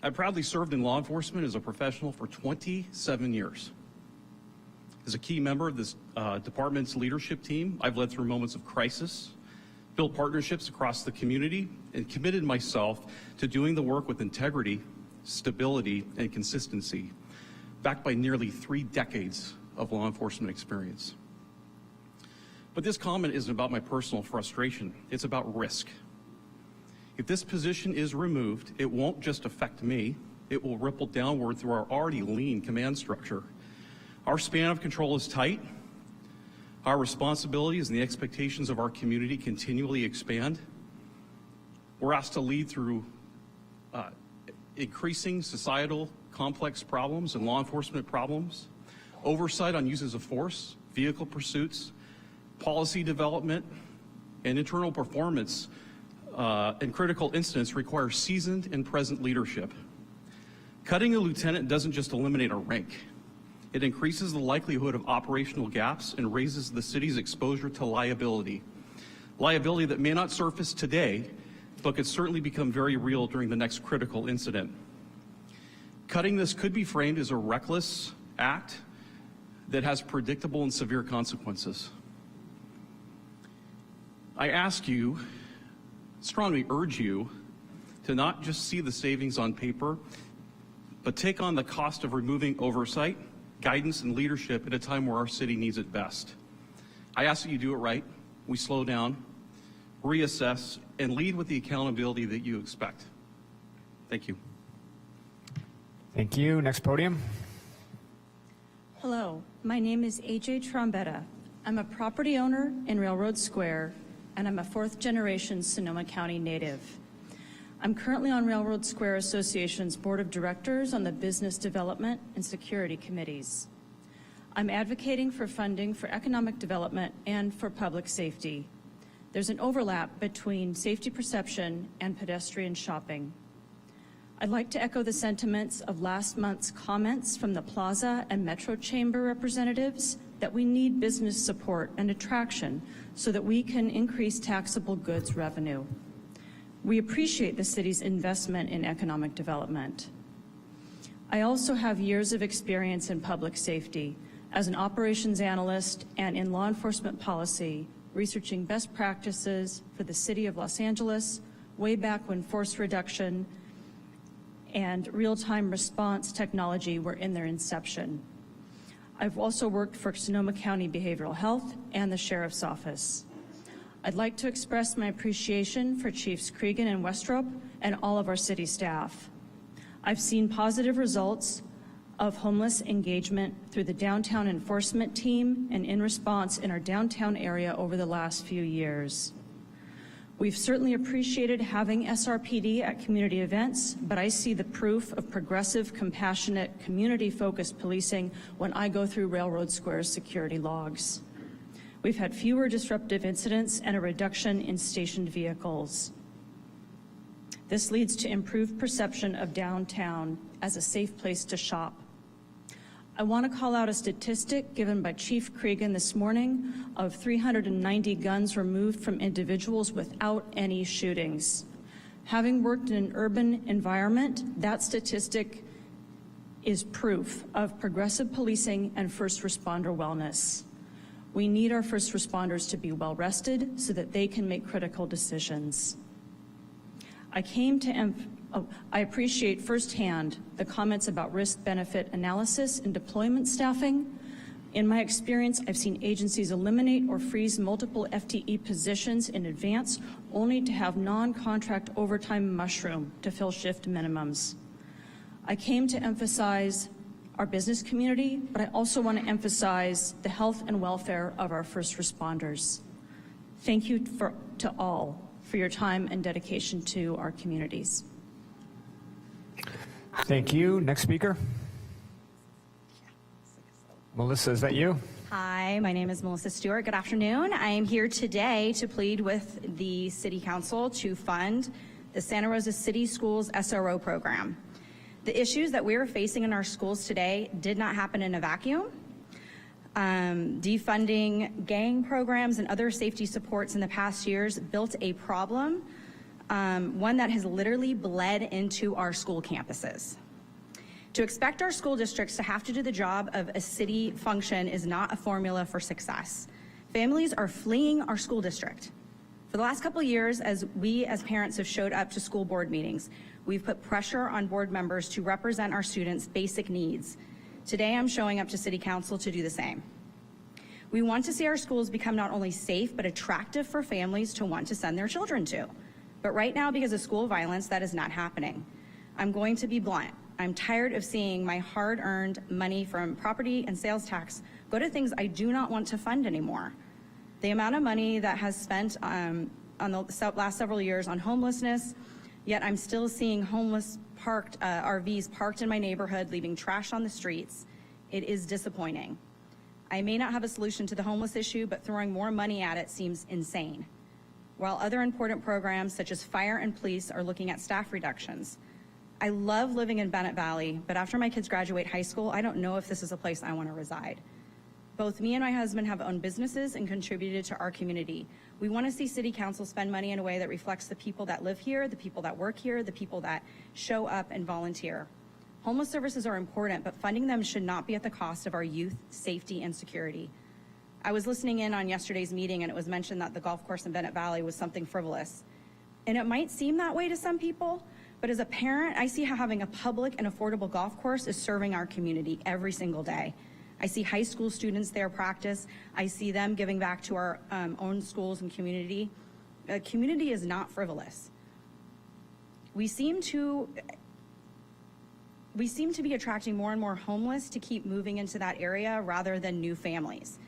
I proudly served in law enforcement as a professional for 27 years. As a key member of this department's leadership team, I've led through moments of crisis, built partnerships across the community, and committed myself to doing the work with integrity, stability, and consistency, backed by nearly 3 decades of law enforcement experience. But this comment isn't about my personal frustration, it's about risk. If this position is removed, it won't just affect me, it will ripple downward through our already lean command structure. Our span of control is tight. Our responsibilities and the expectations of our community continually expand. We're asked to lead through increasing societal complex problems and law enforcement problems, oversight on uses of force, vehicle pursuits, policy development, and internal performance and critical incidents require seasoned and present leadership. Cutting a lieutenant doesn't just eliminate a rank. It increases the likelihood of operational gaps and raises the city's exposure to liability. Liability that may not surface today, but could certainly become very real during the next critical incident. Cutting this could be framed as a reckless act that has predictable and severe consequences. I ask you, strongly urge you, to not just see the savings on paper, but take on the cost of removing oversight, guidance, and leadership at a time where our city needs it best. I ask that you do it right. We slow down, reassess, and lead with the accountability that you expect. Thank you. Thank you. Next podium. Hello, my name is AJ Trombetta. I'm a property owner in Railroad Square, and I'm a 4th-generation Sonoma County native. I'm currently on Railroad Square Association's Board of Directors on the Business Development and Security Committees. I'm advocating for funding for economic development and for public safety. There's an overlap between safety perception and pedestrian shopping. I'd like to echo the sentiments of last month's comments from the Plaza and Metro Chamber representatives that we need business support and attraction so that we can increase taxable goods revenue. We appreciate the city's investment in economic development. I also have years of experience in public safety as an operations analyst and in law enforcement policy, researching best practices for the city of Los Angeles way back when force reduction and real-time response technology were in their inception. I've also worked for Sonoma County Behavioral Health and the Sheriff's Office. I'd like to express my appreciation for Chiefs Cregan and Westrop and all of our city staff. I've seen positive results of homeless engagement through the downtown enforcement team and in response in our downtown area over the last few years. We've certainly appreciated having SRPD at community events, but I see the proof of progressive, compassionate, community-focused policing when I go through Railroad Square's security logs. We've had fewer disruptive incidents and a reduction in stationed vehicles. This leads to improved perception of downtown as a safe place to shop. I want to call out a statistic given by Chief Cregan this morning of 390 guns removed from individuals without any shootings. Having worked in an urban environment, that statistic is proof of progressive policing and first responder wellness. We need our first responders to be well rested so that they can make critical decisions. I came to I appreciate firsthand the comments about risk-benefit analysis and deployment staffing. In my experience, I've seen agencies eliminate or freeze multiple FTE positions in advance, only to have non-contract overtime mushroom to fill shift minimums. I came to emphasize our business community, but I also want to emphasize the health and welfare of our first responders. Thank you to all for your time and dedication to our communities. Thank you. Next speaker. Melissa, is that you? Hi, my name is Melissa Stewart. Good afternoon. I am here today to plead with the City Council to fund the Santa Rosa City Schools SRO program. The issues that we are facing in our schools today did not happen in a vacuum. Defunding gang programs and other safety supports in the past years built a problem, one that has literally bled into our school campuses. To expect our school districts to have to do the job of a city function is not a formula for success. Families are fleeing our school district. For the last couple of years, as we as parents have showed up to school board meetings, we've put pressure on board members to represent our students' basic needs. Today, I'm showing up to City Council to do the same. We want to see our schools become not only safe, but attractive for families to want to send their children to. But right now, because of school violence, that is not happening. I'm going to be blunt. I'm tired of seeing my hard-earned money from property and sales tax go to things I do not want to fund anymore. The amount of money that has spent on the last several years on homelessness, yet I'm still seeing homeless RVs parked in my neighborhood, leaving trash on the streets. It is disappointing. I may not have a solution to the homeless issue, but throwing more money at it seems insane. While other important programs such as fire and police are looking at staff reductions. I love living in Bennett Valley, but after my kids graduate high school, I don't know if this is a place I want to reside. Both me and my husband have owned businesses and contributed to our community. We want to see City Council spend money in a way that reflects the people that live here, the people that work here, the people that show up and volunteer. Homeless services are important, but funding them should not be at the cost of our youth, safety, and security. I was listening in on yesterday's meeting, and it was mentioned that the golf course in Bennett Valley was something frivolous. And it might seem that way to some people, but as a parent, I see how having a public and affordable golf course is serving our community every single day. I see high school students there practice. I see them giving back to our own schools and community. Community is not frivolous. We seem to be attracting more and more homeless to keep moving into that area rather than new families.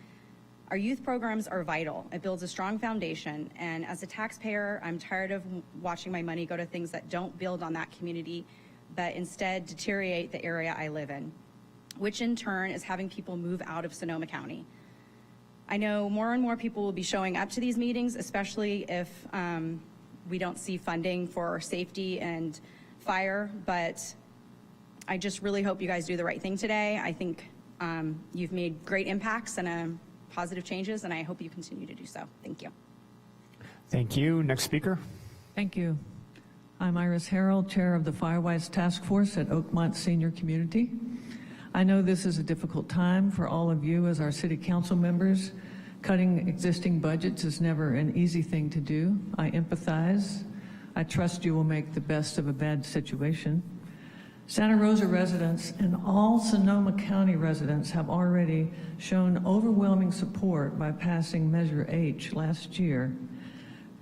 Our youth programs are vital. It builds a strong foundation, and as a taxpayer, I'm tired of watching my money go to things that don't build on that community, but instead deteriorate the area I live in, which in turn is having people move out of Sonoma County. I know more and more people will be showing up to these meetings, especially if we don't see funding for safety and fire, but I just really hope you guys do the right thing today. I think you've made great impacts and positive changes, and I hope you continue to do so. Thank you. Thank you. Next speaker. Thank you. I'm Iris Harrell, Chair of the Firewise Task Force at Oakmont Senior Community. I know this is a difficult time for all of you as our City Council members. Cutting existing budgets is never an easy thing to do. I empathize. I trust you will make the best of a bad situation. Santa Rosa residents and all Sonoma County residents have already shown overwhelming support by passing Measure H last year.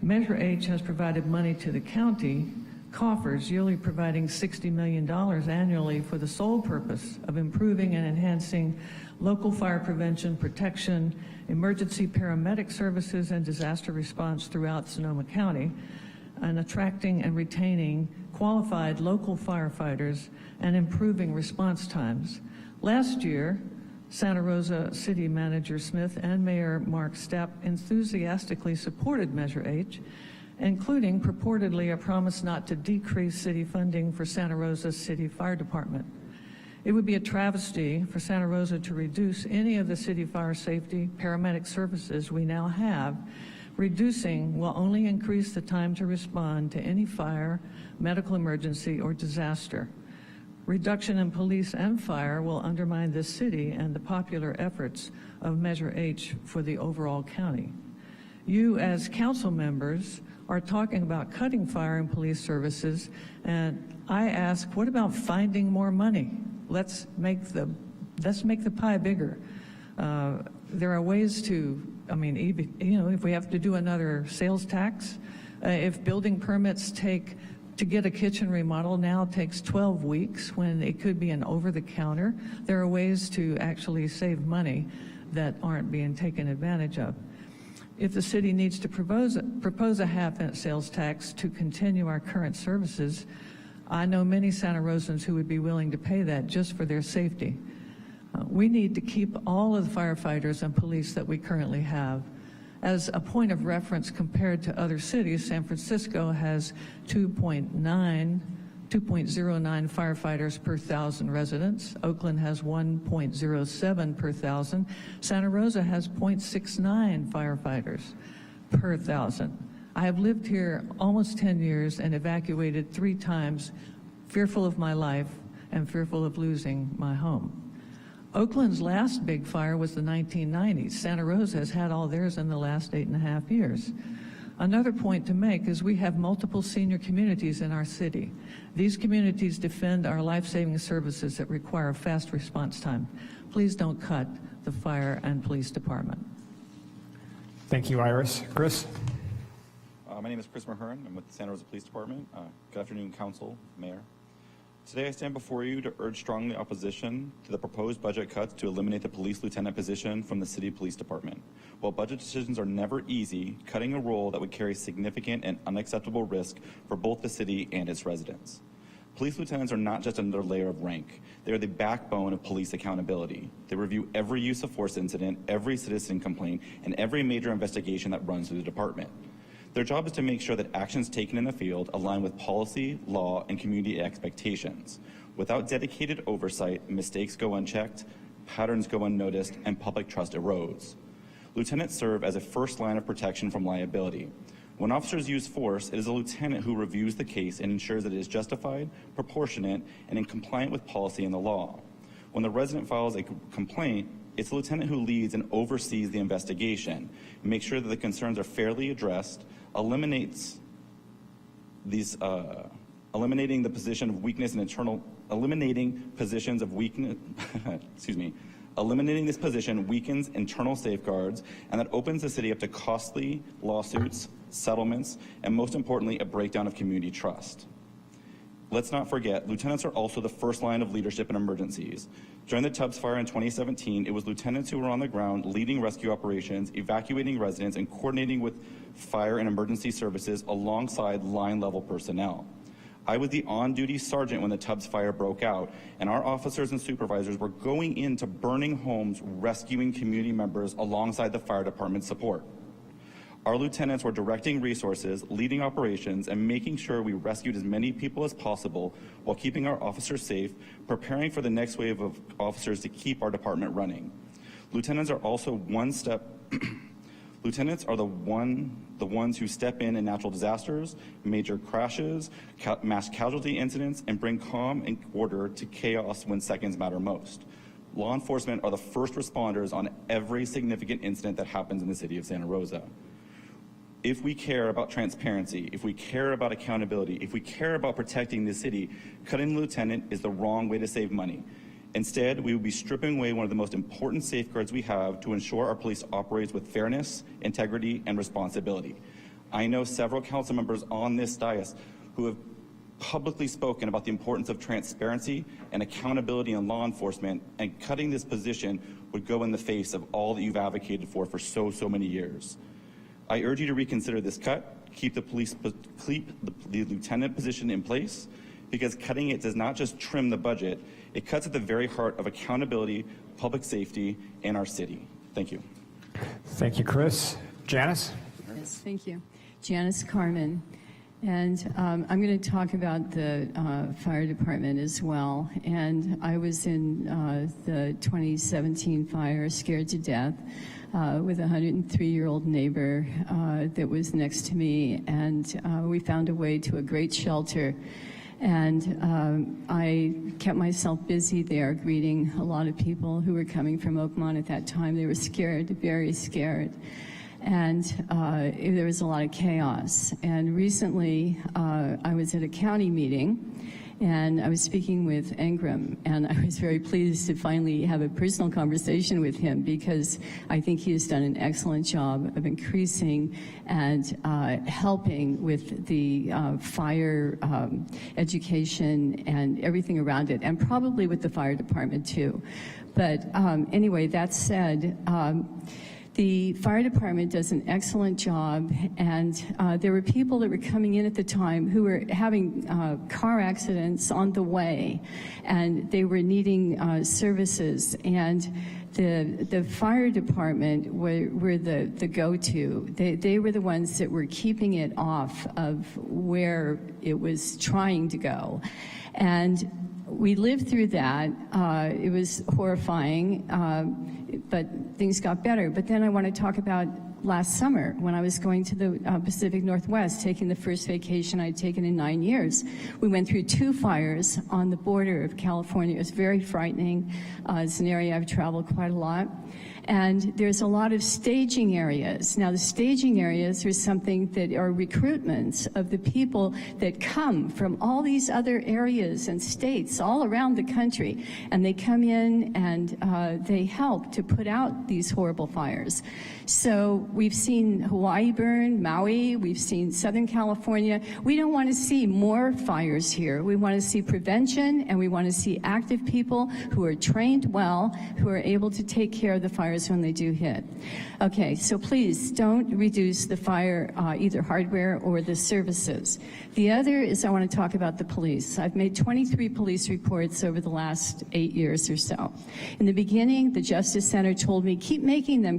Measure H has provided money to the county coffers, yearly providing $60 million annually for the sole purpose of improving and enhancing local fire prevention, protection, emergency paramedic services, and disaster response throughout Sonoma County, and attracting and retaining qualified local firefighters and improving response times. Last year, Santa Rosa City Manager Smith and Mayor Mark Stepp enthusiastically supported Measure H, including purportedly a promise not to decrease city funding for Santa Rosa City Fire Department. It would be a travesty for Santa Rosa to reduce any of the city fire safety paramedic services we now have. Reducing will only increase the time to respond to any fire, medical emergency, or disaster. Reduction in police and fire will undermine this city and the popular efforts of Measure H for the overall county. You as council members are talking about cutting fire and police services, and I ask, what about finding more money? Let's make the pie bigger. There are ways to, I mean, even, you know, if we have to do another sales tax, if building permits to get a kitchen remodel now takes 12 weeks when it could be an over-the-counter, there are ways to actually save money that aren't being taken advantage of. If the city needs to propose a half-cent sales tax to continue our current services, I know many Santa Rosans who would be willing to pay that just for their safety. We need to keep all of the firefighters and police that we currently have. As a point of reference compared to other cities, San Francisco has 2.09 firefighters per 1,000 residents. Oakland has 1.07 per 1,000. Santa Rosa has 0.69 firefighters per 1,000. I have lived here almost 10 years and evacuated 3 times, fearful of my life and fearful of losing my home. Oakland's last big fire was the 1990s. Santa Rosa has had all theirs in the last 8.5 years. Another point to make is we have multiple senior communities in our city. These communities defend our life-saving services that require fast response time. Please don't cut the fire and police department. Thank you, Iris. Chris? My name is Chris Mahern. I'm with the Santa Rosa Police Department. Good afternoon, Council, Mayor. Today I stand before you to urge strongly opposition to the proposed budget cuts to eliminate the police lieutenant position from the City Police Department. While budget decisions are never easy, cutting a role that would carry significant and unacceptable risk for both the city and its residents. Police lieutenants are not just another layer of rank. They are the backbone of police accountability. They review every use of force incident, every citizen complaint, and every major investigation that runs through the department. Their job is to make sure that actions taken in the field align with policy, law, and community expectations. Without dedicated oversight, mistakes go unchecked, patterns go unnoticed, and public trust erodes. Lieutenants serve as a first line of protection from liability. When officers use force, it is a lieutenant who reviews the case and ensures that it is justified, proportionate, and in compliance with policy and the law. When the resident files a complaint, it's the lieutenant who leads and oversees the investigation, makes sure that the concerns are fairly addressed, eliminating the position of weakness and eliminating this position weakens internal safeguards, and that opens the city up to costly lawsuits, settlements, and most importantly, a breakdown of community trust. Let's not forget, lieutenants are also the first line of leadership in emergencies. During the Tubbs fire in 2017, it was lieutenants who were on the ground leading rescue operations, evacuating residents, and coordinating with fire and emergency services alongside line-level personnel. I was the on-duty sergeant when the Tubbs fire broke out, and our officers and supervisors were going into burning homes, rescuing community members alongside the fire department's support. Our lieutenants were directing resources, leading operations, and making sure we rescued as many people as possible while keeping our officers safe, preparing for the next wave of officers to keep our department running. Lieutenants are also Lieutenants are the ones who step in natural disasters, major crashes, mass casualty incidents, and bring calm and order to chaos when seconds matter most. Law enforcement are the first responders on every significant incident that happens in the city of Santa Rosa. If we care about transparency, if we care about accountability, if we care about protecting the city, cutting the lieutenant is the wrong way to save money. Instead, we would be stripping away one of the most important safeguards we have to ensure our police operates with fairness, integrity, and responsibility. I know several council members on this dais who have publicly spoken about the importance of transparency and accountability in law enforcement, and cutting this position would go in the face of all that you've advocated for so many years. I urge you to reconsider this cut, keep the lieutenant position in place, because cutting it does not just trim the budget, it cuts at the very heart of accountability, public safety, in our city. Thank you. Thank you, Chris. Janice? Yes, thank you. Janice Carmen. And I'm going to talk about the fire department as well. And I was in the 2017 fire, scared to death, with a 103-year-old neighbor that was next to me. And we found a way to a great shelter. And I kept myself busy there greeting a lot of people who were coming from Oakmont at that time. They were scared, very scared. and there was a lot of chaos. And recently, I was at a county meeting, and I was speaking with Ingram, and I was very pleased to finally have a personal conversation with him, because I think he has done an excellent job of increasing and helping with the fire education and everything around it, and probably with the fire department too. But anyway, that said, the fire department does an excellent job, and there were people that were coming in at the time who were having car accidents on the way, and they were needing services, and the fire department were the go-to. They were the ones that were keeping it off of where it was trying to go. And we lived through that. It was horrifying, but things got better. But then I want to talk about last summer when I was going to the Pacific Northwest, taking the first vacation I'd taken in 9 years. We went through 2 fires on the border of California. It was very frightening. It's an area I've traveled quite a lot. And there's a lot of staging areas. Now, the staging areas are something that are recruitments of the people that come from all these other areas and states all around the country. And they come in and they help to put out these horrible fires. So we've seen Hawaii burn, Maui, we've seen Southern California. We don't want to see more fires here. We want to see prevention, and we want to see active people who are trained well, who are able to take care of the fires when they do hit. Okay, so please don't reduce the fire, either hardware or the services. The other is I want to talk about the police. I've made 23 police reports over the last 8 years or so. In the beginning, the Justice Center told me, keep making them,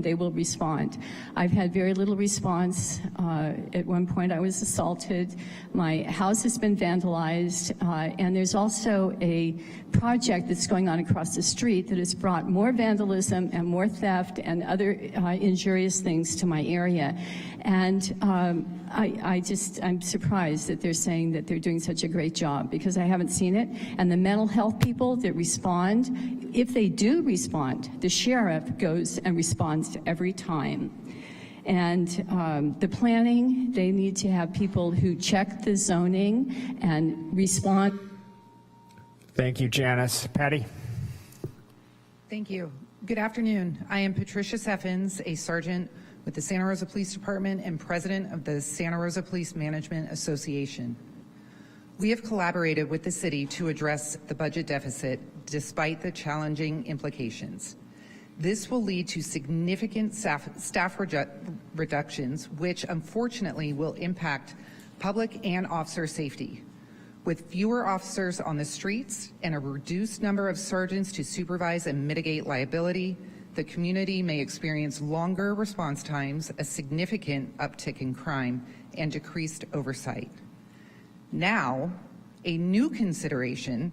they will respond. I've had very little response. At one point I was assaulted. My house has been vandalized, and there's also a project that's going on across the street that has brought more vandalism and more theft and other injurious things to my area. And I'm surprised that they're saying that they're doing such a great job, because I haven't seen it. And the mental health people that respond, if they do respond, the sheriff goes and responds every time. And the planning, they need to have people who check the zoning and respond. Thank you, Janice. Patty? Thank you. Good afternoon. I am Patricia Seffens, a sergeant with the Santa Rosa Police Department and president of the Santa Rosa Police Management Association. We have collaborated with the city to address the budget deficit despite the challenging implications. This will lead to significant staff reductions, which unfortunately will impact public and officer safety. With fewer officers on the streets and a reduced number of sergeants to supervise and mitigate liability, the community may experience longer response times, a significant uptick in crime, and decreased oversight. Now, a new consideration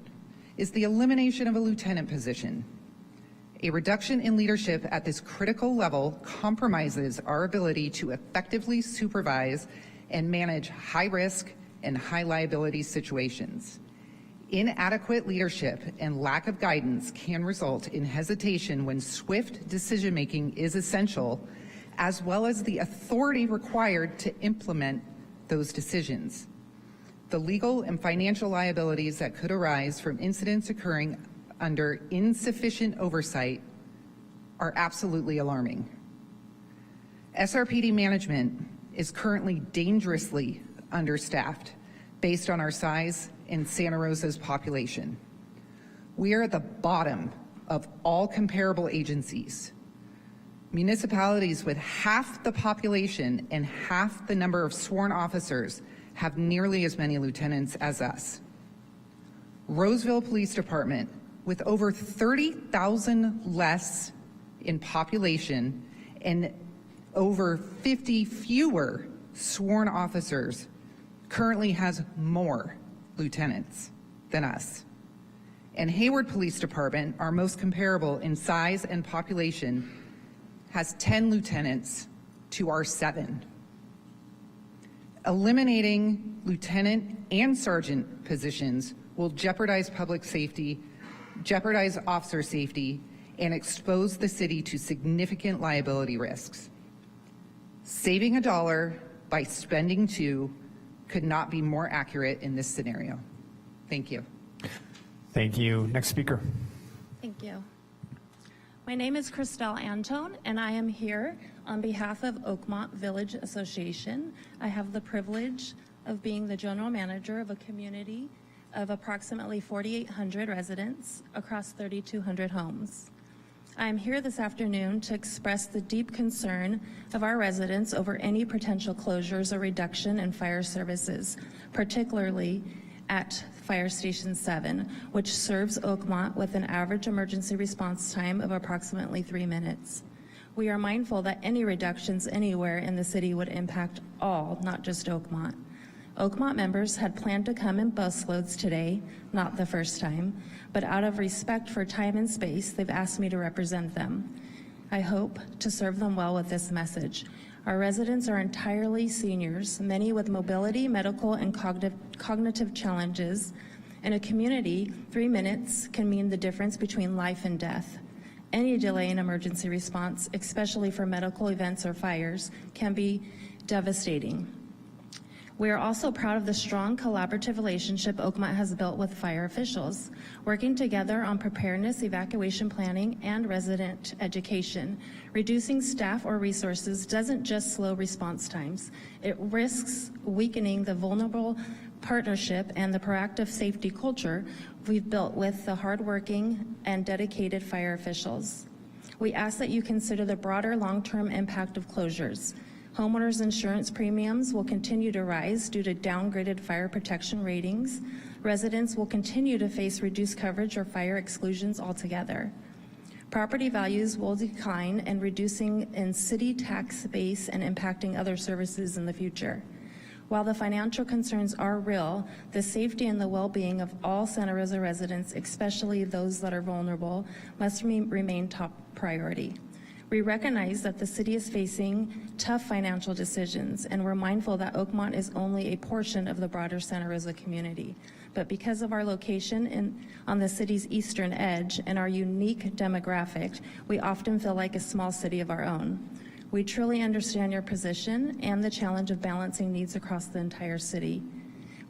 is the elimination of a lieutenant position. A reduction in leadership at this critical level compromises our ability to effectively supervise and manage high-risk and high-liability situations. Inadequate leadership and lack of guidance can result in hesitation when swift decision-making is essential, as well as the authority required to implement those decisions. The legal and financial liabilities that could arise from incidents occurring under insufficient oversight are absolutely alarming. SRPD management is currently dangerously understaffed based on our size and Santa Rosa's population. We are at the bottom of all comparable agencies. Municipalities with half the population and half the number of sworn officers have nearly as many lieutenants as us. Roseville Police Department, with over 30,000 less in population and over 50 fewer sworn officers, currently has more lieutenants than us. And Hayward Police Department, our most comparable in size and population, has 10 lieutenants to our 7. Eliminating lieutenant and sergeant positions will jeopardize public safety, jeopardize officer safety, and expose the city to significant liability risks. Saving $1 by spending $2 could not be more accurate in this scenario. Thank you. Thank you. Next speaker. Thank you. My name is Christelle Antone, and I am here on behalf of Oakmont Village Association. I have the privilege of being the general manager of a community of approximately 4,800 residents across 3,200 homes. I am here this afternoon to express the deep concern of our residents over any potential closures or reduction in fire services, particularly at Fire Station 7, which serves Oakmont with an average emergency response time of approximately 3 minutes. We are mindful that any reductions anywhere in the city would impact all, not just Oakmont. Oakmont members had planned to come in busloads today, not the first time, but out of respect for time and space, they've asked me to represent them. I hope to serve them well with this message. Our residents are entirely seniors, many with mobility, medical, and cognitive challenges. In a community, 3 minutes can mean the difference between life and death. Any delay in emergency response, especially for medical events or fires, can be devastating. We are also proud of the strong collaborative relationship Oakmont has built with fire officials, working together on preparedness, evacuation planning, and resident education. Reducing staff or resources doesn't just slow response times. It risks weakening the vulnerable partnership and the proactive safety culture we've built with the hardworking and dedicated fire officials. We ask that you consider the broader long-term impact of closures. Homeowners insurance premiums will continue to rise due to downgraded fire protection ratings. Residents will continue to face reduced coverage or fire exclusions altogether. Property values will decline and reducing in city tax base and impacting other services in the future. While the financial concerns are real, the safety and the well-being of all Santa Rosa residents, especially those that are vulnerable, must remain top priority. We recognize that the city is facing tough financial decisions, and we're mindful that Oakmont is only a portion of the broader Santa Rosa community. But because of our location on the city's eastern edge and our unique demographic, we often feel like a small city of our own. We truly understand your position and the challenge of balancing needs across the entire city.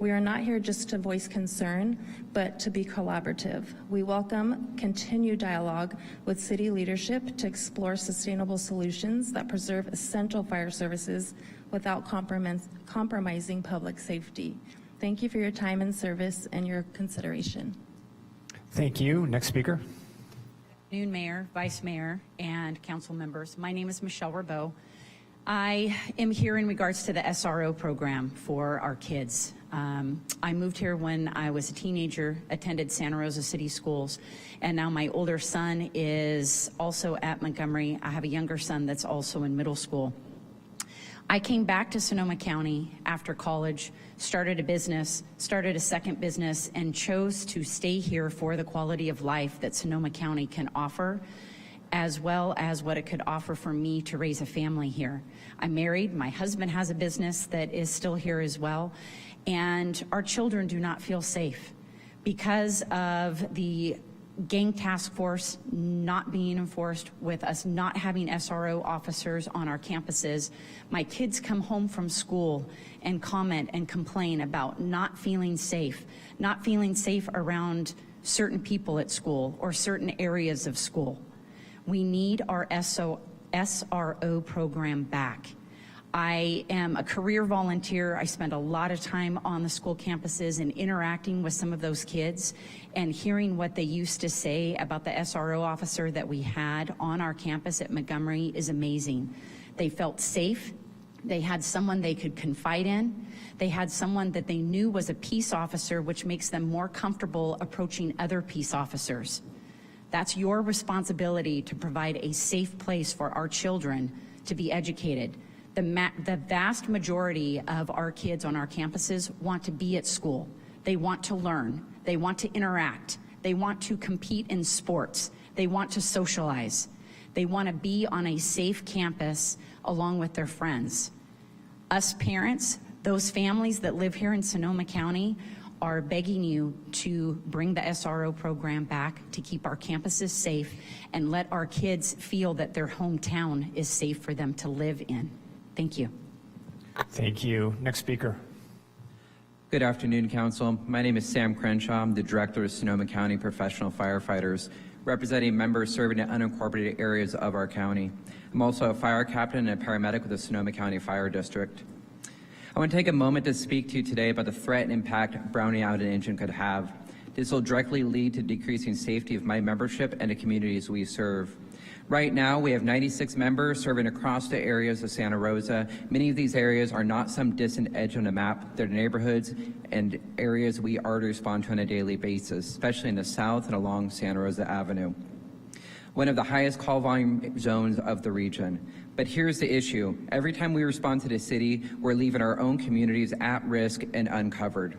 We are not here just to voice concern, but to be collaborative. We welcome continued dialogue with city leadership to explore sustainable solutions that preserve essential fire services without compromising public safety. Thank you for your time and service and your consideration. Thank you. Next speaker. Good afternoon, Mayor, Vice Mayor, and council members. My name is Michelle Rabeau. I am here in regards to the SRO program for our kids. I moved here when I was a teenager, attended Santa Rosa City Schools, and now my older son is also at Montgomery. I have a younger son that's also in middle school. I came back to Sonoma County after college, started a business, started a second business, and chose to stay here for the quality of life that Sonoma County can offer, as well as what it could offer for me to raise a family here. I'm married, my husband has a business that is still here as well, and our children do not feel safe because of the gang task force not being enforced, with us not having SRO officers on our campuses. My kids come home from school and comment and complain about not feeling safe around certain people at school or certain areas of school. We need our SRO program back. I am a career volunteer. I spend a lot of time on the school campuses and interacting with some of those kids and hearing what they used to say about the SRO officer that we had on our campus at Montgomery is amazing. They felt safe. They had someone they could confide in. They had someone that they knew was a peace officer, which makes them more comfortable approaching other peace officers. That's your responsibility to provide a safe place for our children to be educated. The vast majority of our kids on our campuses want to be at school. They want to learn. They want to interact. They want to compete in sports. They want to socialize. They want to be on a safe campus along with their friends. Us parents, those families that live here in Sonoma County, are begging you to bring the SRO program back to keep our campuses safe and let our kids feel that their hometown is safe for them to live in. Thank you. Thank you. Next speaker. Good afternoon, Council. My name is Sam Crenshaw. I'm the Director of Sonoma County Professional Firefighters, representing members serving in unincorporated areas of our county. I'm also a fire captain and a paramedic with the Sonoma County Fire District. I want to take a moment to speak to you today about the threat and impact browning out an engine could have. This will directly lead to decreasing safety of my membership and the communities we serve. Right now, we have 96 members serving across the areas of Santa Rosa. Many of these areas are not some distant edge on the map. They're neighborhoods and areas we already respond to on a daily basis, especially in the south and along Santa Rosa Avenue, one of the highest call volume zones of the region. But here's the issue. Every time we respond to the city, we're leaving our own communities at risk and uncovered.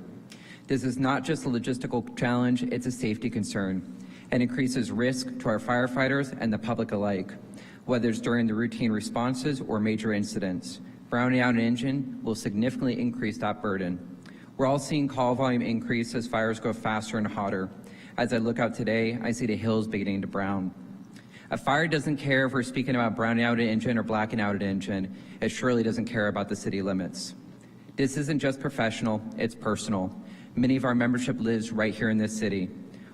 This is not just a logistical challenge, it's a safety concern, and increases risk to our firefighters and the public alike, whether it's during the routine responses or major incidents. Browning out an engine will significantly increase that burden. We're all seeing call volume increase as fires go faster and hotter. As I look out today, I see the hills beginning to brown. A fire doesn't care if we're speaking about browning out an engine or blacking out an engine. It surely doesn't care about the city limits. This isn't just professional, it's personal. Many of our membership lives right here in this city.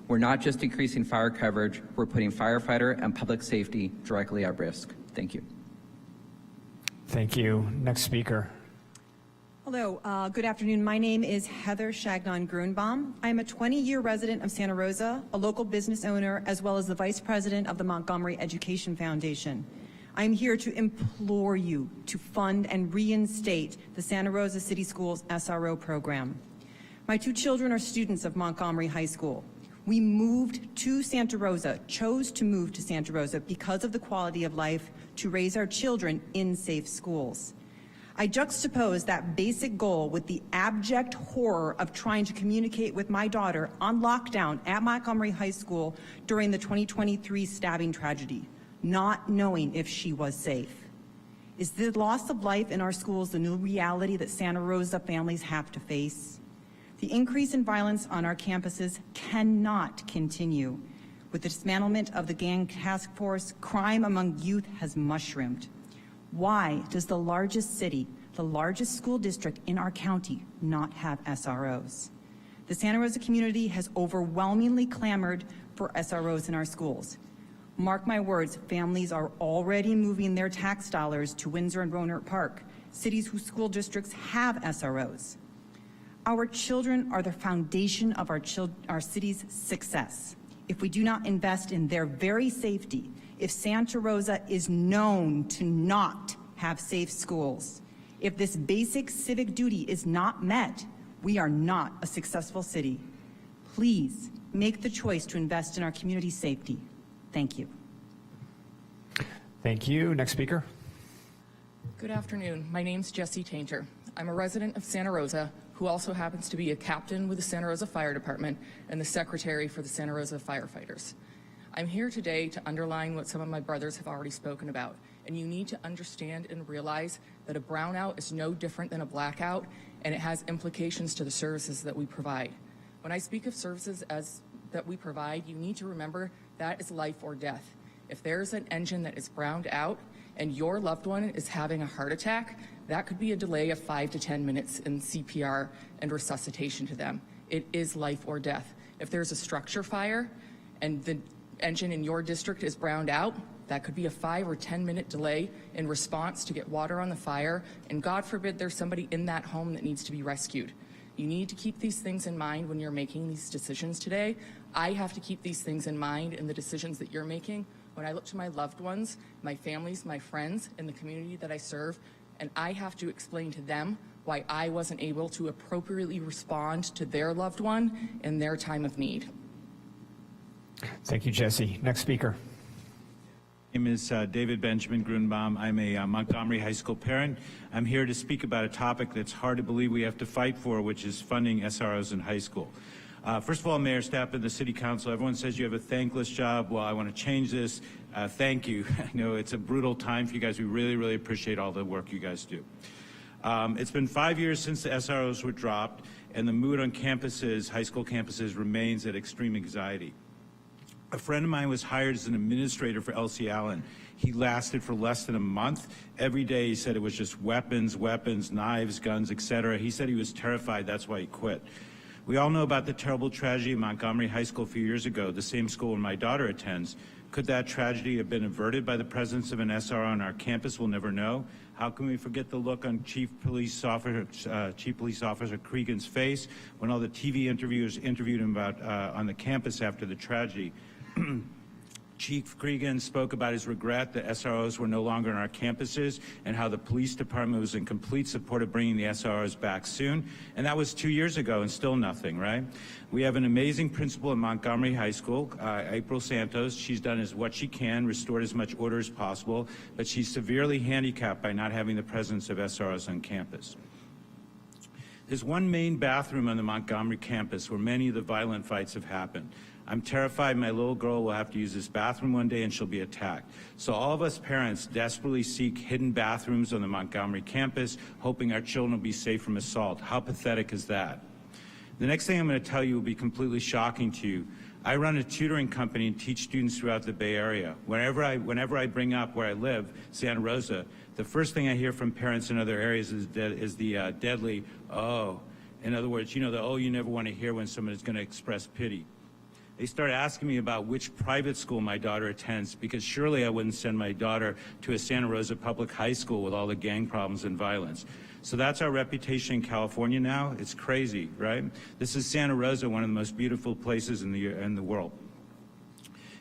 We're not just decreasing fire coverage, we're putting firefighter and public safety directly at risk. Thank you. Thank you. Next speaker. Hello, good afternoon. My name is Heather Shagnon-Grunbaum. I am a 20-year resident of Santa Rosa, a local business owner, as well as the vice president of the Montgomery Education Foundation. I am here to implore you to fund and reinstate the Santa Rosa City Schools SRO program. My 2 children are students of Montgomery High School. We moved to Santa Rosa, chose to move to Santa Rosa because of the quality of life to raise our children in safe schools. I juxtapose that basic goal with the abject horror of trying to communicate with my daughter on lockdown at Montgomery High School during the 2023 stabbing tragedy, not knowing if she was safe. Is the loss of life in our schools the new reality that Santa Rosa families have to face? The increase in violence on our campuses cannot continue. With the dismantlement of the gang task force, crime among youth has mushroomed. Why does the largest city, the largest school district in our county, not have SROs? The Santa Rosa community has overwhelmingly clamored for SROs in our schools. Mark my words, families are already moving their tax dollars to Windsor and Rohnert Park, cities whose school districts have SROs. Our children are the foundation of our city's success. If we do not invest in their very safety, if Santa Rosa is known to not have safe schools, if this basic civic duty is not met, we are not a successful city. Please make the choice to invest in our community safety. Thank you. Thank you. Next speaker. Good afternoon. My name's Jessie Tainter. I'm a resident of Santa Rosa who also happens to be a captain with the Santa Rosa Fire Department and the secretary for the Santa Rosa Firefighters. I'm here today to underline what some of my brothers have already spoken about, and you need to understand and realize that a brownout is no different than a blackout, and it has implications to the services that we provide. When I speak of services that we provide, you need to remember that is life or death. If there's an engine that is browned out and your loved one is having a heart attack, that could be a delay of 5 to 10 minutes in CPR and resuscitation to them. It is life or death. If there's a structure fire and the engine in your district is browned out, that could be a 5 or 10 minute delay in response to get water on the fire, and God forbid there's somebody in that home that needs to be rescued. You need to keep these things in mind when you're making these decisions today. I have to keep these things in mind in the decisions that you're making when I look to my loved ones, my families, my friends, and the community that I serve, and I have to explain to them why I wasn't able to appropriately respond to their loved one in their time of need. Thank you, Jesse. Next speaker. My name is David Benjamin Grunbaum. I'm a Montgomery High School parent. I'm here to speak about a topic that's hard to believe we have to fight for, which is funding SROs in high school. First of all, Mayor, staff, and the City Council, everyone says you have a thankless job. Well, I want to change this. Thank you. I know it's a brutal time for you guys. We really, really appreciate all the work you guys do. It's been 5 years since the SROs were dropped, and the mood on campuses, high school campuses, remains at extreme anxiety. A friend of mine was hired as an administrator for Elsie Allen. He lasted for less than a month. Every day he said it was just weapons, knives, guns, etc. He said he was terrified, that's why he quit. We all know about the terrible tragedy at Montgomery High School a few years ago, the same school my daughter attends. Could that tragedy have been averted by the presence of an SRO on our campus? We'll never know. How can we forget the look on Chief Police Officer Cregan's face when all the TV interviewers interviewed him about on the campus after the tragedy? Chief Cregan spoke about his regret that SROs were no longer on our campuses and how the police department was in complete support of bringing the SROs back soon. And that was 2 years ago and still nothing, right? We have an amazing principal at Montgomery High School, April Santos. She's done what she can, restored as much order as possible, but she's severely handicapped by not having the presence of SROs on campus. There's one main bathroom on the Montgomery campus where many of the violent fights have happened. I'm terrified my little girl will have to use this bathroom one day and she'll be attacked. So all of us parents desperately seek hidden bathrooms on the Montgomery campus, hoping our children will be safe from assault. How pathetic is that? The next thing I'm going to tell you will be completely shocking to you. I run a tutoring company and teach students throughout the Bay Area. Whenever I bring up where I live, Santa Rosa, the first thing I hear from parents in other areas is the deadly, oh. In other words, you know, the oh you never want to hear when someone is going to express pity. They started asking me about which private school my daughter attends, because surely I wouldn't send my daughter to a Santa Rosa public high school with all the gang problems and violence. So that's our reputation in California now. It's crazy, right? This is Santa Rosa, one of the most beautiful places in the world.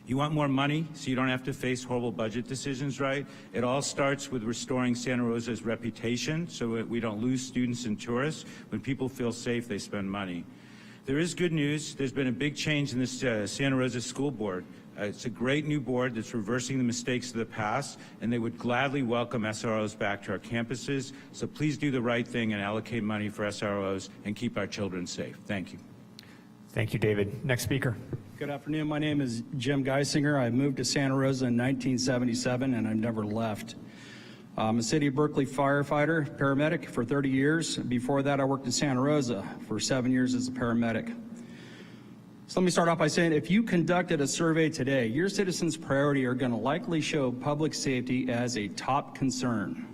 You want more money so you don't have to face horrible budget decisions, right? It all starts with restoring Santa Rosa's reputation so we don't lose students and tourists. When people feel safe, they spend money. There is good news. There's been a big change in this Santa Rosa School Board. It's a great new board that's reversing the mistakes of the past, and they would gladly welcome SROs back to our campuses. So please do the right thing and allocate money for SROs and keep our children safe. Thank you. Thank you, David. Next speaker. Good afternoon. My name is Jim Geisinger. I moved to Santa Rosa in 1977, and I've never left. I'm a City of Berkeley firefighter, paramedic for 30 years. Before that, I worked in Santa Rosa for 7 years as a paramedic. So let me start off by saying, if you conducted a survey today, your citizens' priority are going to likely show public safety as a top concern.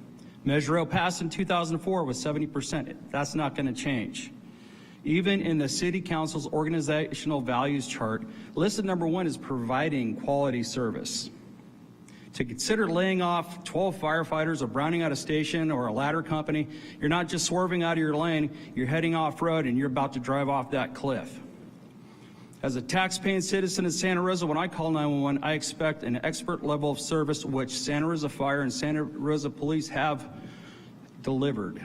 Measure O passed in 2004 with 70%. That's not going to change. Even in the City Council's organizational values chart, listed number 1 is providing quality service. To consider laying off 12 firefighters or browning out a station or a ladder company, you're not just swerving out of your lane, you're heading off-road and you're about to drive off that cliff. As a tax-paying citizen in Santa Rosa, when I call 911, I expect an expert level of service which Santa Rosa Fire and Santa Rosa Police have delivered.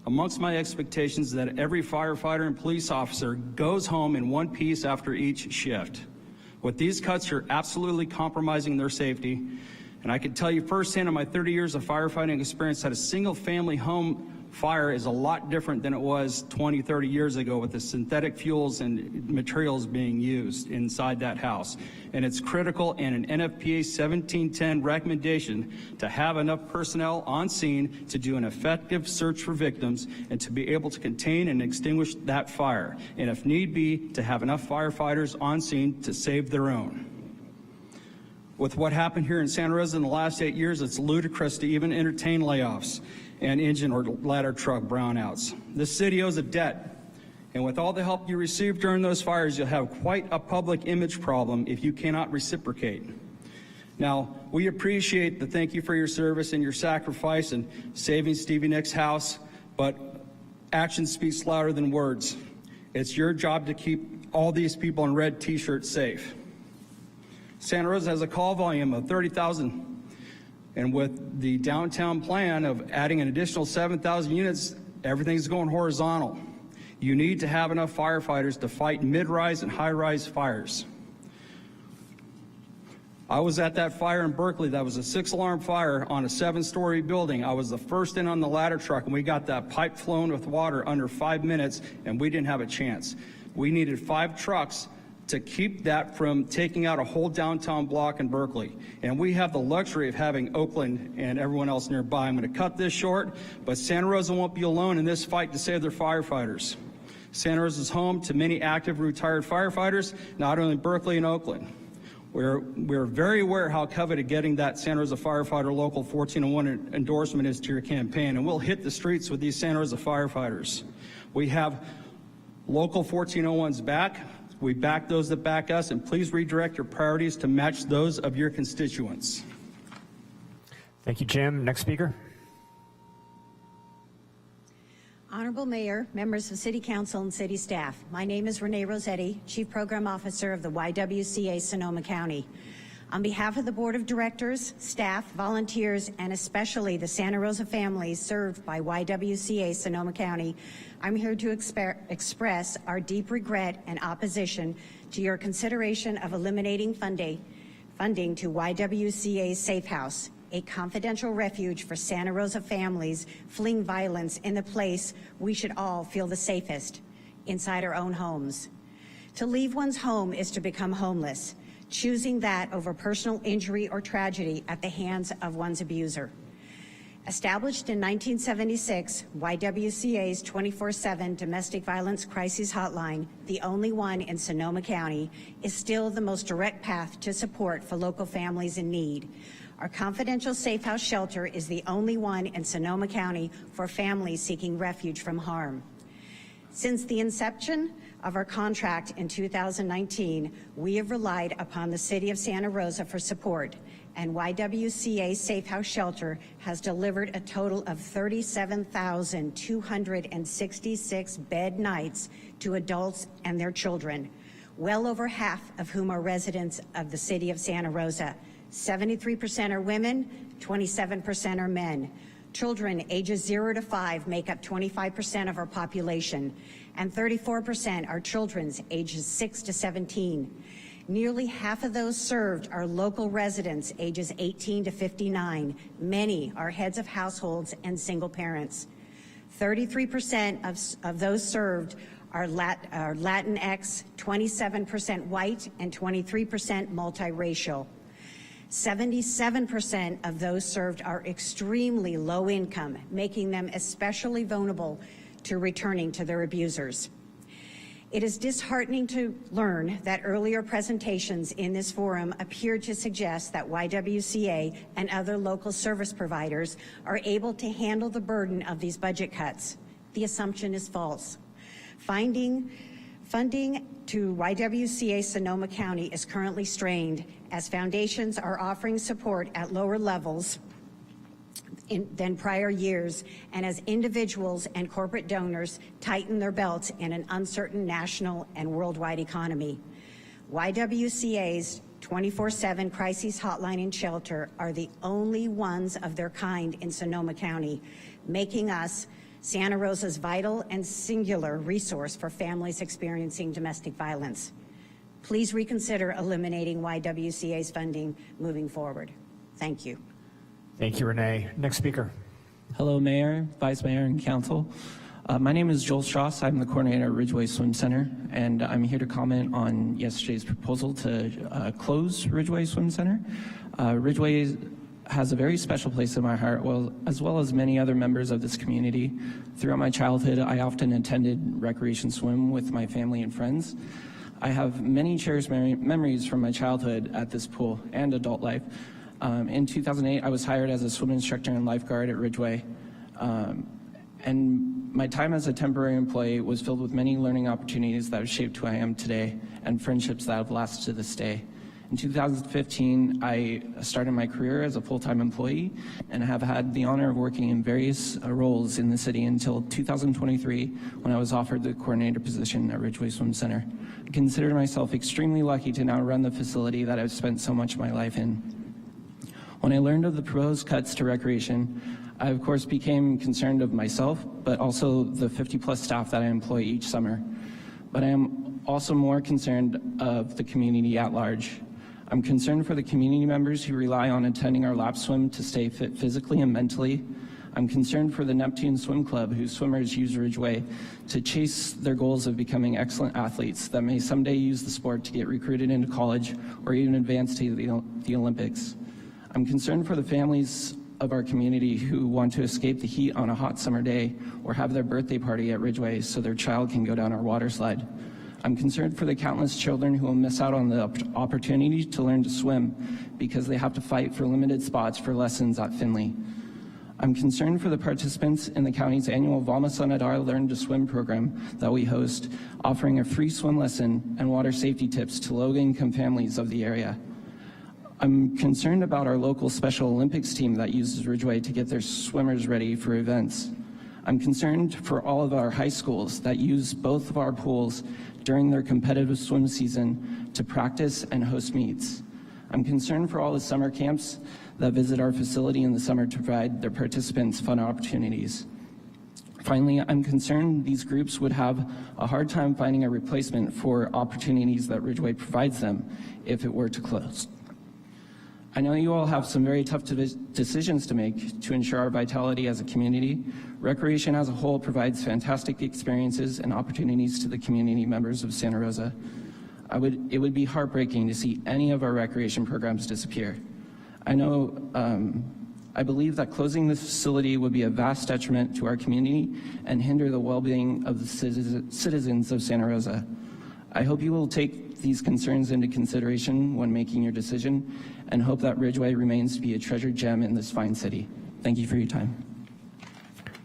Amongst my expectations is that every firefighter and police officer goes home in one piece after each shift. With these cuts, you're absolutely compromising their safety. And I can tell you firsthand in my 30 years of firefighting experience that a single-family home fire is a lot different than it was 20, 30 years ago with the synthetic fuels and materials being used inside that house. And it's critical in an NFPA 1710 recommendation to have enough personnel on scene to do an effective search for victims and to be able to contain and extinguish that fire. And if need be, to have enough firefighters on scene to save their own. With what happened here in Santa Rosa in the last 8 years, it's ludicrous to even entertain layoffs and engine or ladder truck brownouts. This city owes a debt, and with all the help you received during those fires, you'll have quite a public image problem if you cannot reciprocate. Now, we appreciate the thank you for your service and your sacrifice in saving Stevie Nicks' house, but action speaks louder than words. It's your job to keep all these people in red t-shirts safe. Santa Rosa has a call volume of 30,000. And with the downtown plan of adding an additional 7,000 units, everything's going horizontal. You need to have enough firefighters to fight mid-rise and high-rise fires. I was at that fire in Berkeley. That was a 6-alarm fire on a 7-story building. I was the first in on the ladder truck, and we got that pipe flown with water under 5 minutes, and we didn't have a chance. We needed 5 trucks to keep that from taking out a whole downtown block in Berkeley. And we have the luxury of having Oakland and everyone else nearby. I'm going to cut this short, but Santa Rosa won't be alone in this fight to save their firefighters. Santa Rosa is home to many active retired firefighters, not only in Berkeley and Oakland. We're very aware how coveted getting that Santa Rosa Firefighter Local 1401 endorsement is to your campaign, and we'll hit the streets with these Santa Rosa firefighters. We have Local 1401's back. We back those that back us, and please redirect your priorities to match those of your constituents. Thank you, Jim. Next speaker. Honorable Mayor, members of City Council and City staff, my name is Renee Rossetti, Chief Program Officer of the YWCA Sonoma County. On behalf of the Board of Directors, staff, volunteers, and especially the Santa Rosa families served by YWCA Sonoma County, I'm here to express our deep regret and opposition to your consideration of eliminating funding to YWCA's Safe House, a confidential refuge for Santa Rosa families fleeing violence in the place we should all feel the safest, inside our own homes. To leave one's home is to become homeless, choosing that over personal injury or tragedy at the hands of one's abuser. Established in 1976, YWCA's 24/7 Domestic Violence Crisis Hotline, the only one in Sonoma County, is still the most direct path to support for local families in need. Our confidential Safe House shelter is the only one in Sonoma County for families seeking refuge from harm. Since the inception of our contract in 2019, we have relied upon the City of Santa Rosa for support, and YWCA Safe House Shelter has delivered a total of 37,266 bed nights to adults and their children, well over half of whom are residents of the City of Santa Rosa. 73% are women, 27% are men. Children ages 0 to 5 make up 25% of our population, and 34% are children's ages 6 to 17. Nearly half of those served are local residents ages 18 to 59. Many are heads of households and single parents. 33% of those served are Latinx, 27% white, and 23% multiracial. 77% of those served are extremely low income, making them especially vulnerable to returning to their abusers. It is disheartening to learn that earlier presentations in this forum appeared to suggest that YWCA and other local service providers are able to handle the burden of these budget cuts. The assumption is false. Funding to YWCA Sonoma County is currently strained as foundations are offering support at lower levels than prior years, and as individuals and corporate donors tighten their belts in an uncertain national and worldwide economy. YWCA's 24/7 Crisis Hotline and Shelter are the only ones of their kind in Sonoma County, making us Santa Rosa's vital and singular resource for families experiencing domestic violence. Please reconsider eliminating YWCA's funding moving forward. Thank you. Thank you, Renee. Next speaker. Hello, Mayor, Vice Mayor, and Council. My name is Joel Strauss. I'm the coordinator at Ridgeway Swim Center, and I'm here to comment on yesterday's proposal to close Ridgeway Swim Center. Ridgeway has a very special place in my heart, as well as many other members of this community. Throughout my childhood, I often attended recreation swim with my family and friends. I have many cherished memories from my childhood at this pool and adult life. In 2008, I was hired as a swim instructor and lifeguard at Ridgeway, and my time as a temporary employee was filled with many learning opportunities that have shaped who I am today and friendships that have lasted to this day. In 2015, I started my career as a full-time employee and have had the honor of working in various roles in the city until 2023, when I was offered the coordinator position at Ridgeway Swim Center. I consider myself extremely lucky to now run the facility that I've spent so much of my life in. When I learned of the proposed cuts to recreation, I of course became concerned of myself, but also the 50-plus staff that I employ each summer. But I am also more concerned of the community at large. I'm concerned for the community members who rely on attending our lap swim to stay fit physically and mentally. I'm concerned for the Neptune Swim Club, whose swimmers use Ridgeway to chase their goals of becoming excellent athletes that may someday use the sport to get recruited into college or even advance to the Olympics. I'm concerned for the families of our community who want to escape the heat on a hot summer day or have their birthday party at Ridgeway so their child can go down our water slide. I'm concerned for the countless children who will miss out on the opportunity to learn to swim because they have to fight for limited spots for lessons at Finley. I'm concerned for the participants in the county's annual Valma Sanadar Learn to Swim program that we host, offering a free swim lesson and water safety tips to low-income families of the area. I'm concerned about our local Special Olympics team that uses Ridgeway to get their swimmers ready for events. I'm concerned for all of our high schools that use both of our pools during their competitive swim season to practice and host meets. I'm concerned for all the summer camps that visit our facility in the summer to provide their participants fun opportunities. Finally, I'm concerned these groups would have a hard time finding a replacement for opportunities that Ridgeway provides them if it were to close. I know you all have some very tough decisions to make to ensure our vitality as a community. Recreation as a whole provides fantastic experiences and opportunities to the community members of Santa Rosa. It would be heartbreaking to see any of our recreation programs disappear. I believe that closing this facility would be a vast detriment to our community and hinder the well-being of the citizens of Santa Rosa. I hope you will take these concerns into consideration when making your decision and hope that Ridgeway remains to be a treasured gem in this fine city. Thank you for your time.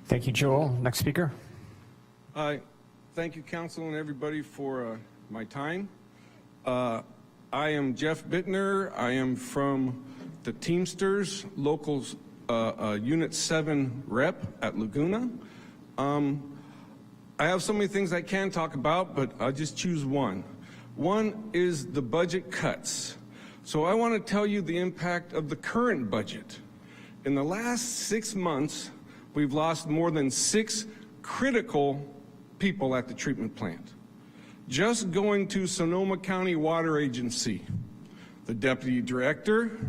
Thank you, Joel. Next speaker. Thank you, council and everybody, for my time. I am Jeff Bittner. I am from the Teamsters, local Unit 7 rep at Laguna. I have so many things I can talk about, but I'll just choose one. One is the budget cuts. So I want to tell you the impact of the current budget. In the last 6 months, we've lost more than 6 critical people at the treatment plant. Just going to Sonoma County Water Agency, the deputy director,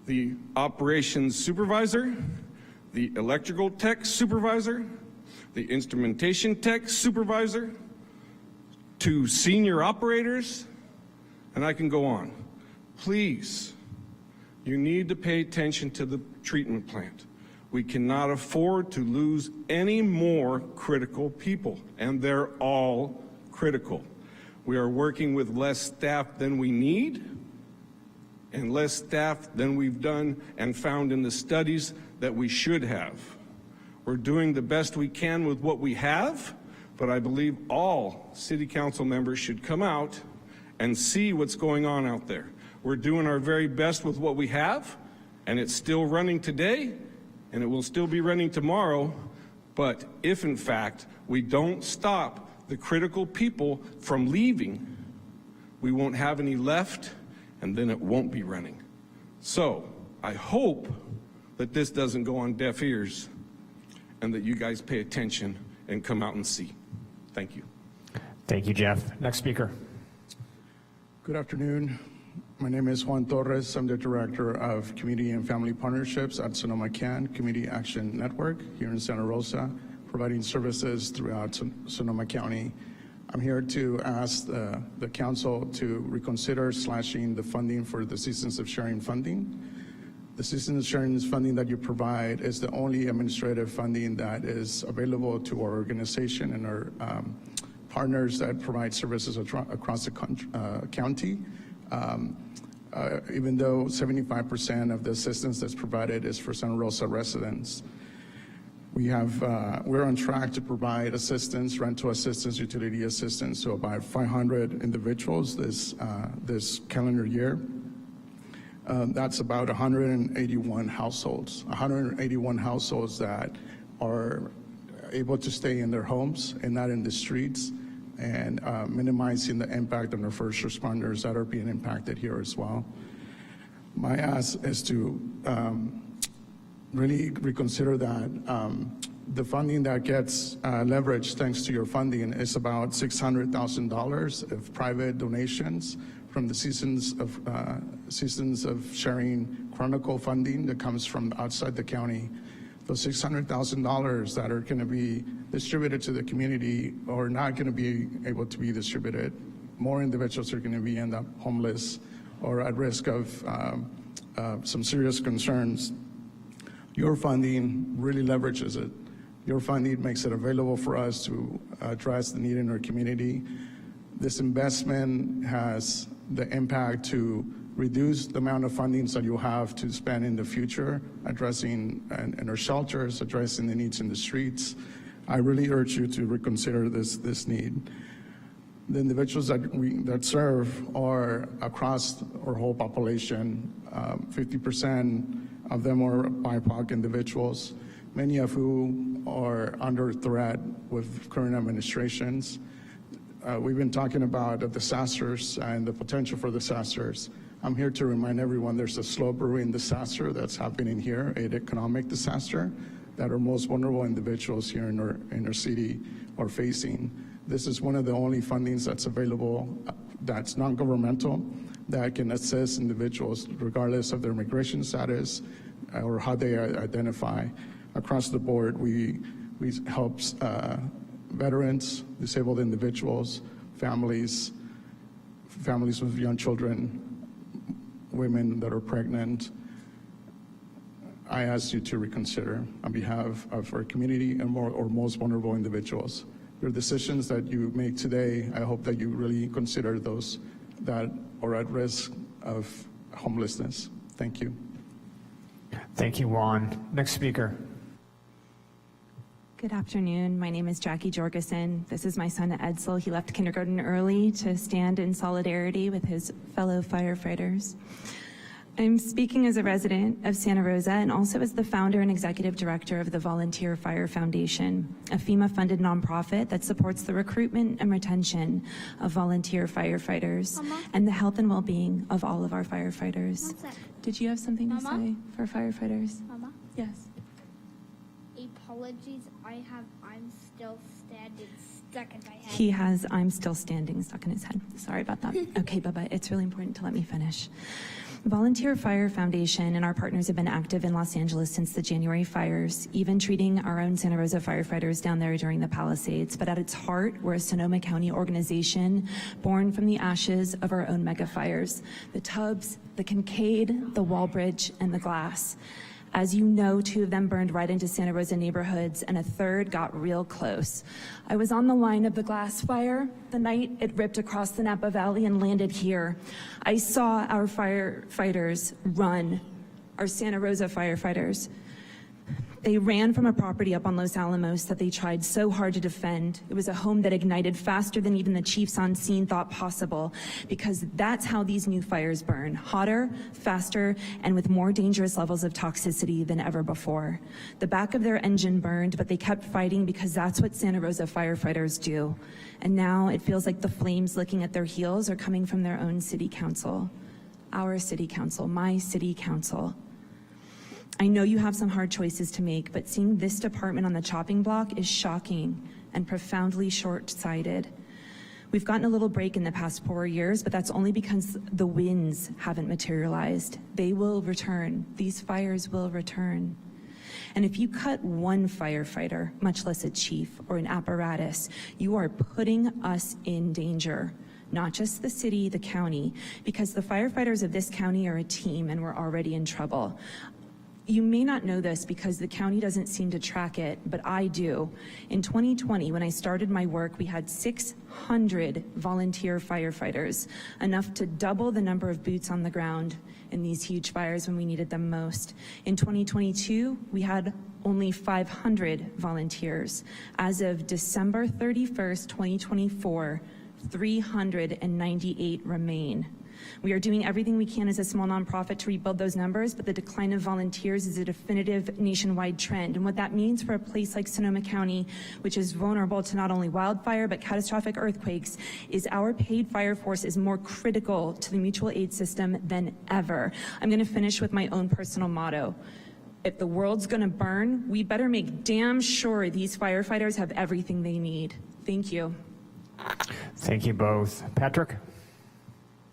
the operations supervisor, the electrical tech supervisor, the instrumentation tech supervisor, 2 senior operators, and I can go on. Please, you need to pay attention to the treatment plant. We cannot afford to lose any more critical people, and they're all critical. We are working with less staff than we need and less staff than we've done and found in the studies that we should have. We're doing the best we can with what we have, but I believe all city council members should come out and see what's going on out there. We're doing our very best with what we have, and it's still running today, and it will still be running tomorrow. But if, in fact, we don't stop the critical people from leaving, we won't have any left, and then it won't be running. So I hope that this doesn't go on deaf ears and that you guys pay attention and come out and see. Thank you. Thank you, Jeff. Next speaker. Good afternoon. My name is Juan Torres. I'm the Director of Community and Family Partnerships at Sonoma CAN, Community Action Network here in Santa Rosa, providing services throughout Sonoma County. I'm here to ask the council to reconsider slashing the funding for the Seasons of Sharing funding. The Seasons of Sharing funding that you provide is the only administrative funding that is available to our organization and our partners that provide services across the county. Even though 75% of the assistance that's provided is for Santa Rosa residents. We're on track to provide assistance, rental assistance, utility assistance to about 500 individuals this calendar year. That's about 181 households. 181 households that are able to stay in their homes and not in the streets, and minimizing the impact on our first responders that are being impacted here as well. My ask is to really reconsider that. The funding that gets leveraged thanks to your funding is about $600,000 of private donations from the Seasons of Sharing Chronicle funding that comes from outside the county. Those $600,000 that are going to be distributed to the community are not going to be able to be distributed. More individuals are going to end up homeless or at risk of some serious concerns. Your funding really leverages it Your funding makes it available for us to address the need in our community. This investment has the impact to reduce the amount of fundings that you'll have to spend in the future, addressing in our shelters, addressing the needs in the streets. I really urge you to reconsider this need. The individuals that serve are across our whole population. 50% of them are BIPOC individuals, many of whom are under threat with current administrations. We've been talking about the disasters and the potential for disasters. I'm here to remind everyone there's a slow brewing disaster that's happening here, an economic disaster that our most vulnerable individuals here in our city are facing. This is one of the only fundings that's available that's non-governmental that can assist individuals regardless of their immigration status or how they identify. Across the board, we help veterans, disabled individuals, families with young children, women that are pregnant. I ask you to reconsider on behalf of our community and our most vulnerable individuals. Your decisions that you make today, I hope that you really consider those that are at risk of homelessness. Thank you. Thank you, Juan. Next speaker. Good afternoon. My name is Jackie Jorgensen. This is my son, Edsel. He left kindergarten early to stand in solidarity with his fellow firefighters. I'm speaking as a resident of Santa Rosa and also as the founder and executive director of the Volunteer Fire Foundation, a FEMA-funded nonprofit that supports the recruitment and retention of volunteer firefighters and the health and well-being of all of our firefighters. Did you have something to say for firefighters? Mama? Yes. Apologies, I'm still standing stuck in my head. He has I'm still standing stuck in his head. Sorry about that. Okay, Bubba, it's really important to let me finish. Volunteer Fire Foundation and our partners have been active in Los Angeles since the January fires, even treating our own Santa Rosa firefighters down there during the Palisades. But at its heart, we're a Sonoma County organization born from the ashes of our own mega fires, the Tubbs, the Kincaid, the Wallbridge, and the Glass. As you know, 2 of them burned right into Santa Rosa neighborhoods, and a third got real close. I was on the line of the Glass fire the night it ripped across the Napa Valley and landed here. I saw our firefighters run, our Santa Rosa firefighters. They ran from a property up on Los Alamos that they tried so hard to defend. It was a home that ignited faster than even the chiefs on scene thought possible, because that's how these new fires burn: hotter, faster, and with more dangerous levels of toxicity than ever before. The back of their engine burned, but they kept fighting because that's what Santa Rosa firefighters do. And now it feels like the flames licking at their heels are coming from their own city council. Our city council, my city council. I know you have some hard choices to make, but seeing this department on the chopping block is shocking and profoundly short-sighted. We've gotten a little break in the past 4 years, but that's only because the wins haven't materialized. They will return. These fires will return. And if you cut one firefighter, much less a chief or an apparatus, you are putting us in danger. Not just the city, the county, because the firefighters of this county are a team and we're already in trouble. You may not know this because the county doesn't seem to track it, but I do. In 2020, when I started my work, we had 600 volunteer firefighters, enough to double the number of boots on the ground in these huge fires when we needed them most. In 2022, we had only 500 volunteers. As of December 31st, 2024, 398 remain. We are doing everything we can as a small nonprofit to rebuild those numbers, but the decline of volunteers is a definitive nationwide trend. And what that means for a place like Sonoma County, which is vulnerable to not only wildfire but catastrophic earthquakes, is our paid fire force is more critical to the mutual aid system than ever. I'm going to finish with my own personal motto. If the world's going to burn, we better make damn sure these firefighters have everything they need. Thank you. Thank you both. Patrick?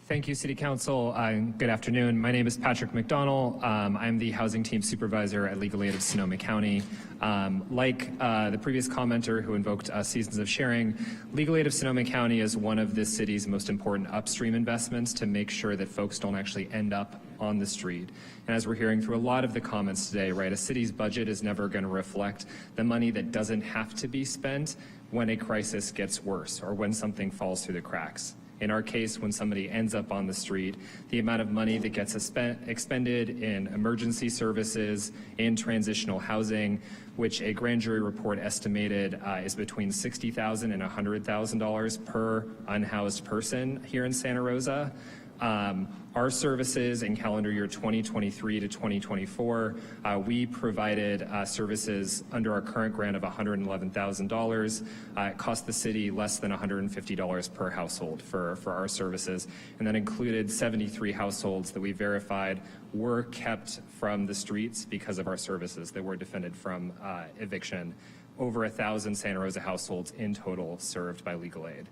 Thank you, City Council. Good afternoon. My name is Patrick McDonnell. I'm the Housing Team Supervisor at Legal Aid of Sonoma County. Like the previous commenter who invoked Seasons of Sharing, Legal Aid of Sonoma County is one of this city's most important upstream investments to make sure that folks don't actually end up on the street. And as we're hearing through a lot of the comments today, right, a city's budget is never going to reflect the money that doesn't have to be spent when a crisis gets worse or when something falls through the cracks. In our case, when somebody ends up on the street, the amount of money that gets expended in emergency services, in transitional housing, which a grand jury report estimated is between $60,000 and $100,000 per unhoused person here in Santa Rosa. Our services in calendar year 2023 to 2024, we provided services under our current grant of $111,000. It cost the city less than $150 per household for our services, and that included 73 households that we verified were kept from the streets because of our services that were defended from eviction. Over 1,000 Santa Rosa households in total served by Legal Aid.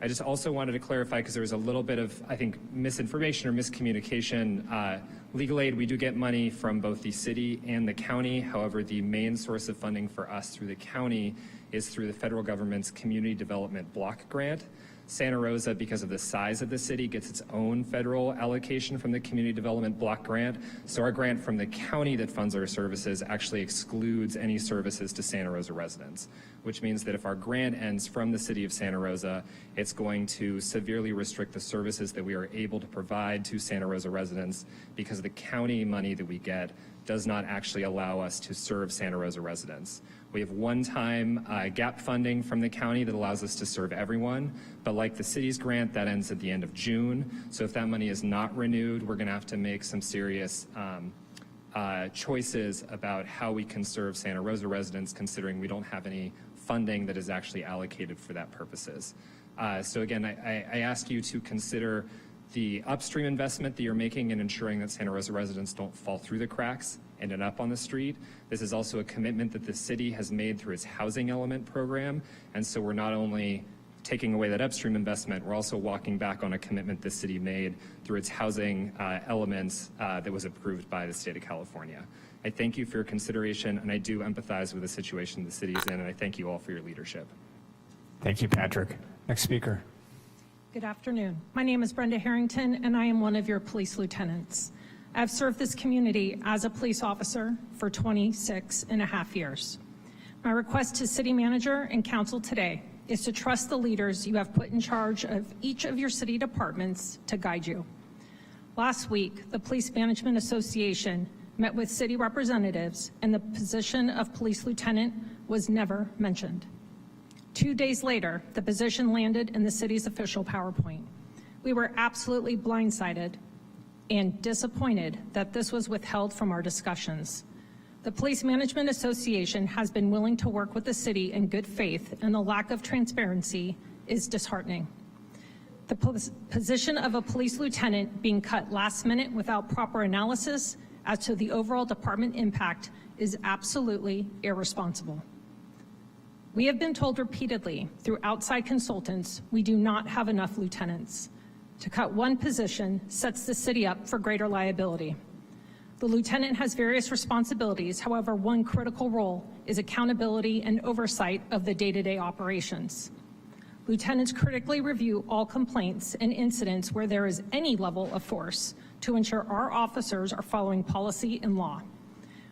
I just also wanted to clarify, because there was a little bit of, I think, misinformation or miscommunication. Legal Aid, we do get money from both the city and the county. However, the main source of funding for us through the county is through the federal government's Community Development Block Grant. Santa Rosa, because of the size of the city, gets its own federal allocation from the Community Development Block Grant. So our grant from the county that funds our services actually excludes any services to Santa Rosa residents, which means that if our grant ends from the city of Santa Rosa, it's going to severely restrict the services that we are able to provide to Santa Rosa residents, because the county money that we get does not actually allow us to serve Santa Rosa residents. We have one-time gap funding from the county that allows us to serve everyone, but like the city's grant, that ends at the end of June. So if that money is not renewed, we're going to have to make some serious choices about how we can serve Santa Rosa residents, considering we don't have any funding that is actually allocated for that purposes. So again, I ask you to consider the upstream investment that you're making in ensuring that Santa Rosa residents don't fall through the cracks and end up on the street. This is also a commitment that the city has made through its housing element program. And so we're not only taking away that upstream investment, we're also walking back on a commitment the city made through its housing elements that was approved by the state of California. I thank you for your consideration, and I do empathize with the situation the city is in, and I thank you all for your leadership. Thank you, Patrick. Next speaker. Good afternoon. My name is Brenda Harrington, and I am one of your police lieutenants. I've served this community as a police officer for 26 and a half years. My request to City Manager and Council today is to trust the leaders you have put in charge of each of your city departments to guide you. Last week, the Police Management Association met with city representatives, and the position of police lieutenant was never mentioned. 2 days later, the position landed in the city's official PowerPoint. We were absolutely blindsided and disappointed that this was withheld from our discussions. The Police Management Association has been willing to work with the city in good faith, and the lack of transparency is disheartening. The position of a police lieutenant being cut last minute without proper analysis as to the overall department impact is absolutely irresponsible. We have been told repeatedly through outside consultants we do not have enough lieutenants. To cut one position sets the city up for greater liability. The lieutenant has various responsibilities. However, one critical role is accountability and oversight of the day-to-day operations. Lieutenants critically review all complaints and incidents where there is any level of force to ensure our officers are following policy and law.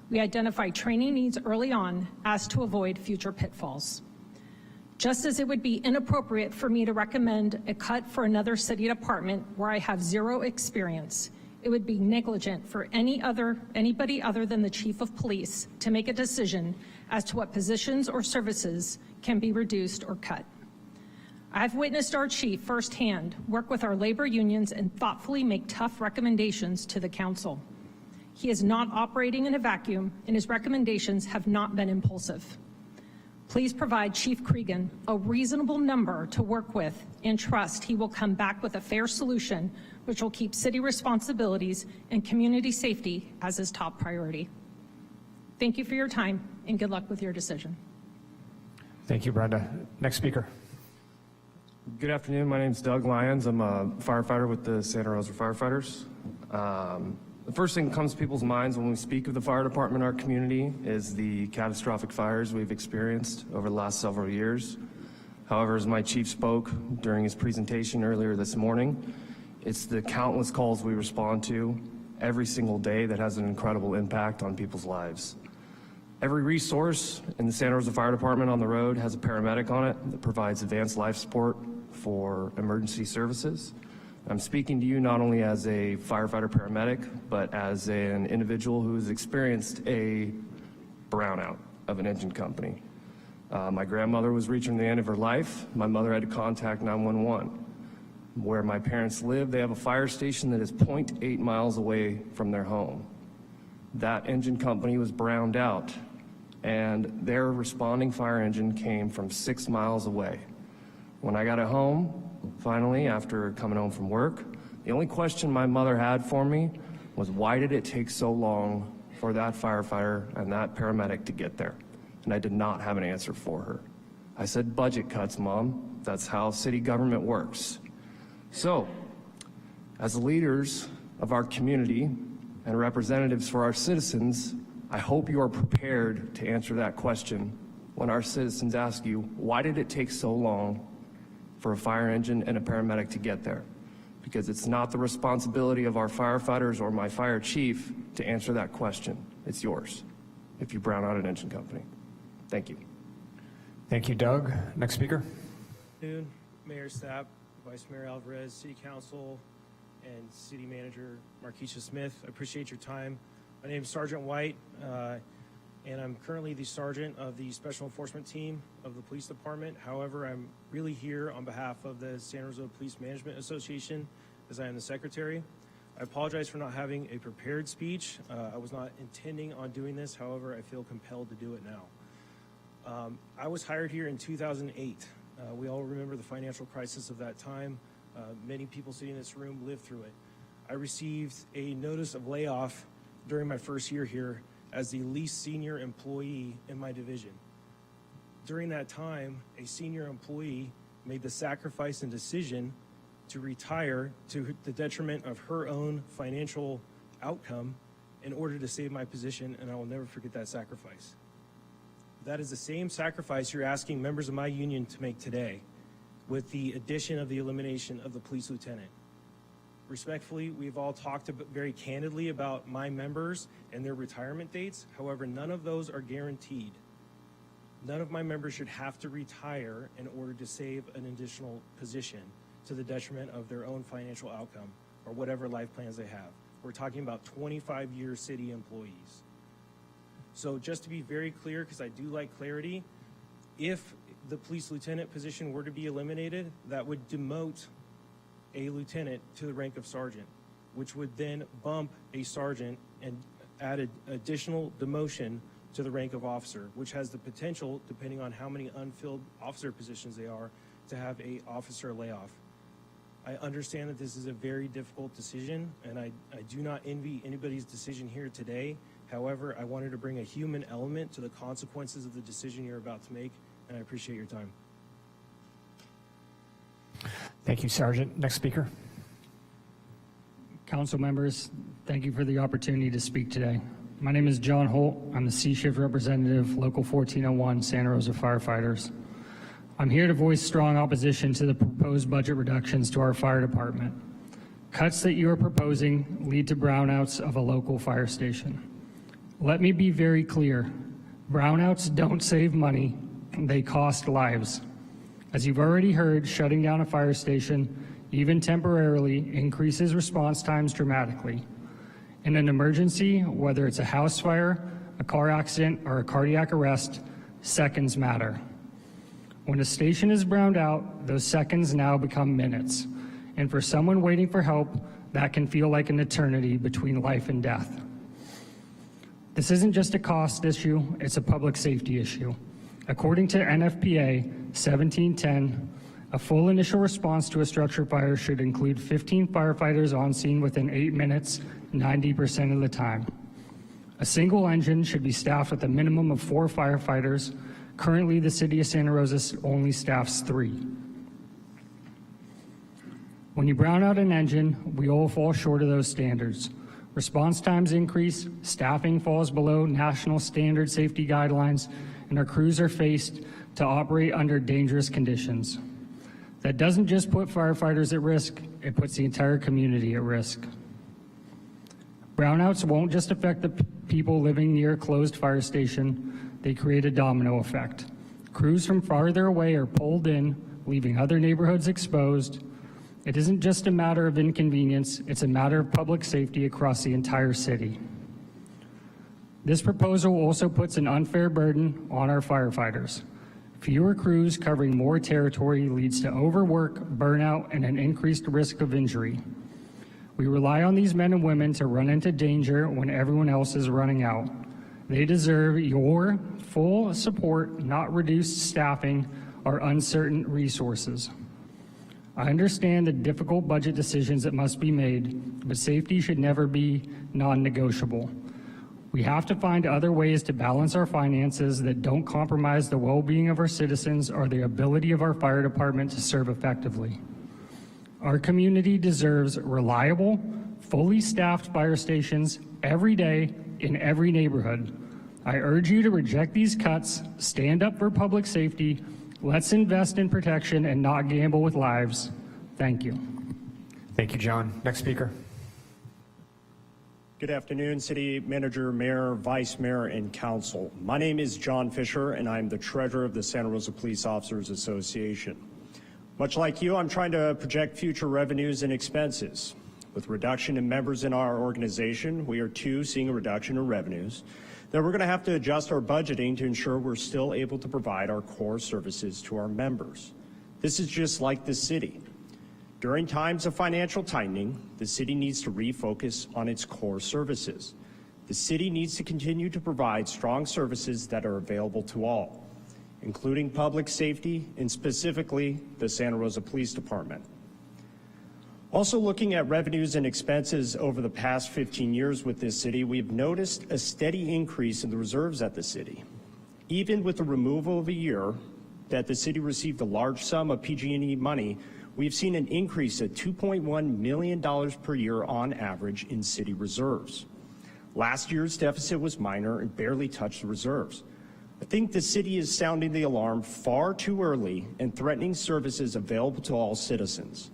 We identify training needs early on as to avoid future pitfalls. Just as it would be inappropriate for me to recommend a cut for another city department where I have zero experience, it would be negligent for anybody other than the chief of police to make a decision as to what positions or services can be reduced or cut. I've witnessed our chief firsthand work with our labor unions and thoughtfully make tough recommendations to the council. He is not operating in a vacuum, and his recommendations have not been impulsive. Please provide Chief Cregan a reasonable number to work with and trust he will come back with a fair solution which will keep city responsibilities and community safety as his top priority. Thank you for your time, and good luck with your decision. Thank you, Brenda. Next speaker. Good afternoon. My name is Doug Lyons. I'm a firefighter with the Santa Rosa Firefighters. The first thing that comes to people's minds when we speak of the fire department in our community is the catastrophic fires we've experienced over the last several years. However, as my chief spoke during his presentation earlier this morning, it's the countless calls we respond to every single day that has an incredible impact on people's lives. Every resource in the Santa Rosa Fire Department on the road has a paramedic on it that provides advanced life support for emergency services. I'm speaking to you not only as a firefighter paramedic, but as an individual who's experienced a brownout of an engine company. My grandmother was reaching the end of her life. My mother had to contact 911. Where my parents live, they have a fire station that is 0.8 miles away from their home. That engine company was browned out, and their responding fire engine came from 6 miles away. When I got at home, finally, after coming home from work, the only question my mother had for me was, why did it take so long for that firefighter and that paramedic to get there? And I did not have an answer for her. I said, budget cuts, Mom. That's how city government works. So, as leaders of our community and representatives for our citizens, I hope you are prepared to answer that question when our citizens ask you, why did it take so long for a fire engine and a paramedic to get there? Because it's not the responsibility of our firefighters or my fire chief to answer that question. It's yours if you brown out an engine company. Thank you. Thank you, Doug. Next speaker. Good afternoon, Mayor Stapp, Vice Mayor Alvarez, City Council, and City Manager Markeisha Smith. I appreciate your time. My name is Sergeant White, and I'm currently the Sergeant of the Special Enforcement Team of the Police Department. However, I'm really here on behalf of the Santa Rosa Police Management Association, as I am the Secretary. I apologize for not having a prepared speech. I was not intending on doing this. However, I feel compelled to do it now. I was hired here in 2008. We all remember the financial crisis of that time. Many people sitting in this room lived through it. I received a notice of layoff during my first year here as the least senior employee in my division. During that time, a senior employee made the sacrifice and decision to retire to the detriment of her own financial outcome in order to save my position, and I will never forget that sacrifice. That is the same sacrifice you're asking members of my union to make today with the addition of the elimination of the police lieutenant. Respectfully, we've all talked very candidly about my members and their retirement dates. However, none of those are guaranteed. None of my members should have to retire in order to save an additional position to the detriment of their own financial outcome or whatever life plans they have. We're talking about 25-year city employees. So just to be very clear, because I do like clarity, if the police lieutenant position were to be eliminated, that would demote a lieutenant to the rank of sergeant, which would then bump a sergeant and add an additional demotion to the rank of officer, which has the potential, depending on how many unfilled officer positions they are, to have a officer layoff. I understand that this is a very difficult decision, and I do not envy anybody's decision here today. However, I wanted to bring a human element to the consequences of the decision you're about to make, and I appreciate your time. Thank you, Sergeant. Next speaker. Council members, thank you for the opportunity to speak today. My name is John Holt. I'm the C-Shift representative, Local 1401, Santa Rosa Firefighters. I'm here to voice strong opposition to the proposed budget reductions to our fire department. Cuts that you are proposing lead to brownouts of a local fire station. Let me be very clear. Brownouts don't save money, they cost lives. As you've already heard, shutting down a fire station, even temporarily, increases response times dramatically. In an emergency, whether it's a house fire, a car accident, or a cardiac arrest, seconds matter. When a station is browned out, those seconds now become minutes. And for someone waiting for help, that can feel like an eternity between life and death. This isn't just a cost issue, it's a public safety issue. According to NFPA 1710, a full initial response to a structure fire should include 15 firefighters on scene within 8 minutes, 90% of the time. A single engine should be staffed with a minimum of 4 firefighters. Currently, the city of Santa Rosa only staffs 3. When you brown out an engine, we all fall short of those standards. Response times increase, staffing falls below national standard safety guidelines, and our crews are faced to operate under dangerous conditions. That doesn't just put firefighters at risk, it puts the entire community at risk. Brownouts won't just affect the people living near a closed fire station, they create a domino effect. Crews from farther away are pulled in, leaving other neighborhoods exposed. It isn't just a matter of inconvenience, it's a matter of public safety across the entire city. This proposal also puts an unfair burden on our firefighters. Fewer crews covering more territory leads to overwork, burnout, and an increased risk of injury. We rely on these men and women to run into danger when everyone else is running out. They deserve your full support, not reduced staffing or uncertain resources. I understand the difficult budget decisions that must be made, but safety should never be non-negotiable. We have to find other ways to balance our finances that don't compromise the well-being of our citizens or the ability of our fire department to serve effectively. Our community deserves reliable, fully staffed fire stations every day in every neighborhood. I urge you to reject these cuts, stand up for public safety. Let's invest in protection and not gamble with lives. Thank you. Thank you, John. Next speaker. Good afternoon, City Manager, Mayor, Vice Mayor, and Council. My name is John Fisher, and I'm the Treasurer of the Santa Rosa Police Officers Association. Much like you, I'm trying to project future revenues and expenses. With reduction in members in our organization, we are too seeing a reduction in revenues. Then we're going to have to adjust our budgeting to ensure we're still able to provide our core services to our members. This is just like the city. During times of financial tightening, the city needs to refocus on its core services. The city needs to continue to provide strong services that are available to all, including public safety and specifically the Santa Rosa Police Department. Also looking at revenues and expenses over the past 15 years with this city, we've noticed a steady increase in the reserves at the city. Even with the removal of a year that the city received a large sum of PG&E money, we've seen an increase of $2.1 million per year on average in city reserves. Last year's deficit was minor and barely touched the reserves. I think the city is sounding the alarm far too early and threatening services available to all citizens.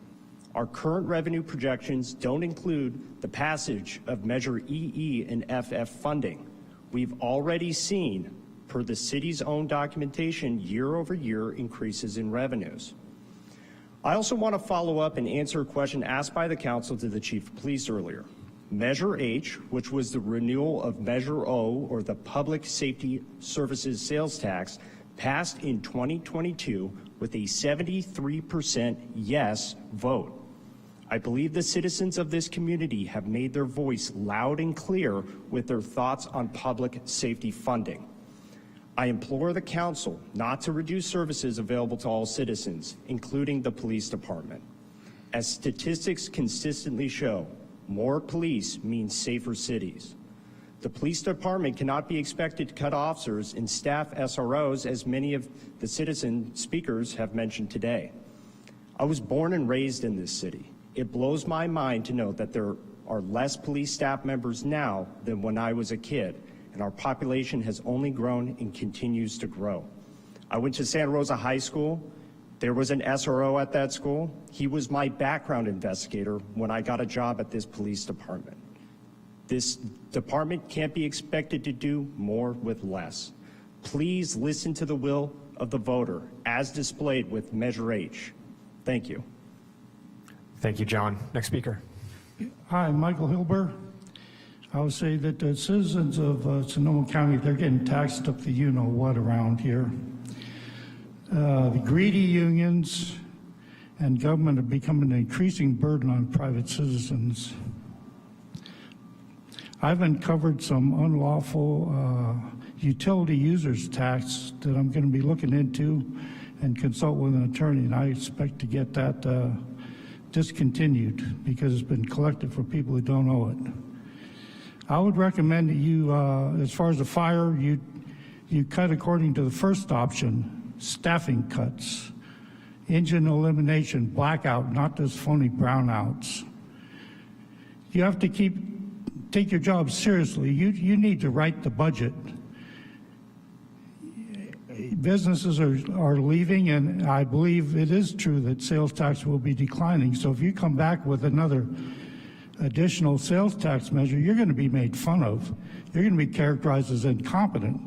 Our current revenue projections don't include the passage of Measure EE and FF funding. We've already seen, per the city's own documentation, year-over-year increases in revenues. I also want to follow up and answer a question asked by the council to the Chief of Police earlier. Measure H, which was the renewal of Measure O, or the Public Safety Services Sales Tax, passed in 2022 with a 73% yes vote. I believe the citizens of this community have made their voice loud and clear with their thoughts on public safety funding. I implore the council not to reduce services available to all citizens, including the police department. As statistics consistently show, more police means safer cities. The police department cannot be expected to cut officers and staff SROs, as many of the citizen speakers have mentioned today. I was born and raised in this city. It blows my mind to know that there are less police staff members now than when I was a kid, and our population has only grown and continues to grow. I went to Santa Rosa High School. There was an SRO at that school. He was my background investigator when I got a job at this police department. This department can't be expected to do more with less. Please listen to the will of the voter, as displayed with Measure H. Thank you. Thank you, John. Next speaker. Hi, Michael Hilber. I would say that the citizens of Sonoma County, they're getting taxed up the you-know-what around here. The greedy unions and government are becoming an increasing burden on private citizens. I've uncovered some unlawful utility users tax that I'm going to be looking into and consult with an attorney, and I expect to get that discontinued because it's been collected for people who don't owe it. I would recommend that you, as far as the fire, you cut according to the first option, staffing cuts engine elimination, blackout, not those phony brownouts. You have to take your job seriously. You need to write the budget. Businesses are leaving, and I believe it is true that sales tax will be declining. So if you come back with another additional sales tax measure, you're going to be made fun of. You're going to be characterized as incompetent.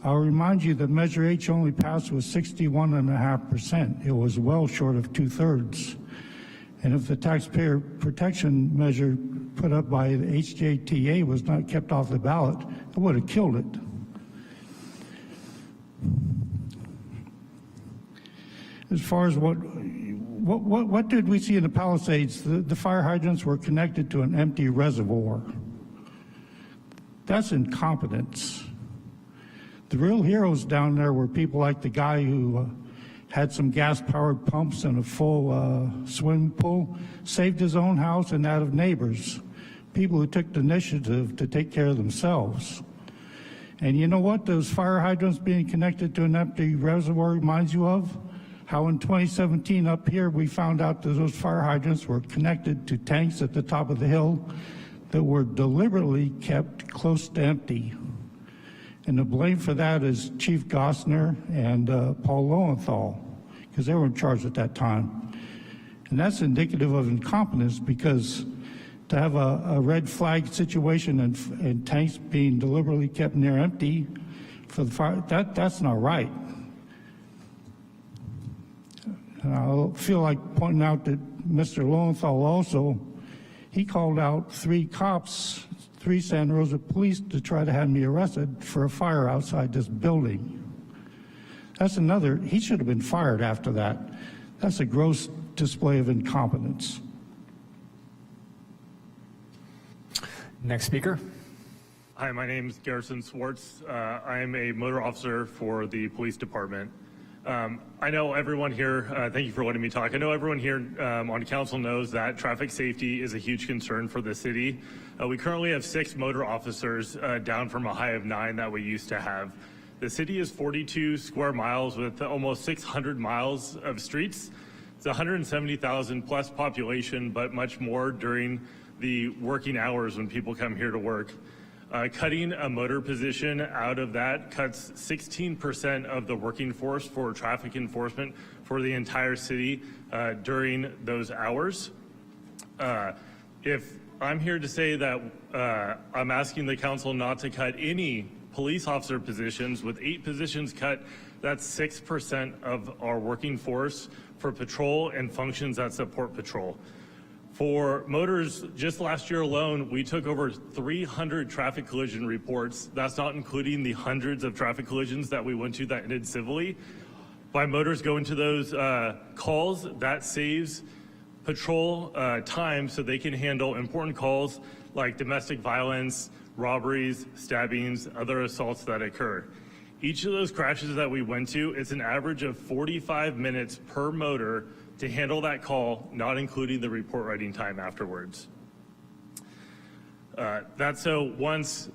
I'll remind you that Measure H only passed with 61.5%. It was well short of 2/3. And if the taxpayer protection measure put up by the HJTA was not kept off the ballot, it would have killed it. As far as what did we see in the Palisades? The fire hydrants were connected to an empty reservoir. That's incompetence. The real heroes down there were people like the guy who had some gas-powered pumps and a full swimming pool, saved his own house and that of neighbors, people who took the initiative to take care of themselves. And you know what those fire hydrants being connected to an empty reservoir reminds you of? How in 2017 up here we found out that those fire hydrants were connected to tanks at the top of the hill that were deliberately kept close to empty. And the blame for that is Chief Gosner and Paul Lowenthal, because they were in charge at that time. And that's indicative of incompetence, because to have a red flag situation and tanks being deliberately kept near empty for the fire, that's not right. And I feel like pointing out that Mr. Lowenthal also, he called out 3 cops, 3 Santa Rosa police to try to have me arrested for a fire outside this building. That's another, he should have been fired after that. That's a gross display of incompetence. Next speaker. Hi, my name is Garrison Swartz. I am a motor officer for the police department. I know everyone here, thank you for letting me talk. I know everyone here on council knows that traffic safety is a huge concern for the city. We currently have 6 motor officers, down from a high of 9 that we used to have. The city is 42 square miles with almost 600 miles of streets. It's 170,000 plus population, but much more during the working hours when people come here to work. Cutting a motor position out of that cuts 16% of the working force for traffic enforcement for the entire city during those hours. If I'm here to say that I'm asking the council not to cut any police officer positions, with 8 positions cut, that's 6% of our working force for patrol and functions that support patrol. For motors, just last year alone, we took over 300 traffic collision reports. That's not including the hundreds of traffic collisions that we went to that ended civilly. By motors going to those calls, that saves patrol time so they can handle important calls like domestic violence, robberies, stabbings, other assaults that occur. Each of those crashes that we went to, it's an average of 45 minutes per motor to handle that call, not including the report writing time afterwards. That's so once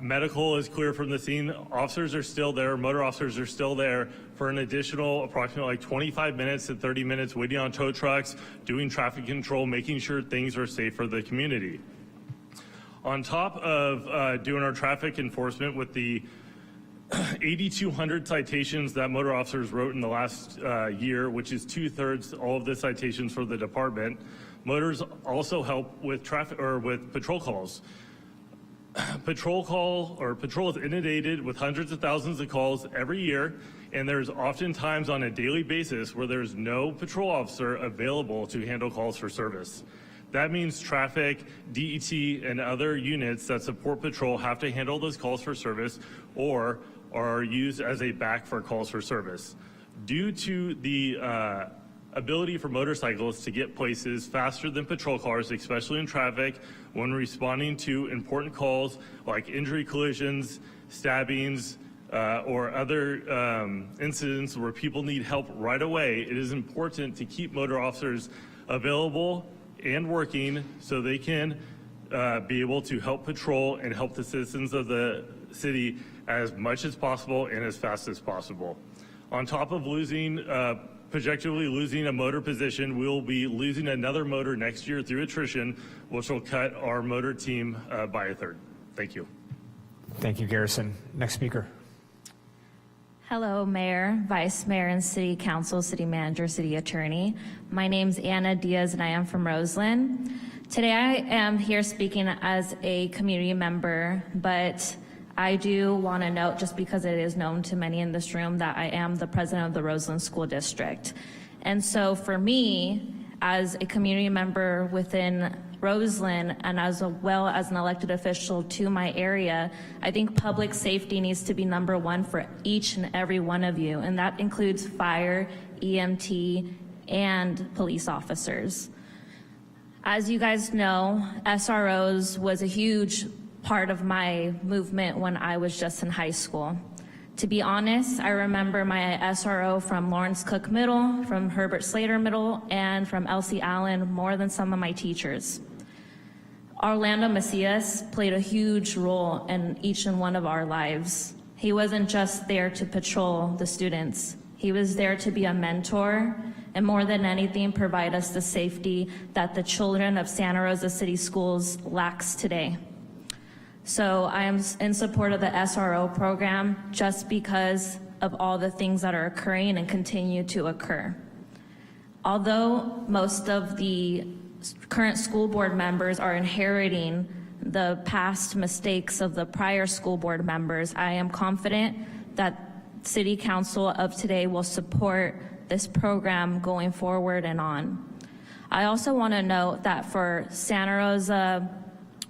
medical is clear from the scene, officers are still there, motor officers are still there for an additional approximately 25 minutes to 30 minutes waiting on tow trucks, doing traffic control, making sure things are safe for the community. On top of doing our traffic enforcement with the 8,200 citations that motor officers wrote in the last year, which is 2/3 all of the citations for the department. Motors also help with traffic or with patrol calls. Patrol is inundated with hundreds of thousands of calls every year, and there's oftentimes on a daily basis where there's no patrol officer available to handle calls for service. That means traffic, DET, and other units that support patrol have to handle those calls for service or are used as a back for calls for service. Due to the ability for motorcycles to get places faster than patrol cars, especially in traffic, when responding to important calls like injury collisions, stabbings, or other incidents where people need help right away, it is important to keep motor officers available and working so they can be able to help patrol and help the citizens of the city as much as possible and as fast as possible. On top of losing projectively losing a motor position, we will be losing another motor next year through attrition, which will cut our motor team by a third. Thank you. Thank you, Garrison. Next speaker. Hello, Mayor, Vice Mayor, and City Council, City Manager, City Attorney. My name's Anna Diaz, and I am from Roseland. Today, I am here speaking as a community member, but I do want to note, just because it is known to many in this room, that I am the president of the Roseland School District. And so for me, as a community member within Roseland and as well as an elected official to my area, I think public safety needs to be number one for each and every one of you, and that includes fire, EMT, and police officers. As you guys know, SROs was a huge part of my movement when I was just in high school. To be honest, I remember my SRO from Lawrence Cook Middle, from Herbert Slater Middle, and from Elsie Allen more than some of my teachers. Orlando Macias played a huge role in each and one of our lives. He wasn't just there to patrol the students. He was there to be a mentor, and more than anything, provide us the safety that the children of Santa Rosa City Schools lacks today. So I am in support of the SRO program just because of all the things that are occurring and continue to occur. Although most of the current school board members are inheriting the past mistakes of the prior school board members, I am confident that City Council of today will support this program going forward and on. I also want to note that for Santa Rosa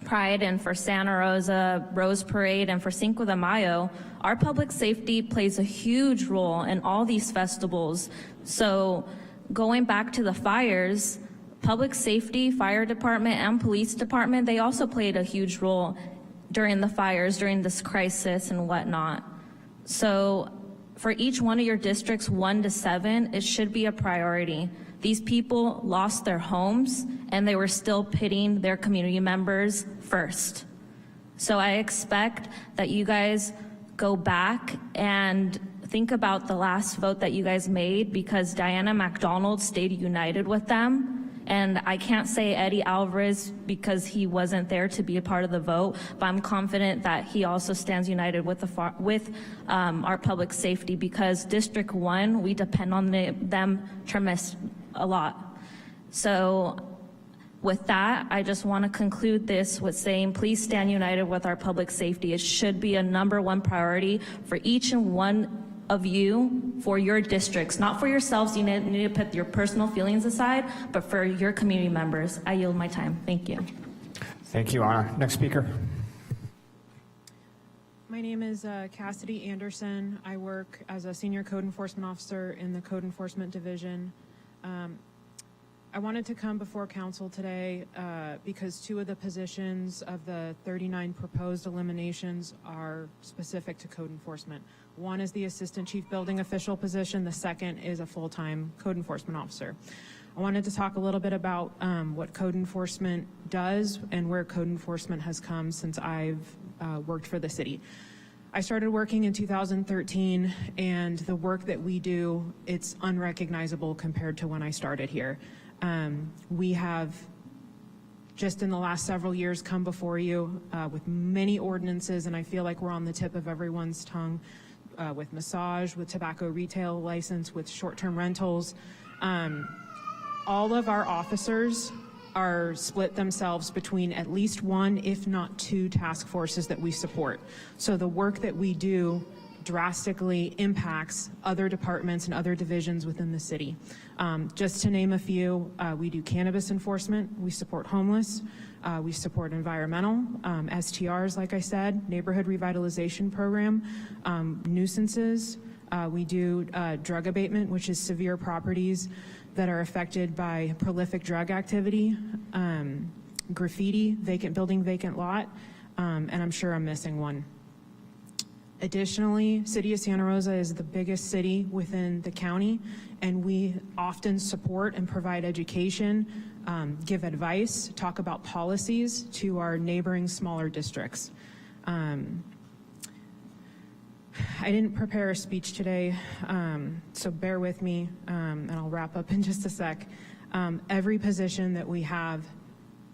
Pride and for Santa Rosa Rose Parade and for Cinco de Mayo, our public safety plays a huge role in all these festivals. So going back to the fires, public safety, fire department, and police department, they also played a huge role during the fires, during this crisis and whatnot. So for each one of your districts, 1 to 7, it should be a priority. These people lost their homes and they were still pitting their community members first. So I expect that you guys go back and think about the last vote that you guys made, because Diana McDonald stayed united with them. And I can't say Eddie Alvarez because he wasn't there to be a part of the vote, but I'm confident that he also stands united with our public safety, because District 1, we depend on them a lot. So with that, I just want to conclude this with saying, please stand united with our public safety. It should be a #1 priority for each and one of you, for your districts, not for yourselves. You need to put your personal feelings aside, but for your community members. I yield my time. Thank you. Thank you, Anna. Next speaker. My name is Cassidy Anderson. I work as a senior code enforcement officer in the Code Enforcement Division. I wanted to come before council today because 2 of the positions of the 39 proposed eliminations are specific to code enforcement. One is the assistant chief building official position. The second is a full-time code enforcement officer. I wanted to talk a little bit about what code enforcement does and where code enforcement has come since I've worked for the city. I started working in 2013, and the work that we do, it's unrecognizable compared to when I started here. We have just in the last several years come before you with many ordinances, and I feel like we're on the tip of everyone's tongue with massage, with tobacco retail license, with short-term rentals. All of our officers are split themselves between at least 1, if not 2 task forces that we support. So the work that we do drastically impacts other departments and other divisions within the city. Just to name a few, we do cannabis enforcement, we support homeless, we support environmental, STRs, like I said, neighborhood revitalization program, nuisances, we do drug abatement, which is severe properties that are affected by prolific drug activity, graffiti, vacant building, vacant lot, and I'm sure I'm missing one. Additionally, City of Santa Rosa is the biggest city within the county, and we often support and provide education, give advice, talk about policies to our neighboring smaller districts. I didn't prepare a speech today, so bear with me, and I'll wrap up in just a sec. Every position that we have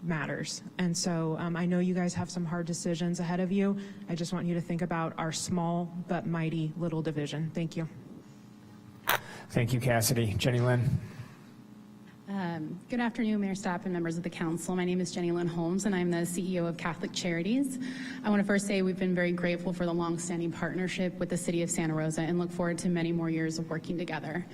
matters, and so I know you guys have some hard decisions ahead of you. I just want you to think about our small but mighty little division. Thank you. Thank you, Cassidy. Jenny Lynn. Good afternoon, Mayor Stapp and members of the council. My name is Jenny Lynn Holmes, and I'm the CEO of Catholic Charities. I want to first say we've been very grateful for the long-standing partnership with the City of Santa Rosa and look forward to many more years of working together.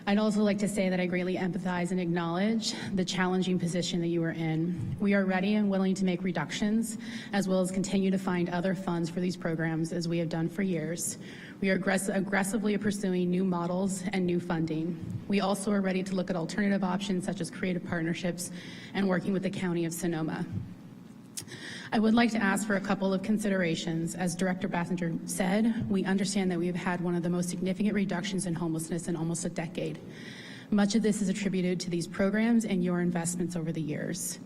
I'd also like to say that I greatly empathize and acknowledge the challenging position that you are in. We are ready and willing to make reductions, as well as continue to find other funds for these programs, as we have done for years. We are aggressively pursuing new models and new funding. We also are ready to look at alternative options such as creative partnerships and working with the County of Sonoma. I would like to ask for a couple of considerations. As Director Bathinger said, we understand that we have had one of the most significant reductions in homelessness in almost a decade. Much of this is attributed to these programs and your investments over the years.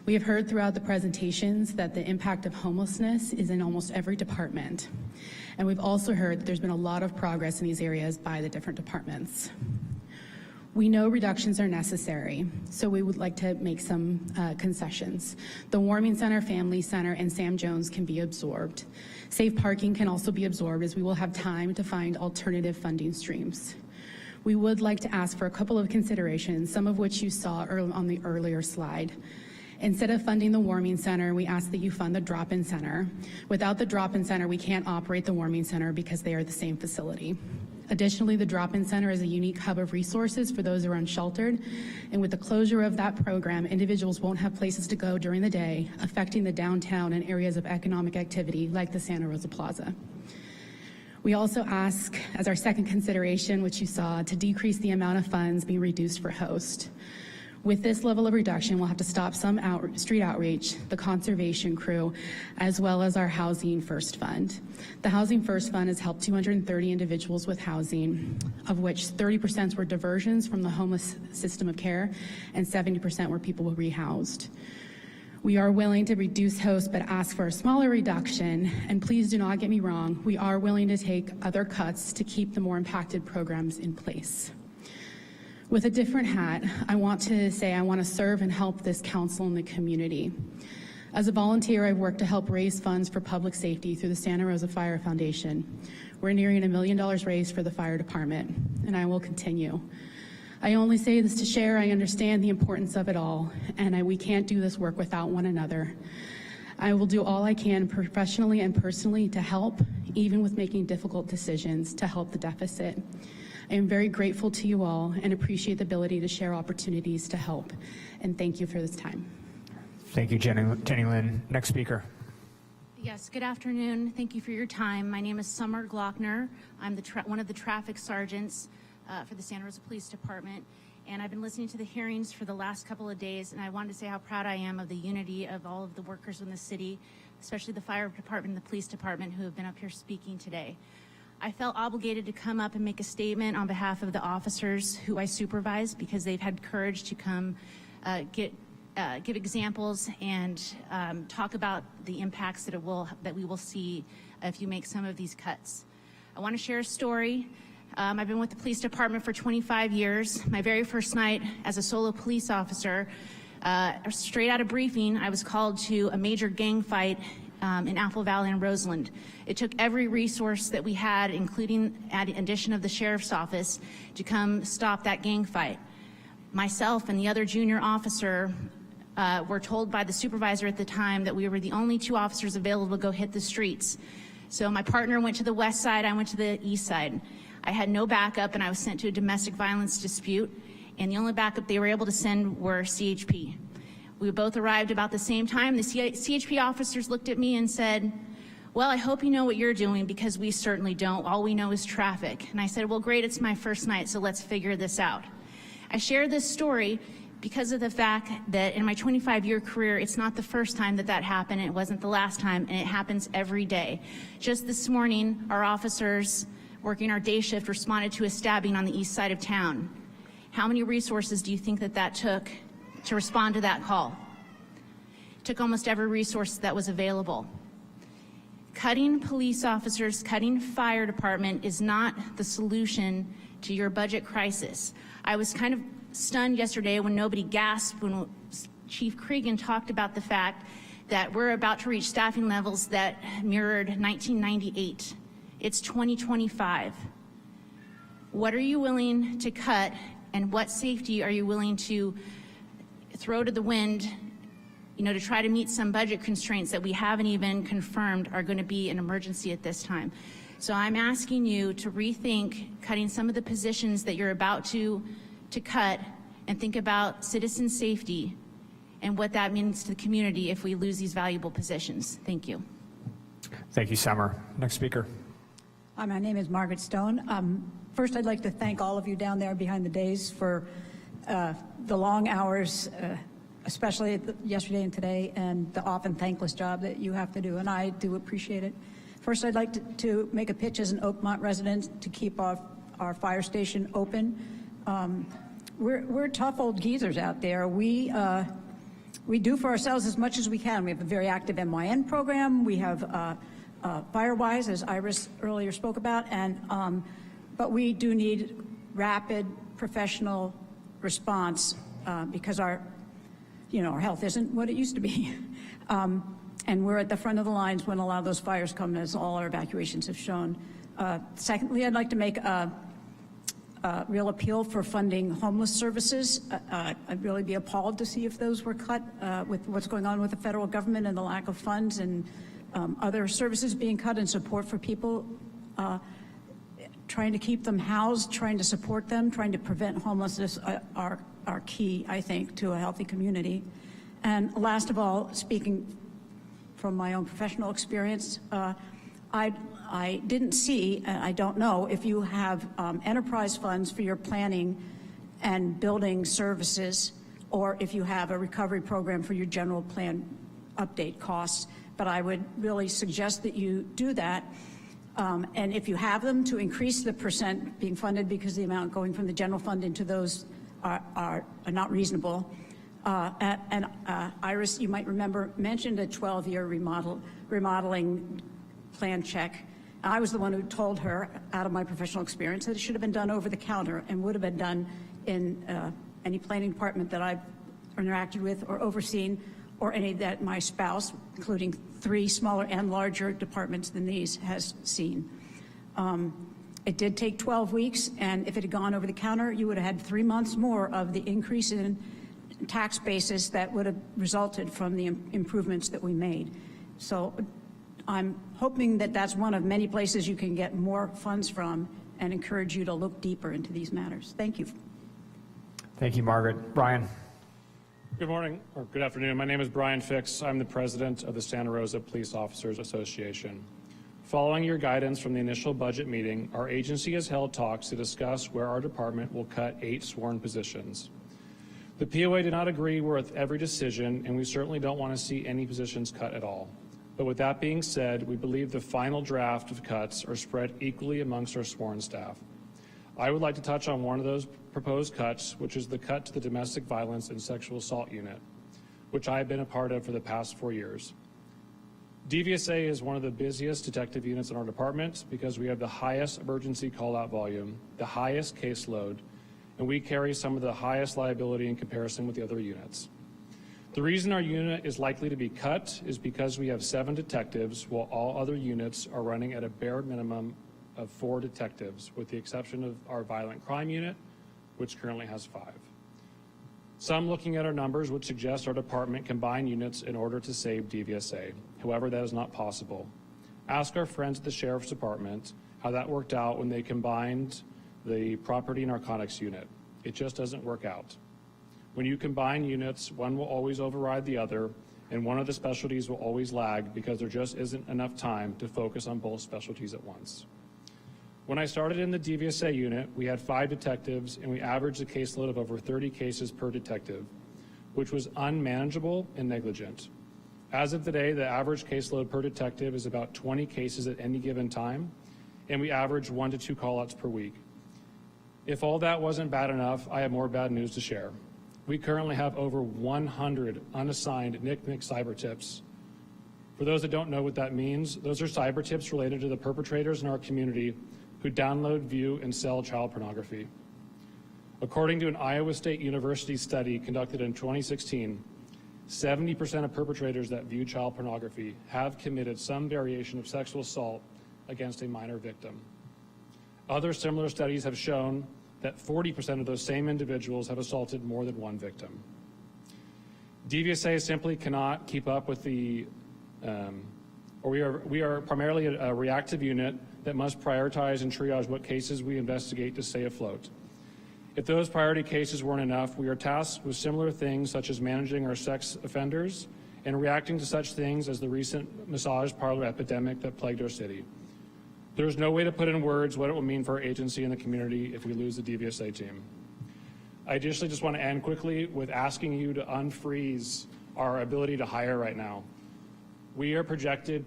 We have heard throughout the presentations that the impact of homelessness is in almost every department. And we've also heard that there's been a lot of progress in these areas by the different departments. We know reductions are necessary, so we would like to make some concessions. The Warming Center, Family Center, and Sam Jones can be absorbed. Safe parking can also be absorbed, as we will have time to find alternative funding streams. We would like to ask for a couple of considerations, some of which you saw on the earlier slide. Instead of funding the Warming Center, we ask that you fund the Drop-In Center. Without the Drop-In Center, we can't operate the Warming Center because they are the same facility. Additionally, the Drop-In Center is a unique hub of resources for those who are unsheltered, and with the closure of that program, individuals won't have places to go during the day, affecting the downtown and areas of economic activity like the Santa Rosa Plaza. We also ask, as our second consideration, which you saw, to decrease the amount of funds being reduced for host. With this level of reduction, we'll have to stop some street outreach, the conservation crew, as well as our Housing First Fund. The Housing First Fund has helped 230 individuals with housing, of which 30% were diversions from the homeless system of care, and 70% were people rehoused. We are willing to reduce hosts, but ask for a smaller reduction, and please do not get me wrong, we are willing to take other cuts to keep the more impacted programs in place. With a different hat, I want to say I want to serve and help this council and the community. As a volunteer, I've worked to help raise funds for public safety through the Santa Rosa Fire Foundation. We're nearing $1 million raised for the fire department, and I will continue. I only say this to share I understand the importance of it all, and we can't do this work without one another. I will do all I can professionally and personally to help, even with making difficult decisions to help the deficit. I am very grateful to you all and appreciate the ability to share opportunities to help. And thank you for this time. Thank you, Jenny Lynn. Next speaker. Yes, good afternoon. Thank you for your time. My name is Summer Glockner. I'm one of the traffic sergeants for the Santa Rosa Police Department. And I've been listening to the hearings for the last couple of days, and I wanted to say how proud I am of the unity of all of the workers in the city, especially the fire department and the police department who have been up here speaking today. I felt obligated to come up and make a statement on behalf of the officers who I supervise, because they've had courage to come give examples and talk about the impacts that we will see if you make some of these cuts. I want to share a story. I've been with the police department for 25 years. My very first night as a solo police officer, straight out of briefing, I was called to a major gang fight in Apple Valley and Roseland. It took every resource that we had, including the addition of the sheriff's office, to come stop that gang fight. Myself and the other junior officer were told by the supervisor at the time that we were the only two officers available to go hit the streets. So my partner went to the west side, I went to the east side. I had no backup, and I was sent to a domestic violence dispute, and the only backup they were able to send were CHP. We both arrived about the same time. The CHP officers looked at me and said, "Well, I hope you know what you're doing, because we certainly don't. All we know is traffic." And I said, "Well, great, it's my first night, so let's figure this out." I share this story because of the fact that in my 25-year career, it's not the first time that happened, it wasn't the last time, and it happens every day. Just this morning, our officers working our day shift responded to a stabbing on the east side of town. How many resources do you think that took to respond to that call? It took almost every resource that was available. Cutting police officers, cutting fire department is not the solution to your budget crisis. I was kind of stunned yesterday when nobody gasped when Chief Cregan talked about the fact that we're about to reach staffing levels that mirrored 1998. It's 2025. What are you willing to cut, and what safety are you willing to throw to the wind, to try to meet some budget constraints that we haven't even confirmed are going to be an emergency at this time? So I'm asking you to rethink cutting some of the positions that you're about to cut, and think about citizen safety and what that means to the community if we lose these valuable positions. Thank you. Thank you, Summer. Next speaker. Hi, my name is Margaret Stone. First, I'd like to thank all of you down there behind the dais for the long hours, especially yesterday and today, and the often thankless job that you have to do, and I do appreciate it. First, I'd like to make a pitch as an Oakmont resident to keep our fire station open. We're tough old geezers out there. We do for ourselves as much as we can. We have a very active MYN program. We have Firewise, as Iris earlier spoke about, and but we do need rapid, professional response because our health isn't what it used to be. And we're at the front of the lines when a lot of those fires come, as all our evacuations have shown. Secondly, I'd like to make a real appeal for funding homeless services. I'd really be appalled to see if those were cut with what's going on with the federal government and the lack of funds and other services being cut and support for people. Trying to keep them housed, trying to support them, trying to prevent homelessness are key, I think, to a healthy community. And last of all, speaking from my own professional experience, I didn't see, I don't know, if you have enterprise funds for your planning and building services, or if you have a recovery program for your general plan update costs. But I would really suggest that you do that. And if you have them, to increase the percent being funded, because the amount going from the general fund into those are not reasonable. And Iris, you might remember, mentioned a 12-year remodeling plan check. I was the one who told her, out of my professional experience, that it should have been done over the counter and would have been done in any planning department that I've interacted with or overseen, or any that my spouse, including 3 smaller and larger departments than these, has seen. It did take 12 weeks, and if it had gone over the counter, you would have had 3 months more of the increase in tax basis that would have resulted from the improvements that we made. So I'm hoping that that's one of many places you can get more funds from, and encourage you to look deeper into these matters. Thank you. Thank you, Margaret. Brian. Good morning, or good afternoon. My name is Brian Fix. I'm the president of the Santa Rosa Police Officers Association. Following your guidance from the initial budget meeting, our agency has held talks to discuss where our department will cut 8 sworn positions. The POA did not agree with every decision, and we certainly don't want to see any positions cut at all. But with that being said, we believe the final draft of cuts are spread equally amongst our sworn staff. I would like to touch on one of those proposed cuts, which is the cut to the Domestic Violence and Sexual Assault Unit, which I have been a part of for the past 4 years. DVSA is one of the busiest detective units in our department because we have the highest emergency call-out volume, the highest caseload, and we carry some of the highest liability in comparison with the other units. The reason our unit is likely to be cut is because we have 7 detectives, while all other units are running at a bare minimum of 4 detectives, with the exception of our violent crime unit, which currently has 5. Some looking at our numbers would suggest our department combine units in order to save DVSA. However, that is not possible. Ask our friends at the Sheriff's Department how that worked out when they combined the property narcotics unit. It just doesn't work out. When you combine units, one will always override the other, and one of the specialties will always lag because there just isn't enough time to focus on both specialties at once. When I started in the DVSA unit, we had 5 detectives, and we averaged a caseload of over 30 cases per detective, which was unmanageable and negligent. As of today, the average caseload per detective is about 20 cases at any given time, and we average 1 to 2 call-outs per week. If all that wasn't bad enough, I have more bad news to share. We currently have over 100 unassigned NCMEC cyber tips For those that don't know what that means, those are cyber tips related to the perpetrators in our community who download, view, and sell child pornography. According to an Iowa State University study conducted in 2016, 70% of perpetrators that view child pornography have committed some variation of sexual assault against a minor victim. Other similar studies have shown that 40% of those same individuals have assaulted more than one victim. DVSA simply cannot keep up with we are primarily a reactive unit that must prioritize and triage what cases we investigate to stay afloat. If those priority cases weren't enough, we are tasked with similar things such as managing our sex offenders and reacting to such things as the recent massage parlor epidemic that plagued our city. There's no way to put in words what it will mean for our agency and the community if we lose the DVSA team. I additionally just want to end quickly with asking you to unfreeze our ability to hire right now. We are projected,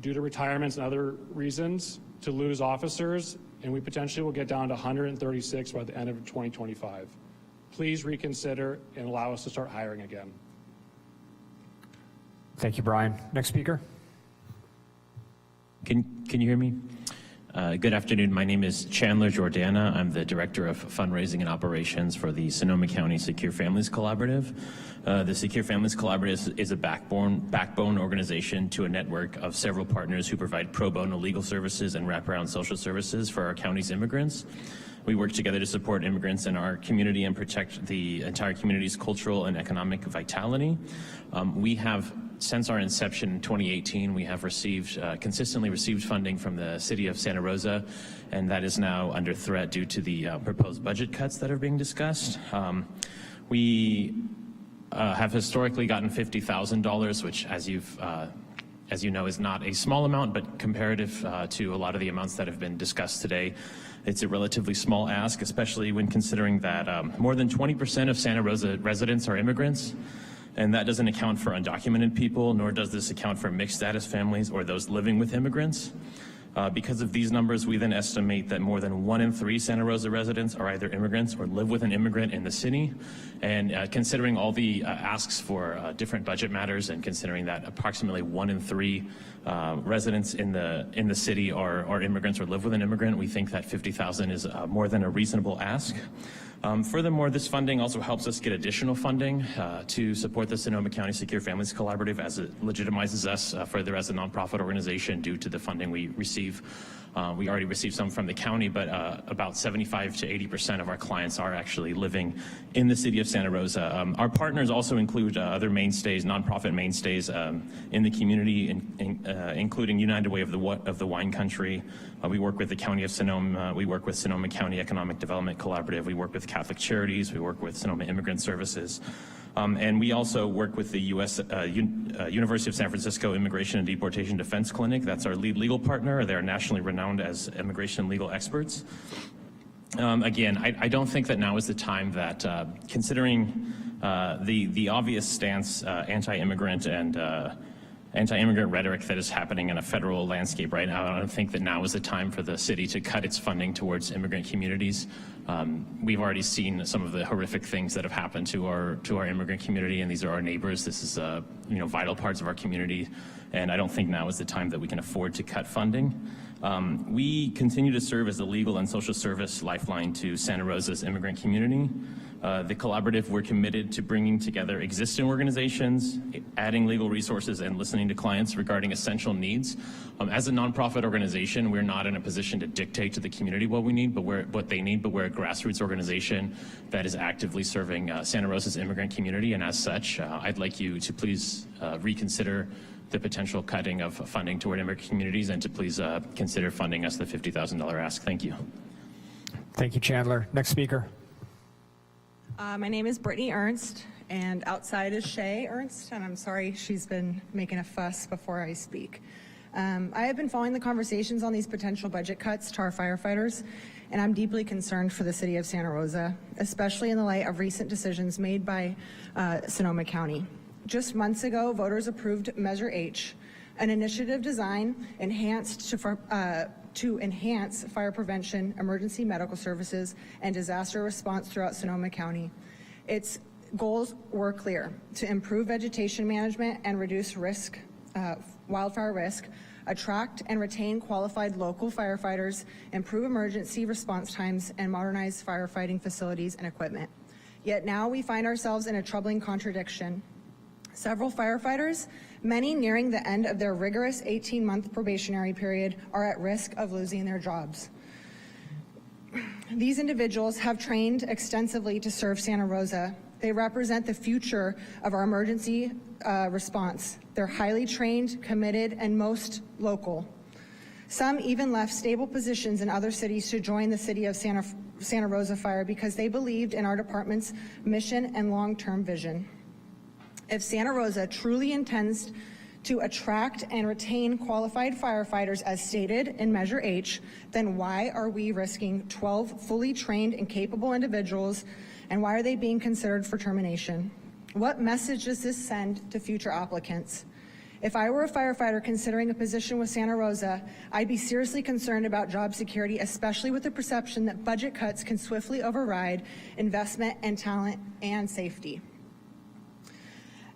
due to retirements and other reasons, to lose officers, and we potentially will get down to 136 by the end of 2025. Please reconsider and allow us to start hiring again. Thank you, Brian. Next speaker. Can you hear me? Good afternoon. My name is Chandler Jordana. I'm the Director of Fundraising and Operations for the Sonoma County Secure Families Collaborative. The Secure Families Collaborative is a backbone organization to a network of several partners who provide pro bono legal services and wraparound social services for our county's immigrants. We work together to support immigrants in our community and protect the entire community's cultural and economic vitality. We have, since our inception in 2018, we have consistently received funding from the city of Santa Rosa, and that is now under threat due to the proposed budget cuts that are being discussed. We have historically gotten $50,000, which, as you know, is not a small amount, but comparative to a lot of the amounts that have been discussed today, it's a relatively small ask, especially when considering that more than 20% of Santa Rosa residents are immigrants. And that doesn't account for undocumented people, nor does this account for mixed status families or those living with immigrants. Because of these numbers, we then estimate that more than 1 in 3 Santa Rosa residents are either immigrants or live with an immigrant in the city. And considering all the asks for different budget matters, and considering that approximately 1 in 3 residents in the city are immigrants or live with an immigrant, we think that $50,000 is more than a reasonable ask. Furthermore, this funding also helps us get additional funding to support the Sonoma County Secure Families Collaborative, as it legitimizes us further as a nonprofit organization due to the funding we receive. We already received some from the county, but about 75 to 80% of our clients are actually living in the city of Santa Rosa. Our partners also include other mainstays, nonprofit mainstays in the community, including United Way of the Wine Country. We work with the County of Sonoma. We work with Sonoma County Economic Development Collaborative. We work with Catholic Charities. We work with Sonoma Immigrant Services. And we also work with the University of San Francisco Immigration and Deportation Defense Clinic. That's our lead legal partner. They're nationally renowned as immigration legal experts. Again, I don't think that now is the time that, considering the obvious stance, anti-immigrant rhetoric that is happening in a federal landscape right now, I don't think that now is the time for the city to cut its funding towards immigrant communities. We've already seen some of the horrific things that have happened to our immigrant community, and these are our neighbors. This is vital parts of our community, and I don't think now is the time that we can afford to cut funding. We continue to serve as a legal and social service lifeline to Santa Rosa's immigrant community. The collaborative, we're committed to bringing together existing organizations, adding legal resources, and listening to clients regarding essential needs. As a nonprofit organization, we're not in a position to dictate to the community what we need, but what they need, but we're a grassroots organization that is actively serving Santa Rosa's immigrant community, and as such, I'd like you to please reconsider the potential cutting of funding toward immigrant communities, and to please consider funding us the $50,000 ask. Thank you. Thank you, Chandler. Next speaker. My name is Brittany Ernst, and outside is Shay Ernst, and I'm sorry she's been making a fuss before I speak. I have been following the conversations on these potential budget cuts to our firefighters, and I'm deeply concerned for the city of Santa Rosa, especially in the light of recent decisions made by Sonoma County. Just months ago, voters approved Measure H, an initiative designed to enhance fire prevention, emergency medical services, and disaster response throughout Sonoma County. Its goals were clear: to improve vegetation management and reduce risk wildfire risk, attract and retain qualified local firefighters, improve emergency response times, and modernize firefighting facilities and equipment. Yet now we find ourselves in a troubling contradiction. Several firefighters, many nearing the end of their rigorous 18-month probationary period, are at risk of losing their jobs. These individuals have trained extensively to serve Santa Rosa. They represent the future of our emergency response. They're highly trained, committed, and most local. Some even left stable positions in other cities to join the city of Santa Rosa Fire because they believed in our department's mission and long-term vision. If Santa Rosa truly intends to attract and retain qualified firefighters as stated in Measure H, then why are we risking 12 fully trained and capable individuals, and why are they being considered for termination? What message does this send to future applicants? If I were a firefighter considering a position with Santa Rosa, I'd be seriously concerned about job security, especially with the perception that budget cuts can swiftly override investment and talent and safety.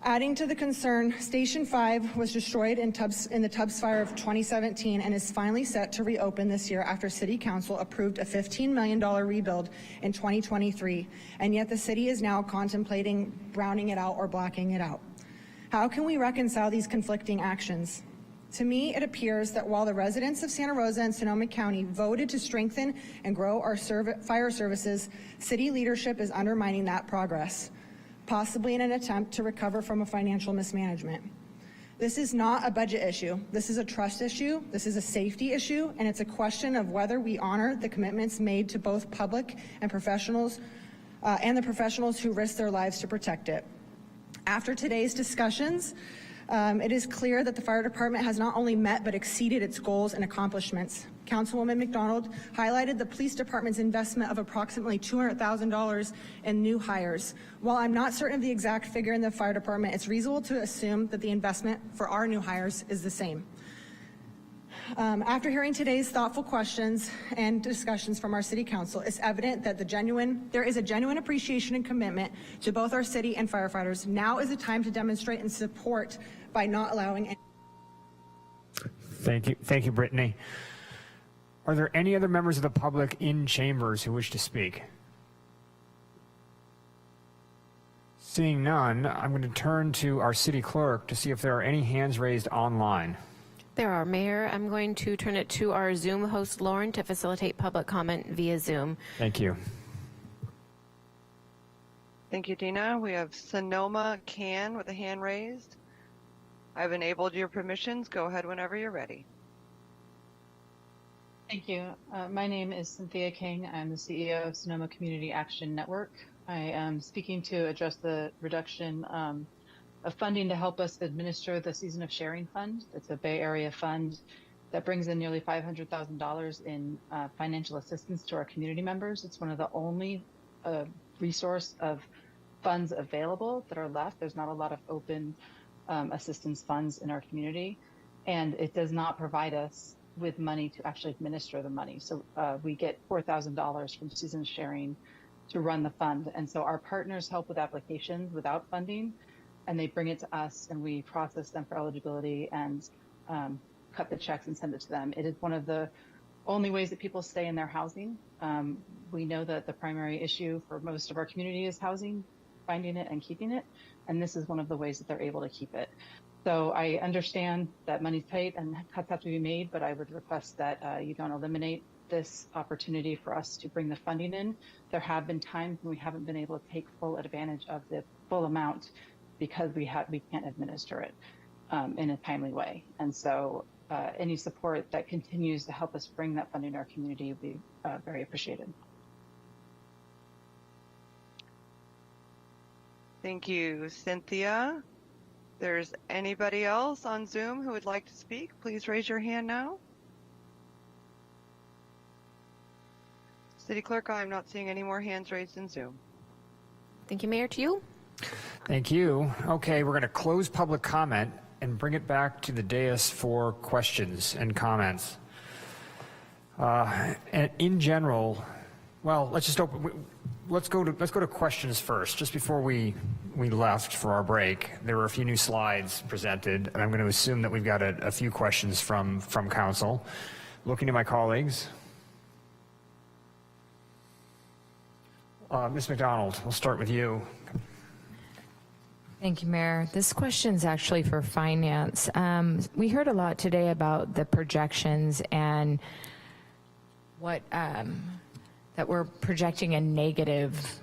Adding to the concern, Station 5 was destroyed in the Tubbs Fire of 2017 and is finally set to reopen this year after City Council approved a $15 million rebuild in 2023, and yet the city is now contemplating browning it out or blacking it out. How can we reconcile these conflicting actions? To me, it appears that while the residents of Santa Rosa and Sonoma County voted to strengthen and grow our fire services, city leadership is undermining that progress, possibly in an attempt to recover from a financial mismanagement. This is not a budget issue. This is a trust issue. This is a safety issue, and it's a question of whether we honor the commitments made to both public and professionals, and the professionals who risk their lives to protect it. After today's discussions, it is clear that the fire department has not only met but exceeded its goals and accomplishments. Councilwoman McDonald highlighted the police department's investment of approximately $200,000 in new hires. While I'm not certain of the exact figure in the fire department, it's reasonable to assume that the investment for our new hires is the same. After hearing today's thoughtful questions and discussions from our city council, it's evident that there is a genuine appreciation and commitment to both our city and firefighters. Now is the time to demonstrate and support by not allowing any. Thank you, Brittany. Are there any other members of the public in chambers who wish to speak? Seeing none, I'm going to turn to our city clerk to see if there are any hands raised online. There are, Mayor. I'm going to turn it to our Zoom host, Lauren, to facilitate public comment via Zoom. Thank you. Thank you, Dina. We have Sonoma Can with a hand raised. I've enabled your permissions. Go ahead whenever you're ready. Thank you. My name is Cynthia King. I'm the CEO of Sonoma Community Action Network. I am speaking to address the reduction of funding to help us administer the Season of Sharing Fund. It's a Bay Area fund that brings in nearly $500,000 in financial assistance to our community members. It's one of the only resource of funds available that are left. There's not a lot of open assistance funds in our community, and it does not provide us with money to actually administer the money. So we get $4,000 from Season of Sharing to run the fund. And so our partners help with applications without funding, and they bring it to us and we process them for eligibility and cut the checks and send it to them. It is one of the only ways that people stay in their housing. We know that the primary issue for most of our community is housing, finding it and keeping it, and this is one of the ways that they're able to keep it. So I understand that money's tight and cuts have to be made, but I would request that you don't eliminate this opportunity for us to bring the funding in. There have been times when we haven't been able to take full advantage of the full amount because we can't administer it in a timely way. And so any support that continues to help us bring that funding to our community would be very appreciated. Thank you, Cynthia. There's anybody else on Zoom who would like to speak? Please raise your hand now. City Clerk, I'm not seeing any more hands raised in Zoom. Thank you, Mayor. To you. Thank you. Okay, we're going to close public comment and bring it back to the dais for questions and comments. And in general, well, let's just open. let's go to questions first. Just before we left for our break, there were a few new slides presented, and I'm going to assume that we've got a few questions from council. Looking to my colleagues. Ms. McDonald, we'll start with you. Thank you, Mayor. This question's actually for finance. We heard a lot today about the projections and what that we're projecting a negative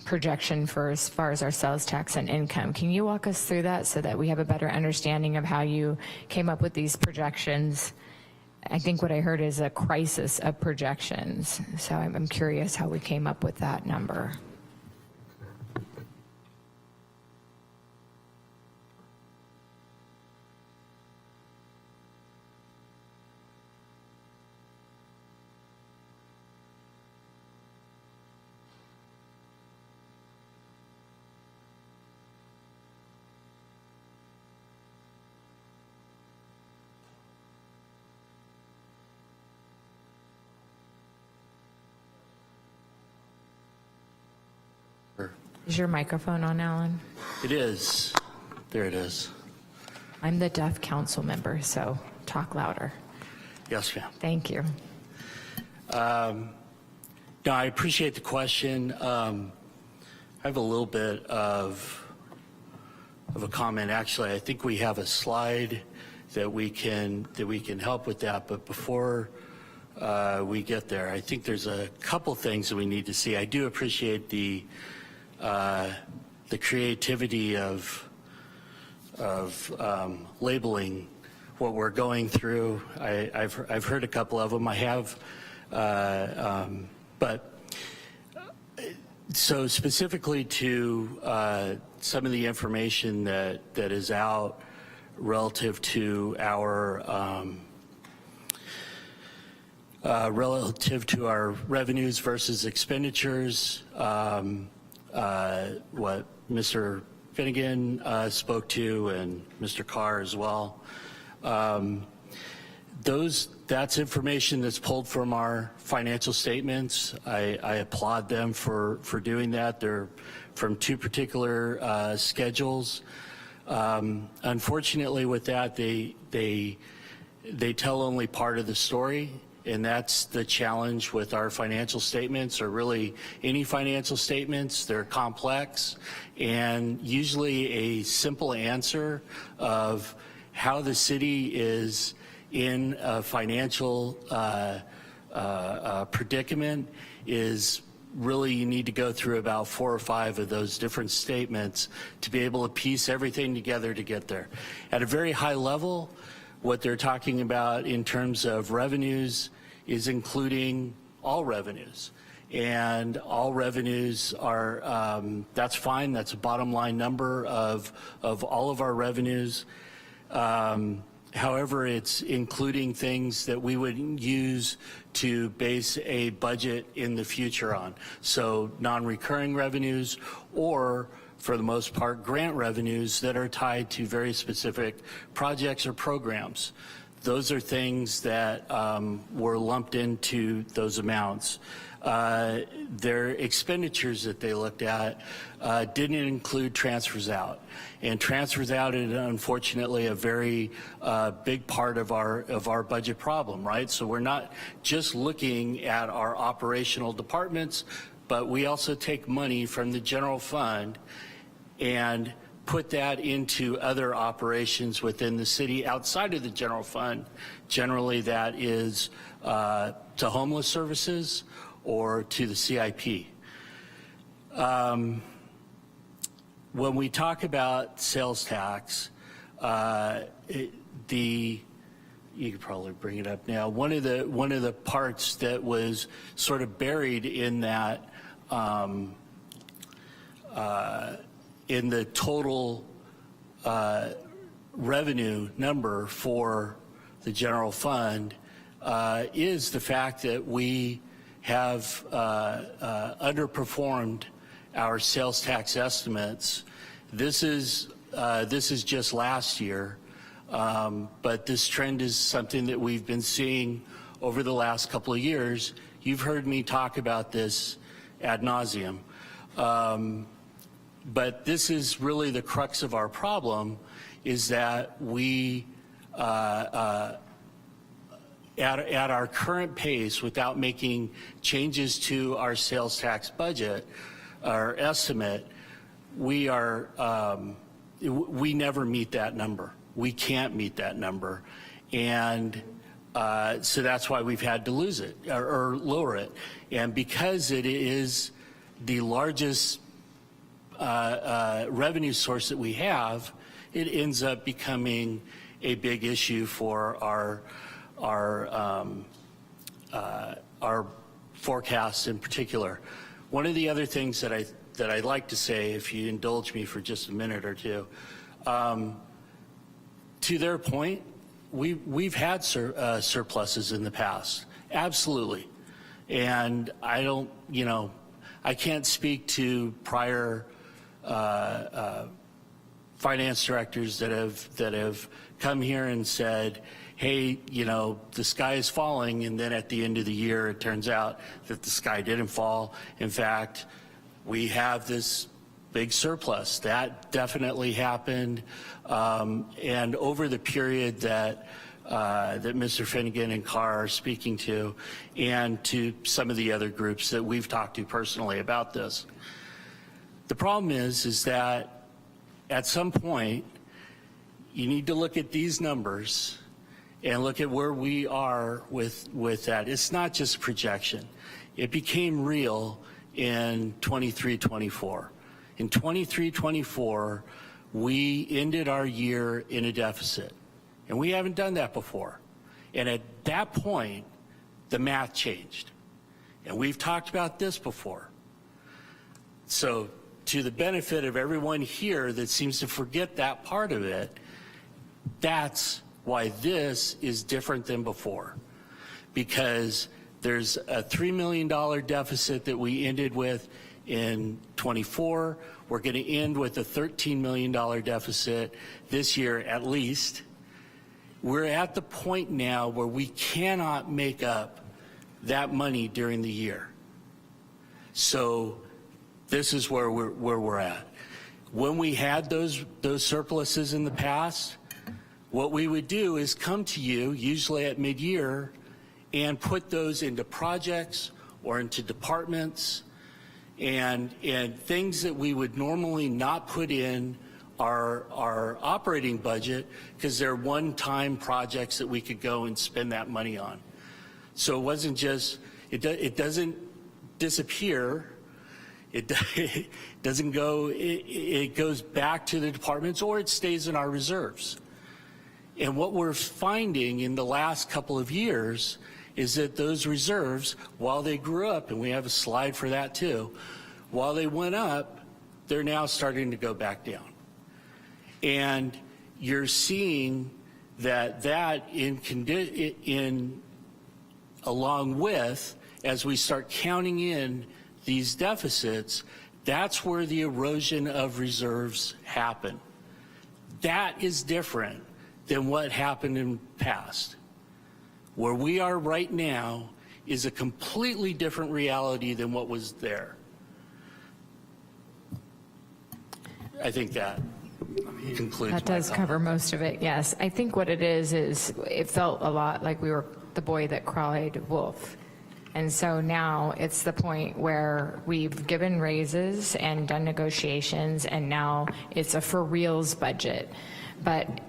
projection for as far as our sales tax and income. Can you walk us through that so that we have a better understanding of how you came up with these projections? I think what I heard is a crisis of projections. So I'm curious how we came up with that number. Is your microphone on, Alan? It is. There it is. I'm the deaf council member, so talk louder. Yes, ma'am. Thank you. No, I appreciate the question. I have a little bit of a comment. Actually, I think we have a slide that we can help with that. But before we get there, I think there's a couple things that we need to see. I do appreciate the creativity of labeling what we're going through. I've heard a couple of them. I have, but so specifically to some of the information that is out relative to our revenues versus expenditures. What Mr. Finnegan spoke to, and Mr. Carr as well. That's information that's pulled from our financial statements. I applaud them for doing that. They're from two particular schedules. Unfortunately, with that, they tell only part of the story. And that's the challenge with our financial statements, or really any financial statements. They're complex, and usually a simple answer of how the city is in a financial predicament is really, you need to go through about 4 or 5 of those different statements to be able to piece everything together to get there. At a very high level, what they're talking about in terms of revenues is including all revenues. And all revenues are, that's fine, that's a bottom line number of all of our revenues. However, it's including things that we would use to base a budget in the future on. So non-recurring revenues, or for the most part, grant revenues that are tied to very specific projects or programs. Those are things that were lumped into those amounts. Their expenditures that they looked at didn't include transfers out. And transfers out is unfortunately a very big part of our budget problem, right? So we're not just looking at our operational departments, but we also take money from the general fund and put that into other operations within the city outside of the general fund. Generally that is to homeless services or to the CIP. When we talk about sales tax, you could probably bring it up now. One of the parts that was sort of buried in that in the total revenue number for the general fund is the fact that we have underperformed our sales tax estimates. This is just last year, but this trend is something that we've been seeing over the last couple of years. You've heard me talk about this ad nauseum. But this is really the crux of our problem, is that we, at our current pace, without making changes to our sales tax budget, our estimate, we never meet that number. We can't meet that number. And so that's why we've had to lose it or lower it. And because it is the largest revenue source that we have, it ends up becoming a big issue for our forecasts in particular. One of the other things that I'd like to say, if you indulge me for just a minute or two, to their point, we've had surpluses in the past, absolutely, and I can't speak to prior finance directors that have come here and said, hey, the sky is falling, and then at the end of the year it turns out that the sky didn't fall. In fact, we have this big surplus. That definitely happened, and over the period that Mr. Finnegan and Carr are speaking to, and to some of the other groups that we've talked to personally about this. The problem is that at some point you need to look at these numbers and look at where we are with that. It's not just a projection. It became real in 23-24. In 23-24, we ended our year in a deficit, and we haven't done that before. And at that point, the math changed. And we've talked about this before. So to the benefit of everyone here that seems to forget that part of it, that's why this is different than before. Because there's a $3 million deficit that we ended with in 24. We're going to end with a $13 million deficit this year at least. We're at the point now where we cannot make up that money during the year. So this is where we're at. When we had those surpluses in the past, what we would do is come to you, usually at mid-year, and put those into projects or into departments and things that we would normally not put in our operating budget because they're one-time projects that we could go and spend that money on. So it wasn't just, it doesn't disappear. It doesn't go, it goes back to the departments, or it stays in our reserves. And what we're finding in the last couple of years is that those reserves, while they grew up, and we have a slide for that too, while they went up, they're now starting to go back down. And you're seeing that along with, as we start counting in these deficits, that's where the erosion of reserves happen. That is different than what happened in the past. Where we are right now is a completely different reality than what was there. I think that concludes. That does cover most of it, yes. I think what it is it felt a lot like we were the boy that cried wolf. And so now it's the point where we've given raises and done negotiations, and now it's a for reals budget. But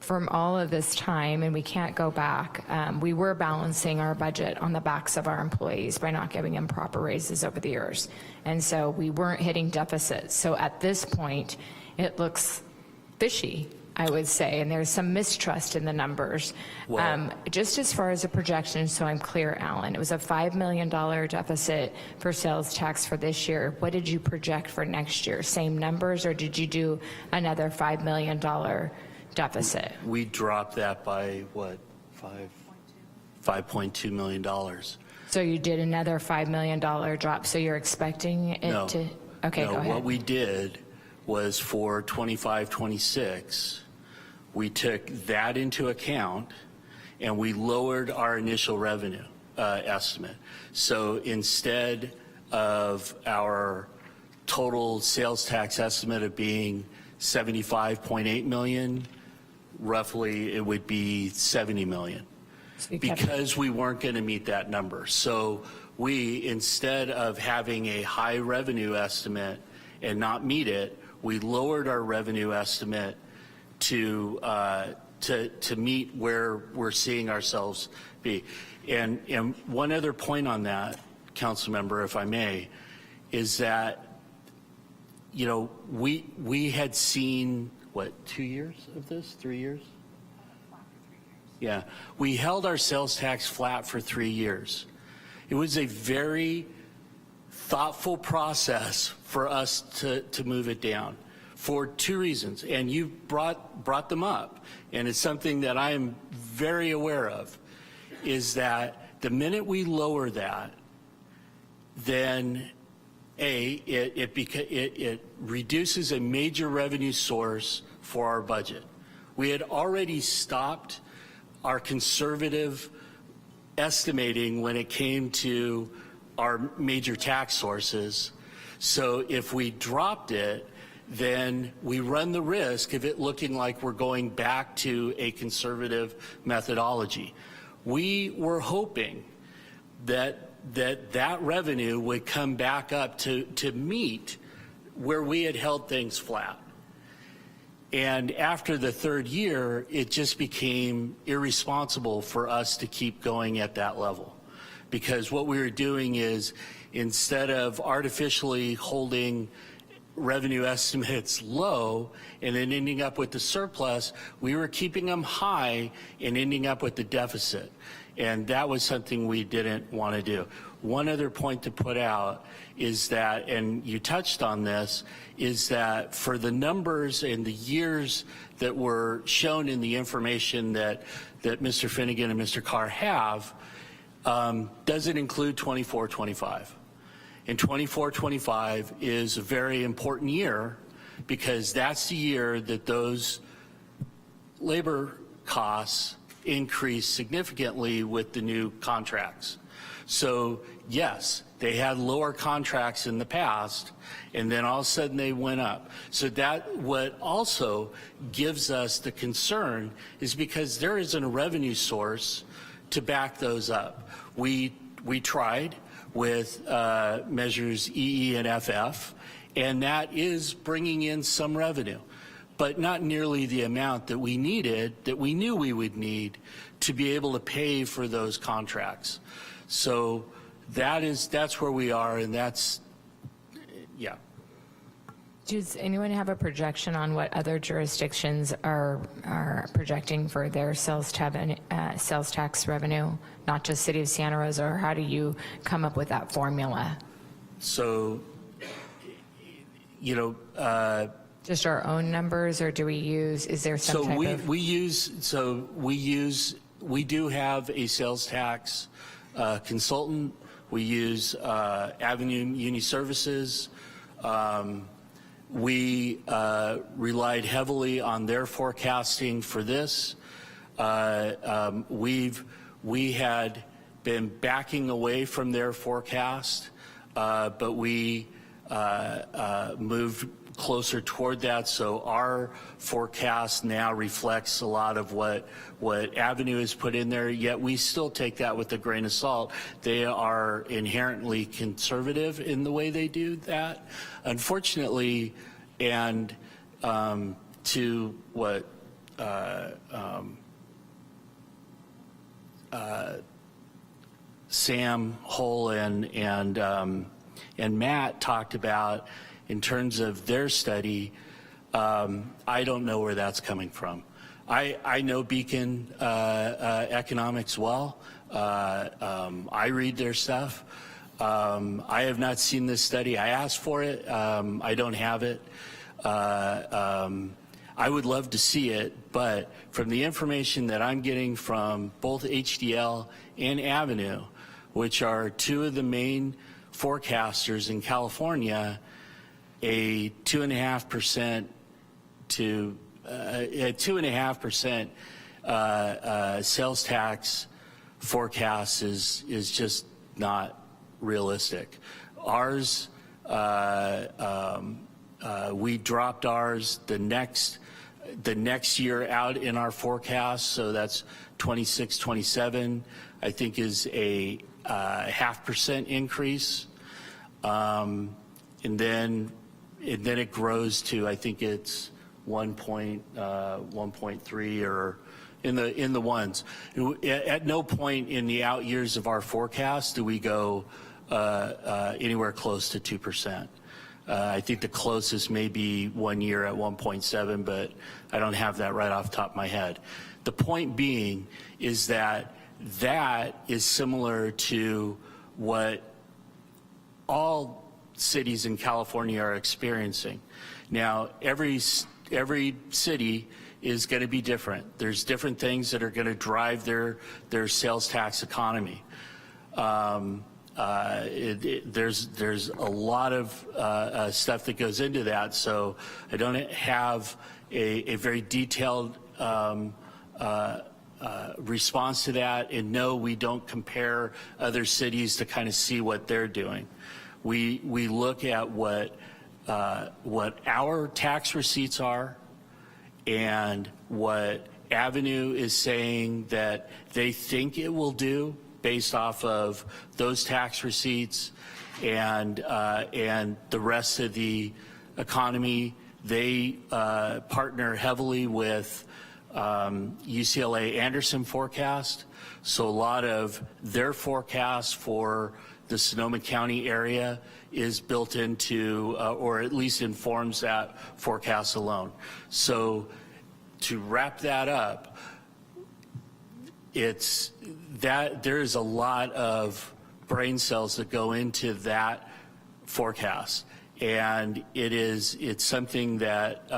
from all of this time, and we can't go back, we were balancing our budget on the backs of our employees by not giving them proper raises over the years. And so we weren't hitting deficits. So at this point, it looks fishy, I would say, and there's some mistrust in the numbers. Just as far as a projection, so I'm clear, Alan, it was a $5 million deficit for sales tax for this year. What did you project for next year? Same numbers, or did you do another $5 million deficit? We dropped that by what, $5.2 million. So you did another $5 million drop, so you're expecting it to? Okay, go ahead. What we did was for 25-26, we took that into account and we lowered our initial revenue estimate. So instead of our total sales tax estimate of being 75.8 million, roughly it would be 70 million, because we weren't going to meet that number. So we, instead of having a high revenue estimate and not meet it, we lowered our revenue estimate to meet where we're seeing ourselves be. And one other point on that, council member, if I may, is that, you know, we had seen, what, 2 years of this, 3 years? Yeah, we held our sales tax flat for 3 years. It was a very thoughtful process for us to move it down for 2 reasons, and you brought them up, and it's something that I am very aware of, is that the minute we lower that, then it reduces a major revenue source for our budget. We had already stopped our conservative estimating when it came to our major tax sources. So if we dropped it, then we run the risk of it looking like we're going back to a conservative methodology. We were hoping that revenue would come back up to meet where we had held things flat. And after the 3rd year, it just became irresponsible for us to keep going at that level. Because what we were doing is, instead of artificially holding revenue estimates low and then ending up with the surplus, we were keeping them high and ending up with the deficit. And that was something we didn't want to do. One other point to put out is that, and you touched on this, is that for the numbers and the years that were shown in the information that Mr. Finnegan and Mr. Carr have, doesn't include 24-25. And 24-25 is a very important year, because that's the year that those labor costs increase significantly with the new contracts. So yes, they had lower contracts in the past, and then all of a sudden they went up. So that what also gives us the concern is because there isn't a revenue source to back those up. We tried with measures EE and FF, and that is bringing in some revenue, but not nearly the amount that we needed, that we knew we would need to be able to pay for those contracts. So that's where we are, and that's, yeah. Does anyone have a projection on what other jurisdictions are projecting for their sales tax revenue, not just City of Santa Rosa, or how do you come up with that formula? So, you know, just our own numbers, or do we use, is there some type of? We do have a sales tax consultant. We use Avenue Uni Services. We relied heavily on their forecasting for this. We had been backing away from their forecast, but we moved closer toward that. So our forecast now reflects a lot of what Avenue has put in there, yet we still take that with a grain of salt. They are inherently conservative in the way they do that. Unfortunately, and to what Sam Hull and Matt talked about in terms of their study, I don't know where that's coming from. I know Beacon economics well. I read their stuff. I have not seen this study. I asked for it. I don't have it. I would love to see it, but from the information that I'm getting from both HDL and Avenue, which are two of the main forecasters in California, a 2.5% to a 2.5% sales tax forecast is just not realistic. ours, we dropped ours the next year out in our forecast, so that's 26, 27, I think is a 0.5% increase. And then it grows to, I think it's 1.3 or in the ones. At no point in the out years of our forecast do we go anywhere close to 2%. I think the closest may be 1 year at 1.7, but I don't have that right off the top of my head. The point being is that is similar to what all cities in California are experiencing. Now, every city is going to be different. There's different things that are going to drive their sales tax economy. There's a lot of stuff that goes into that, so I don't have a very detailed response to that. And no, we don't compare other cities to kind of see what they're doing. We look at what our tax receipts are and what Avenue is saying that they think it will do based off of those tax receipts and the rest of the economy. They partner heavily with UCLA Anderson forecast. So a lot of their forecast for the Sonoma County area is built into, or at least informs that forecast alone. So to wrap that up, it's that there's a lot of brain cells that go into that forecast, and it's something that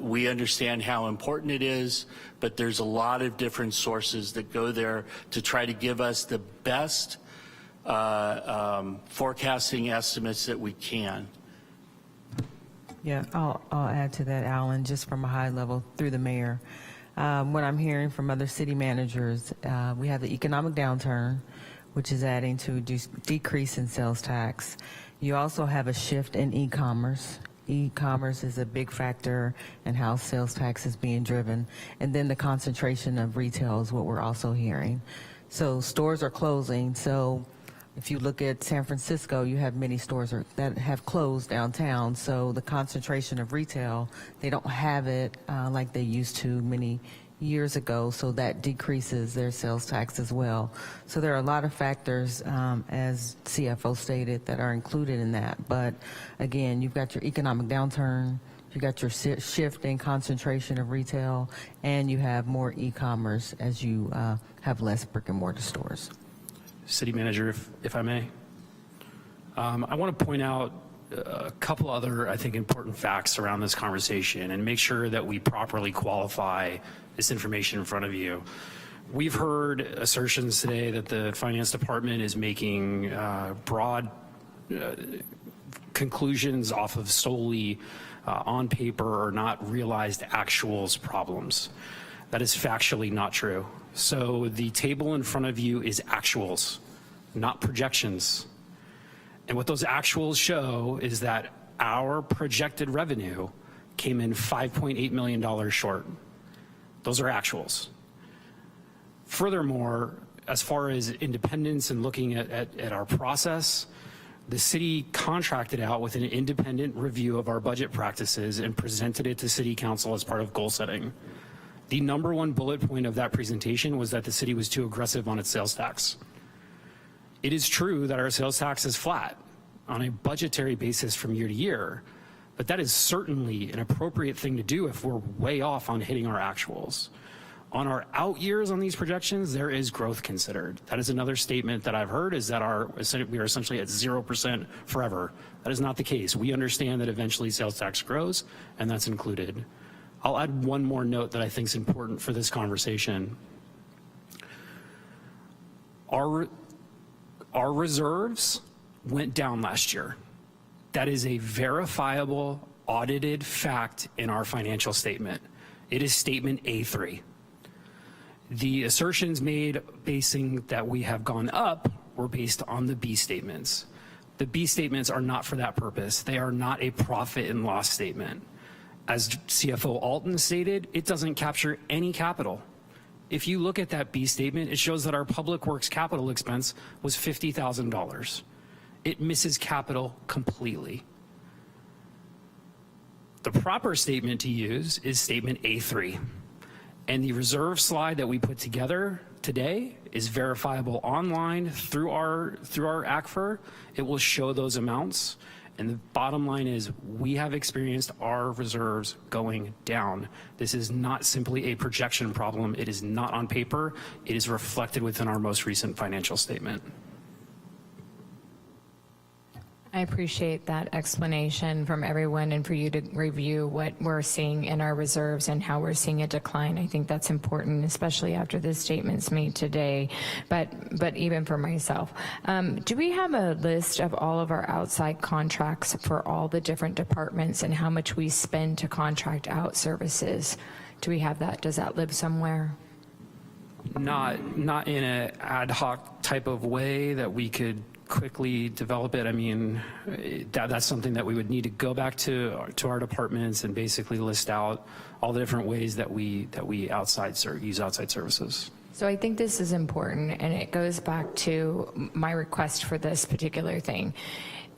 we understand how important it is, but there's a lot of different sources that go there to try to give us the best forecasting estimates that we can. Yeah, I'll add to that, Alan, just from a high level through the mayor. What I'm hearing from other city managers, we have the economic downturn, which is adding to decrease in sales tax. You also have a shift in e-commerce. E-commerce is a big factor in how sales tax is being driven. And then the concentration of retail is what we're also hearing. So stores are closing. So if you look at San Francisco, you have many stores that have closed downtown. So the concentration of retail, they don't have it like they used to many years ago. So that decreases their sales tax as well. So there are a lot of factors, as CFO stated, that are included in that. But again, you've got your economic downturn, you got your shift in concentration of retail, and you have more e-commerce as you have less brick and mortar stores. City Manager, if I may. I want to point out a couple other, I think, important facts around this conversation and make sure that we properly qualify this information in front of you. We've heard assertions today that the Finance Department is making broad conclusions off of solely on paper or not realized actuals problems. That is factually not true. So the table in front of you is actuals, not projections. And what those actuals show is that our projected revenue came in $5.8 million short. Those are actuals. Furthermore, as far as independence and looking at our process, the city contracted out with an independent review of our budget practices and presented it to City Council as part of goal setting. The #1 bullet point of that presentation was that the city was too aggressive on its sales tax. It is true that our sales tax is flat on a budgetary basis from year to year, but that is certainly an appropriate thing to do if we're way off on hitting our actuals. On our out years on these projections, there is growth considered. That is another statement that I've heard, is that we are essentially at 0% forever. That is not the case. We understand that eventually sales tax grows, and that's included. I'll add one more note that I think is important for this conversation. Our reserves went down last year. That is a verifiable, audited fact in our financial statement. It is statement A3. The assertions made basing that we have gone up were based on the B statements. The B statements are not for that purpose. They are not a profit and loss statement. As CFO Alton stated, it doesn't capture any capital. If you look at that B statement, it shows that our public works capital expense was $50,000. It misses capital completely. The proper statement to use is statement A3. And the reserve slide that we put together today is verifiable online through our ACFR. It will show those amounts. And the bottom line is we have experienced our reserves going down. This is not simply a projection problem. It is not on paper. It is reflected within our most recent financial statement. I appreciate that explanation from everyone and for you to review what we're seeing in our reserves and how we're seeing a decline. I think that's important, especially after the statements made today, but even for myself. Do we have a list of all of our outside contracts for all the different departments and how much we spend to contract out services? Do we have that? Does that live somewhere? Not in an ad hoc type of way that we could quickly develop it. I mean, that's something that we would need to go back to our departments and basically list out all the different ways that we use outside services. So I think this is important, and it goes back to my request for this particular thing.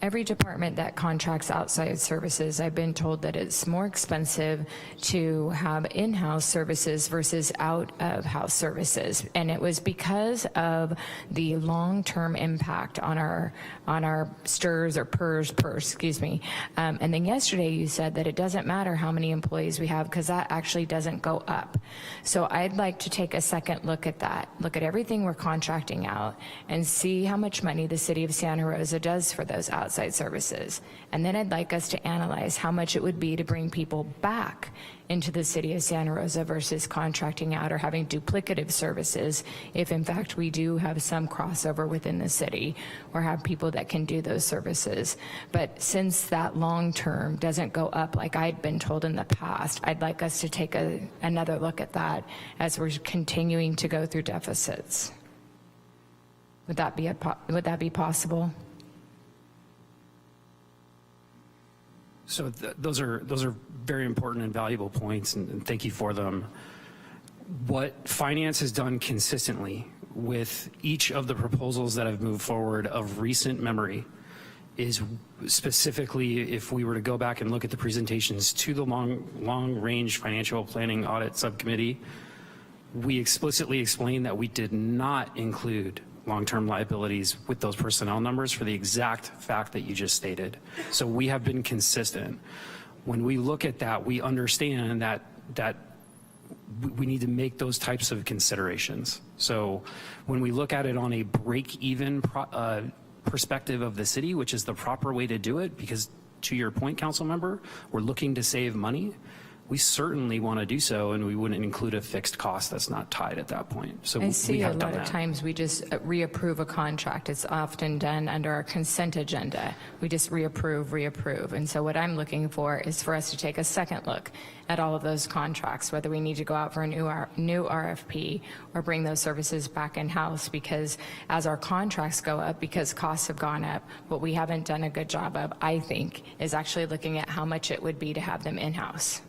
Every department that contracts outside services, I've been told that it's more expensive to have in-house services versus out-of-house services. And it was because of the long-term impact on our STRS or PERS, excuse me. And then yesterday you said that it doesn't matter how many employees we have because that actually doesn't go up. So I'd like to take a second look at that, look at everything we're contracting out and see how much money the city of Santa Rosa does for those outside services. And then I'd like us to analyze how much it would be to bring people back into the city of Santa Rosa versus contracting out or having duplicative services if in fact we do have some crossover within the city or have people that can do those services. But since that long term doesn't go up like I'd been told in the past, I'd like us to take another look at that as we're continuing to go through deficits. Would that be possible? So those are very important and valuable points, and thank you for them. What finance has done consistently with each of the proposals that have moved forward of recent memory is specifically, if we were to go back and look at the presentations to the long-range financial planning audit subcommittee, we explicitly explained that we did not include long-term liabilities with those personnel numbers for the exact fact that you just stated. So we have been consistent. When we look at that, we understand that we need to make those types of considerations. So when we look at it on a break-even perspective of the city, which is the proper way to do it, because to your point, council member, we're looking to save money, we certainly want to do so, and we wouldn't include a fixed cost that's not tied at that point. So I see we have a done lot of that. times we just reapprove a contract. It's often done under our consent agenda. We just reapprove. And so what I'm looking for is for us to take a second look at all of those contracts, whether we need to go out for a new RFP or bring those services back in-house, because as our contracts go up, because costs have gone up, what we haven't done a good job of, I think, is actually looking at how much it would be to have them in-house.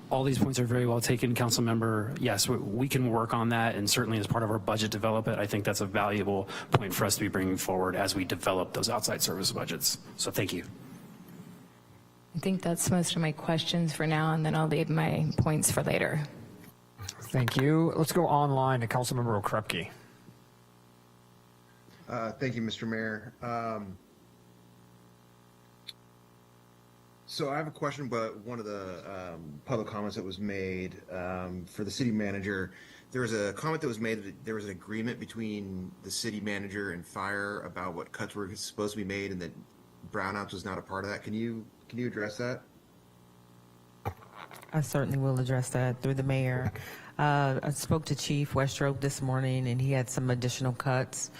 All these points are very well taken, council member. Yes, we can work on that, and certainly as part of our budget development, I think that's a valuable point for us to be bringing forward as we develop those outside service budgets. So thank you. I think that's most of my questions for now, and then I'll leave my points for later. Thank you. Let's go online to Councilmember Okrepke. Thank you, Mr. Mayor. So I have a question about one of the public comments that was made for the city manager. There was a comment that was made that there was an agreement between the city manager and fire about what cuts were supposed to be made, and that brownouts was not a part of that. Can you address that? I certainly will address that through the mayor. I spoke to Chief Westrope this morning, and he had some additional cuts.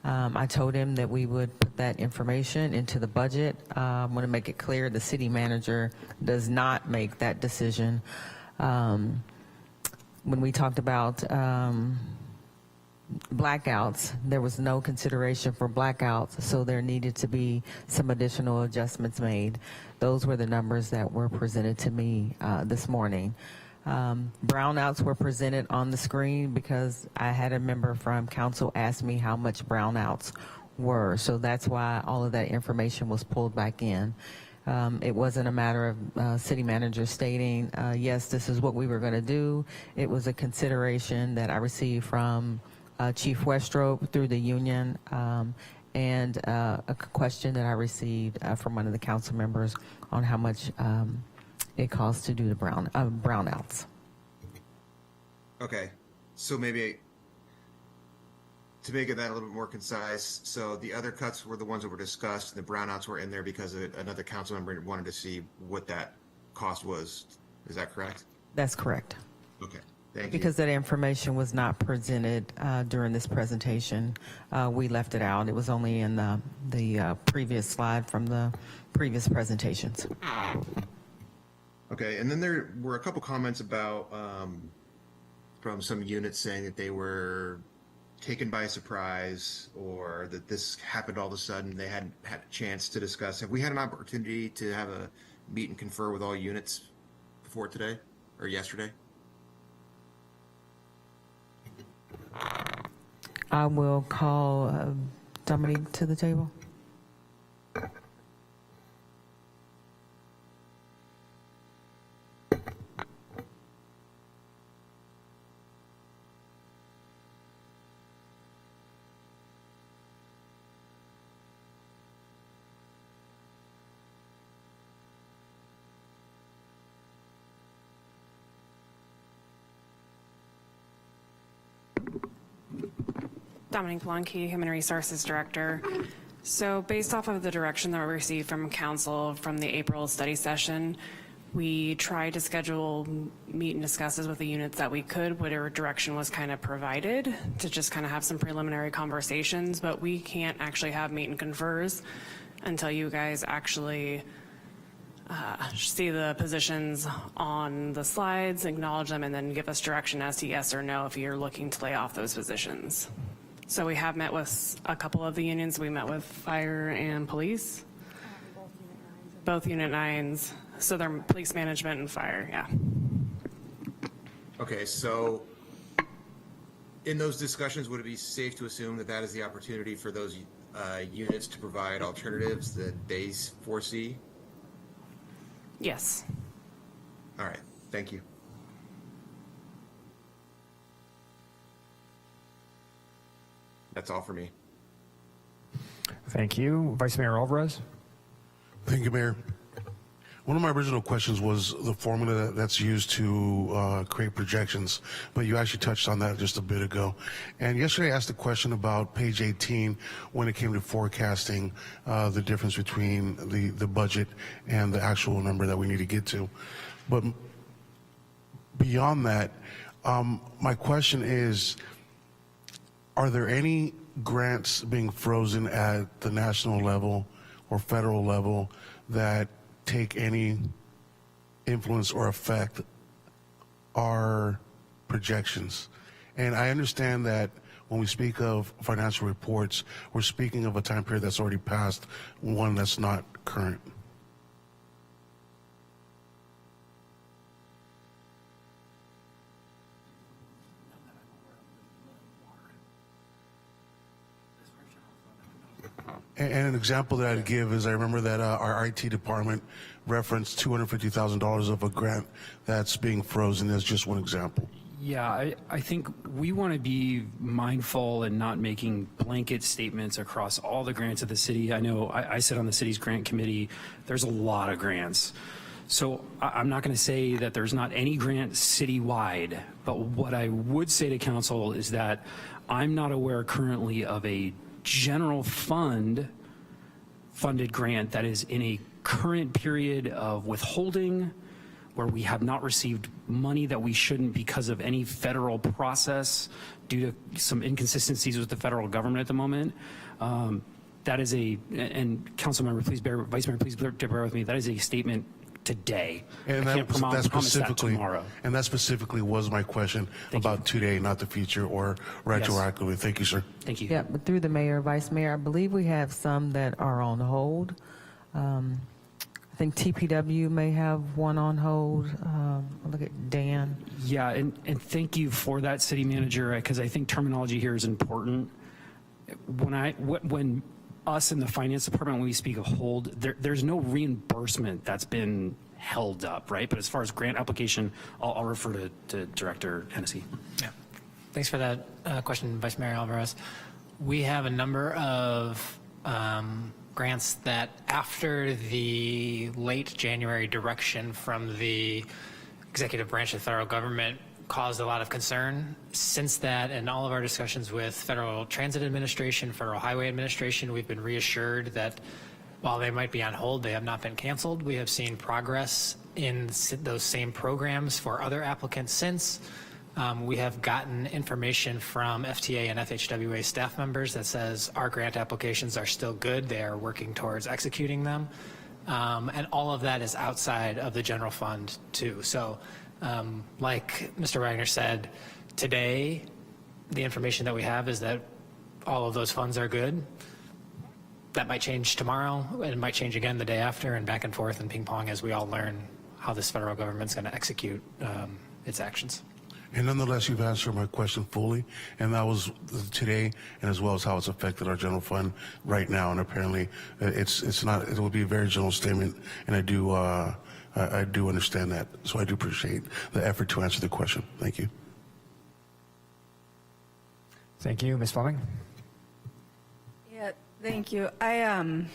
I told him that we would put that information into the budget. I want to make it clear the city manager does not make that decision. When we talked about blackouts. There was no consideration for blackouts, so there needed to be some additional adjustments made. Those were the numbers that were presented to me this morning. Brownouts were presented on the screen because I had a member from council ask me how much brownouts were, so that's why all of that information was pulled back in. It wasn't a matter of city manager stating, yes, this is what we were going to do. It was a consideration that I received from Chief Westrope through the union, and a question that I received from one of the council members on how much it costs to do the brownouts. Okay, so maybe to make it that a little bit more concise, so the other cuts were the ones that were discussed, and the brownouts were in there because another council member wanted to see what that cost was. Is that correct? That's correct. Okay, thank you. Because that information was not presented during this presentation, we left it out. It was only in the previous slide from the previous presentations. Okay, and then there were a couple comments about from some units saying that they were taken by surprise, or that this happened all of a sudden. They hadn't had a chance to discuss. Have we had an opportunity to have a meet and confer with all units before today or yesterday? I will call Dominique to the table. Dominique Blanque, Human Resources Director. So based off of the direction that we received from Council from the April study session, we tried to schedule meet and discusses with the units that we could, whatever direction was kind of provided, to just kind of have some preliminary conversations, but we can't actually have meet and confers until you guys actually see the positions on the slides, acknowledge them, and then give us direction as to yes or no if you're looking to lay off those positions. So we have met with a couple of the unions. We met with fire and police. Both unit 9s. So they're police management and fire, yeah. Okay, so in those discussions, would it be safe to assume that that is the opportunity for those units to provide alternatives that they foresee? Yes. All right, thank you. That's all for me. Thank you. Vice Mayor Alvarez. Thank you, Mayor. One of my original questions was the formula that's used to create projections, but you actually touched on that just a bit ago. And yesterday I asked a question about page 18 when it came to forecasting the difference between the budget and the actual number that we need to get to. But beyond that, my question is, are there any grants being frozen at the national level or federal level that take any influence or affect our projections? And I understand that when we speak of financial reports, we're speaking of a time period that's already passed, one that's not current. And an example that I'd give is I remember that our IT department referenced $250,000 of a grant that's being frozen as just one example. Yeah, I think we want to be mindful and not making blanket statements across all the grants of the city. I know I sit on the city's grant committee. There's a lot of grants. So I'm not going to say that there's not any grant citywide, but what I would say to council is that I'm not aware currently of a general fund funded grant that is in a current period of withholding where we have not received money that we shouldn't because of any federal process due to some inconsistencies with the federal government at the moment. That is and council member, please Vice Mayor, please bear with me. That is a statement today. And I can't promise that specifically, tomorrow. and that specifically was my question about today, not the future or retroactively. Thank you, sir. Thank you. Yeah, but through the mayor, vice mayor, I believe we have some that are on hold. I think TPW may have one on hold. Look at Dan. Yeah, and thank you for that, city manager, because I think terminology here is important. When us in the finance department, when we speak of hold, there's no reimbursement that's been held up, right? But as far as grant application, I'll refer to Director Hennessy. Yeah, thanks for that question, Vice Mayor Alvarez. We have a number of grants that after the late January direction from the executive branch of the federal government caused a lot of concern. Since that, and all of our discussions with Federal Transit Administration, Federal Highway Administration, we've been reassured that while they might be on hold, they have not been canceled. We have seen progress in those same programs for other applicants since. We have gotten information from FTA and FHWA staff members that says our grant applications are still good. They are working towards executing them. And all of that is outside of the general fund too. So like Mr. Wagner said, today, the information that we have is that all of those funds are good. That might change tomorrow, and it might change again the day after, and back and forth and ping pong as we all learn how this federal government's going to execute its actions. And nonetheless, you've answered my question fully, and that was today, and as well as how it's affected our general fund right now. And apparently, it's not. It will be a very general statement, and I do understand that. So I do appreciate the effort to answer the question. Thank you. Thank you, Ms. Fleming. Yeah, thank you. I'm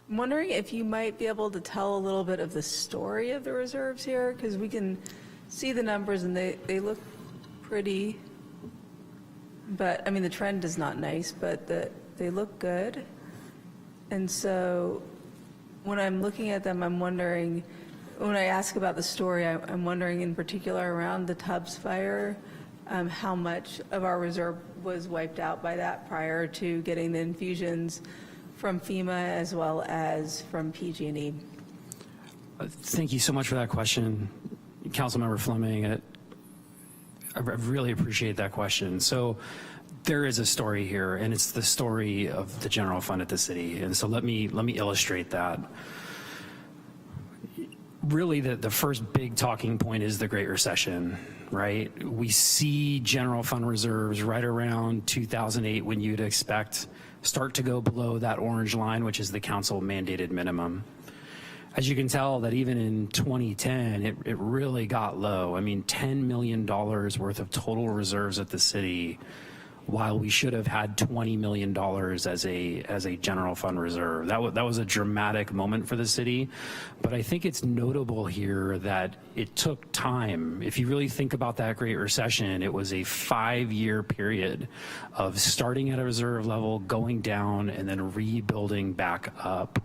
wondering if you might be able to tell a little bit of the story of the reserves here, because we can see the numbers and they look pretty, but I mean the trend is not nice, but they look good. And so when I'm looking at them, I'm wondering, when I ask about the story, I'm wondering in particular around the Tubbs fire, how much of our reserve was wiped out by that prior to getting the infusions from FEMA as well as from PG&E. Thank you so much for that question, Councilmember Fleming. I really appreciate that question. So there is a story here, and it's the story of the general fund at the city. And so let me illustrate that. Really, the first big talking point is the Great Recession, right? We see general fund reserves right around 2008 when you'd expect start to go below that orange line, which is the council mandated minimum. As you can tell that even in 2010, it really got low. I mean, $10 million worth of total reserves at the city, while we should have had $20 million as a general fund reserve. That was a dramatic moment for the city. But I think it's notable here that it took time. If you really think about that Great Recession, it was a 5-year period of starting at a reserve level, going down, and then rebuilding back up.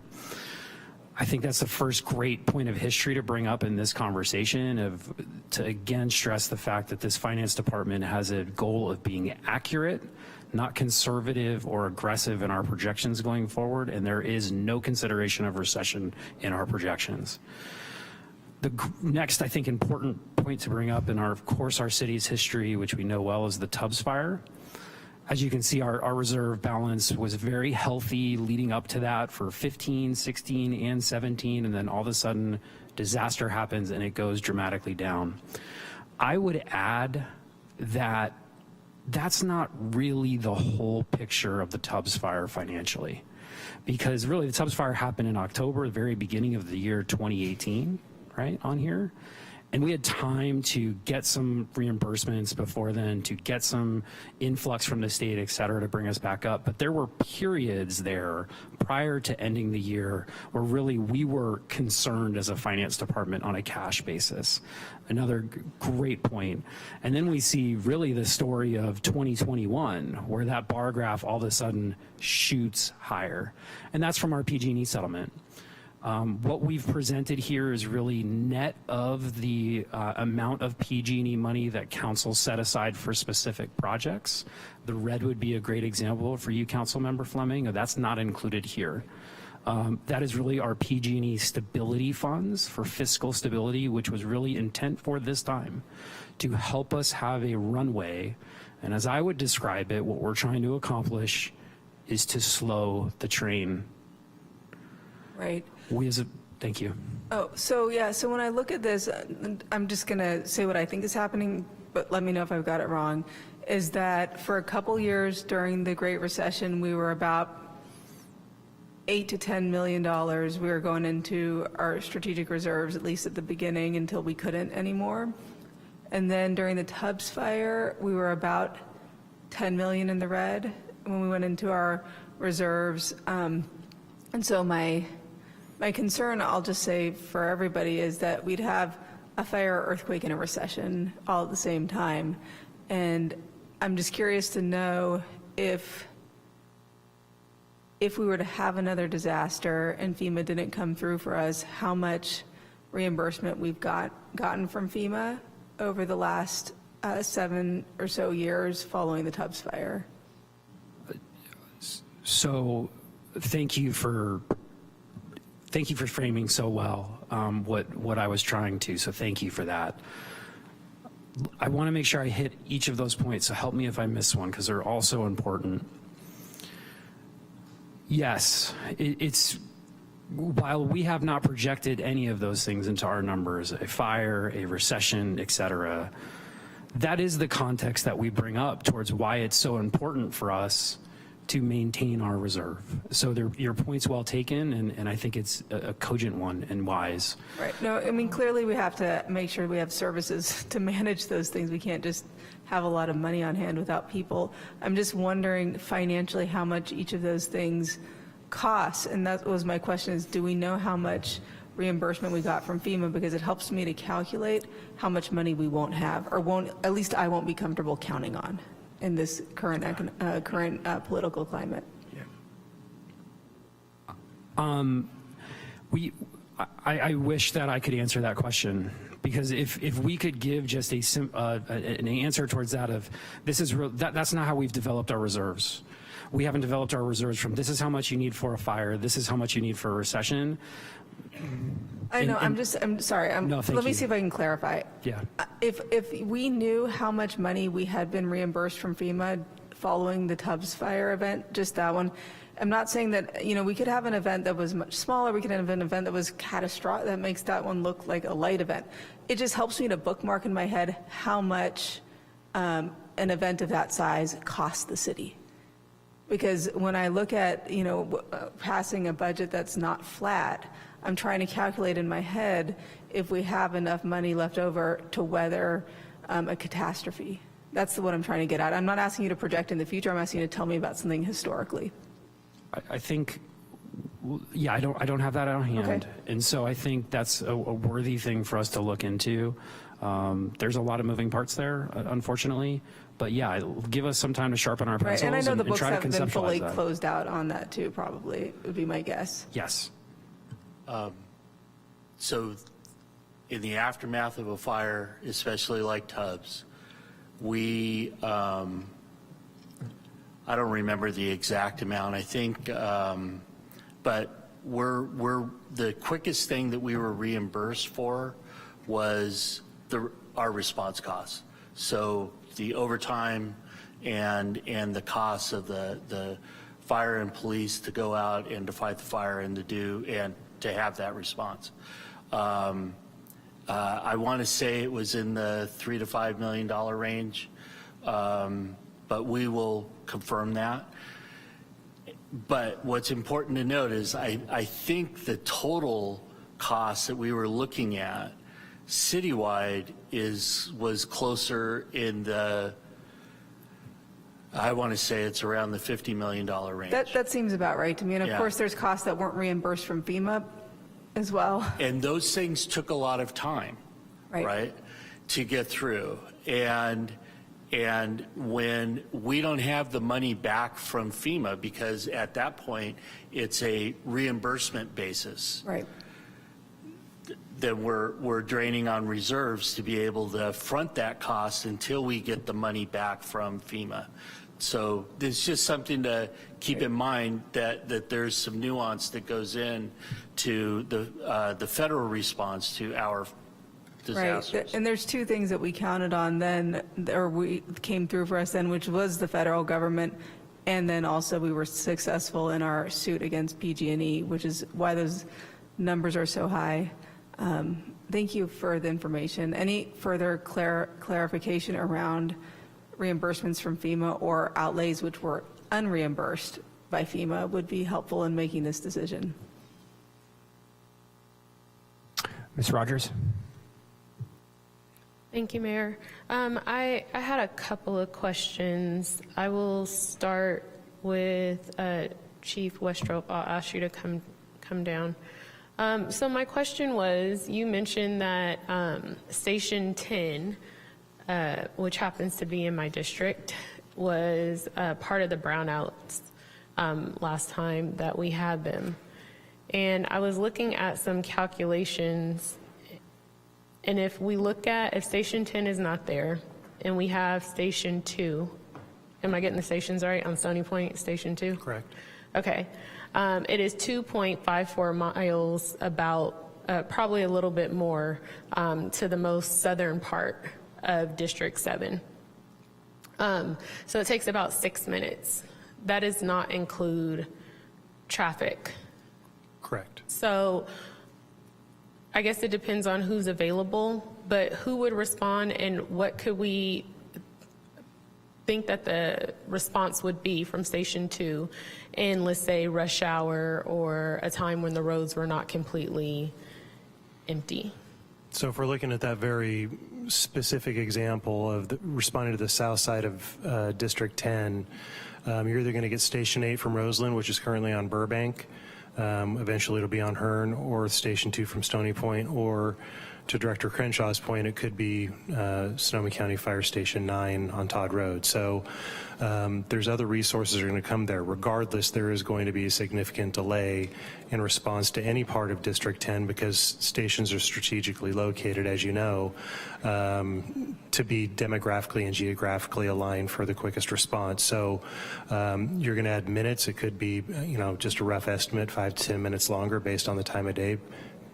I think that's the first great point of history to bring up in this conversation, to again stress the fact that this finance department has a goal of being accurate, not conservative or aggressive in our projections going forward, and there is no consideration of recession in our projections. The next, I think, important point to bring up in of course, our city's history, which we know well, is the Tubbs fire. As you can see, our reserve balance was very healthy leading up to that for 15, 16, and 17, and then all of a sudden, disaster happens and it goes dramatically down. I would add that that's not really the whole picture of the Tubbs fire financially, because really the Tubbs fire happened in October, the very beginning of the year 2018, right, on here. And we had time to get some reimbursements before then, to get some influx from the state, et cetera, to bring us back up. But there were periods there prior to ending the year where really we were concerned as a finance department on a cash basis. Another great point. And then we see really the story of 2021, where that bar graph all of a sudden shoots higher. And that's from our PG&E settlement. What we've presented here is really net of the amount of PG&E money that council set aside for specific projects. The red would be a great example for you, Councilmember Fleming. That's not included here. That is really our PG&E stability funds for fiscal stability, which was really intent for this time to help us have a runway. And as I would describe it, what we're trying to accomplish is to slow the train. Right. Thank you. Oh, so yeah, so when I look at this, I'm just going to say what I think is happening, but let me know if I've got it wrong, is that for a couple years during the Great Recession, we were about $8 to $10 million. We were going into our strategic reserves, at least at the beginning, until we couldn't anymore. And then during the Tubbs fire, we were about 10 million in the red when we went into our reserves. And so my concern, I'll just say for everybody, is that we'd have a fire, earthquake, and a recession all at the same time. And I'm just curious to know if we were to have another disaster and FEMA didn't come through for us, how much reimbursement we've gotten from FEMA over the last 7 or so years following the Tubbs fire. So thank you for framing so well what I was trying to, so thank you for that. I want to make sure I hit each of those points, so help me if I miss one, because they're all so important. Yes, while we have not projected any of those things into our numbers, a fire, a recession, et cetera, that is the context that we bring up towards why it's so important for us to maintain our reserve. So your point's well taken, and I think it's a cogent one and wise. Right. No, I mean, clearly we have to make sure we have services to manage those things. We can't just have a lot of money on hand without people. I'm just wondering financially how much each of those things costs, and that was my question, is do we know how much reimbursement we got from FEMA? Because it helps me to calculate how much money we won't have, or at least I won't be comfortable counting on in this current political climate. I wish that I could answer that question, because if we could give just an answer towards that of this is real, that's not how we've developed our reserves. We haven't developed our reserves from this is how much you need for a fire, this is how much you need for a recession. I know. I'm sorry. Let me see if I can clarify. Yeah. If we knew how much money we had been reimbursed from FEMA following the Tubbs fire event, just that one, I'm not saying that, we could have an event that was much smaller. We could have an event that was catastrophic, that makes that one look like a light event. It just helps me to bookmark in my head how much an event of that size costs the city. Because when I look at, passing a budget that's not flat, I'm trying to calculate in my head if we have enough money left over to weather a catastrophe. That's what I'm trying to get at. I'm not asking you to project in the future. I'm asking you to tell me about something historically. I think, yeah, I don't have that on hand. Okay. And so I think that's a worthy thing for us to look into. There's a lot of moving parts there, unfortunately. But yeah, give us some time to sharpen our pencils, right. And I know the books try to haven't been fully that. closed out on that too, probably, would be my guess. Yes. So in the aftermath of a fire, especially like Tubbs, we, I don't remember the exact amount, I think, but we're the quickest thing that we were reimbursed for was our response costs. So the overtime and the costs of the fire and police to go out and to fight the fire and to have that response. I want to say it was in the $3 to $5 million range, but we will confirm that. But what's important to note is I think the total cost that we were looking at citywide was closer in the, I want to say it's around the $50 million range. That seems about right to me. And of course, there's costs that weren't reimbursed from FEMA as well. And those things took a lot of time, right, to get through. And when we don't have the money back from FEMA, because at that point it's a reimbursement basis, right, then we're draining on reserves to be able to front that cost until we get the money back from FEMA So it's just something to keep in mind that there's some nuance that goes in to the federal response to our disasters. Right, and there's two things that we counted on then, or we came through for us then, which was the federal government, and then also we were successful in our suit against PG&E, which is why those numbers are so high. Thank you for the information. Any further clarification around reimbursements from FEMA or outlays which were unreimbursed by FEMA would be helpful in making this decision. Ms. Rogers? Thank you, Mayor. I had a couple of questions. I will start with Chief Westrop. I'll ask you to come down. So my question was, you mentioned that Station 10, which happens to be in my district, was part of the brownouts last time that we had them. And I was looking at some calculations, and if Station 10 is not there, and we have Station 2, am I getting the stations right on Stony Point, Station 2? Correct. Okay. It is 2.54 miles, about probably a little bit more, to the most southern part of District 7. So it takes about 6 minutes. That does not include traffic. Correct. So I guess it depends on who's available, but who would respond, and what could we think that the response would be from Station 2 in, let's say, rush hour or a time when the roads were not completely empty? So if we're looking at that very specific example of responding to the south side of District 10, you're either going to get Station 8 from Roseland, which is currently on Burbank. Eventually it'll be on Hearn, or Station 2 from Stony Point, or to Director Crenshaw's point, it could be Sonoma County Fire Station 9 on Todd Road. So there's other resources that are going to come there. Regardless, there is going to be a significant delay in response to any part of District 10, because stations are strategically located, as you know, to be demographically and geographically aligned for the quickest response. So you're going to add minutes. It could be, just a rough estimate, 5 to 10 minutes longer based on the time of day,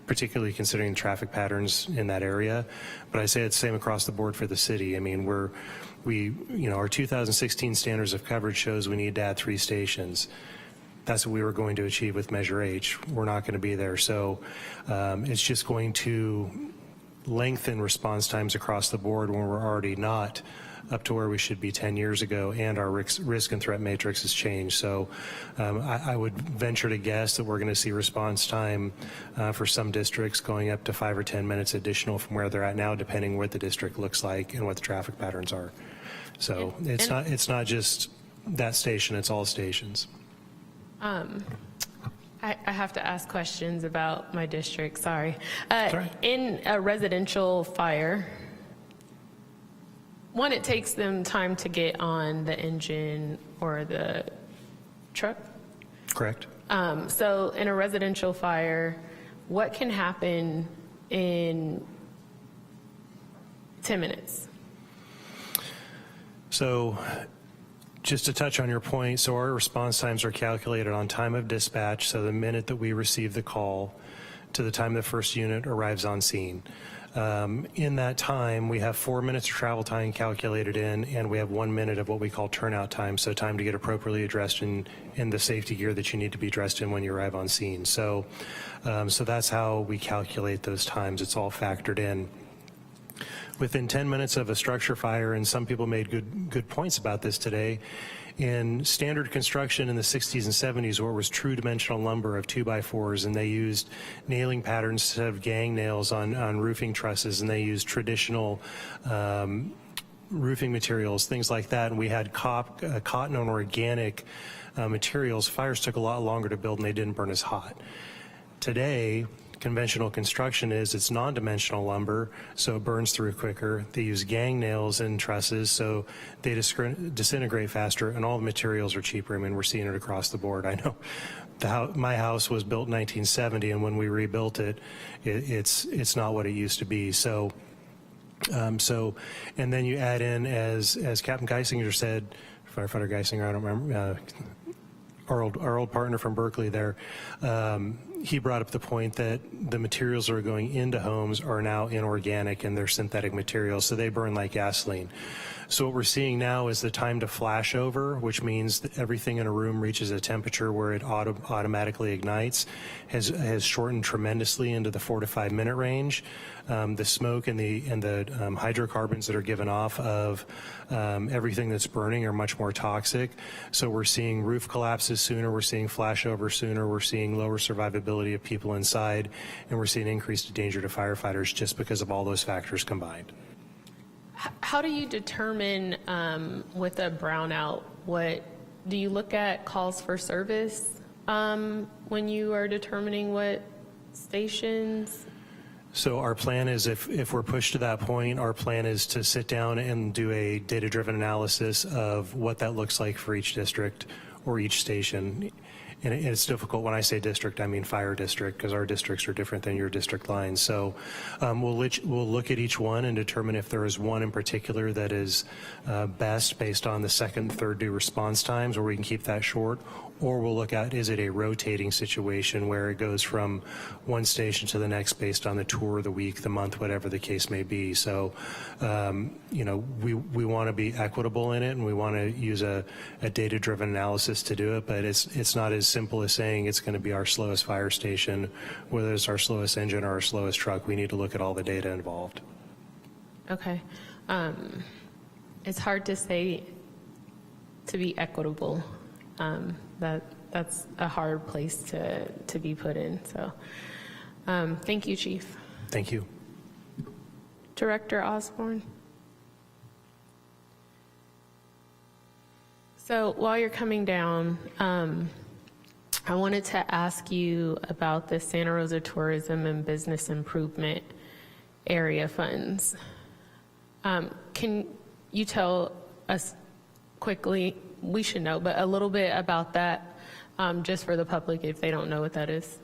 particularly considering traffic patterns in that area. But I say it's the same across the board for the city. I mean, our 2016 standards of coverage shows we need to add 3 stations. That's what we were going to achieve with Measure H. We're not going to be there. So it's just going to lengthen response times across the board when we're already not up to where we should be 10 years ago, and our risk and threat matrix has changed. So I would venture to guess that we're going to see response time for some districts going up to 5 or 10 minutes additional from where they're at now, depending what the district looks like and what the traffic patterns are. So it's not just that station, it's all stations. I have to ask questions about my district, sorry. Sorry. In a residential fire, one, it takes them time to get on the engine or the truck. Correct. So in a residential fire, what can happen in 10 minutes? So just to touch on your point, so our response times are calculated on time of dispatch, so the minute that we receive the call to the time the first unit arrives on scene. In that time, we have 4 minutes of travel time calculated in, and we have 1 minute of what we call turnout time, so time to get appropriately dressed in the safety gear that you need to be dressed in when you arrive on scene. So that's how we calculate those times. It's all factored in. Within 10 minutes of a structure fire, and some people made good points about this today, in standard construction in the 60s and 70s, where it was true dimensional lumber of 2x4s, and they used nailing patterns instead of gang nails on roofing trusses, and they used traditional roofing materials, things like that, and we had cotton and organic materials. Fires took a lot longer to build, and they didn't burn as hot. Today, conventional construction it's non-dimensional lumber, so it burns through quicker. They use gang nails in trusses, so they disintegrate faster, and all the materials are cheaper. I mean, we're seeing it across the board. I know my house was built in 1970, and when we rebuilt it, it's not what it used to be. So, and then you add in, as Captain Geisinger said, Firefighter Geisinger, I don't remember, our old partner from Berkeley there, he brought up the point that the materials that are going into homes are now inorganic and they're synthetic materials, so they burn like gasoline. So what we're seeing now is the time to flash over, which means that everything in a room reaches a temperature where it automatically ignites, has shortened tremendously into the 4 to 5 minute range. The smoke and the hydrocarbons that are given off of everything that's burning are much more toxic. So we're seeing roof collapses sooner, we're seeing flashover sooner, we're seeing lower survivability of people inside, and we're seeing increased danger to firefighters just because of all those factors combined. How do you determine with a brownout, what do you look at calls for service when you are determining what stations? So our plan is, if we're pushed to that point, our plan is to sit down and do a data-driven analysis of what that looks like for each district or each station. And it's difficult. When I say district, I mean fire district, because our districts are different than your district lines. So we'll look at each one and determine if there is one in particular that is best based on the second, third due response times, where we can keep that short. Or we'll look at, is it a rotating situation where it goes from one station to the next based on the tour, the week, the month, whatever the case may be. So, you know, we want to be equitable in it, and we want to use a data-driven analysis to do it, but it's not as simple as saying it's going to be our slowest fire station, whether it's our slowest engine or our slowest truck. We need to look at all the data involved. Okay. It's hard to say to be equitable. That's a hard place to be put in. So thank you, Chief. Thank you. Director Osborne. So while you're coming down, I wanted to ask you about the Santa Rosa Tourism and Business Improvement Area funds. Can you tell us quickly, we should know, but a little bit about that, just for the public if they don't know what that is?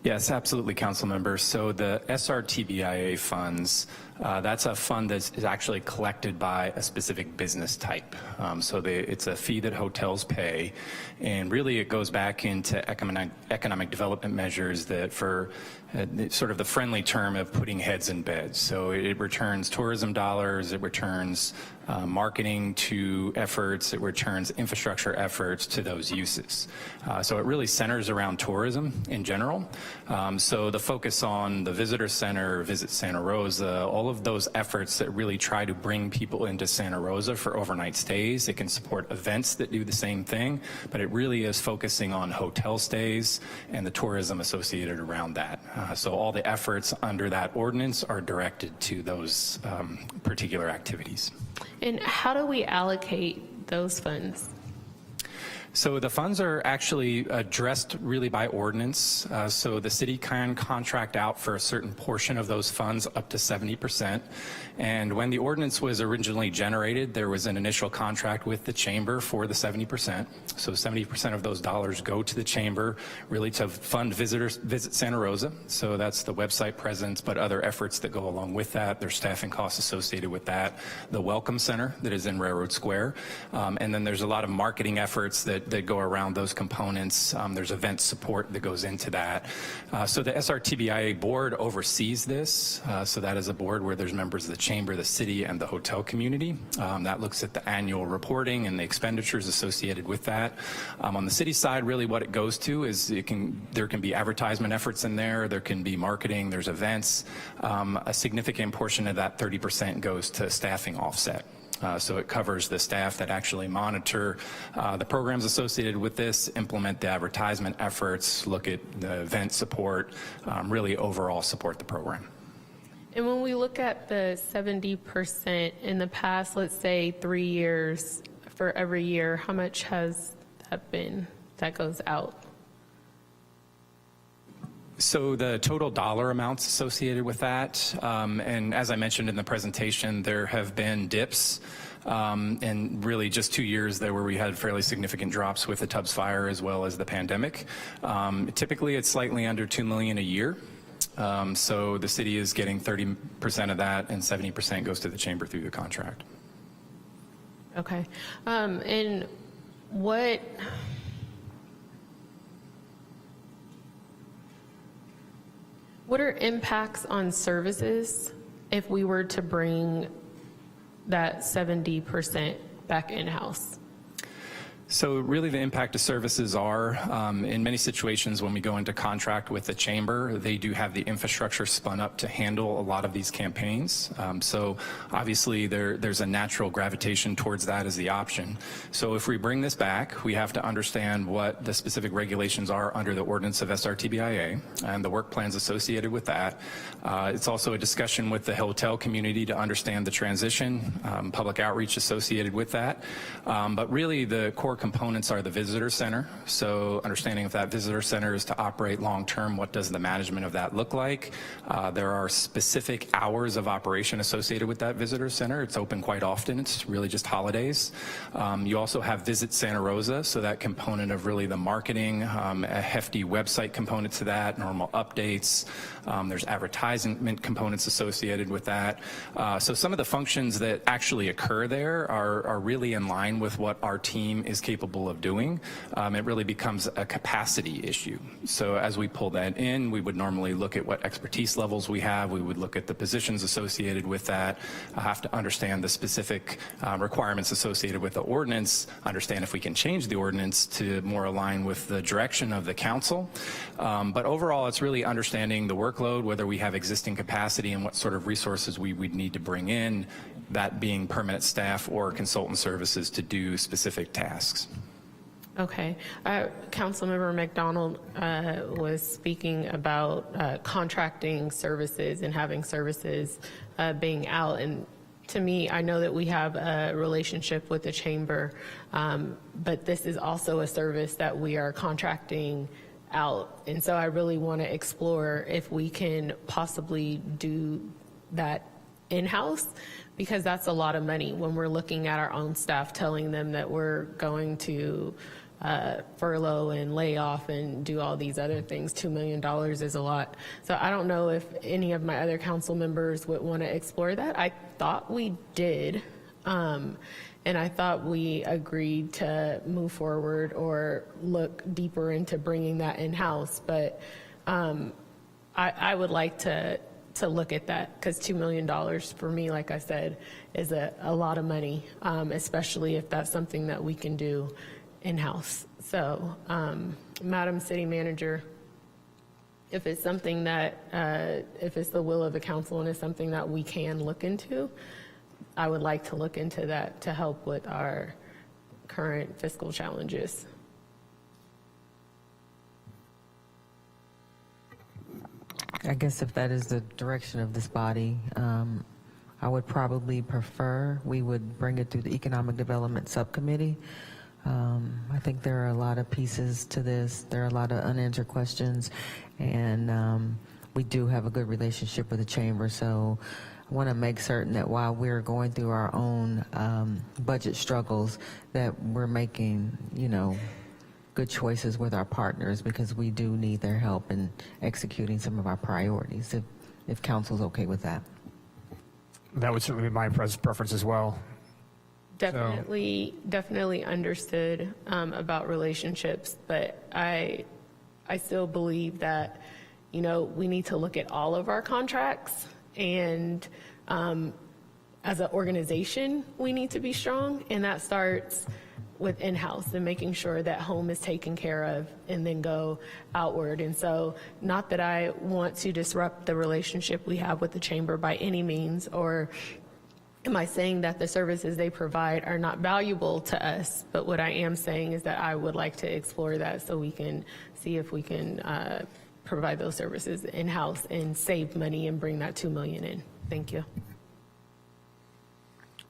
Yes, absolutely, council members. So the SRTBIA funds, that's a fund that is actually collected by a specific business type. It's a fee that hotels pay, and really it goes back into economic development measures that, for sort of the friendly term of putting heads in beds. So it returns tourism dollars, it returns marketing to efforts, it returns infrastructure efforts to those uses. So it really centers around tourism in general. So the focus on the visitor center, Visit Santa Rosa, all of those efforts that really try to bring people into Santa Rosa for overnight stays. It can support events that do the same thing, but it really is focusing on hotel stays and the tourism associated around that. So all the efforts under that ordinance are directed to those particular activities. And how do we allocate those funds? So the funds are actually addressed really by ordinance. So the city can contract out for a certain portion of those funds, up to 70%. And when the ordinance was originally generated, there was an initial contract with the chamber for the 70%. So 70% of those dollars go to the chamber, really to fund Visit Santa Rosa. So that's the website presence, but other efforts that go along with that. There's staffing costs associated with that. The Welcome Center that is in Railroad Square. And then there's a lot of marketing efforts that go around those components. There's event support that goes into that. So the SRTBIA board oversees this. So that is a board where there's members of the chamber, the city, and the hotel community. That looks at the annual reporting and the expenditures associated with that. On the city side, really what it goes to is there can be advertisement efforts in there, there can be marketing, there's events. A significant portion of that 30% goes to staffing offset. So it covers the staff that actually monitor the programs associated with this, implement the advertisement efforts, look at the event support, really overall support the program. And when we look at the 70% in the past, let's say 3 years for every year, how much has that been that goes out? So the total dollar amounts associated with that, and as I mentioned in the presentation, there have been dips. And really just 2 years there where we had fairly significant drops with the Tubbs fire as well as the pandemic. Typically it's slightly under $2 million a year. So the city is getting 30% of that and 70% goes to the chamber through the contract. Okay. And what are impacts on services if we were to bring that 70% back in-house? So really the impact of services are, in many situations when we go into contract with the chamber, they do have the infrastructure spun up to handle a lot of these campaigns. So obviously there's a natural gravitation towards that as the option. So if we bring this back, we have to understand what the specific regulations are under the ordinance of SRTBIA and the work plans associated with that. It's also a discussion with the hotel community to understand the transition, public outreach associated with that. But really the core components are the visitor center. So understanding if that visitor center is to operate long-term, what does the management of that look like? There are specific hours of operation associated with that visitor center. It's open quite often. It's really just holidays. You also have Visit Santa Rosa, so that component of really the marketing, a hefty website component to that, normal updates. There's advertisement components associated with that. So some of the functions that actually occur there are really in line with what our team is capable of doing. It really becomes a capacity issue. So as we pull that in, we would normally look at what expertise levels we have. We would look at the positions associated with that. I have to understand the specific requirements associated with the ordinance, understand if we can change the ordinance to more align with the direction of the council. But overall, it's really understanding the workload, whether we have existing capacity and what sort of resources we would need to bring in, that being permanent staff or consultant services to do specific tasks. Okay. Councilmember McDonald was speaking about contracting services and having services being out. And to me, I know that we have a relationship with the chamber, but this is also a service that we are contracting out. And so I really want to explore if we can possibly do that in-house, because that's a lot of money when we're looking at our own staff, telling them that we're going to furlough and lay off and do all these other things. $2 million is a lot. So I don't know if any of my other council members would want to explore that. I thought we did. And I thought we agreed to move forward or look deeper into bringing that in-house. But I would like to look at that, because $2 million for me, like I said, is a lot of money, especially if that's something that we can do in-house. So, Madam City Manager, if it's something that, if it's the will of the council and it's something that we can look into, I would like to look into that to help with our current fiscal challenges. I guess if that is the direction of this body, I would probably prefer we would bring it through the Economic Development Subcommittee. I think there are a lot of pieces to this. There are a lot of unanswered questions, and we do have a good relationship with the chamber. So I want to make certain that while we're going through our own budget struggles, that we're making, good choices with our partners, because we do need their help in executing some of our priorities, if council's okay with that. That would certainly be my preference as well. Definitely understood about relationships, but I still believe that, we need to look at all of our contracts, and as an organization, we need to be strong, and that starts with in-house and making sure that home is taken care of and then go outward. And so, not that I want to disrupt the relationship we have with the chamber by any means, or am I saying that the services they provide are not valuable to us, but what I am saying is that I would like to explore that so we can see if we can provide those services in-house and save money and bring that $2 million in. Thank you.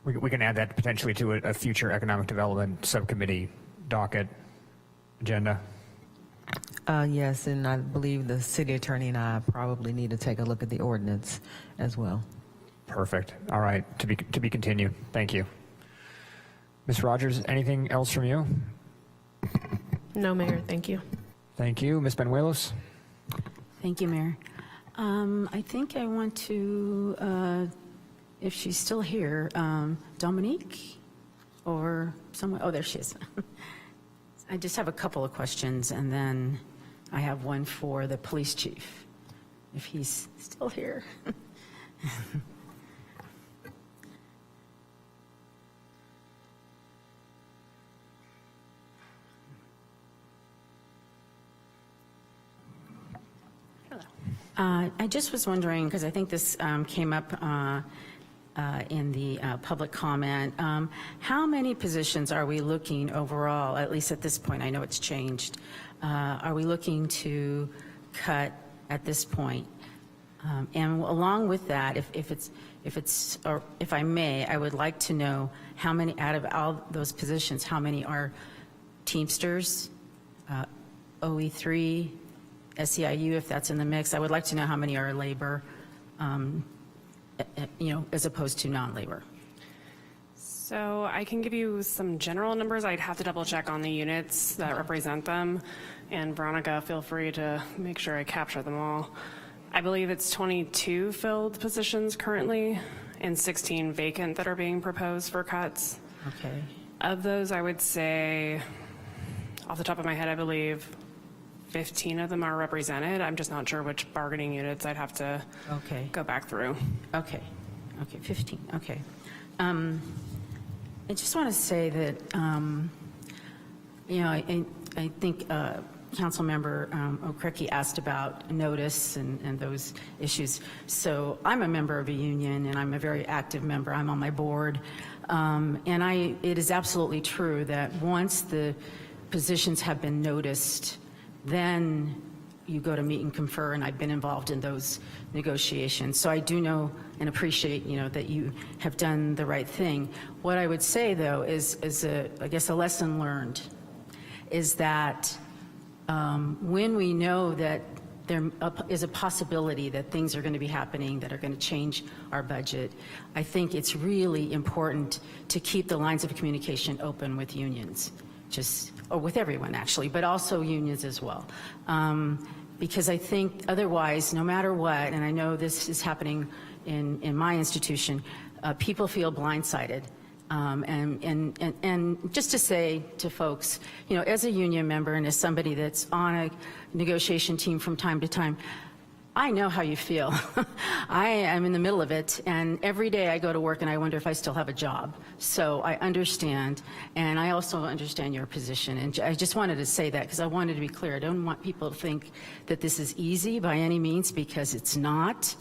We can add that potentially to a future economic development subcommittee docket agenda. Yes, and I believe the city attorney and I probably need to take a look at the ordinance as well. Perfect. All right. To be continued. Thank you. Ms. Rogers, anything else from you? No, Mayor. Thank you. Thank you. Ms. Benuelos? Thank you, Mayor. I think I want to, if she's still here, Dominique? over somewhere. Oh, there she is. I just have a couple of questions, and then I have one for the police chief, if he's still here. I just was wondering, because I think this came up in the public comment, how many positions are we looking overall, at least at this point? I know it's changed. Are we looking to cut at this point? And along with that, if I may, I would like to know how many out of all those positions, how many are Teamsters, OE3, SEIU, if that's in the mix. I would like to know how many are labor, as opposed to non-labor. So I can give you some general numbers. I'd have to double check on the units that represent them. And Veronica, feel free to make sure I capture them all. I believe it's 22 filled positions currently and 16 vacant that are being proposed for cuts. Okay. Of those, I would say, off the top of my head, I believe 15 of them are represented. I'm just not sure which bargaining units. I'd have to go back through. Okay, 15, okay. I just want to say that, I think Councilmember Okreki asked about notice and those issues. So I'm a member of a union, and I'm a very active member. I'm on my board. It is absolutely true that once the positions have been noticed, then you go to meet and confer, and I've been involved in those negotiations. So I do know and appreciate, that you have done the right thing. What I would say, though, is I guess a lesson learned, is that when we know that there is a possibility that things are going to be happening that are going to change our budget, I think it's really important to keep the lines of communication open with unions, or with everyone actually, but also unions as well. Because I think otherwise, no matter what, and I know this is happening in my institution, people feel blindsided. And just to say to folks, as a union member and as somebody that's on a negotiation team from time to time, I know how you feel. I am in the middle of it, and every day I go to work and I wonder if I still have a job. So I understand, and I also understand your position. And I just wanted to say that because I wanted to be clear. I don't want people to think that this is easy by any means, because it's not.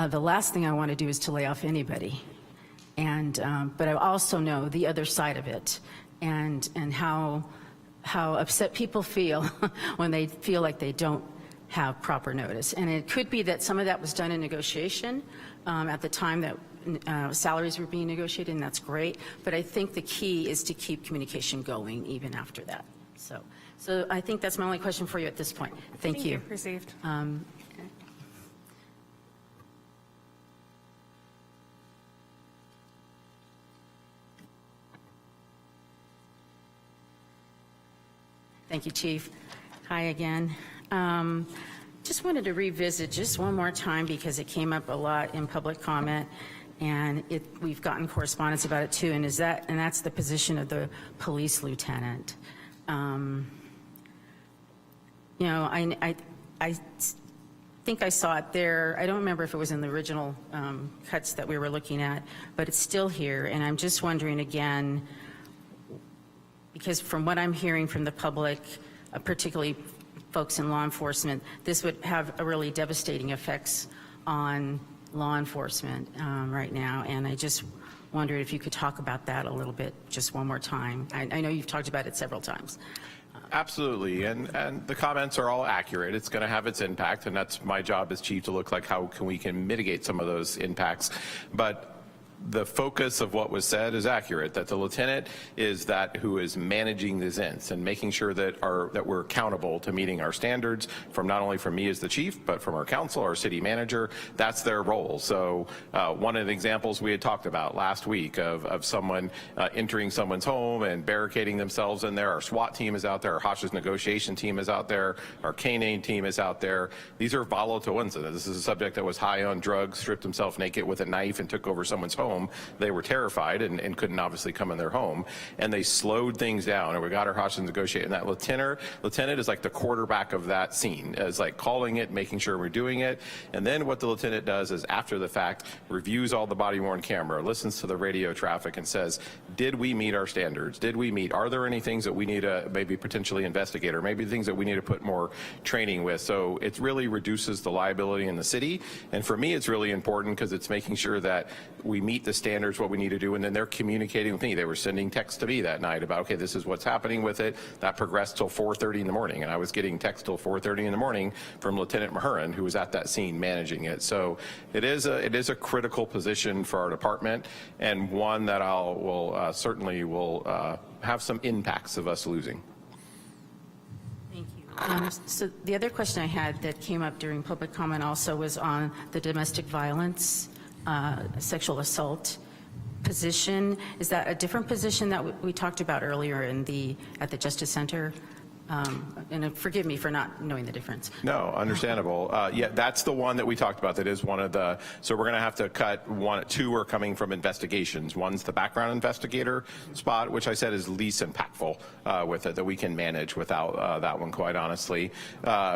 The last thing I want to do is to lay off anybody. And but I also know the other side of it, and how upset people feel when they feel like they don't have proper notice. And it could be that some of that was done in negotiation at the time that salaries were being negotiated, and that's great. But I think the key is to keep communication going even after that. So I think that's my only question for you at this point. Thank you. Received. Thank you, Chief. Hi again. Just wanted to revisit just one more time because it came up a lot in public comment, and we've gotten correspondence about it too. And that's the position of the police lieutenant. I think I saw it there. I don't remember if it was in the original cuts that we were looking at, but it's still here. And I'm just wondering again, because from what I'm hearing from the public, particularly folks in law enforcement, this would have a really devastating effects on law enforcement right now. And I just wondered if you could talk about that a little bit just one more time. I know you've talked about it several times. Absolutely, and the comments are all accurate. It's going to have its impact, and that's my job as chief to look like how we can mitigate some of those impacts. But the focus of what was said is accurate, that the lieutenant is that who is managing these ends and making sure that we're accountable to meeting our standards, from not only from me as the chief, but from our council, our city manager. That's their role. So one of the examples we had talked about last week of someone entering someone's home and barricading themselves in there. Our SWAT team is out there, our hostage negotiation team is out there, our K-9 team is out there. These are volatile incidents. This is a subject that was high on drugs, stripped himself naked with a knife and took over someone's home. home, they were terrified and couldn't obviously come in their home. And they slowed things down, and we got our hostages negotiated. And that lieutenant is like the quarterback of that scene, is like calling it, making sure we're doing it. And then what the lieutenant does is, after the fact, reviews all the body-worn camera, listens to the radio traffic, and says, did we meet our standards? Did we meet? Are there any things that we need to maybe potentially investigate, or maybe things that we need to put more training with? So it really reduces the liability in the city. And for me, it's really important because it's making sure that we meet the standards, what we need to do, and then they're communicating with me. They were sending texts to me that night about, okay, this is what's happening with it. That progressed till 4:30 in the morning, and I was getting texts till 4:30 in the morning from Lieutenant Mahurin, who was at that scene managing it. So it is a critical position for our department, and one that certainly will have some impacts of us losing. Thank you. So the other question I had that came up during public comment also was on the domestic violence, sexual assault position. Is that a different position that we talked about earlier at the Justice Center? And forgive me for not knowing the difference. No, understandable. Yeah, that's the one that we talked about. That is one of the, so we're going to have to cut two are coming from investigations. One's the background investigator spot, which I said is least impactful with it, that we can manage without that one, quite honestly,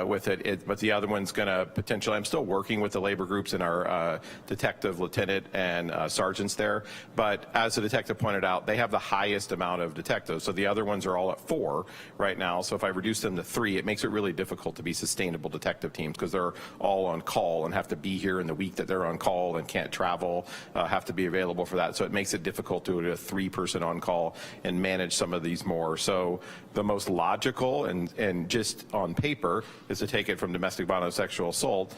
with it. But the other one's going to potentially, I'm still working with the labor groups and our detective, lieutenant, and sergeants there. But as the detective pointed out, they have the highest amount of detectives. So the other ones are all at 4 right now. So if I reduce them to 3, it makes it really difficult to be sustainable detective teams, because they're all on call and have to be here in the week that they're on call and can't travel, have to be available for that. So it makes it difficult to do a 3-person on call and manage some of these more. So the most logical and just on paper is to take it from domestic violence, sexual assault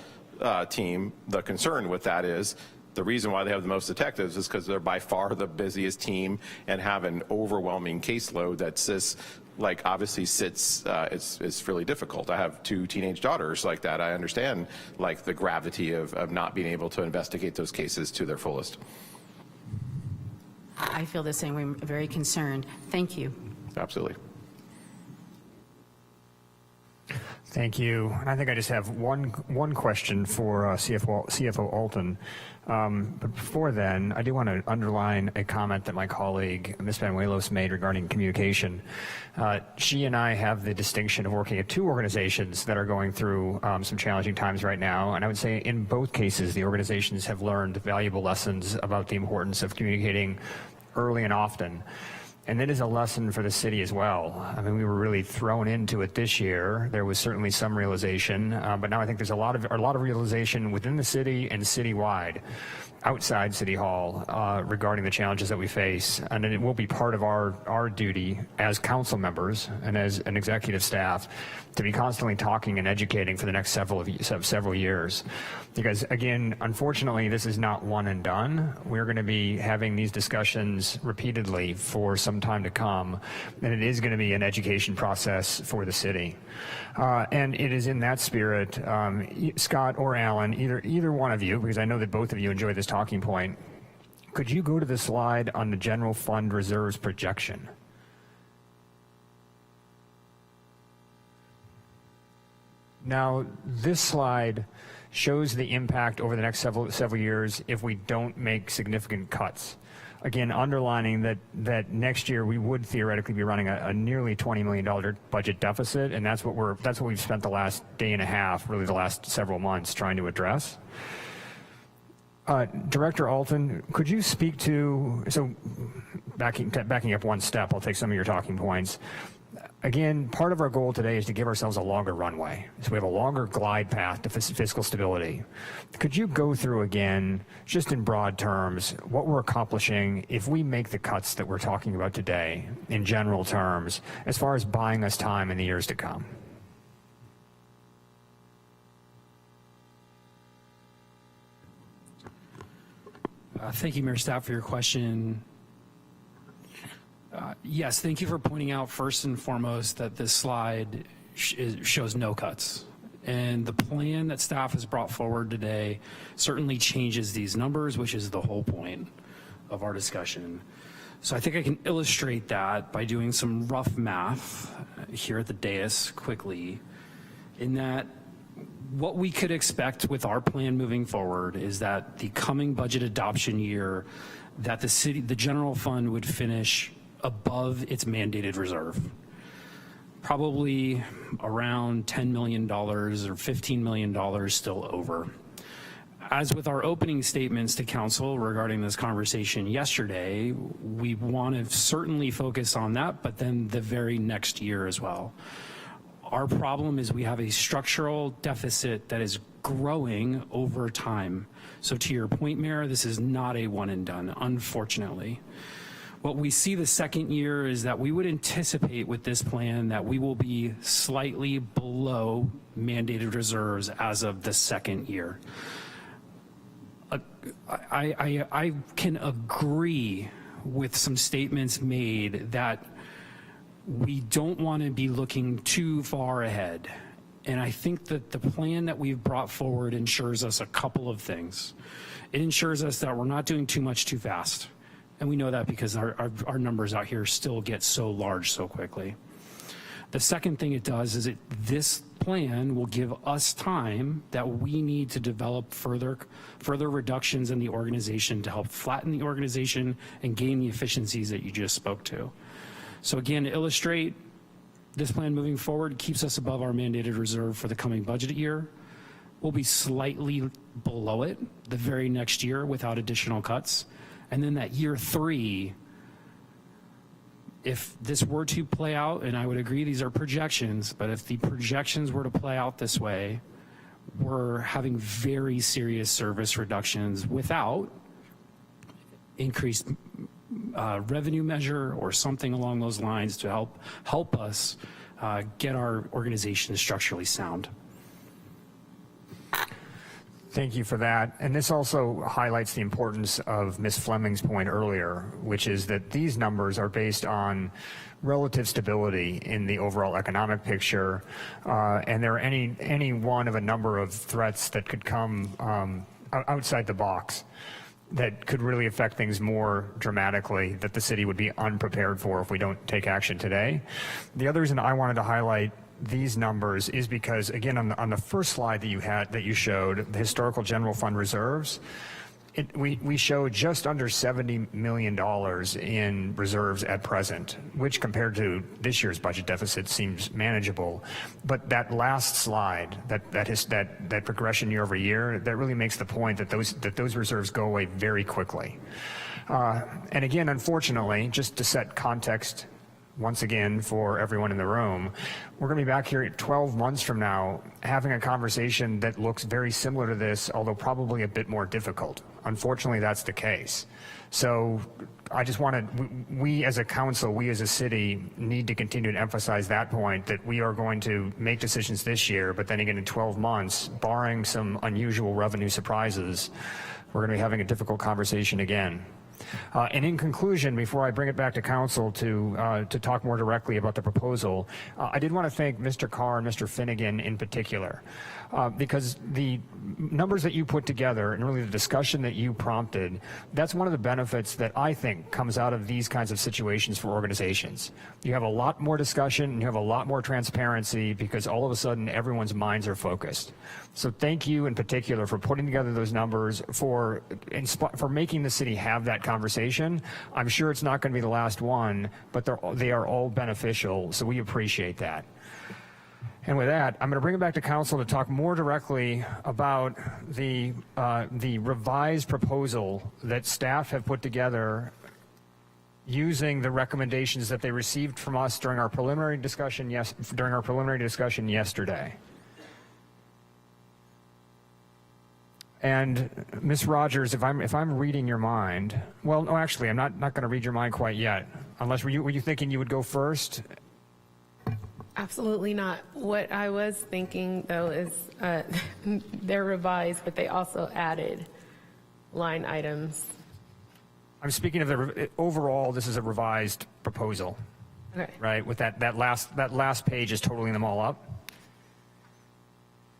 team. The concern with that is, the reason why they have the most detectives is because they're by far the busiest team and have an overwhelming caseload that's just, like, obviously it's really difficult. I have 2 teenage daughters like that. I understand, like, the gravity of not being able to investigate those cases to their fullest. I feel the same way. I'm very concerned. Thank you. Absolutely. Thank you. And I think I just have one question for CFO Alton. But before then, I do want to underline a comment that my colleague, Ms. Banuelos, made regarding communication. She and I have the distinction of working at 2 organizations that are going through some challenging times right now. And I would say in both cases, the organizations have learned valuable lessons about the importance of communicating early and often. And that is a lesson for the city as well. I mean, we were really thrown into it this year. There was certainly some realization, but now I think there's a lot of realization within the city and citywide, outside City Hall, regarding the challenges that we face. And it will be part of our duty as council members and as an executive staff to be constantly talking and educating for the next several years. Because again, unfortunately, this is not one and done. We're going to be having these discussions repeatedly for some time to come, and it is going to be an education process for the city. And it is in that spirit, Scott or Alan, either one of you, because I know that both of you enjoy this talking point, could you go to the slide on the general fund reserves projection? Now, this slide shows the impact over the next several years if we don't make significant cuts. Again, underlining that next year we would theoretically be running a nearly $20 million budget deficit, and that's what we've spent the last day and a half, really the last several months, trying to address. Director Alton, could you speak to, so backing up one step, I'll take some of your talking points. Again, part of our goal today is to give ourselves a longer runway. So we have a longer glide path to fiscal stability. Could you go through again, just in broad terms, what we're accomplishing if we make the cuts that we're talking about today, in general terms, as far as buying us time in the years to come? Thank you, Mayor Staff, for your question. Yes, thank you for pointing out first and foremost that this slide shows no cuts. And the plan that staff has brought forward today certainly changes these numbers, which is the whole point of our discussion. So I think I can illustrate that by doing some rough math here at the dais quickly, in that what we could expect with our plan moving forward is that the coming budget adoption year, that the general fund would finish above its mandated reserve. Probably around $10 million or $15 million still over. As with our opening statements to council regarding this conversation yesterday, we want to certainly focus on that, but then the very next year as well. Our problem is we have a structural deficit that is growing over time. So to your point, Mayor, this is not a one and done, unfortunately. What we see the second year is that we would anticipate with this plan that we will be slightly below mandated reserves as of the second year. I can agree with some statements made that we don't want to be looking too far ahead. And I think that the plan that we've brought forward ensures us a couple of things. It ensures us that we're not doing too much too fast. And we know that because our numbers out here still get so large so quickly. The second thing it does is this plan will give us time that we need to develop further reductions in the organization to help flatten the organization and gain the efficiencies that you just spoke to. So again, to illustrate, this plan moving forward keeps us above our mandated reserve for the coming budget year. We'll be slightly below it the very next year without additional cuts. And then that year 3, if this were to play out, and I would agree these are projections, but if the projections were to play out this way, we're having very serious service reductions without increased revenue measure or something along those lines to help us get our organization structurally sound. Thank you for that. And this also highlights the importance of Ms. Fleming's point earlier, which is that these numbers are based on relative stability in the overall economic picture, and there are any one of a number of threats that could come outside the box that could really affect things more dramatically that the city would be unprepared for if we don't take action today. The other reason I wanted to highlight these numbers is because, again, on the first slide that you showed, the historical general fund reserves, we showed just under $70 million in reserves at present, which compared to this year's budget deficit seems manageable. But that last slide, that progression year over year, that really makes the point that those reserves go away very quickly. And again, unfortunately, just to set context once again for everyone in the room, we're going to be back here 12 months from now having a conversation that looks very similar to this, although probably a bit more difficult. Unfortunately, that's the case. So I just we as a council, we as a city need to continue to emphasize that point, that we are going to make decisions this year, but then again in 12 months, barring some unusual revenue surprises, we're going to be having a difficult conversation again. And in conclusion, before I bring it back to council to talk more directly about the proposal, I did want to thank Mr. Carr and Mr. Finnegan in particular, because the numbers that you put together and really the discussion that you prompted, that's one of the benefits that I think comes out of these kinds of situations for organizations. You have a lot more discussion and you have a lot more transparency because all of a sudden everyone's minds are focused. So thank you in particular for putting together those numbers, for making the city have that conversation. I'm sure it's not going to be the last one, but they are all beneficial, so we appreciate that. And with that, I'm going to bring it back to council to talk more directly about the revised proposal that staff have put together using the recommendations that they received from us during our preliminary discussion yesterday. And Ms. Rogers, if I'm reading your mind, well, no, actually, I'm not going to read your mind quite yet. Unless were you thinking you would go first? Absolutely not. What I was thinking, though, is they're revised, but they also added line items. I'm speaking of overall, this is a revised proposal. Okay. Right? With that last page is totaling them all up.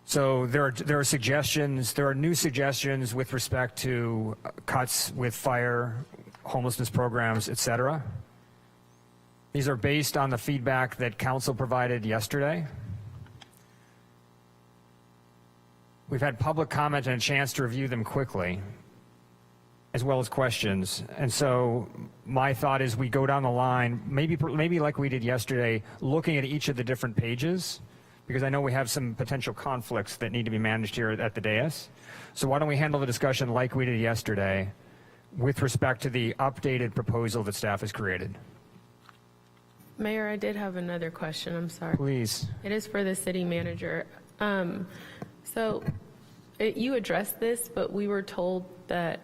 So there are suggestions, there are new suggestions with respect to cuts with fire, homelessness programs, et cetera. These are based on the feedback that council provided yesterday. We've had public comment and a chance to review them quickly, as well as questions. And so my thought is we go down the line, maybe like we did yesterday, looking at each of the different pages, because I know we have some potential conflicts that need to be managed here at the dais. So why don't we handle the discussion like we did yesterday with respect to the updated proposal that staff has created? Mayor, I did have another question. I'm sorry. Please. It is for the city manager. You addressed this, but we were told that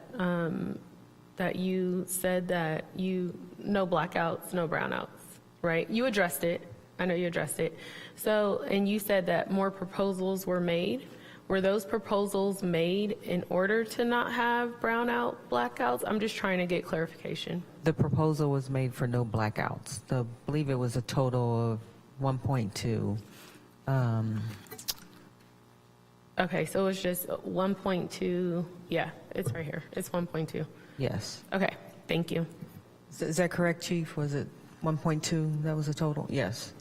that you said that no blackouts, no brownouts, right? You addressed it. I know you addressed it. So, and you said that more proposals were made. Were those proposals made in order to not have brownout, blackouts? I'm just trying to get clarification. The proposal was made for no blackouts. I believe it was a total of 1.2. Okay, so it's just 1.2. Yeah, it's right here. It's 1.2. Yes. Okay, thank you. Is that correct, Chief? Was it 1.2? That was a total? Yes.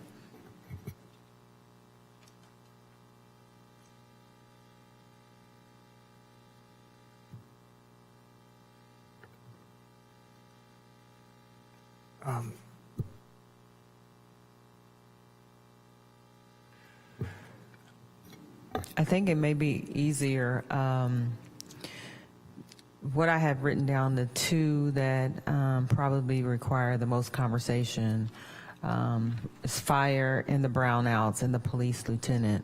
I think it may be easier. What I have written down, the two that probably require the most conversation is fire and the brownouts and the police lieutenant.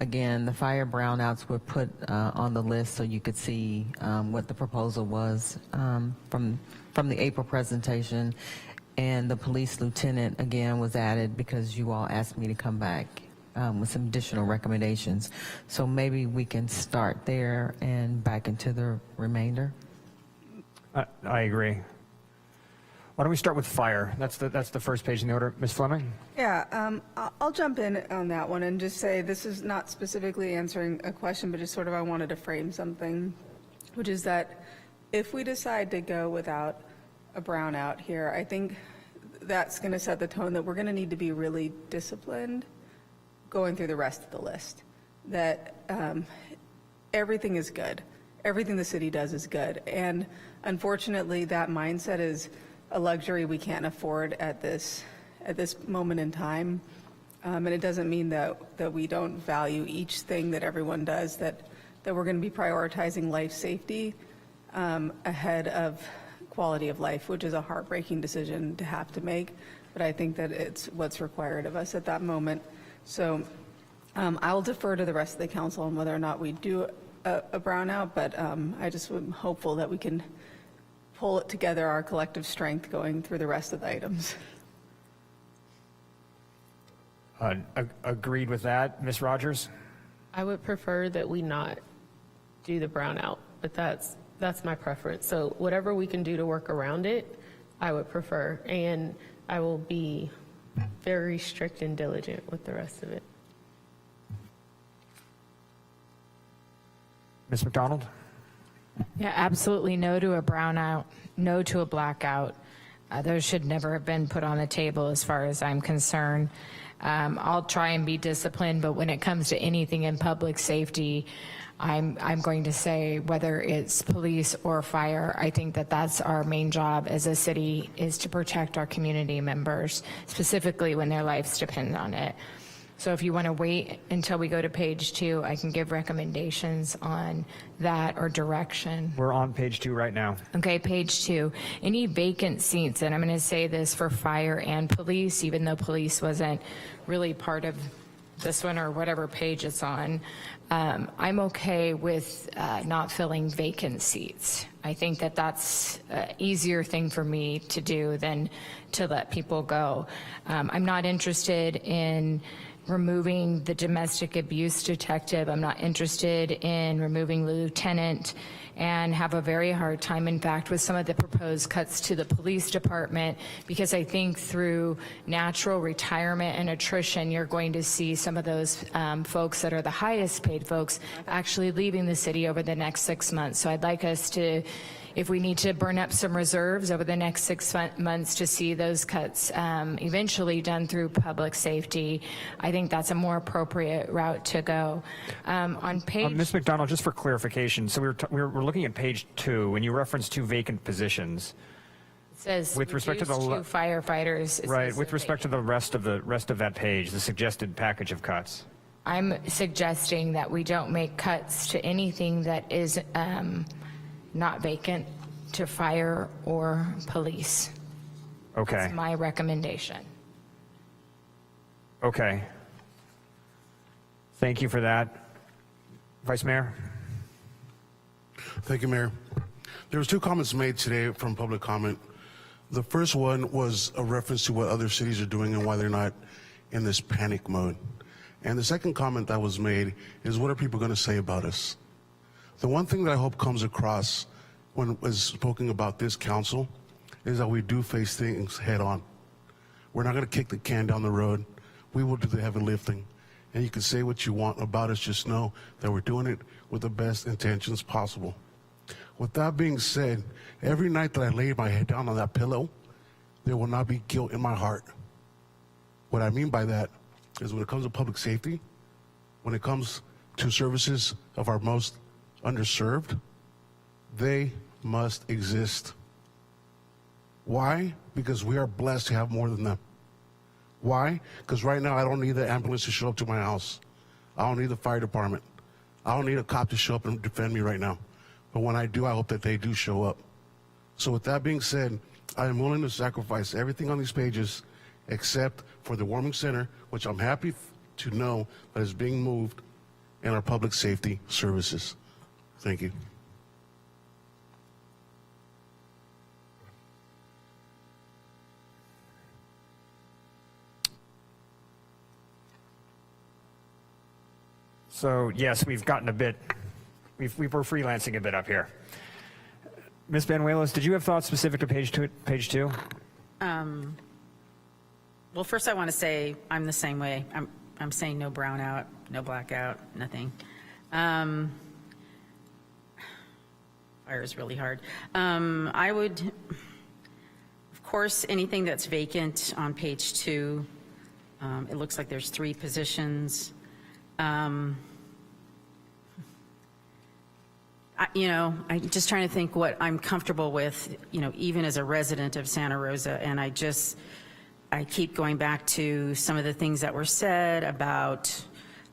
Again, the fire brownouts were put on the list so you could see what the proposal was from the April presentation. And the police lieutenant, again, was added because you all asked me to come back with some additional recommendations. So maybe we can start there and back into the remainder. I agree. Why don't we start with fire? That's the first page in the order. Ms. Fleming? Yeah, I'll jump in on that one and just say this is not specifically answering a question, but just sort of I wanted to frame something, which is that if we decide to go without a brownout here, I think that's going to set the tone that we're going to need to be really disciplined going through the rest of the list, that everything is good. Everything the city does is good. And unfortunately, that mindset is a luxury we can't afford at this moment in time. And it doesn't mean that we don't value each thing that everyone does, that we're going to be prioritizing life safety ahead of quality of life, which is a heartbreaking decision to have to make. But I think that it's what's required of us at that moment. So I'll defer to the rest of the council on whether or not we do a brownout, but I just am hopeful that we can pull it together, our collective strength going through the rest of the items. Agreed with that. Ms. Rogers? I would prefer that we not do the brownout, but that's my preference. So whatever we can do to work around it, I would prefer. And I will be very strict and diligent with the rest of it. Ms. McDonald? Yeah, absolutely no to a brownout, no to a blackout. Those should never have been put on the table as far as I'm concerned. I'll try and be disciplined, but when it comes to anything in public safety, I'm going to say whether it's police or fire, I think that that's our main job as a city, is to protect our community members, specifically when their lives depend on it. So if you want to wait until we go to page 2, I can give recommendations on that or direction. We're on page 2 right now. Okay, page 2. Any vacant seats, and I'm going to say this for fire and police, even though police wasn't really part of this one or whatever page it's on. I'm okay with not filling vacant seats. I think that that's an easier thing for me to do than to let people go. I'm not interested in removing the domestic abuse detective. I'm not interested in removing the lieutenant, and have a very hard time, in fact, with some of the proposed cuts to the police department, because I think through natural retirement and attrition, you're going to see some of those folks that are the highest paid folks actually leaving the city over the next 6 months. So I'd like us to, if we need to burn up some reserves over the next 6 months to see those cuts eventually done through public safety, I think think that's a more appropriate route to go. On page... Ms. McDonald, just for clarification, so we're looking at page 2, and you referenced 2 vacant positions. It says with respect to the 2 firefighters. Right, with respect to the rest of that page, the suggested package of cuts. I'm suggesting that we don't make cuts to anything that is not vacant to fire or police. Okay. That's my recommendation. Okay. Thank you for that. Vice Mayor? Thank you, Mayor. There was 2 comments made today from public comment. The first one was a reference to what other cities are doing and why they're not in this panic mode. And the second comment that was made is, what are people going to say about us? The one thing that I hope comes across when was spoken about this council is that we do face things head on. We're not going to kick the can down the road. We will do the heavy lifting. And you can say what you want about us, just know that we're doing it with the best intentions possible. With that being said, every night that I lay my head down on that pillow, there will not be guilt in my heart. What I mean by that is, when it comes to public safety, when it comes to services of our most underserved, they must exist. Why? Because we are blessed to have more than them. Why? Because right now I don't need the ambulance to show up to my house. I don't need the fire department. I don't need a cop to show up and defend me right now. But when I do, I hope that they do show up. So with that being said, I am willing to sacrifice everything on these pages except for the warming center, which I'm happy to know that is being moved, in our public safety services. Thank you. So yes, we've gotten a bit, we're freelancing a bit up here. Ms. Banuelos, did you have thoughts specific to page 2? Well, first I want to say I'm the same way. I'm saying no brownout, no blackout, nothing. Fire is really hard. I would, of course, anything that's vacant on page 2, it looks like there's 3 positions. I'm just trying to think what I'm comfortable with, even as a resident of Santa Rosa, and I keep going back to some of the things that were said about,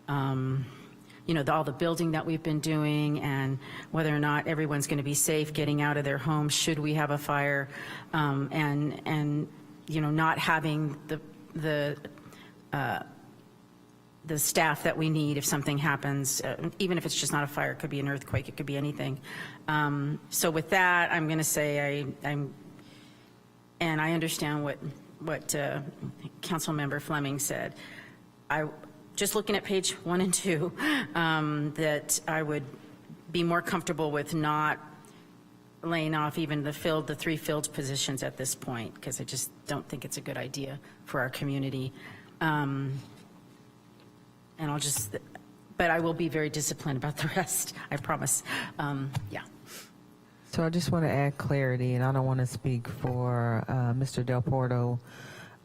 all the building that we've been doing and whether or not everyone's going to be safe getting out of their homes should we have a fire, and not having the staff that we need if something happens, even if it's just not a fire, it could be an earthquake, it could be anything. So with that, I'm going to say and I understand what Councilmember Fleming said. Just looking at page 1 and 2, that I would be more comfortable with not laying off even the 3 filled positions at this point, because I just don't think it's a good idea for our community. And but I will be very disciplined about the rest, I promise. Yeah. So I just want to add clarity, and I don't want to speak for Mr. Del Porto,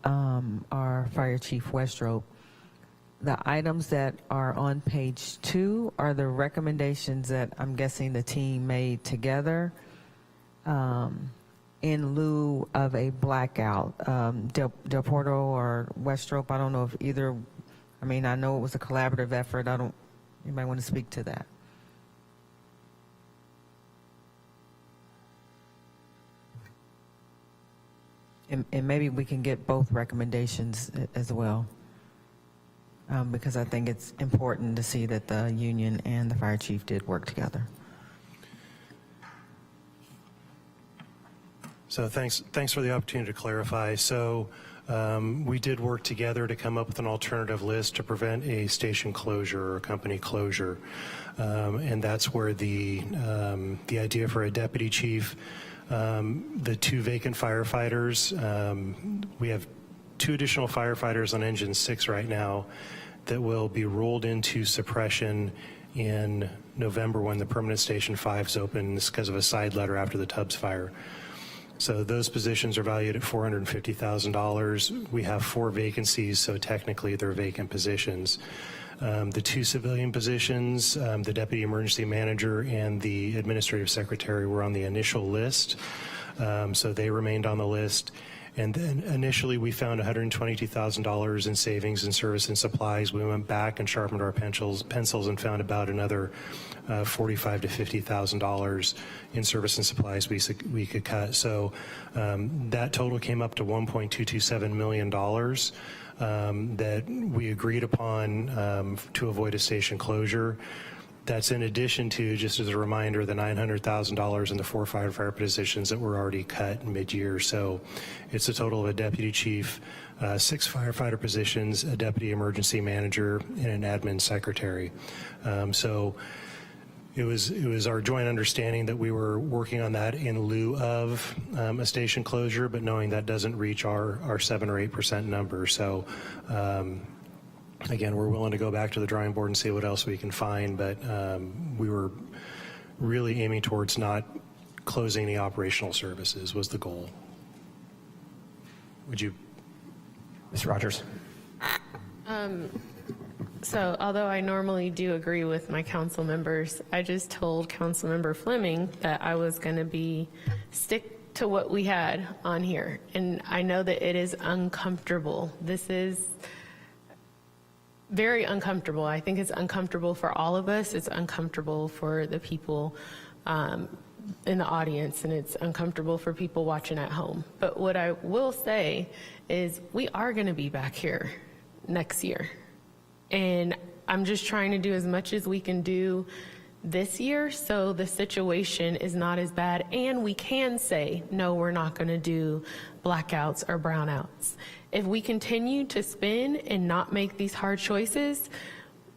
our Fire Chief Westrope. The items that are on page 2 are the recommendations that I'm guessing the team made together in lieu of a blackout. Del Porto or Westrope, I don't know if either. I know it was a collaborative effort. You might want to speak to that. And maybe we can get both recommendations as well, because I think it's important to see that the union and the fire chief did work together. So thanks for the opportunity to clarify. So we did work together to come up with an alternative list to prevent a station closure or a company closure, and that's where the idea for a deputy chief, the 2 vacant firefighters, we have 2 additional firefighters on engine 6 right now that will be rolled into suppression in November when the permanent station 5 is open. This is because of a side letter after the Tubbs fire. So those positions are valued at $450,000. We have 4 vacancies, so technically they're vacant positions. The 2 civilian positions, the deputy emergency manager and the administrative secretary, were on the initial list, so they remained on the list. And then initially we found $122,000 in savings in service and supplies. We went back and sharpened our pencils and found about another $45,000 to $50,000 in service and supplies we could cut. So that total came up to $1.227 million that we agreed upon to avoid a station closure. That's in addition to, just as a reminder, the $900,000 in the 4 firefighter positions that were already cut mid-year. So it's a total of a deputy chief, 6 firefighter positions, a deputy emergency manager, and an admin secretary. So it was our joint understanding that we were working on that in lieu of a station closure, but knowing that doesn't reach our 7 or 8% number. So again, we're willing to go back to the drawing board and see what else we can find, but we were really aiming towards not closing the operational services was the goal. Would you? Ms. Rogers. So although I normally do agree with my council members, I just told Councilmember Fleming that I was going to stick to what we had on here. And I know that it is uncomfortable. This is very uncomfortable. I think it's uncomfortable for all of us. It's uncomfortable for the people in the audience, and it's uncomfortable for people watching at home. But what I will say is we are going to be back here next year. And I'm just trying to do as much as we can do this year so the situation is not as bad, and we can say, no, we're not going to do blackouts or brownouts. If we continue to spin and not make these hard choices,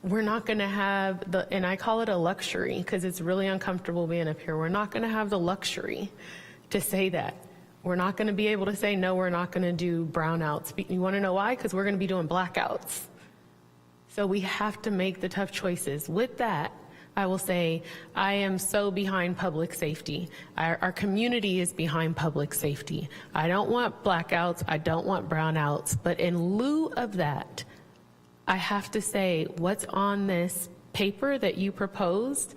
we're not going to have and I call it a luxury because it's really uncomfortable being up here. We're not going to have the luxury to say that. We're not going to be able to say, no, we're not going to do brownouts. You want to know why? Because we're going to be doing blackouts. So we have to make the tough choices. With that, I will say I am so behind public safety. Our community is behind public safety. I don't want blackouts. I don't want brownouts. But in lieu of that, I have to say what's on this paper that you proposed,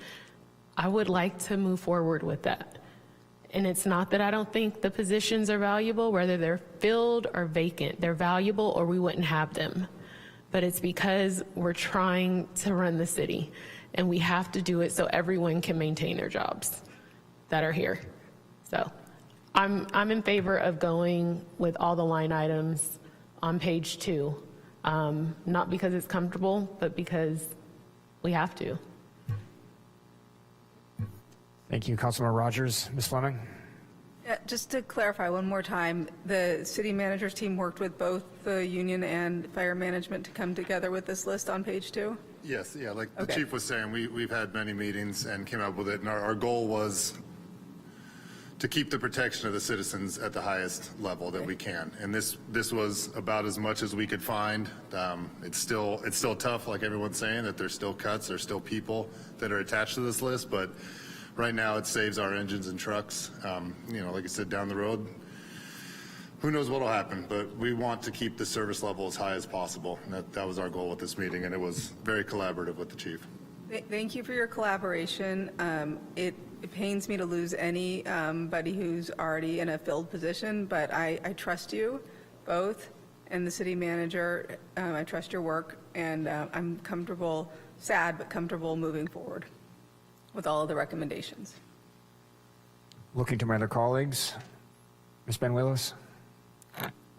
I would like to move forward with that. And it's not that I don't think the positions are valuable, whether they're filled or vacant. They're valuable or we wouldn't have them. But it's because we're trying to run the city. And we have to do it so everyone can maintain their jobs that are here. So I'm in favor of going with all the line items on page 2. Not because it's comfortable, but because we have to. Thank you, Councilman Rogers. Ms. Fleming? Yeah, just to clarify one more time, the city manager's team worked with both the union and fire management to come together with this list on page 2? Yes, yeah, like the chief was saying, we've had many meetings and came up with it, and our goal was to keep the protection of the citizens at the highest level that we can. And this was about as much as we could find. It's still tough, like everyone's saying, that there's still cuts, there's still people that are attached to this list, but right now it saves our engines and trucks. Like I said, down the road, who knows what will happen, but we want to keep the service level as high as possible. And that was our goal with this meeting, and it was very collaborative with the chief. Thank you for your collaboration. It pains me to lose anybody who's already in a filled position, but I trust you both and the city manager. I trust your work, and I'm comfortable, sad, but comfortable moving forward with all of the recommendations. Looking to my other colleagues. Ms. Ben-Willis?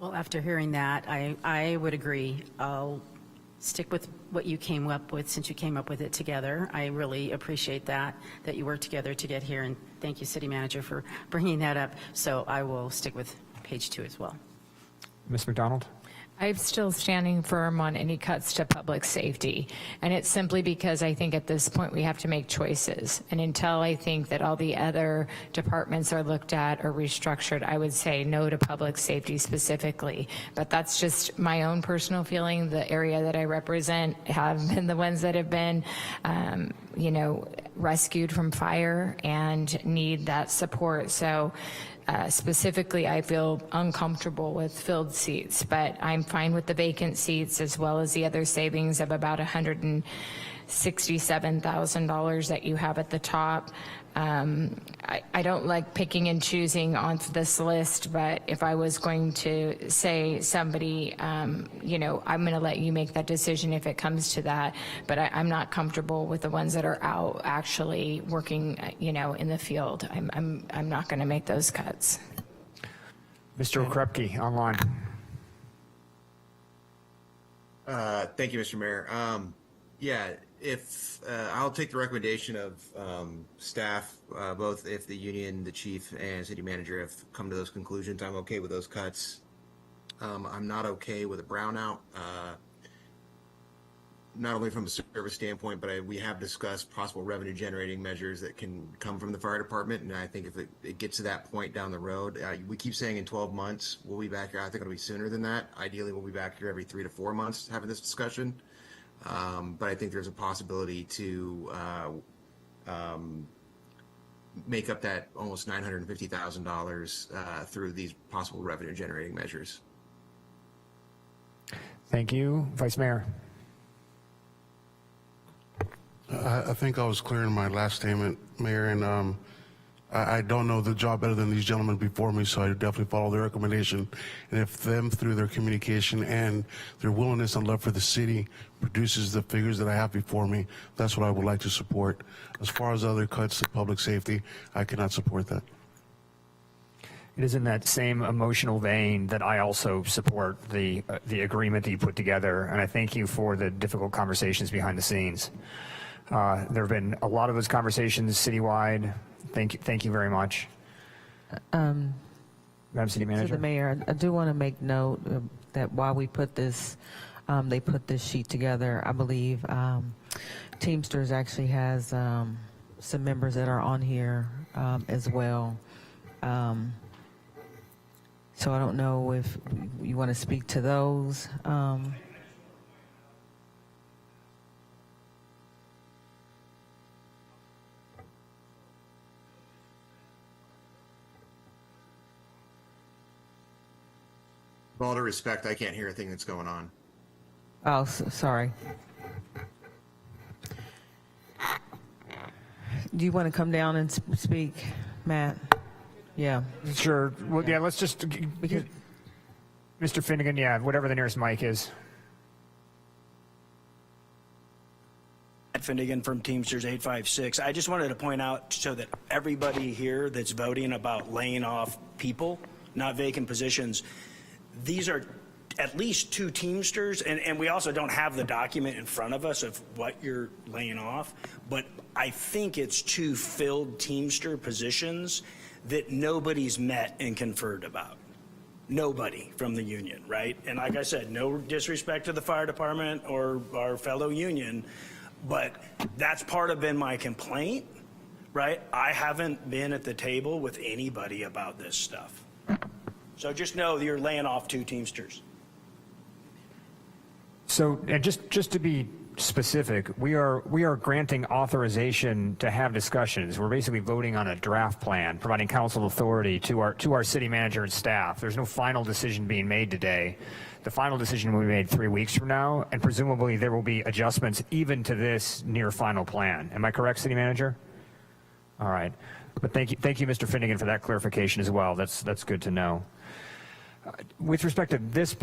Well, after hearing that, I would agree. I'll stick with what you came up with since you came up with it together. I really appreciate that you worked together to get here, and thank you, City Manager, for bringing that up. So I will stick with page 2 as well. Ms. McDonald? I'm still standing firm on any cuts to public safety. And it's simply because I think at this point we have to make choices. And until I think that all the other departments are looked at or restructured, I would say no to public safety specifically. But that's just my own personal feeling. The area that I represent have been the ones that have been, rescued from fire and need that support. So Specifically, I feel uncomfortable with filled seats, but I'm fine with the vacant seats as well as the other savings of about $167,000 that you have at the top. I don't like picking and choosing on this list, but if I was going to say somebody, you know, I'm going to let you make that decision if it comes to that. But I'm not comfortable with the ones that are out actually working, you know, in the field. I'm not going to make those cuts. Mr. Okrepke, online. Thank you, Mr. Mayor. Yeah, if I'll take the recommendation of staff, both if the union, the chief, and city manager have come to those conclusions. I'm okay with those cuts. I'm not okay with a brownout, not only from a service standpoint, but we have discussed possible revenue generating measures that can come from the fire department. And I think if it gets to that point down the road, we keep saying in 12 months, we'll be back here. I think it'll be sooner than that. Ideally, we'll be back here every 3 to 4 months having this discussion. But I think there's a possibility to make up that almost $950,000 through these possible revenue generating measures. Thank you. Vice Mayor. I think I was clear in my last statement, Mayor, and I don't know the job better than these gentlemen before me, so I definitely follow their recommendation. And if them, through their communication and their willingness and love for the city, produces the figures that I have before me, that's what I would like to support. As far as other cuts to public safety, I cannot support that. It is in that same emotional vein that I also support the agreement that you put together, and I thank you for the difficult conversations behind the scenes. There have been a lot of those conversations citywide. Thank you very much. Madam City Manager. To the mayor, I do want to make note that while we put this, they put this sheet together, I believe Teamsters actually has some members that are on here as well. So I don't know if you want to speak to those. With all due respect, I can't hear a thing that's going on. Oh, sorry. Do you want to come down and speak, Matt? Yeah. Sure. Well, yeah, let's just, because Mr. Finnegan, yeah, whatever the nearest mic is. Matt Finnegan from Teamsters 856. I just wanted to point out so that everybody here that's voting about laying off people, not vacant positions, these are at least 2 Teamsters, and we also don't have the document in front of us of what you're laying off, but I think it's 2 filled Teamster positions that nobody's met and conferred about. Nobody from the union, right? And like I said, no disrespect to the fire department or our fellow union, but that's part of been my complaint, right? I haven't been at the table with anybody about this stuff. So just know that you're laying off 2 Teamsters. So, and just to be specific, we are granting authorization to have discussions. We're basically voting on a draft plan, providing council authority to our city manager and staff. There's no final decision being made today. The final decision will be made 3 weeks from now, and presumably there will be adjustments even to this near final plan. Am I correct, city manager? All right. But thank you, Mr. Finnegan, for that clarification as well. That's good to know. With respect to this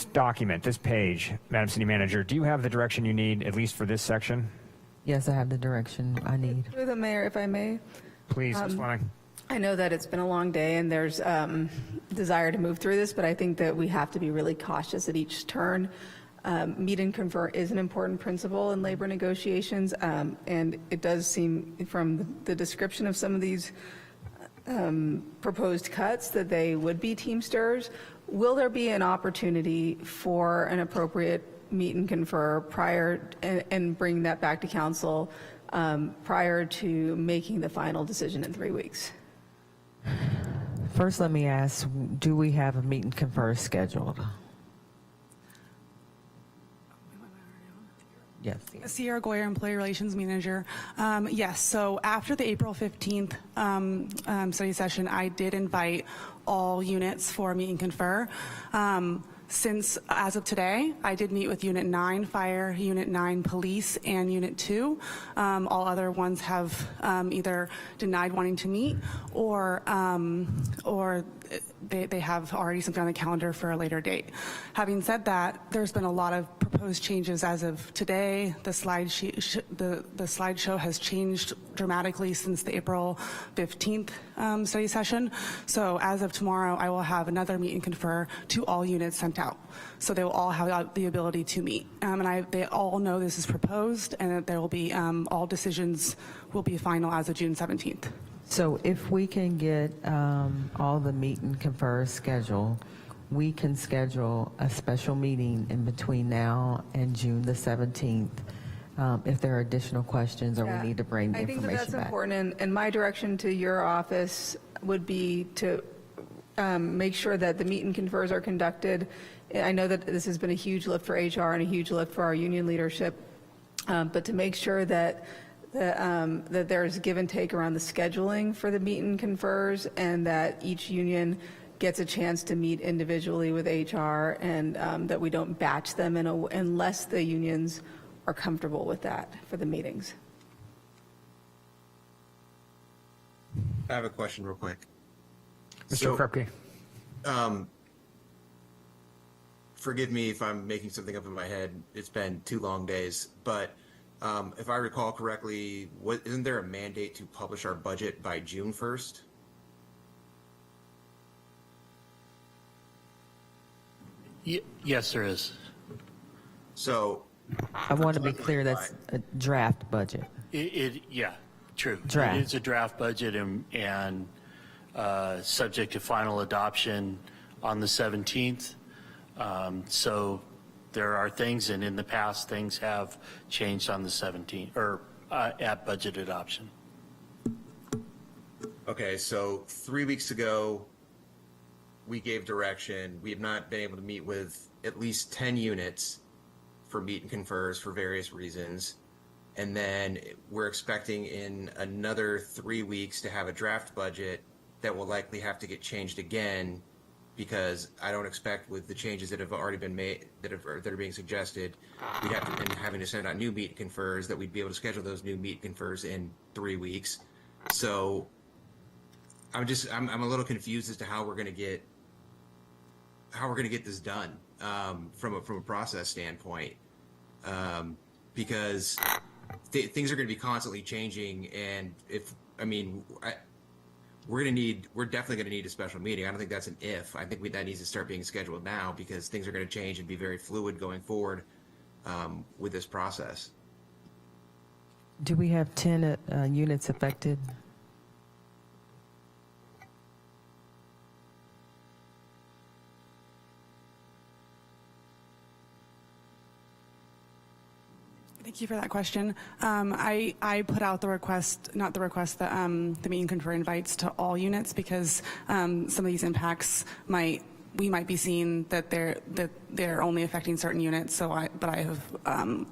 document, this page, Madam City Manager, do you have the direction you need, at least for this section? Yes, I have the direction I need. Through the mayor, if I may. Please, Ms. Fleming. I know that it's been a long day and there's desire to move through this, but I think that we have to be really cautious at each turn. Meet and confer is an important principle in labor negotiations, and it does seem from the description of some of these proposed cuts that they would be Teamsters. Will there be an opportunity for an appropriate meet and confer prior and bring that back to council prior to making the final decision in 3 weeks? First, let me ask, do we have a meet and confer scheduled? Yes. Sierra Goyer, Employee Relations Manager. Yes, so after the April 15th study session, I did invite all units for a meet and confer. Since, as of today, I did meet with Unit 9 Fire, Unit 9 Police, and Unit 2. All other ones have either denied wanting to meet or they have already something on the calendar for a later date. Having said that, there's been a lot of proposed changes as of today. The slideshow has changed dramatically since the April 15th study session. So as of tomorrow, I will have another meet and confer to all units sent out. So they will all have the ability to meet. They all know this is proposed and that there will be, all decisions will be final as of June 17th. So if we can get all the meet and confer scheduled, we can schedule a special meeting in between now and June the 17th if there are additional questions or we need to bring the I think information that's back. important, and my direction to your office would be to make sure that the meet and confers are conducted. I know that this has been a huge lift for HR and a huge lift for our union leadership, but to make sure that there's give and take around the scheduling for the meet and confers, and that each union gets a chance to meet individually with HR, and that we don't batch them unless the unions are comfortable with that for the meetings. I have a question real quick. Mr. Krupke. Forgive me if I'm making something up in my head. It's been 2 long days, but if I recall correctly, isn't there a mandate to publish our budget by June 1st? Yes, there is. So I want to be clear, that's a draft budget. Yeah, true. Draft. It's a draft budget and subject to final adoption on the 17th. So there are things, and in the past, things have changed on the 17th, or at budget adoption. Okay, so 3 weeks ago, we gave direction. We have not been able to meet with at least 10 units for meet and confers for various reasons. And then we're expecting in another 3 weeks to have a draft budget that will likely have to get changed again, because I don't expect, with the changes that have already been made, that are being suggested, we'd have to, and having to send out new meet and confers, that we'd be able to schedule those new meet and confers in 3 weeks. So I'm a little confused as to how we're going to get this done from a process standpoint, because things are going to be constantly changing, and we're definitely going to need a special meeting. I don't think that's an if. I think that needs to start being scheduled now, because things are going to change and be very fluid going forward with this process. Do we have 10 units affected? Thank you for that question. I put out the request, not the request, the meet and confer invites to all units, because some of these impacts we might be seeing that they're only affecting certain units. But I have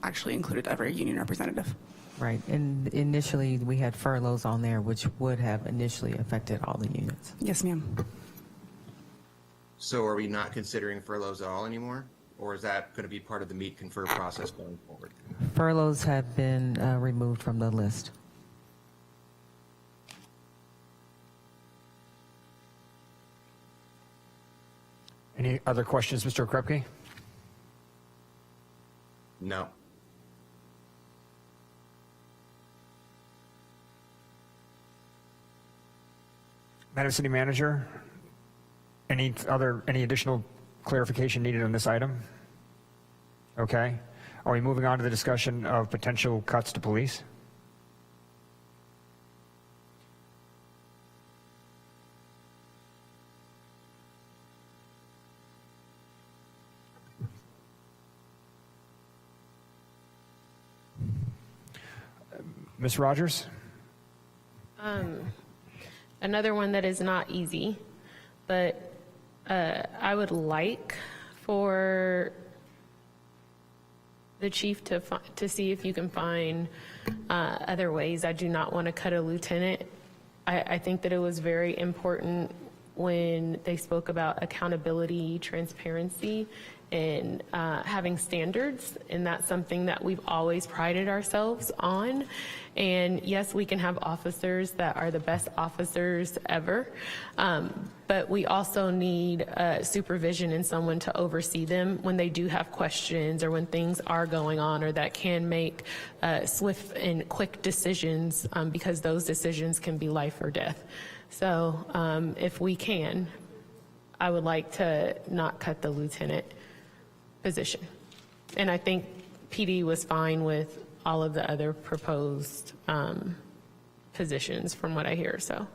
actually included every union representative. Right, and initially we had furloughs on there, which would have initially affected all the units. Yes, ma'am. So are we not considering furloughs at all anymore? Or is that going to be part of the meet confer process going forward? Furloughs have been removed from the list. Any other questions, Mr. Krupke? No. Madam City Manager, any additional clarification needed on this item? Okay. Are we moving on to the discussion of potential cuts to police? Ms. Rogers? Another one that is not easy, but I would like for the chief to see if you can find other ways. I do not want to cut a lieutenant. I think that it was very important when they spoke about accountability, transparency, and having standards, and that's something that we've always prided ourselves on. And yes, we can have officers that are the best officers ever, but we also need supervision and someone to oversee them when they do have questions or when things are going on, or that can make swift and quick decisions, because those decisions can be life or death. So if we can, I would like to not cut the lieutenant position. And I think PD was fine with all of the other proposed positions from what I hear, so.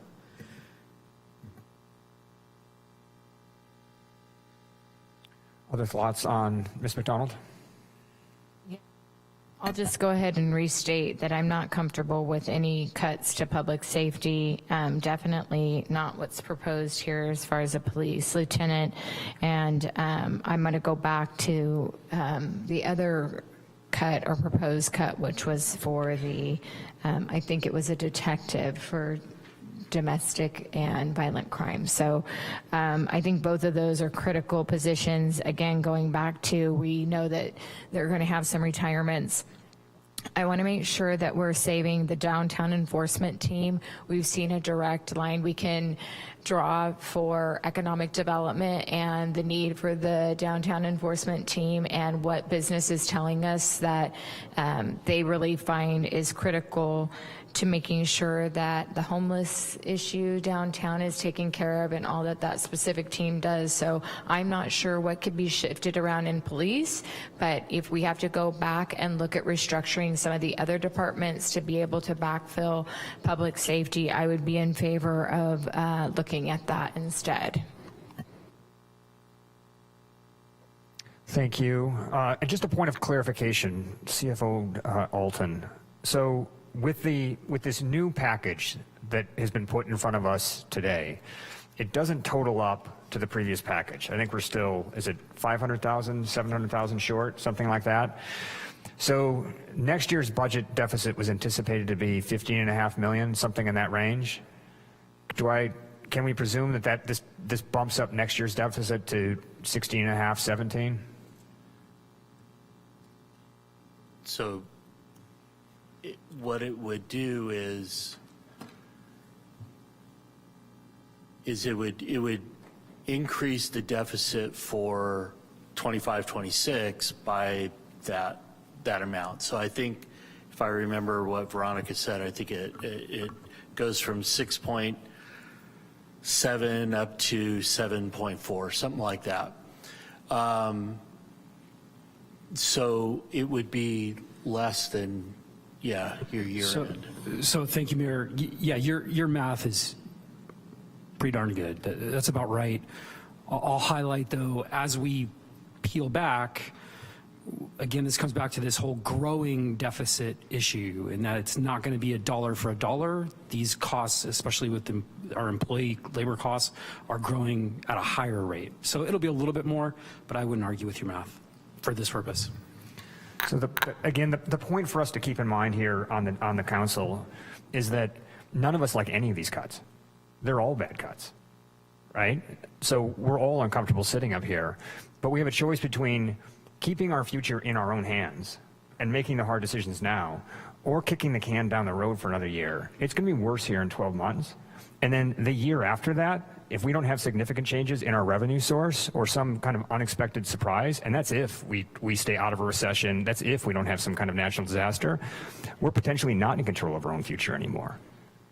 Other thoughts on Ms. McDonald? I'll just go ahead and restate that I'm not comfortable with any cuts to public safety, definitely not what's proposed here as far as a police lieutenant. And I'm going to go back to the other cut or proposed cut, which was for the, I think it was a detective for domestic and violent crime. So I think both of those are critical positions. Again, going back to, we know that they're going to have some retirements. I want to make sure that we're saving the downtown enforcement team. We've seen a direct line we can draw for economic development and the need for the downtown enforcement team, and what business is telling us that they really find is critical to making sure that the homeless issue downtown is taken care of, and all that that specific team does. So I'm not sure what could be shifted around in police, but if we have to go back and look at restructuring some of the other departments to be able to backfill public safety, I would be in favor of looking at that instead. Thank you. And just a point of clarification, CFO Alton. So with this new package that has been put in front of us today, it doesn't total up to the previous package. I think we're still, is it 500,000, 700,000 short, something like that? So next year's budget deficit was anticipated to be 15.5 million, something in that range. Can we presume that this bumps up next year's deficit to 16.5, 17? So what it would do is it would increase the deficit for 25-26 by that amount. So I think, if I remember what Veronica said, I think it goes from 6.7 up to 7.4, something like that. So it would be less than, your year end. So thank you, Mayor. Yeah, your math is pretty darn good. That's about right. I'll highlight, though, as we peel back, again, this comes back to this whole growing deficit issue, and that it's not going to be a dollar for a dollar. These costs, especially with our employee labor costs, are growing at a higher rate. So it'll be a little bit more, but I wouldn't argue with your math for this purpose. So the point for us to keep in mind here on the council is that none of us like any of these cuts. They're all bad cuts, right? So we're all uncomfortable sitting up here, but we have a choice between keeping our future in our own hands and making the hard decisions now, or kicking the can down the road for another year. It's going to be worse here in 12 months. And then the year after that, if we don't have significant changes in our revenue source or some kind of unexpected surprise, and that's if we stay out of a recession, that's if we don't have some kind of natural disaster, we're potentially not in control of our own future anymore.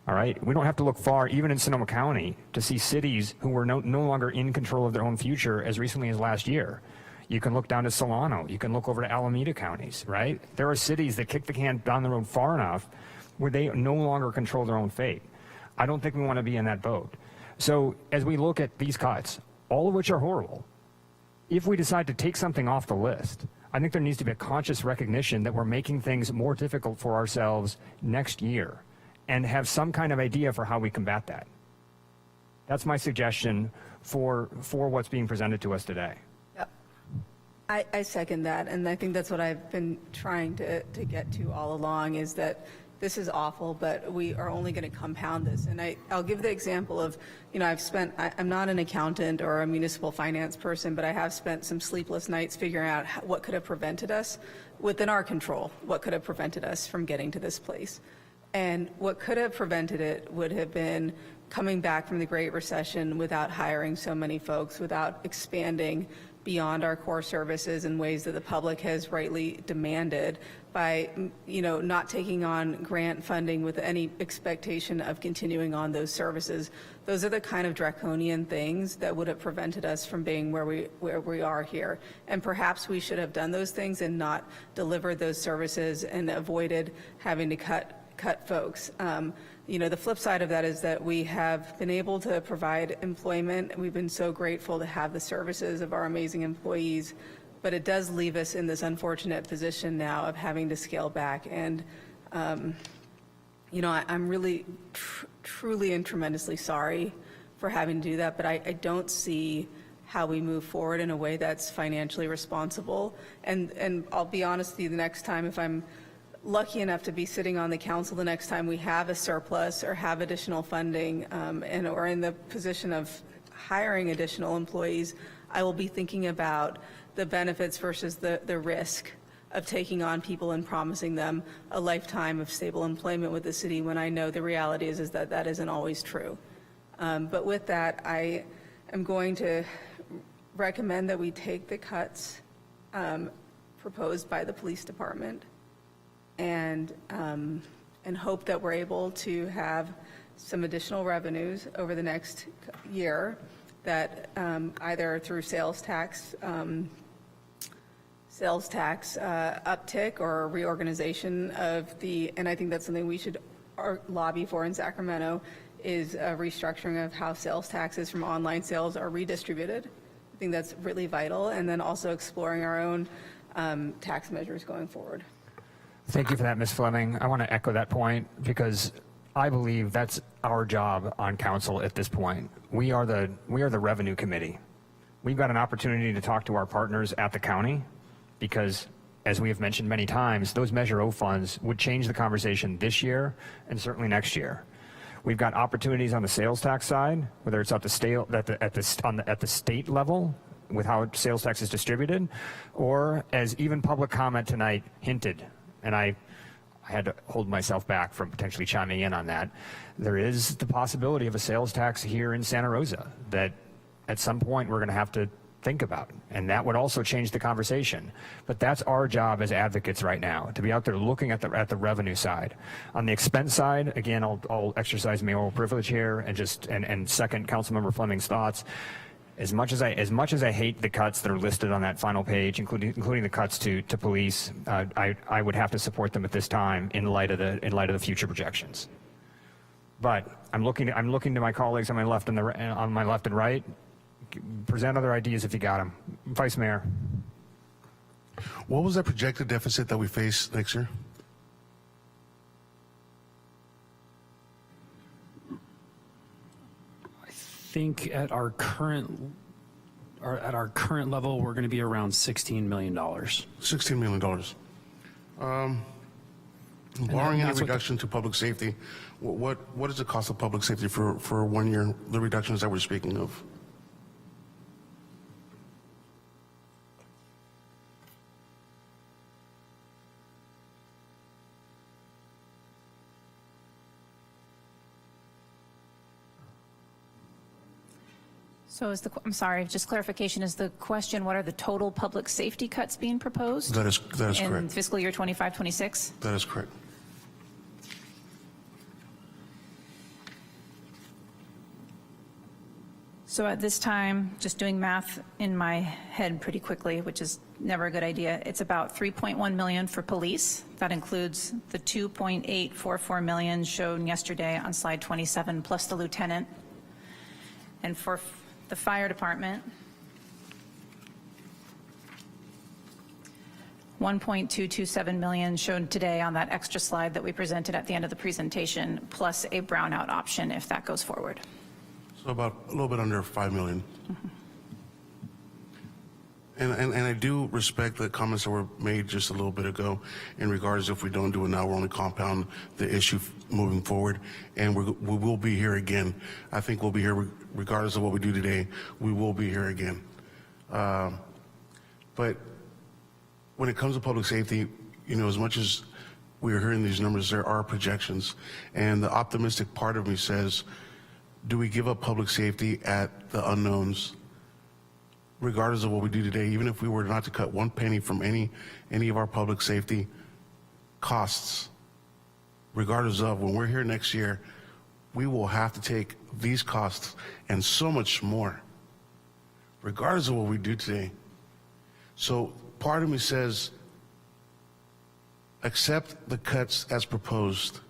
All right? We don't have to look far, even in Sonoma County, to see cities who were no longer in control of their own future as recently as last year. You can look down to Solano. You can look over to Alameda counties, right? There are cities that kick the can down the road far enough where they no longer control their own fate. I don't think we want to be in that boat. So as we look at these cuts, all of which are horrible, if we decide to take something off the list, I think there needs to be a conscious recognition that we're making things more difficult for ourselves next year and have some kind of idea for how we combat that. That's my suggestion for what's being presented to us today. I second that, and I think that's what I've been trying to get to all along, is that this is awful, but we are only going to compound this. And I'll give the example of, I'm not an accountant or a municipal finance person, but I have spent some sleepless nights figuring out what could have prevented us, within our control, what could have prevented us from getting to this place. And what could have prevented it would have been coming back from the Great Recession without hiring so many folks, without expanding beyond our core services in ways that the public has rightly demanded, by not taking on grant funding with any expectation of continuing on those services. Those are the kind of draconian things that would have prevented us from being where we are here. And perhaps we should have done those things and not delivered those services and avoided having to cut folks. The flip side of that is that we have been able to provide employment. We've been so grateful to have the services of our amazing employees, but it does leave us in this unfortunate position now of having to scale back. And, I'm really, truly and tremendously sorry for having to do that, but I don't see how we move forward in a way that's financially responsible. And I'll be honest with you, the next time, if I'm lucky enough to be sitting on the council the next time we have a surplus or have additional funding or in the position of hiring additional employees, I will be thinking about the benefits versus the risk of taking on people and promising them a lifetime of stable employment with the city, when I know the reality is that that isn't always true. But with that, I am going to recommend that we take the cuts proposed by the police department, and hope that we're able to have some additional revenues over the next year that either through sales tax uptick or reorganization of and I think that's something we should lobby for in Sacramento, is a restructuring of how sales taxes from online sales are redistributed. I think that's really vital, and then also exploring our own tax measures going forward. Thank you for that, Ms. Fleming. I want to echo that point, because I believe that's our job on council at this point. We are the revenue committee. We've got an opportunity to talk to our partners at the county, because, as we have mentioned many times, those Measure O funds would change the conversation this year and certainly next year. We've got opportunities on the sales tax side, whether it's at the state level with how sales tax is distributed, or as even public comment tonight hinted, and I had to hold myself back from potentially chiming in on that, there is the possibility of a sales tax here in Santa Rosa that at some point we're going to have to think about, and that would also change the conversation. But that's our job as advocates right now, to be out there looking at the revenue side. On the expense side, again, I'll exercise mayoral privilege here and second Councilmember Fleming's thoughts. As much as I hate the cuts that are listed on that final page, including the cuts to police, I would have to support them at this time in light of the future projections. But I'm looking to my colleagues on my left and right. Present other ideas if you got them. Vice Mayor. What was that projected deficit that we face next year? I think at our current level, we're going to be around $16 million. $16 million. Barring any reduction to public safety, what is the cost of public safety for 1 year, the reductions that we're speaking of? So I'm sorry, just clarification, is the question, what are the total public safety cuts being proposed? That is correct. In fiscal year 25-26? That is correct. So at this time, just doing math in my head pretty quickly, which is never a good idea, it's about $3.1 million for police. That includes the $2.844 million shown yesterday on slide 27, plus the lieutenant. And for the fire department, $1.227 million shown today on that extra slide that we presented at the end of the presentation, plus a brownout option if that goes forward. So about a little bit under $5 million. Mm-hmm. And I do respect the comments that were made just a little bit ago in regards if we don't do it now, we're only compound the issue moving forward. And we will be here again. I think we'll be here regardless of what we do today. We will be here again. But when it comes to public safety, you know, as much as we are hearing these numbers, there are projections. And the optimistic part of me says, do we give up public safety at the unknowns? Regardless of what we do today, even if we were not to cut one penny from any of our public safety costs, regardless of when we're here next year, we will have to take these costs and so much more, regardless of what we do today. So part of me says, accept the cuts as proposed,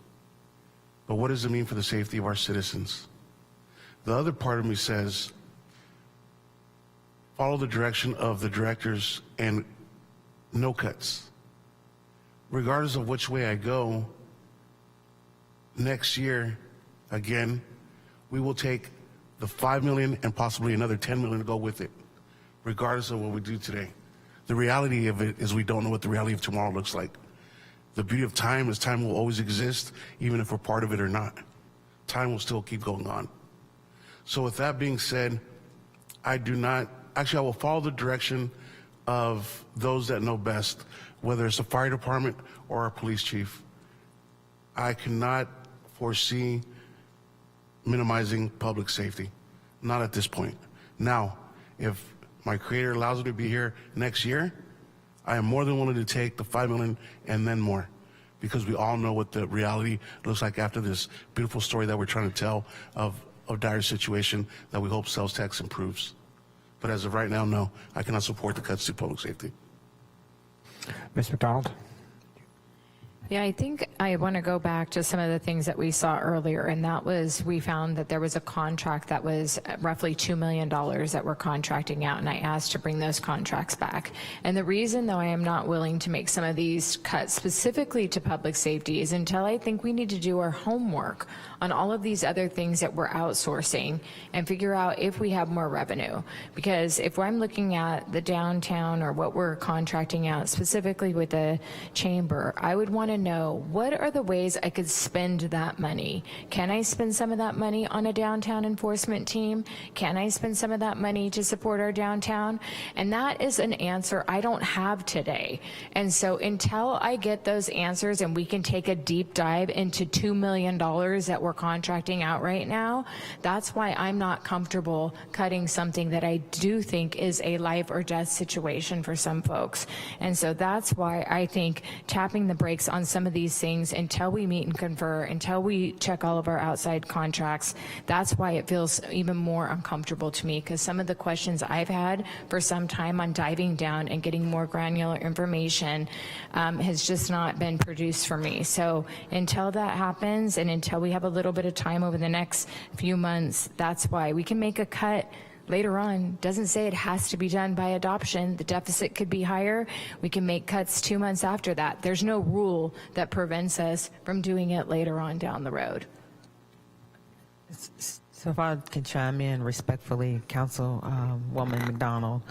but what does it mean for the safety of our citizens? The other part of me says, follow the direction of the directors and no cuts. Regardless of which way I go, next year, again, we will take the $5 million and possibly another $10 million to go with it, regardless of what we do today. The reality of it is we don't know what the reality of tomorrow looks like. The beauty of time is time will always exist, even if we're part of it or not. Time will still keep going on. So with that being said, I will follow the direction of those that know best, whether it's the fire department or our police chief. I cannot foresee minimizing public safety, not at this point. Now, if my creator allows me to be here next year, I am more than willing to take the $5 million and then more, because we all know what the reality looks like after this beautiful story that we're trying to tell of a dire situation that we hope sales tax improves. But as of right now, no, I cannot support the cuts to public safety. Ms. McDonald? Yeah, I think I want to go back to some of the things that we saw earlier, and that was we found that there was a contract that was roughly $2 million that we're contracting out, and I asked to bring those contracts back. And the reason, though, I am not willing to make some of these cuts specifically to public safety is until I think we need to do our homework on all of these other things that we're outsourcing and figure out if we have more revenue. Because if I'm looking at the downtown or what we're contracting out specifically with the chamber, I would want to know what are the ways I could spend that money. Can I spend some of that money on a downtown enforcement team? Can I spend some of that money to support our downtown? And that is an answer I don't have today. And so until I get those answers and we can take a deep dive into $2 million that we're contracting out right now, that's why I'm not comfortable cutting something that I do think is a life or death situation for some folks. And so that's why I think tapping the brakes on some of these things until we meet and confer, until we check all of our outside contracts, that's why it feels even more uncomfortable to me, because some of the questions I've had for some time on diving down and getting more granular information has just not been produced for me. So until that happens and until we have a little bit of time over the next few months, that's why we can make a cut later on. Doesn't say it has to be done by adoption. The deficit could be higher. We can make cuts 2 months after that. There's no rule that prevents us from doing it later on down the road. So if I can chime in respectfully, Councilwoman McDonald,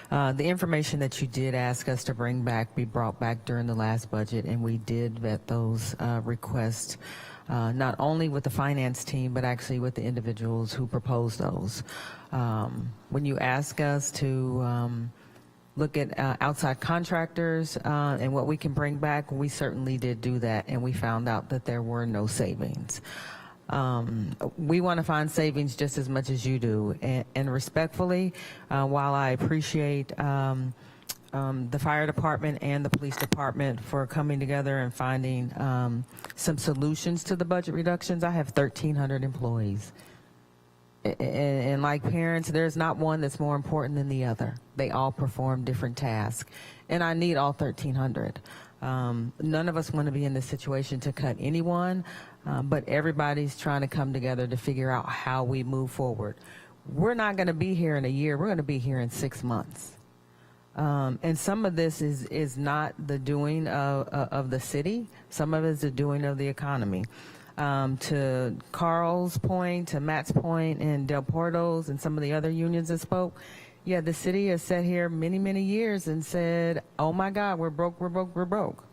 the information that you did ask us to bring back be brought back during the last budget, and we did vet those requests, not only with the finance team, but actually with the individuals who proposed those. When you ask us to look at outside contractors and what we can bring back, we certainly did do that, and we found out that there were no savings. We want to find savings just as much as you do, and respectfully, while I appreciate the fire department and the police department for coming together and finding some solutions to the budget reductions, I have 1,300 employees. And like parents, there's not one that's more important than the other. They all perform different tasks, and I need all 1,300. None of us want to be in this situation to cut anyone, but everybody's trying to come together to figure out how we move forward. We're not going to be here in a year. We're going to be here in 6 months. And some of this is not the doing of the city. Some of it is the doing of the economy. To Carl's point, to Matt's point, and Del Porto's and some of the other unions that spoke, Yeah, the city has sat here many, many years and said, oh my God, we're broke, we're broke, we're broke.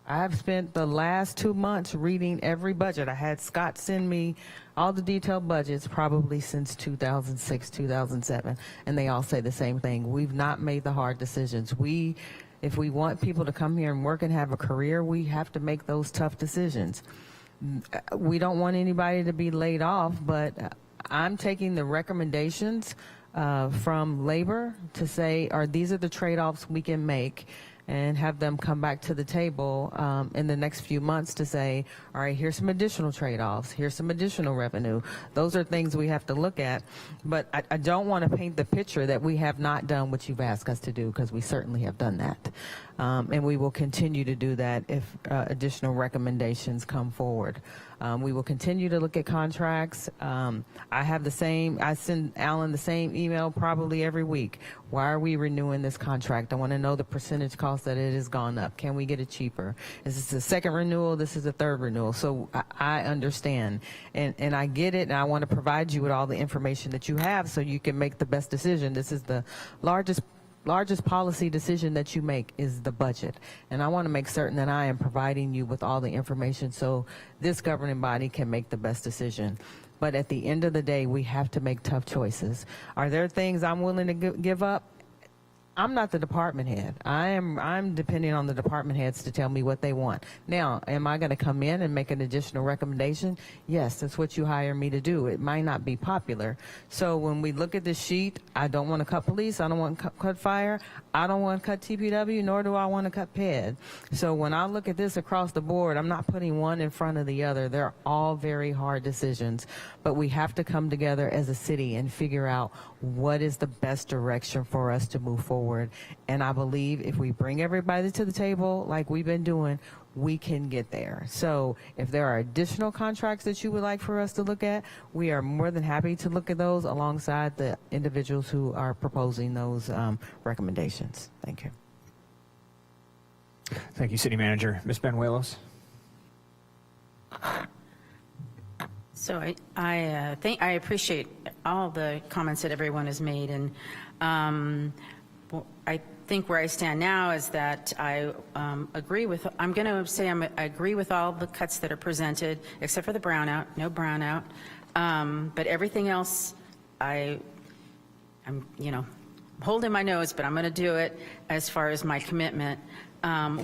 I have spent the last 2 months reading every budget. I had Scott send me all the detailed budgets probably since 2006, 2007, and they all say the same thing. We've not made the hard decisions. If we want people to come here and work and have a career, we have to make those tough decisions. We don't want anybody to be laid off, but I'm taking the recommendations from labor to say, these are the trade-offs we can make, and have them come back to the table in the next few months to say, all right, here's some additional trade-offs, here's some additional revenue. Those are things we have to look at, but I don't want to paint the picture that we have not done what you've asked us to do, because we certainly have done that. And we will continue to do that if additional recommendations come forward. We will continue to look at contracts. I send Alan the same email probably every week. Why are we renewing this contract? I want to know the percentage cost that it has gone up. Can we get it cheaper? Is this the second renewal? This is the third renewal. So I understand, and I get it, and I want to provide you with all the information that you have so you can make the best decision. This is the largest policy decision that you make, is the budget. And I want to make certain that I am providing you with all the information so this governing body can make the best decision. But at the end of the day, we have to make tough choices. Are there things I'm willing to give up? I'm not the department head. I'm depending on the department heads to tell me what they want. Now, am I going to come in and make an additional recommendation? Yes, that's what you hire me to do. It might not be popular. So when we look at this sheet, I don't want to cut police. I don't want to cut fire. I don't want to cut TPW, nor do I want to cut PED. So when I look at this across the board, I'm not putting one in front of the other. They're all very hard decisions. But we have to come together as a city and figure out what is the best direction for us to move forward. And I believe if we bring everybody to the table like we've been doing, we can get there. So if there are additional contracts that you would like for us to look at, we are more than happy to look at those alongside the individuals who are proposing those recommendations. Thank you. Thank you, City Manager. Ms. Benuelos? So I appreciate all the comments that everyone has made, and I think where I stand now is that I agree with. I'm going to say I agree with all the cuts that are presented, except for the brownout. No brownout, but everything else, I'm holding my nose, but I'm going to do it as far as my commitment.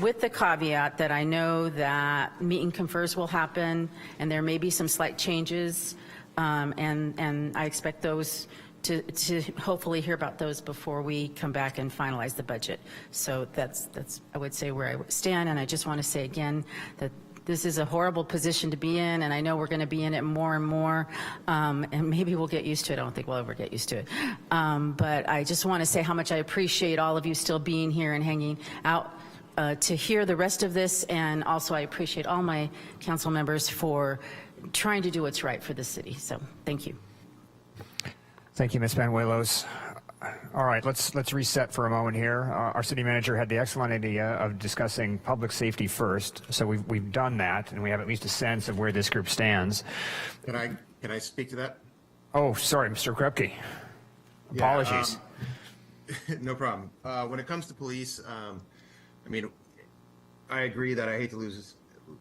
With the caveat that I know that meet and confers will happen, and there may be some slight changes, and I expect those to hopefully hear about those before we come back and finalize the budget. So that's I would say where I stand, and I just want to say again that this is a horrible position to be in, and I know we're going to be in it more and more, and maybe we'll get used to it. I don't think we'll ever get used to it. But I just want to say how much I appreciate all of you still being here and hanging out to hear the rest of this, and also I appreciate all my council members for trying to do what's right for the city. So thank you. Thank you, Ms. Benuelos. All right, let's reset for a moment here. Our city manager had the excellent idea of discussing public safety first, so we've done that, and we have at least a sense of where this group stands. Can I speak to that? Oh, sorry, Mr. Krupke. Apologies. No problem. When it comes to police, I mean, I agree that I hate to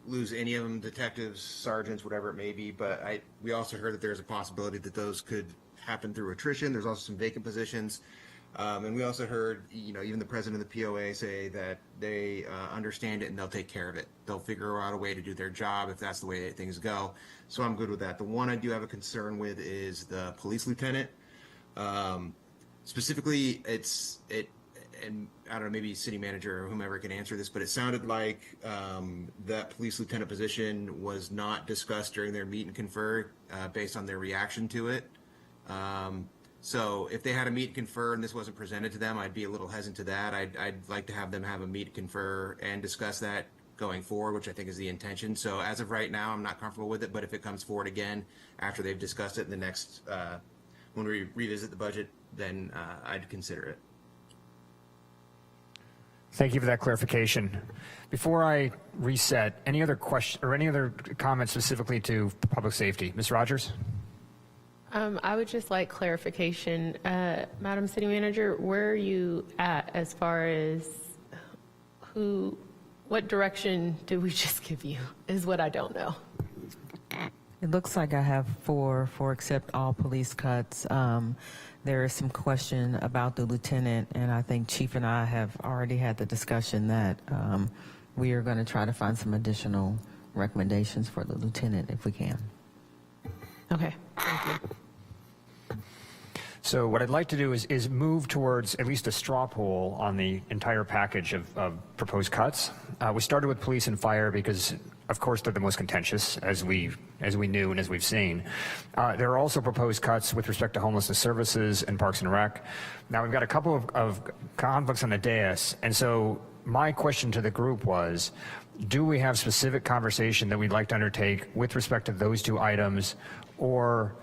lose any of them, detectives, sergeants, whatever it may be, but we also heard that there's a possibility that those could happen through attrition. There's also some vacant positions. And we also heard, even the president of the POA say that they understand it and they'll take care of it. They'll figure out a way to do their job if that's the way that things go. So I'm good with that. The one I do have a concern with is the police lieutenant. Specifically, and I don't know, maybe city manager or whomever can answer this, but it sounded like that police lieutenant position was not discussed during their meet and confer based on their reaction to it. So if they had a meet and confer and this wasn't presented to them, I'd be a little hesitant to that. I'd like to have them have a meet and confer and discuss that going forward, which I think is the intention. So as of right now, I'm not comfortable with it, but if it comes forward again after they've discussed it in the next, when we revisit the budget, then I'd consider it. Thank you for that clarification. Before I reset, any other question or any other comments specifically to public safety? Ms. Rogers? I would just like clarification. Madam City Manager, where are you at as far as what direction did we just give you is what I don't know. It looks like I have four for accept all police cuts. There is some question about the lieutenant, and I think Chief and I have already had the discussion that we are going to try to find some additional recommendations for the lieutenant if we can. Okay, thank you. So what I'd like to do is move towards at least a straw poll on the entire package of proposed cuts. We started with police and fire because, of course, they're the most contentious, as we knew and as we've seen. There are also proposed cuts with respect to homelessness services and Parks and Rec. Now, we've got a couple of conflicts on the dais, and so my question to the group was, do we have specific conversation that we'd like to undertake with respect to those two items, or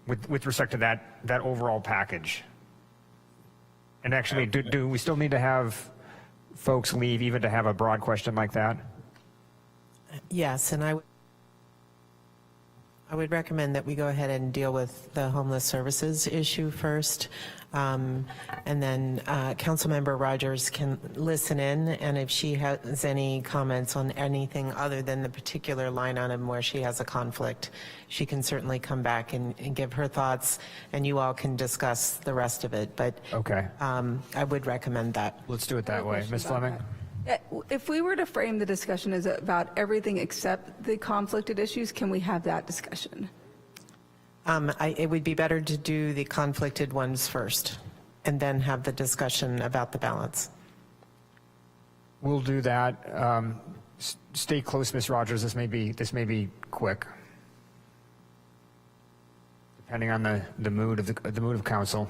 with respect to that overall package? And actually, do we still need to have folks leave even to have a broad question like that? Yes, and I would recommend that we go ahead and deal with the homeless services issue first. And then Councilmember Rogers can listen in, and if she has any comments on anything other than the particular line item where she has a conflict, she can certainly come back and give her thoughts, and you all can discuss the rest of it. But okay, I would recommend that. Let's do it that way. Ms. Fleming? If we were to frame the discussion as about everything except the conflicted issues, can we have that discussion? It would be better to do the conflicted ones first and then have the discussion about the balance. We'll do that. Stay close, Ms. Rogers. This may be quick, depending on the mood of council.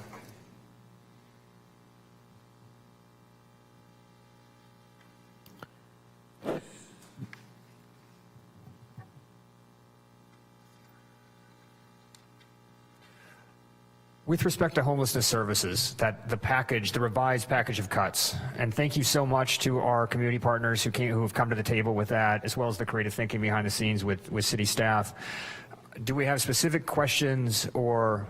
With respect to homelessness services, the revised package of cuts, and thank you so much to our community partners who have come to the table with that, as well as the creative thinking behind the scenes with city staff. Do we have specific questions or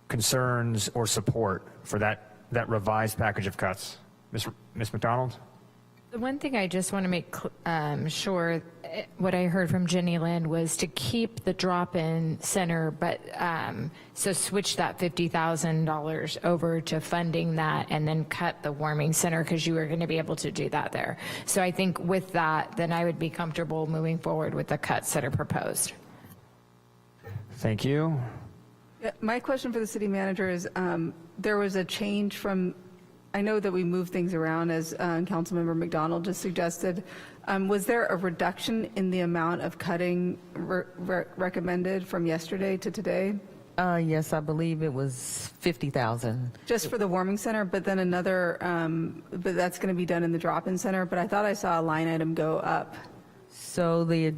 concerns or support for that revised package of cuts? Ms. McDonald? The one thing I just want to make sure, what I heard from Jenny Lynn was to keep the drop-in center, but so switch that $50,000 over to funding that and then cut the warming center, because you were going to be able to do that there. So I think with that, then I would be comfortable moving forward with the cuts that are proposed. Thank you. Yeah, my question for the city manager is, there was a change from, I know that we moved things around, as Councilmember McDonald just suggested. Was there a reduction in the amount of cutting recommended from yesterday to today? Yes, I believe it was 50,000. Just for the warming center, but then another, but that's going to be done in the drop-in center. But I thought I saw a line item go up. So the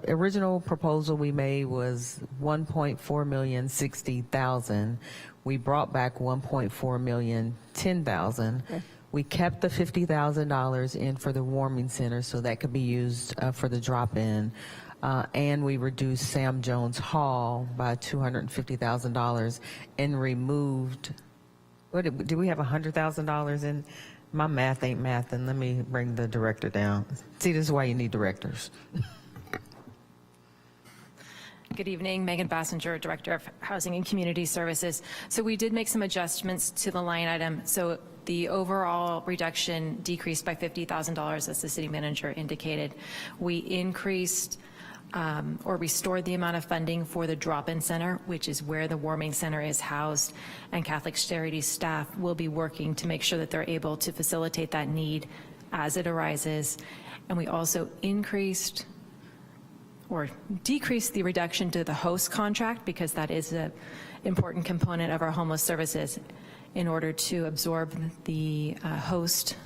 original proposal we made was 1.4 million 60,000. We brought back 1.4 million 10,000. Okay. We kept the $50,000 in for the warming center, so that could be used for the drop-in. And we reduced Sam Jones Hall by $250,000 and removed, do we have $100,000 in? My math ain't math, and let me bring the director down. See, this is why you need directors. Good evening, Megan Bassinger, Director of Housing and Community Services. So we did make some adjustments to the line item. So the overall reduction decreased by $50,000, as the city manager indicated. We increased or restored the amount of funding for the drop-in center, which is where the warming center is housed, and Catholic Charities staff will be working to make sure that they're able to facilitate that need as it arises. And we also increased or decrease the reduction to the host contract, because that is an important component of our homeless services. In order to absorb the host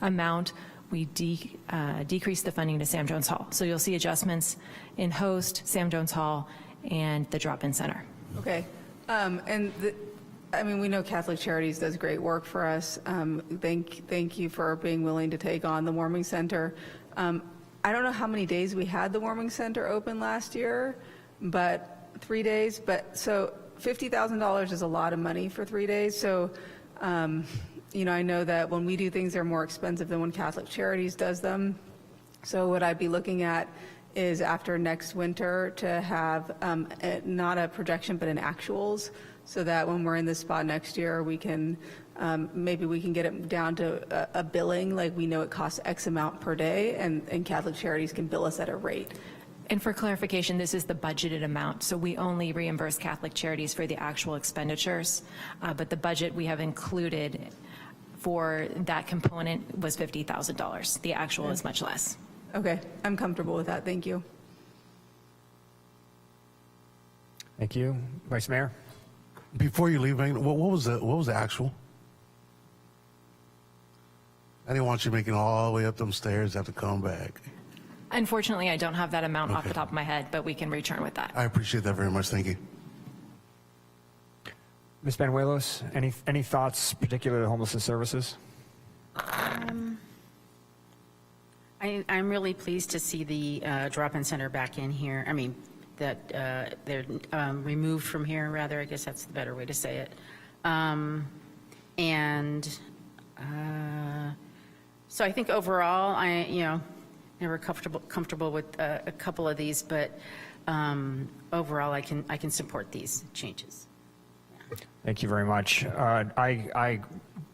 amount, we decreased the funding to Sam Jones Hall. So you'll see adjustments in host, Sam Jones Hall, and the drop-in center. Okay. I mean, we know Catholic Charities does great work for us. Thank you for being willing to take on the warming center. I don't know how many days we had the warming center open last year, but 3 days, but so $50,000 is a lot of money for 3 days. So, I know that when we do things, they're more expensive than when Catholic Charities does them. So what I'd be looking at is after next winter to have not a projection, but an actuals, so that when we're in this spot next year, we can maybe we can get it down to a billing, like we know it costs X amount per day, and Catholic Charities can bill us at a rate. And for clarification, this is the budgeted amount, so we only reimburse Catholic Charities for the actual expenditures, but the budget we have included for that component was $50,000. The actual is much less. Okay, I'm comfortable with that. Thank you. Thank you. Vice Mayor? Before you leave, Megan, what was the actual? I didn't want you making all the way up them stairs, have to come back. Unfortunately, I don't have that amount off the top of my head, but we can return with that. I appreciate that very much. Thank you. Ms. Banuelos, any thoughts particular to homelessness services? I'm really pleased to see the drop-in center back in here. I mean, that they're removed from here, rather. I guess that's the better way to say it. So I think overall, never comfortable with a couple of these, but overall, I can support these changes. Thank you very much. I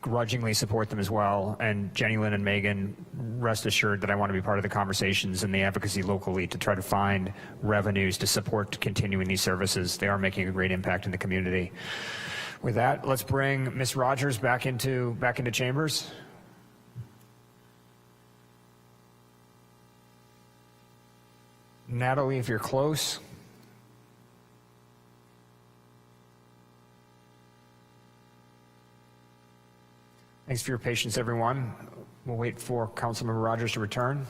grudgingly support them as well. And Jenny Lynn and Megan, rest assured that I want to be part of the conversations and the advocacy locally to try to find revenues to support continuing these services. They are making a great impact in the community. With that, let's bring Ms. Rogers back into chambers. Natalie, if you're close. Thanks for your patience, everyone. We'll wait for Councilmember Rogers to return.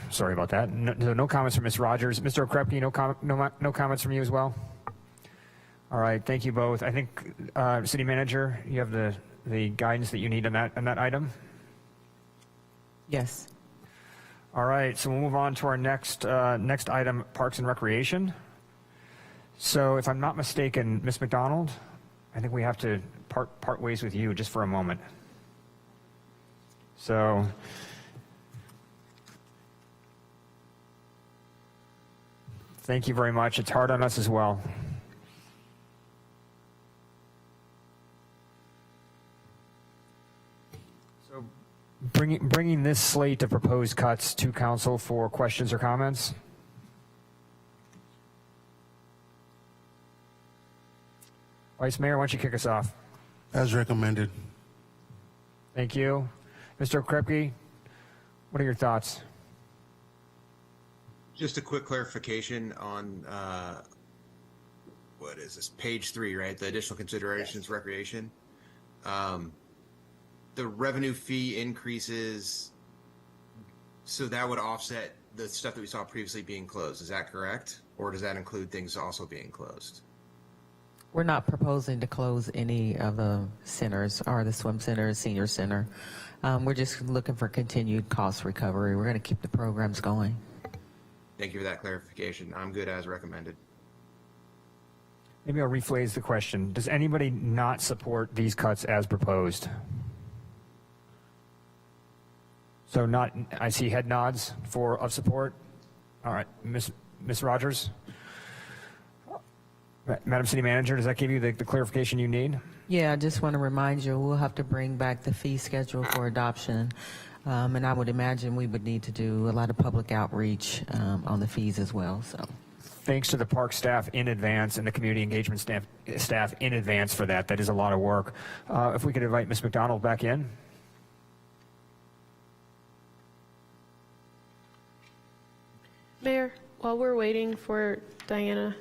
Sorry about that. No comments from Ms. Rogers. Mr. Okrepke, no comments from you as well? All right, thank you both. I think, City Manager, you have the guidance that you need on that item? Yes. All right, so we'll move on to our next item, Parks and Recreation. So if I'm not mistaken, Ms. McDonald, I think we have to part ways with you just for a moment. So thank you very much. It's hard on us as well. So bringing this slate of proposed cuts to council for questions or comments. Vice Mayor, why don't you kick us off? As recommended. Thank you. Mr. Okrepke, what are your thoughts? Just a quick clarification on what is this, page 3, right? The additional considerations, yes. Recreation. The revenue fee increases, so that would offset the stuff that we saw previously being closed. Is that correct? Or does that include things also being closed? We're not proposing to close any of the centers or the swim center, senior center. We're just looking for continued cost recovery. We're going to keep the programs going. Thank you for that clarification. I'm good as recommended. Maybe I'll rephrase the question. Does anybody not support these cuts as proposed? So I see head nods of support. All right, Ms. Rogers? Madam City Manager, does that give you the clarification you need? Yeah, I just want to remind you, we'll have to bring back the fee schedule for adoption. And I would imagine we would need to do a lot of public outreach on the fees as well, so. Thanks to the park staff in advance and the community engagement staff in advance for that. That is a lot of work. If we could invite Ms. McDonald back in. Mayor, while we're waiting for Diana,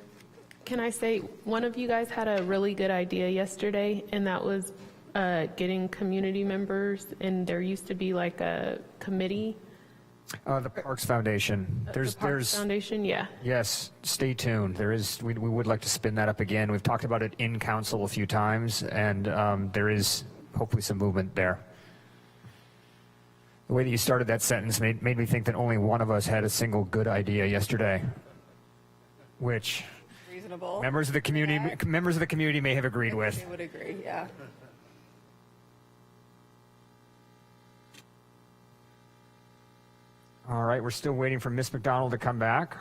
can I say one of you guys had a really good idea yesterday, and that was getting community members, and there used to be like a committee. The Parks Foundation. Parks Foundation, yeah. Yes, stay tuned. There is. We would like to spin that up again. We've talked about it in council a few times, and there is hopefully some movement there. The way that you started that sentence made me think that only one of us had a single good idea yesterday, which Reasonable. members of the community may have agreed with. I would agree, yeah. All right, we're still waiting for Ms. McDonald to come back.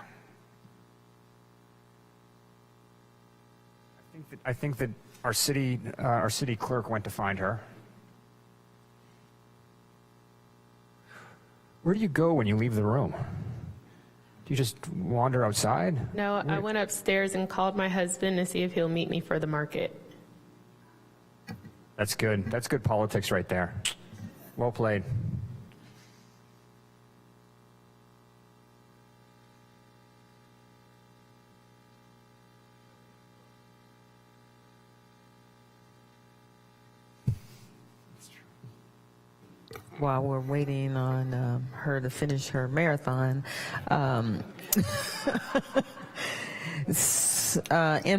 I think that our city clerk went to find her. Where do you go when you leave the room? Do you just wander outside? No, I went upstairs and called my husband to see if he'll meet me for the market. That's good. That's good politics right there. Well played. While we're waiting on her to finish her marathon, in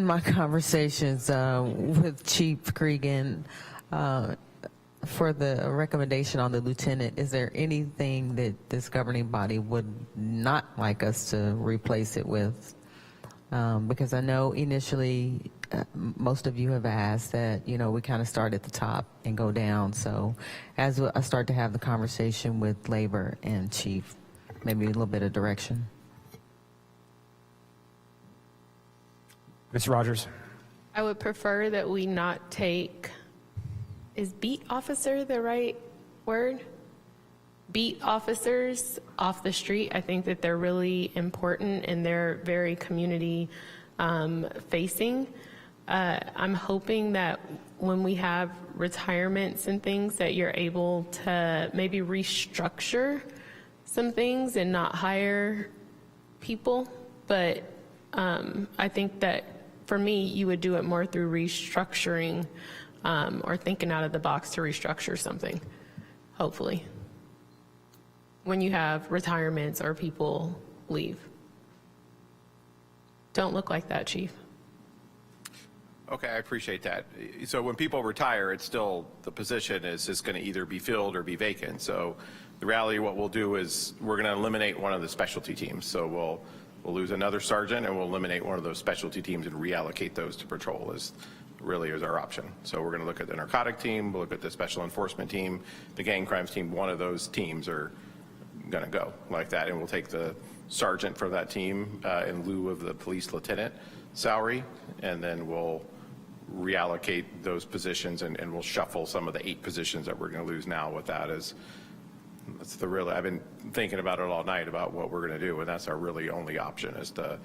my conversations with Chief Cregan for the recommendation on the lieutenant, is there anything that this governing body would not like us to replace it with? Because I know initially most of you have asked that, you know, we kind of start at the top and go down. So as I start to have the conversation with labor and chief, maybe a little bit of direction. Ms. Rogers. I would prefer that we not take, is beat officer the right word? Beat officers off the street. I think that they're really important and they're very community facing. I'm hoping that when we have retirements and things that you're able to maybe restructure some things and not hire people. But I think that for me, you would do it more through restructuring or thinking out of the box to restructure something, hopefully, when you have retirements or people leave. Don't look like that, Chief. Okay, I appreciate that. So when people retire, it's still, the position is just going to either be filled or be vacant. So the reality, what we'll do is we're going to eliminate one of the specialty teams. So we'll lose another sergeant and we'll eliminate one of those specialty teams and reallocate those to patrol is our option. So we're going to look at the narcotic team, we'll look at the special enforcement team, the gang crimes team. One of those teams are going to go like that, and we'll take the sergeant for that team in lieu of the police lieutenant salary, and then we'll reallocate those positions and we'll shuffle some of the 8 positions that we're going to lose now with that. That's the real, I've been thinking about it all night about what we're going to do, and that's our really only option is to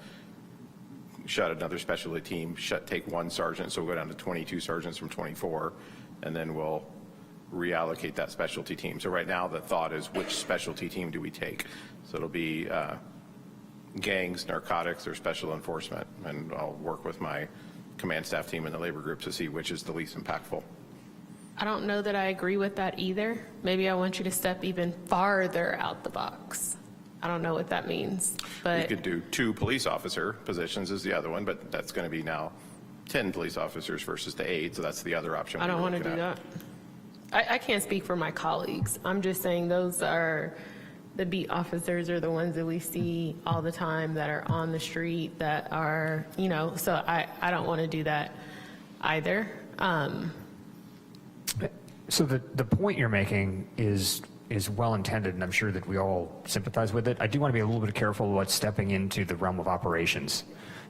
shut another specialty team, take one sergeant, so we'll go down to 22 sergeants from 24, and then we'll reallocate that specialty team. So right now the thought is, which specialty team do we take? So it'll be gangs, narcotics, or special enforcement, and I'll work with my command staff team and the labor group to see which is the least impactful. I don't know that I agree with that either. Maybe I want you to step even farther out the box. I don't know what that means, but we could do 2 police officer positions is the other one, but that's going to be now 10 police officers versus the 8, so that's the other option. I don't want to do that. I can't speak for my colleagues. I'm just saying those are the beat officers are the ones that we see all the time that are on the street that are, you know, so I don't want to do that either. So the point you're making is is well intended, and I'm sure that we all sympathize with it. I do want to be a little bit careful about stepping into the realm of operations.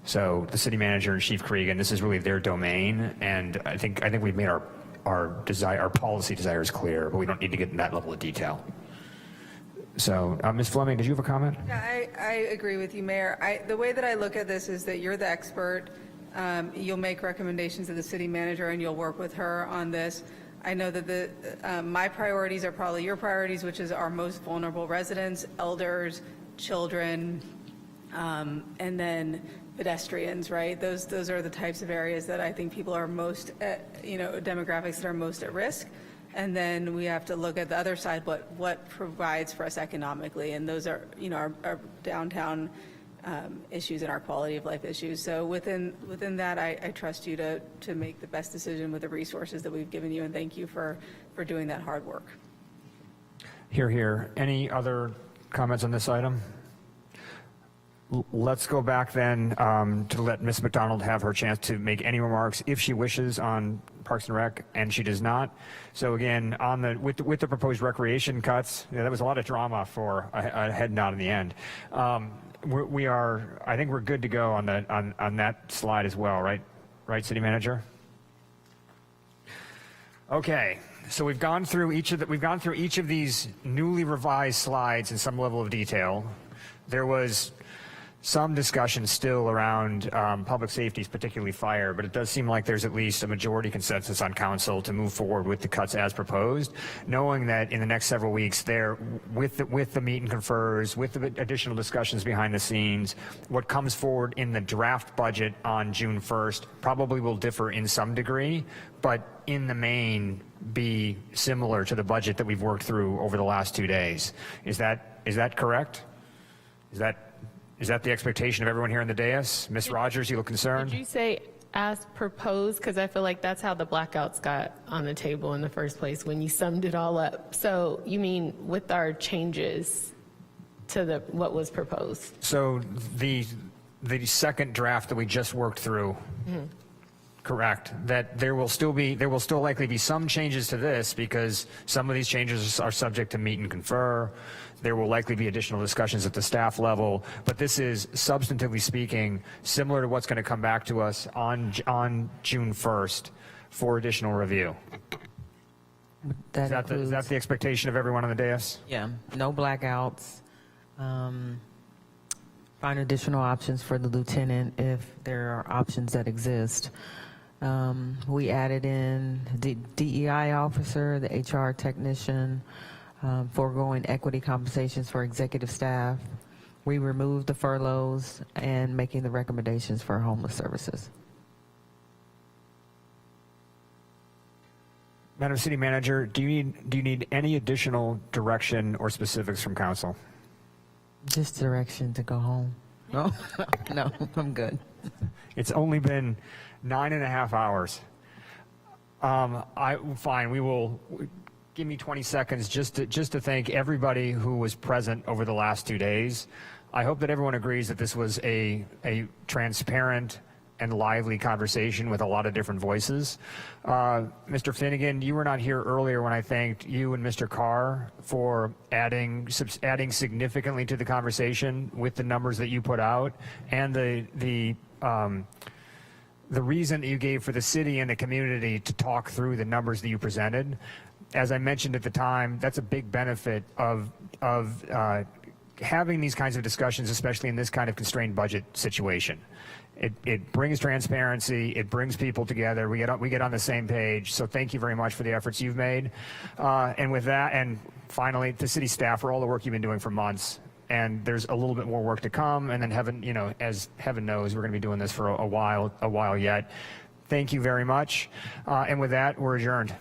So the city manager and Chief Cregan, this is really their domain, and I think we've made our policy desires clear, but we don't need to get in that level of detail. So, Ms. Fleming, did you have a comment? Yeah, I agree with you, Mayor. The way that I look at this is that you're the expert. You'll make recommendations to the city manager, and you'll work with her on this. I know that my priorities are probably your priorities, which is our most vulnerable residents, elders, children, and then pedestrians, right? Those are the types of areas that I think people are most, demographics that are most at risk. And then we have to look at the other side, what provides for us economically, and those are, our downtown issues and our quality of life issues. So within that, I trust you to make the best decision with the resources that we've given you, and thank you for doing that hard work. Hear, hear. Any other comments on this item? Let's go back then to let Ms. McDonald have her chance to make any remarks if she wishes on Parks and Rec, and she does not. So again, with the proposed recreation cuts, that was a lot of drama for a head nod in the end. I think we're good to go on that slide as well, right? Right, City Manager? Okay. So we've gone through each of these newly revised slides in some level of detail. There was some discussion still around public safety, particularly fire, but it does seem like there's at least a majority consensus on council to move forward with the cuts as proposed, knowing that in the next several weeks with the meet and confers, with the additional discussions behind the scenes, what comes forward in the draft budget on June 1st probably will differ in some degree, but in the main be similar to the budget that we've worked through over the last 2 days. Is that correct? Is that the expectation of everyone here in the dais? Ms. Rogers, you look concerned? Did you say as proposed? Because I feel like that's how the blackouts got on the table in the first place when you summed it all up. So you mean with our changes to what was proposed? So the second draft that we just worked through, correct, that there will still likely be some changes to this because some of these changes are subject to meet and confer. There will likely be additional discussions at the staff level, but this is, substantively speaking, similar to what's going to come back to us on June 1st for additional review. Is that the expectation of everyone on the dais? Yeah, no blackouts. Find additional options for the lieutenant if there are options that exist. We added in the DEI officer, the HR technician, foregoing equity compensations for executive staff. We removed the furloughs and making the recommendations for homeless services. Madam City Manager, do you need any additional direction or specifics from council? Just direction to go home. No, no, I'm good. It's only been 9.5 hours. Fine, we will. Give me 20 seconds just to thank everybody who was present over the last 2 days. I hope that everyone agrees that this was a transparent and lively conversation with a lot of different voices. Mr. Finnegan, you were not here earlier when I thanked you and Mr. Carr for adding significantly to the conversation with the numbers that you put out and the reason that you gave for the city and the community to talk through the numbers that you presented. As I mentioned at the time, that's a big benefit of having these kinds of discussions, especially in this kind of constrained budget situation. It brings transparency. It brings people together. We get on the same page. So thank you very much for the efforts you've made. And with that, and finally, the city staff for all the work you've been doing for months. And there's a little bit more work to come. And then as heaven knows, we're going to be doing this for a while yet. Thank you very much. And with that, we're adjourned.